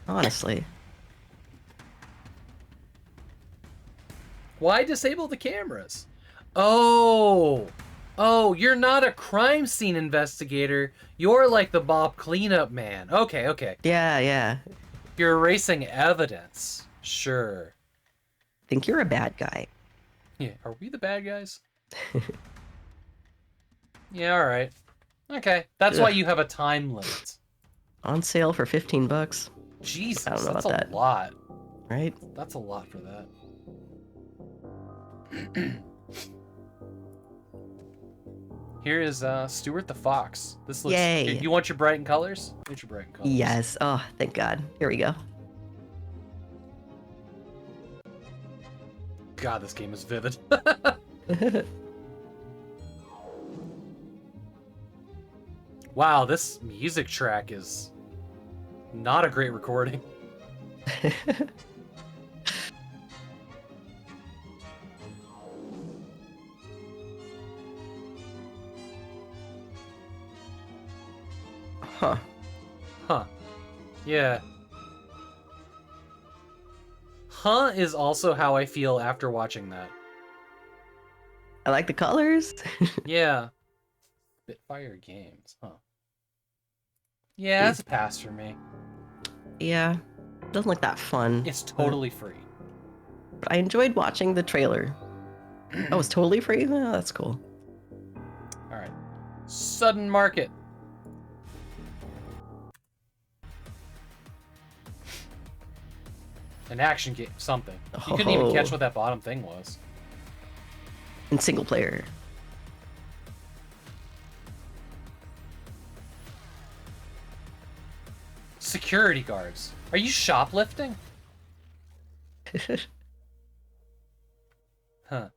Honestly. Why disable the cameras? Oh, you're not a crime scene investigator. You're like the Bob cleanup man. Okay. Yeah. You're erasing evidence. Sure. Think you're a bad guy. Yeah, are we the bad guys? Yeah, all right. Okay, that's why you have a time limit. On sale for $15. Jesus, I don't know that's about a lot. Right? That's a lot for that. Here is Stuart the Fox. This looks. Yay. You want your bright colors? Get your bright colors. Yes. Oh, thank God. Here we go. God, this game is vivid. Wow, this music track is not a great recording. Huh. Yeah. Huh is also how I feel after watching that. I like the colors. Yeah. Spitfire Games, huh? Yeah, that's a pass for me. Yeah. Doesn't look that fun. It's totally free. But I enjoyed watching the trailer. Oh, it's totally free? Oh, that's cool. Alright. Sudden Market. An action game, something. You couldn't even catch what that bottom thing was. In single player. security guards. Are you shoplifting? Huh.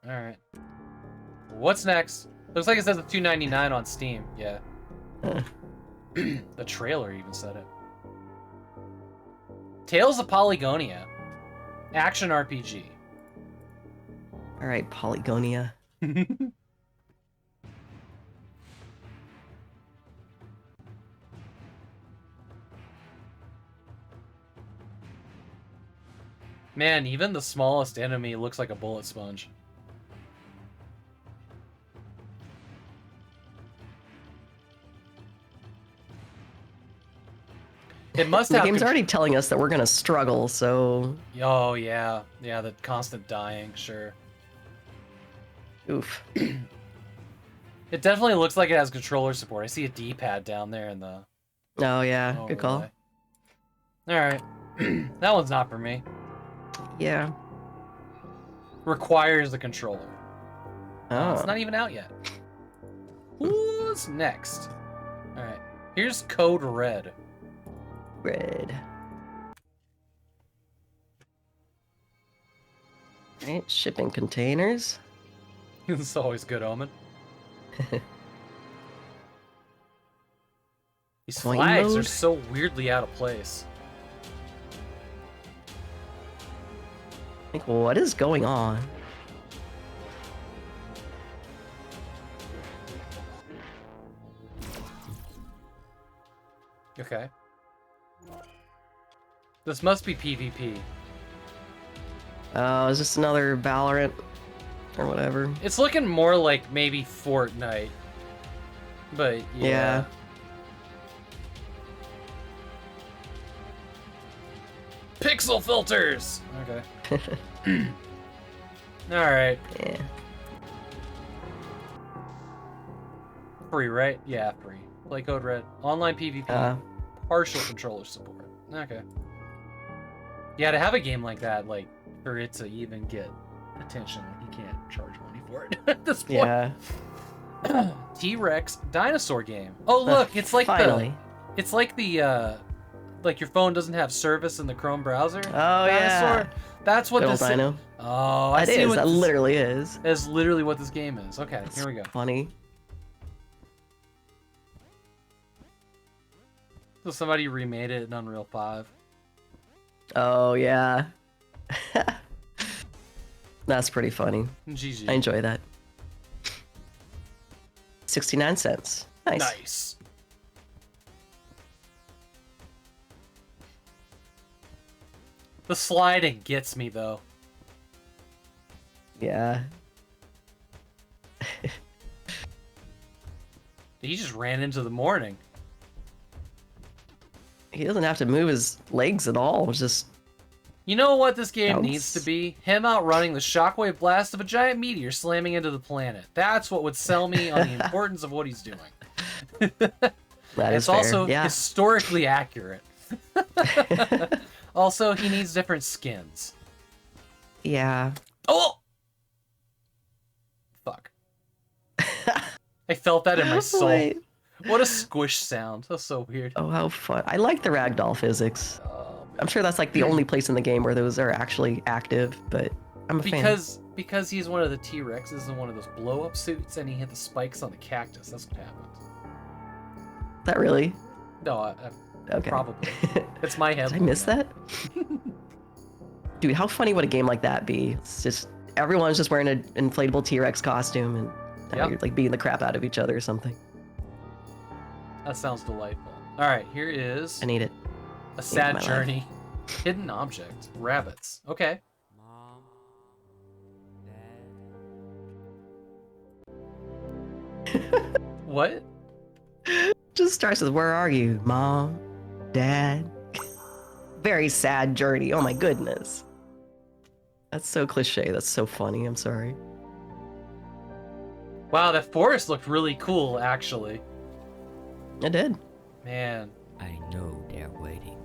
Alright. What's next? Looks like it says it's $2.99 on Steam. Yeah. The trailer even said it. Tales of Polygonia. Action RPG. Alright, Polygonia. Man, even the smallest enemy looks like a bullet sponge. It must have. The game's already telling us that we're gonna struggle, so. Oh yeah, yeah, the constant dying, sure. Oof. It definitely looks like it has controller support. I see a D-pad down there in the. Oh yeah, good call. All right, that one's not for me. Yeah. Requires the controller. Oh. It's not even out yet. Who's next? All right, here's Code Red. Red. Right, shipping containers. This is always good omen. These Point flags mode. are so weirdly out of place. Like, what is going on? Okay. This must be PvP. Oh, is this another Valorant? Or whatever. It's looking more like maybe Fortnite. But yeah. Pixel filters! Okay. Alright. Yeah. Free, right? Yeah, free. Play Code Red. Online PvP. Partial controller support. Okay. Yeah, to have a game like that, like, for it to even get attention, like, you can't charge money for it at this point. Yeah. T-Rex dinosaur game. Oh look, it's like finally. It's like the like your phone doesn't have service in the Chrome browser. Oh dinosaur. yeah. That's what Good this old dino. Oh, I That see is. what That this, literally is. That's literally what this game is. Okay, That's here we go. Funny. So somebody remade it in Unreal 5. Oh yeah. That's pretty funny. GG. I enjoy that. 69 cents. Nice. Nice. The sliding gets me though. Yeah. He just ran into the morning. He doesn't have to move his legs at all. Just. You know what this game Bounce. needs to be? Him outrunning the shockwave blast of a giant meteor slamming into the planet. That's what would sell me on the importance of what he's doing. That It's is fair. also Yeah. historically accurate. Also, he needs different skins. Yeah. Oh! Fuck. I felt that in my soul. Wait. What a squish sound. That's so weird. Oh, how fun. I like the ragdoll physics. I'm sure that's like the only place in the game where those are actually active, but I'm a fan. Because he's one of the T-Rexes in one of those blow-up suits and he hit the spikes on the cactus. That's what happened. Is that really? No, Okay. probably. It's my head. Did I miss that? Dude, how funny would a game like that be? It's just everyone's just wearing an inflatable T-Rex costume and you're like beating the crap out of each other or something. That sounds delightful. All right, here is I need it. a sad journey. Hidden object. Rabbits. Okay. What? Just starts with, where are you, Mom? Dad? Very sad journey. Oh my goodness. That's so cliche. That's so funny. I'm sorry. Wow, that forest looked really cool, actually. It did. Man. I know they're waiting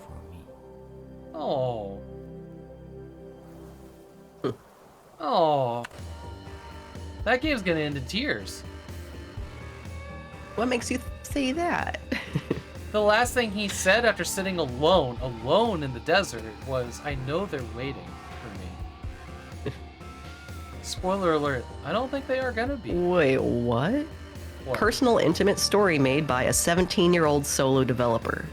for me. Oh. Oh. That game's gonna end in tears. What makes you say that? The last thing he said after sitting alone in the desert was, "I know they're waiting for me." Spoiler alert, I don't think they are gonna be. Wait, what? Personal intimate story made by a 17-year-old solo developer.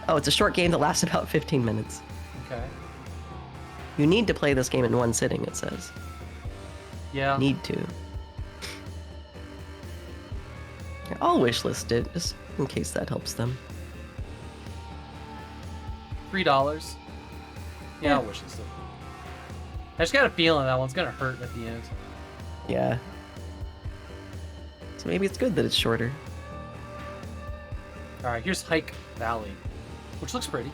Oh, it's a short game that lasts about 15 minutes. Okay. You need to play this game in one sitting, it says. Yeah. Need to. I'll wishlist it, just in case that helps them. $3. Yeah, I'll wishlist it. I just got a feeling that one's gonna hurt at the end. Yeah. So maybe it's good that it's shorter. Alright, here's Hike Valley, which looks pretty.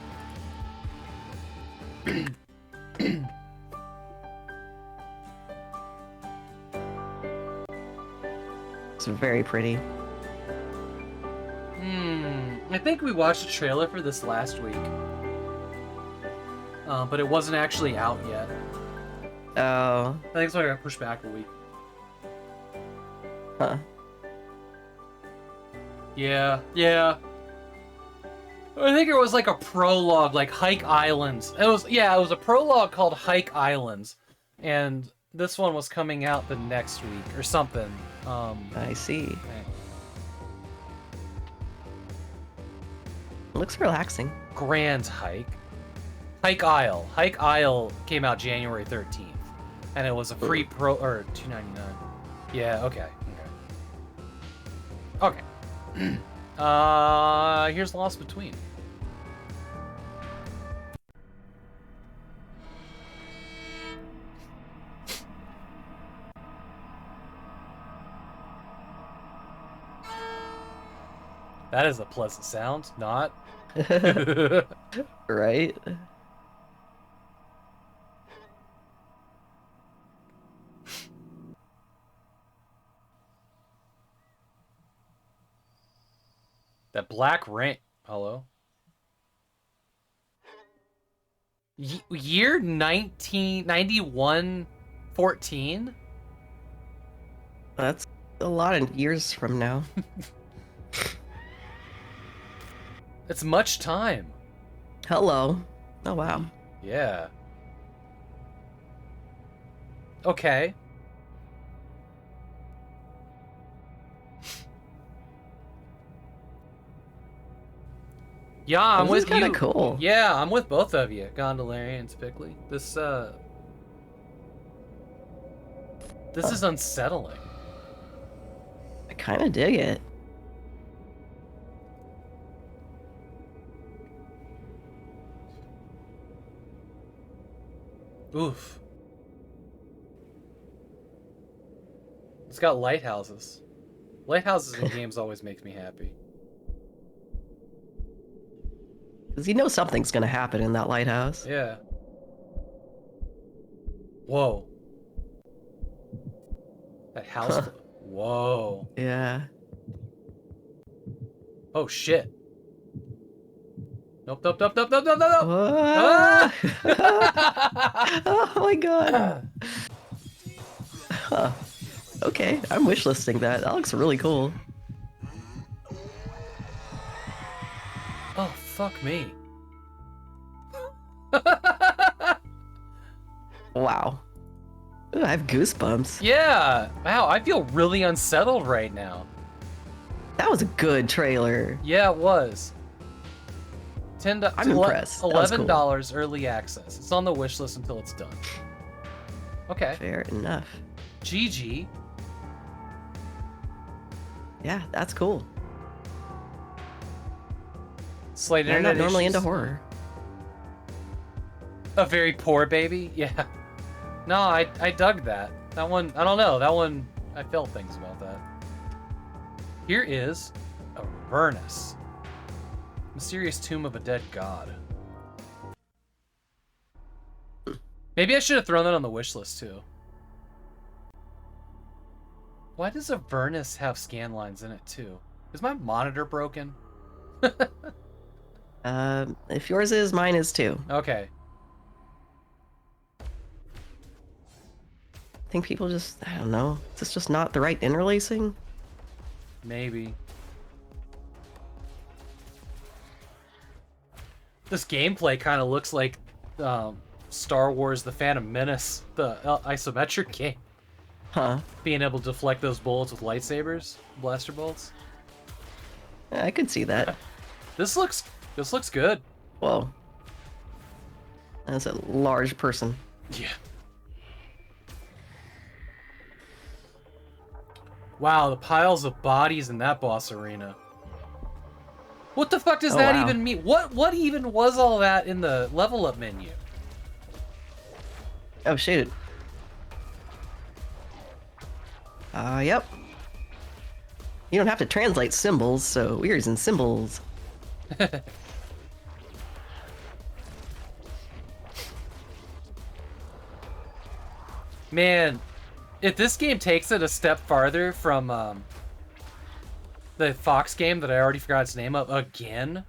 It's very pretty. I think we watched a trailer for this last week. But it wasn't actually out yet. Oh. I think it's why I got pushed back a week. Huh. Yeah. I think it was like a prologue, like Hike Islands. It was a prologue called Hike Islands. And this one was coming out the next week or something. I see. Okay. Looks relaxing. Grand Hike. Hike Isle. Hike Isle came out January 13th. And it was a free or $2.99. Yeah, okay. Here's Lost Between. That is a pleasant sound, not? Right? That black rain. Hello? Year 1991-14? That's a lot of years from now. It's much time. Hello. Oh, wow. Yeah. Okay. Yeah, I'm with you. This is kind of cool. Yeah, I'm with both of you, Gondolieri and Tehpickley. This is unsettling. I kind of dig it. Oof. It's got lighthouses. Lighthouses in games always makes me happy. Because you know something's going to happen in that lighthouse. Yeah. Whoa. That house. Huh. Whoa. Yeah. Oh shit. Nope. Ah! Oh my god. Huh. Okay, I'm wishlisting that. That looks really cool. Oh, fuck me. Wow. Ooh, I have goosebumps. Yeah. Wow, I feel really unsettled right now. That was a good trailer. Yeah, it was. I'm impressed. $11 early access. It's on the wish list until it's done. Okay. Fair enough. GG. Yeah, that's cool. Slight I'm internet not normally issues. into horror. A very poor baby? Yeah. No, I dug that. That one, I don't know. That one, I felt things about that. Here is Avernus. Mysterious Tomb of a Dead God. Maybe I should have thrown that on the wish list too. Why does Avernus have scan lines in it too? Is my monitor broken? If yours is, mine is too. Okay. I think people just, I don't know. Is this just not the right interlacing? Maybe. This gameplay kind of looks like Star Wars: The Phantom Menace, the isometric game. Huh. Being able to deflect those bullets with lightsabers, blaster bolts. I could see that. This looks good. Whoa. That's a large person. Yeah. Wow, the piles of bodies in that boss arena. What the fuck does that even mean? What even was all that in the level up menu? Oh shoot. Yep. You don't have to translate symbols, so we're using symbols. Man, if this game takes it a step farther from the Fox game that I already forgot its name of again,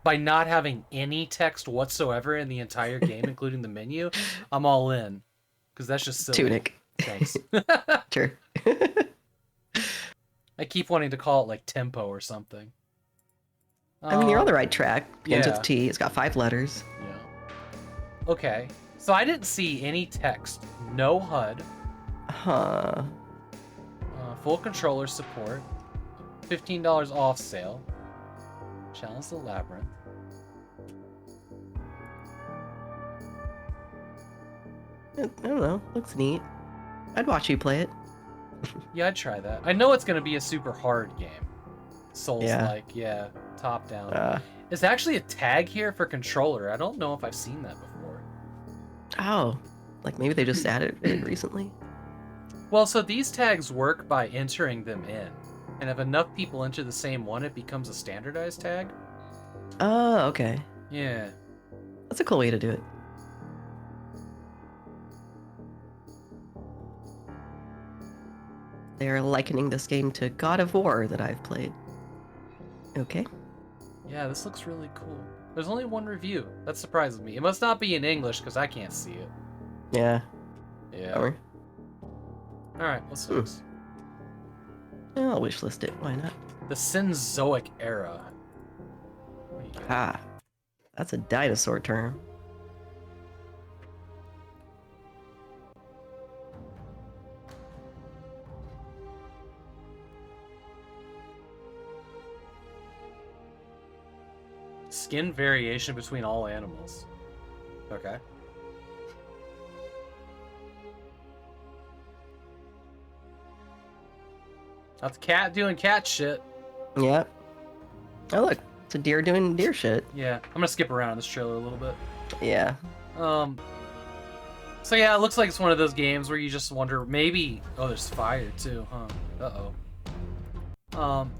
by not having any text whatsoever in the entire game, including the menu, I'm all in. Because that's just silly. Tunic. Thanks. Sure. I keep wanting to call it like tempo or something. I mean, you're on the right track. Begins yeah. with T. It's got 5 letters. Yeah. Okay. So I didn't see any text. No HUD. Huh. Full controller support. $15 off sale. Challenge the Labyrinth. I don't know. Looks neat. I'd watch you play it. Yeah, I'd try that. I know it's going to be a super hard game. Souls-like, yeah. Top down. There's actually a tag here for controller. I don't know if I've seen that before. Oh. Like maybe they just added it recently? Well, so these tags work by entering them in. And if enough people enter the same one, it becomes a standardized tag. Oh, okay. Yeah. That's a cool way to do it. They're likening this game to God of War that I've played. Okay. Yeah, this looks really cool. There's only one review. That surprises me. It must not be in English because I can't see it. Yeah. Yeah. Bummer. Alright, what's next? Yeah, I'll wishlist it. Why not? The Cenozoic era. Ah. That's a dinosaur term. Skin variation between all animals. Okay. That's a cat doing cat shit. Yep. Oh look, it's a deer doing deer shit. Yeah, I'm gonna skip around this trailer a little bit. Yeah. So yeah, it looks like it's one of those games where you just wonder, maybe... Oh, there's fire too, huh? Uh-oh.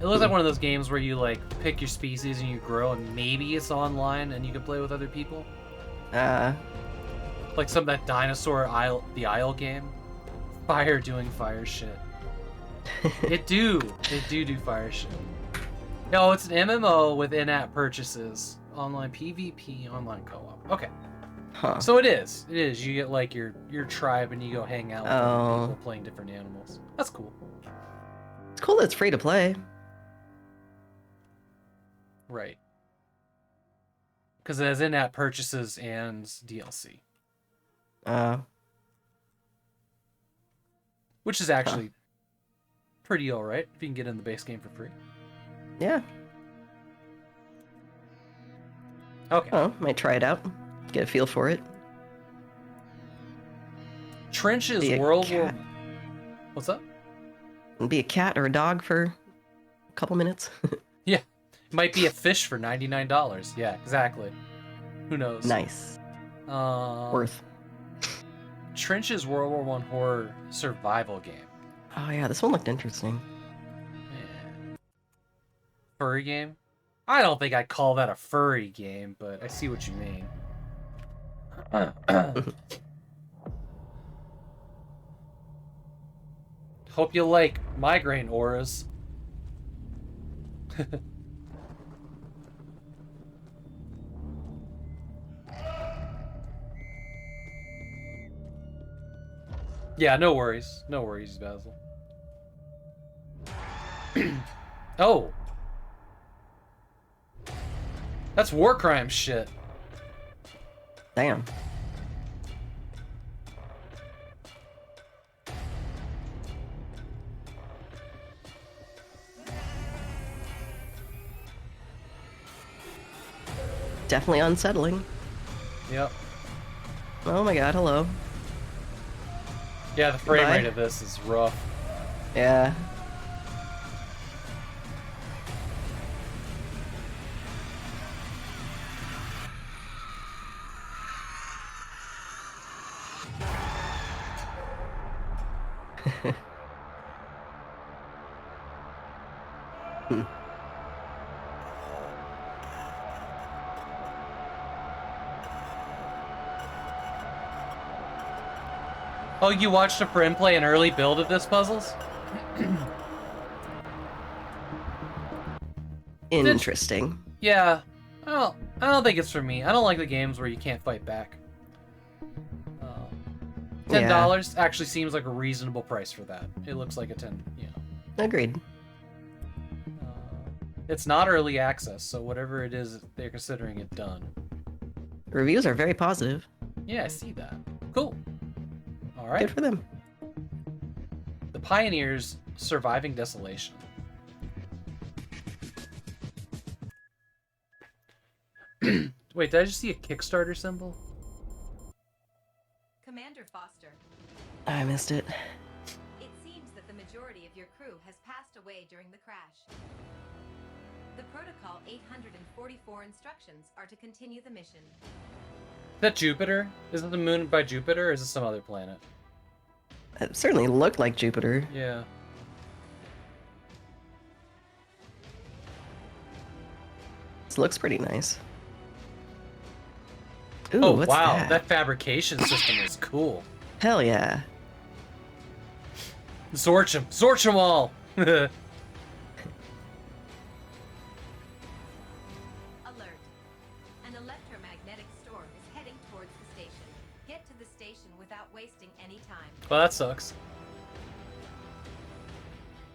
It looks like one of those games where you, like, pick your species and you grow, and maybe it's online and you can play with other people. Like some of that dinosaur the Isle game. Fire doing fire shit. It do fire shit. No, it's an MMO with in-app purchases. Online PvP, online co-op. Okay. Huh. So it is. It is. You get, like, your tribe and you go hang out with other people playing different animals. That's cool. It's cool that it's free to play. Right. Because it has in-app purchases and DLC. Which is actually pretty alright if you can get in the base game for free. Yeah. Okay. Oh, might try it out. Get a feel for it. Trench's World War... What's up? Be a cat or a dog for a couple minutes. Yeah. Might be a fish for $99. Yeah, exactly. Who knows? Nice. Worth. Trench's World War I horror survival game. Oh yeah, this one looked interesting. Yeah. Furry game? I don't think I'd call that a furry game, but I see what you mean. Hope you like migraine auras. Yeah, no worries. No worries, Basil. Oh. That's war crime shit. Damn. Definitely unsettling. Yep. Oh my god, hello. Yeah, the frame Goodbye. rate of this is rough. Yeah. Hmm. Oh, you watched a friend play an early build of this puzzles? Interesting. Yeah. I don't think it's for me. I don't like the games where you can't fight back. $10 actually seems like a reasonable price for that. It looks like a 10, you know. Agreed. It's not early access, so whatever it is, they're considering it done. Reviews are very positive. Yeah, I see that. Cool. All right. Good for them. The Pioneers Surviving Desolation. Wait, did I just see a Kickstarter symbol? Commander Foster, I missed it. it seems that the majority of your crew has passed away during the crash. The Protocol 844 instructions are to continue the mission. Is that Jupiter? Isn't the moon by Jupiter, or is it some other planet? It certainly looked like Jupiter. Yeah. This looks pretty nice. Ooh, Oh, what's wow. that? That fabrication system is cool. Hell yeah. Zorch 'em. Zorch 'em all! Alert. An electromagnetic storm is heading towards the station. Get to the station without wasting any time. Well, that sucks.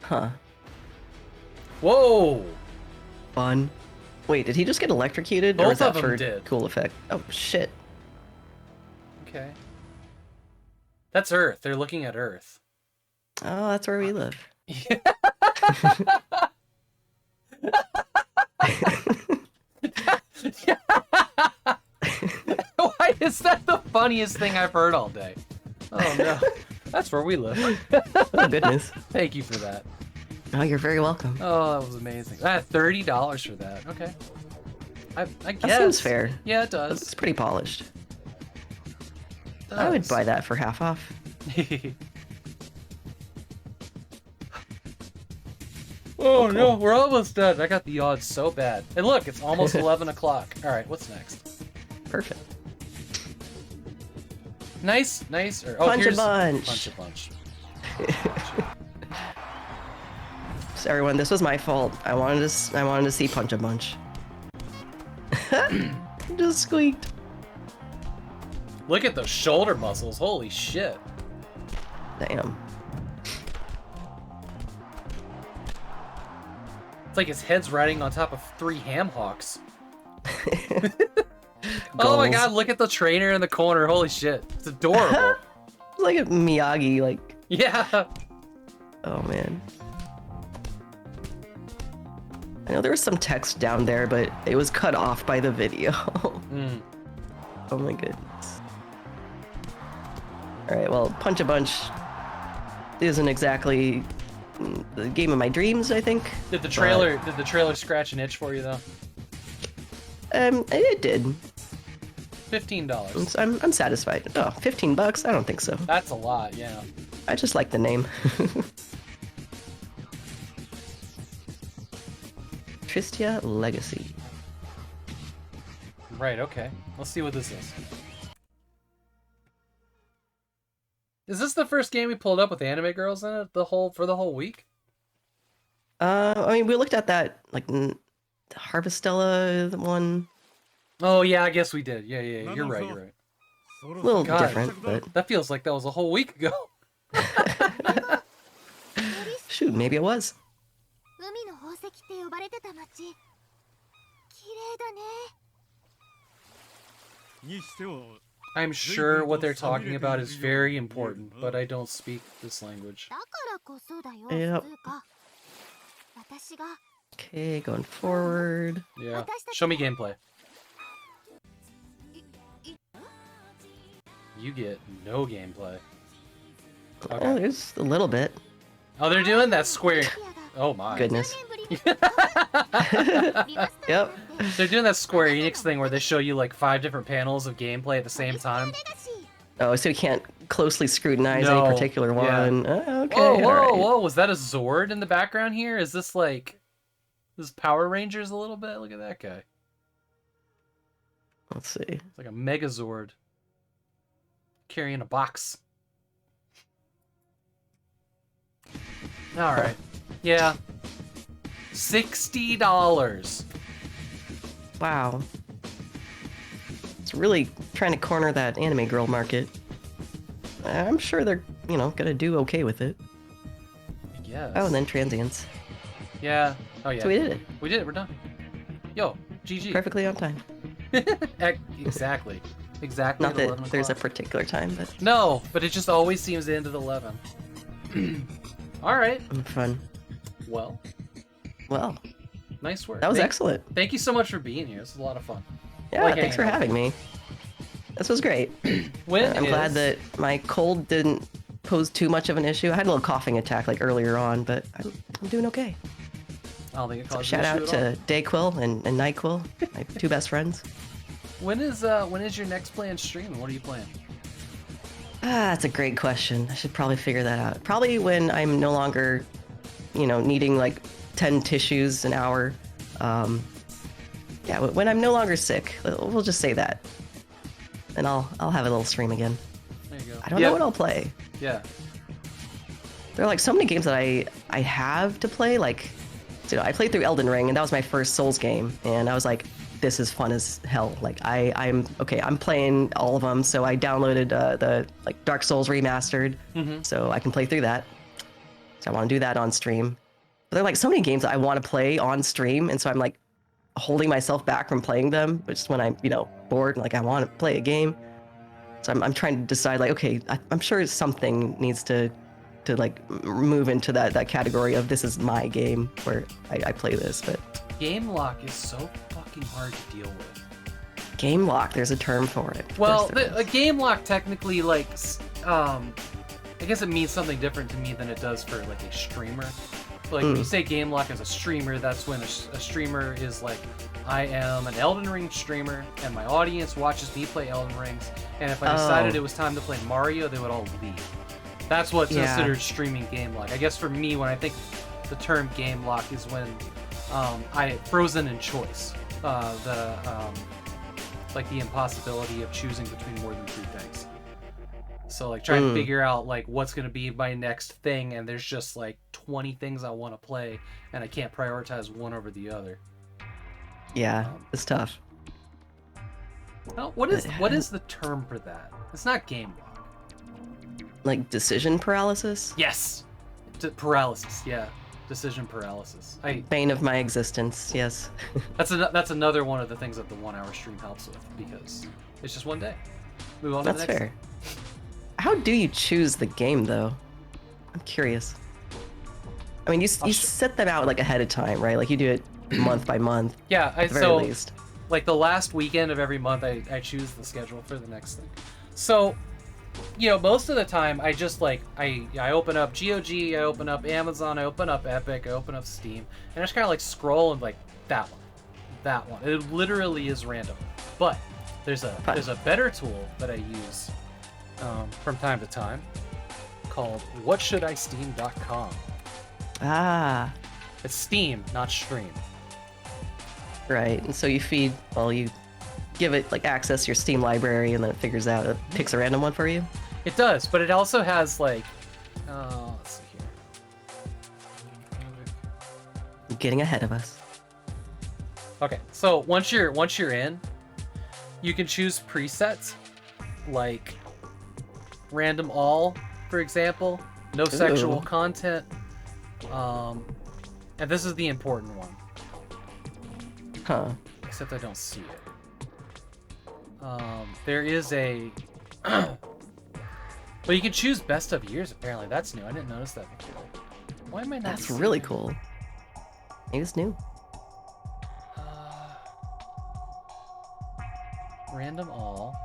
Huh. Whoa! Fun. Wait, did he just get electrocuted? or Both was that of them for did. cool effect? Oh, shit. Okay. That's Earth. They're looking at Earth. Oh, that's where we live. Why is that the funniest thing I've heard all day? Oh no. That's where we live. Oh, goodness. Thank you for that. Oh, you're very welcome. Oh, that was amazing. $30 for that. Okay. I guess. That seems fair. Yeah, it does. It's pretty polished. It I would does. buy that for half off. Oh no, we're almost done. I got the odds so bad. And look, it's almost 11 o'clock. All right, what's next? Perfect. Nice. Or, Punch a here's bunch. Punch a bunch. So everyone, this was my fault. I wanted to see Punch a Bunch. Just squeaked. Look at those shoulder muscles. Holy shit. Damn. It's like his head's riding on top of 3 ham hocks. Oh my god, look at the trainer in the corner. Holy shit. It's adorable. It's like a Miyagi, like. Yeah. Oh man. I know there was some text down there, but it was cut off by the video. Oh my goodness. Alright, well, Punch a Bunch isn't exactly the game of my dreams, I think. Did the trailer scratch an itch for you though? It did. $15. I'm satisfied. Oh, $15? I don't think so. That's a lot, yeah. I just like the name. Tristia Legacy. Right, okay. Let's see what this is. Is this the first game we pulled up with anime girls in it for the whole week? I mean, we looked at that, like, Harvestella one. Oh, yeah, I guess we did. Yeah, you're right. A little different, but... That feels like that was a whole week ago. Shoot, maybe it was. I'm sure what they're talking about is very important, but I don't speak this language. Yep. Okay, going forward. Yeah. Show me gameplay. You get no gameplay. Okay. Oh, there's a little bit. Oh, they're doing that square. Oh my goodness. Yep. They're doing that Square Enix thing where they show you like 5 different panels of gameplay at the same time. Oh, so you can't closely scrutinize No. any particular one. Yeah. Oh, okay. Whoa, whoa, alright. whoa! Was that a Zord in the background here? Is this like, this Power Rangers a little bit? Look at that guy. Let's see. It's like a Megazord carrying a box. All right. Yeah. $60. Wow. It's really trying to corner that anime girl market. I'm sure they're, gonna do okay with it. Yes. Oh, and then transients. Yeah. Oh yeah. So we did it. We did it. We're done. Yo, GG. Perfectly on time. Exactly. Exactly. Not at that 11 there's a o'clock. particular time, but No, but it just always seems to end at 11. All right. fun. Well, nice work. That was excellent. Thank you so much for being here. This was a lot of fun. Yeah, Like thanks for hanging out. having me. This was great. When I'm glad is- that my cold didn't pose too much of an issue. I had a little coughing attack like earlier on, but I'm doing okay. I don't think it So caused shout an out issue at to Dayquil and Nightquill, my 2 best friends. all. When is your next planned stream and what are you playing? That's a great question. I should probably figure that out. Probably when I'm no longer, needing like 10 tissues an hour. Yeah, when I'm no longer sick. We'll just say that. And I'll have a little stream again. There you go. I don't know what I'll play. Yeah. There are like so many games that I have to play. Like, I played through Elden Ring, and that was my first Souls game, and I was like, this is fun as hell. Like, I'm playing all of them. So I downloaded the like Dark Souls remastered, so I can play through that. So I want to do that on stream. But there are like so many games that I want to play on stream, and so I'm like holding myself back from playing them. Which is when I'm bored and like I want to play a game. So I'm trying to decide like, okay, I'm sure something needs to like move into that category of this is my game where I play this. But Game lock is so fucking hard to deal with. game lock, there's a term for it. Of Well, course there a game lock technically like, I guess it means something different to me than it does for like a streamer. Like when you say game lock as a streamer, that's when a streamer is like, I am an Elden Ring streamer and my audience watches me play Elden Rings, and if I decided it was time to play Mario, they would all leave. That's what's considered streaming game lock. I guess for me, when I think the term game lock is when I frozen in choice. Like the impossibility of choosing between more than 3 things. So like trying to figure out like what's going to be my next thing, and there's just like 20 things I want to play and I can't prioritize one over the other. Yeah, it's tough. Now, what is the term for that? It's not game lock. Like decision paralysis? Yes. Paralysis, yeah. Decision paralysis. Bane of my existence, yes. That's another one of the things that the 1 hour stream helps with, because it's just one day. Move on to the That's next fair. thing. How do you choose the game, though? I'm curious. I mean, you set them out like ahead of time, right? Like you do it month by month. Yeah, at the very least. Like the last weekend of every month, I choose the schedule for the next thing. So, most of the time, I just like I open up GOG, I open up Amazon, I open up Epic, I open up Steam, and I just kind of like scroll and like that one. It literally is random, but there's a better tool that I use from time to time called whatshouldisteam.com. Ah. It's Steam, not Stream. Right, and so you give it like access to your Steam library, and then it figures out, it picks a random one for you? It does, but it also has like, let's see here. You're getting ahead of us. Okay, so once you're in, you can choose presets, like random all, for example, no sexual content, And this is the important one. Huh. Except I don't see it. There is a... Well, you can choose best of years, apparently. That's new. I didn't notice that before. Why am I not That's seeing really it? cool. Maybe it's new. Random all.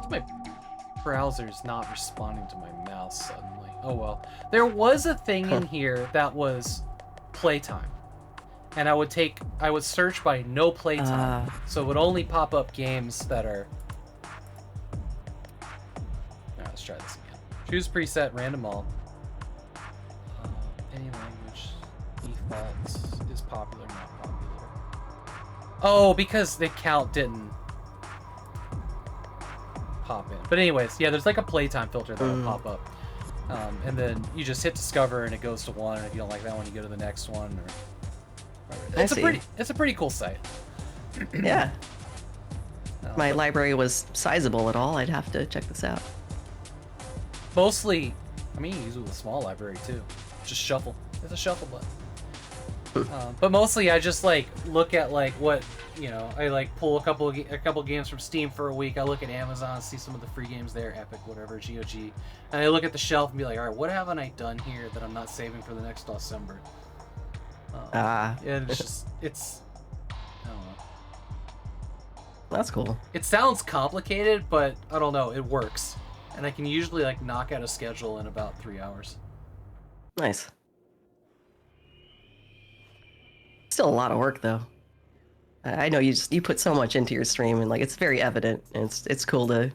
My browser's not responding to my mouse suddenly. Oh well. There was a thing in here that was playtime. And I would search by no playtime. So it would only pop up games that are... Alright, let's try this again. Choose preset, random all. Any language default is popular, not popular. Oh, because the count didn't pop in. But anyways, yeah, there's like a playtime filter that will pop up. And then you just hit discover and it goes to one, and if you don't like that one, you go to the next one. Or it's a pretty cool site. Yeah. My library was sizable at all. I'd have to check this out. Mostly, I mean, you use it with a small library too. Just shuffle. It's a shuffle button. But mostly, I just like look at like what I like pull a couple games from Steam for a week. I look at Amazon, see some of the free games there, Epic, whatever, GOG, and I look at the shelf and be like, all right, what haven't I done here that I'm not saving for the next December? And it's I don't know. That's cool. It sounds complicated, but I don't know. It works, and I can usually like knock out a schedule in about 3 hours. Nice. Still a lot of work though. I know you put so much into your stream, and like it's very evident, and it's cool to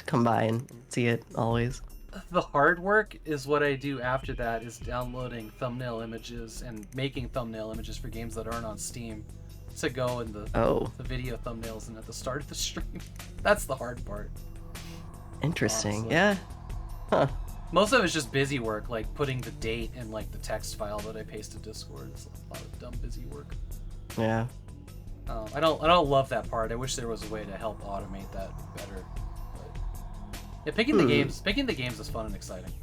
come by and see it always. The hard work is what I do after that, is downloading thumbnail images and making thumbnail images for games that aren't on Steam to go in the video thumbnails and at the start of the stream. That's the hard part. Interesting. Honestly. Yeah. Huh. Most of it's just busy work, like putting the date in like the text file that I paste to Discord. It's a lot of dumb busy work. Yeah. I don't love that part. I wish there was a way to help automate that better. But yeah, picking the games is fun and exciting.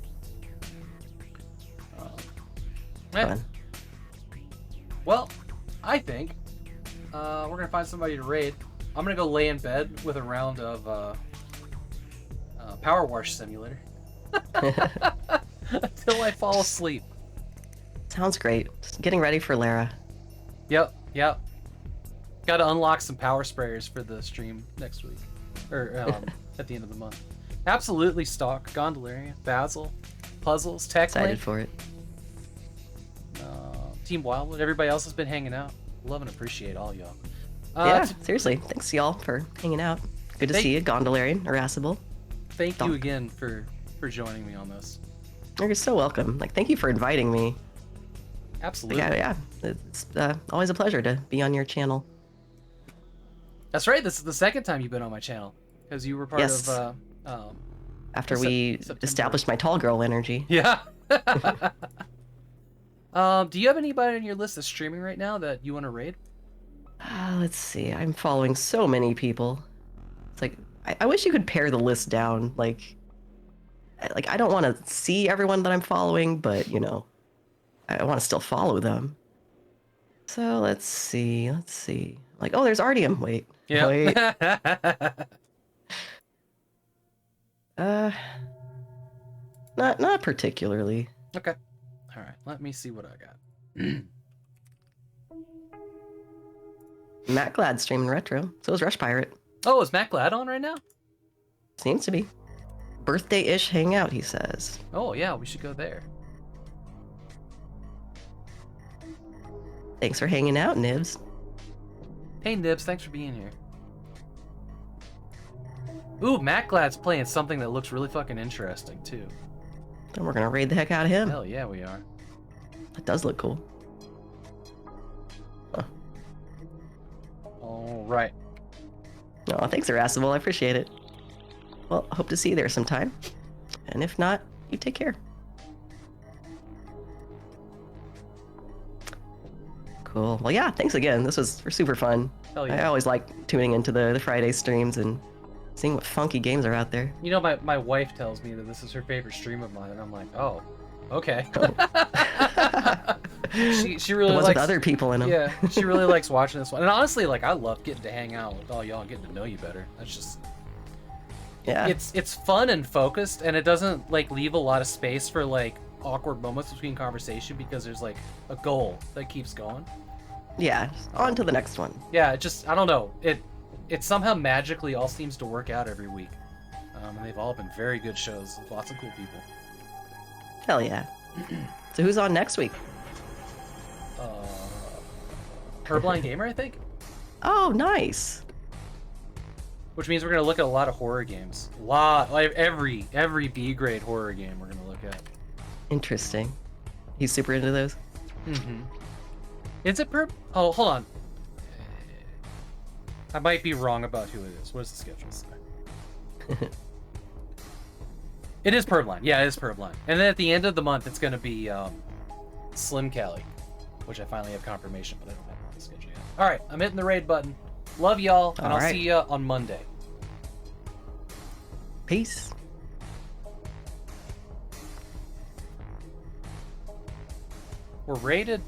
Fun. Well, I think we're gonna find somebody to raid. I'm gonna go lay in bed with a round of Power Wash Simulator until I fall asleep. Sounds great. Just getting ready for Lara. Yep. Got to unlock some power sprayers for the stream next week, or at the end of the month. Absolutely, Stalk, Gondolaria, Basil, Puzzles, Tech. Excited for it. Team Wildwood. Everybody else has been hanging out. Love and appreciate all y'all. Yeah, seriously. Thanks y'all for hanging out. Good to see you, Gondolarian, Irascible. Thank you again for joining me on this. You're so welcome. Like, thank you for inviting me. Absolutely. Yeah. It's always a pleasure to be on your channel. That's right. This is the second time you've been on my channel because you were part of. After we established my tall girl energy. Yeah. Do you have anybody on your list that's streaming right now that you want to raid? Let's see. I'm following so many people. It's like I wish you could pare the list down. Like I don't want to see everyone that I'm following, but I want to still follow them. So let's see. Like, oh, there's Artyom. Wait. Yeah. Wait. Not particularly. Okay. All right. Let me see what I got. Matt Glad streaming retro. So is Rush Pirate. Oh, is Matt Glad on right now? Seems to be. Birthday-ish hangout, he says. Oh yeah, we should go there. Thanks for hanging out, Nibs. Hey Nibs, thanks for being here. Ooh, Matt Glad's playing something that looks really fucking interesting too. Then we're gonna raid the heck out of him. Hell yeah, we are. That does look cool. Huh. All right. Oh, thanks, Irascible. I appreciate it. Well, hope to see you there sometime. And if not, you take care. Cool. Well, yeah, thanks again. This was super fun. Hell yeah. I always like tuning into the Friday streams and seeing what funky games are out there. You know, my wife tells me that this is her favorite stream of mine, and I'm like, oh, okay. she really The ones likes with other people in them. Yeah, she really likes watching this one. And honestly, like, I love getting to hang out with all y'all and getting to know you better. That's just... Yeah. It's fun and focused, and it doesn't, like, leave a lot of space for, like, awkward moments between conversation because there's, like, a goal that keeps going. Yeah, on to the next one. Yeah, it just, I don't know. It somehow magically all seems to work out every week. And they've all been very good shows with lots of cool people. Hell yeah. So who's on next week? Purblind Gamer, I think? Oh, nice. Which means we're going to look at a lot of horror games. A lot. Like every B-grade horror game we're going to look at. Interesting. He's super into those? Mm-hmm. Is it Oh, hold on. I might be wrong about who it is. What does the schedule say? It is Purblind. Yeah, it is Purblind. And then at the end of the month, it's going to be Slim Cali, which I finally have confirmation, but I don't have it on the schedule yet. All right, I'm hitting the raid button. Love y'all, and I'll see ya on Monday. Peace. We're rated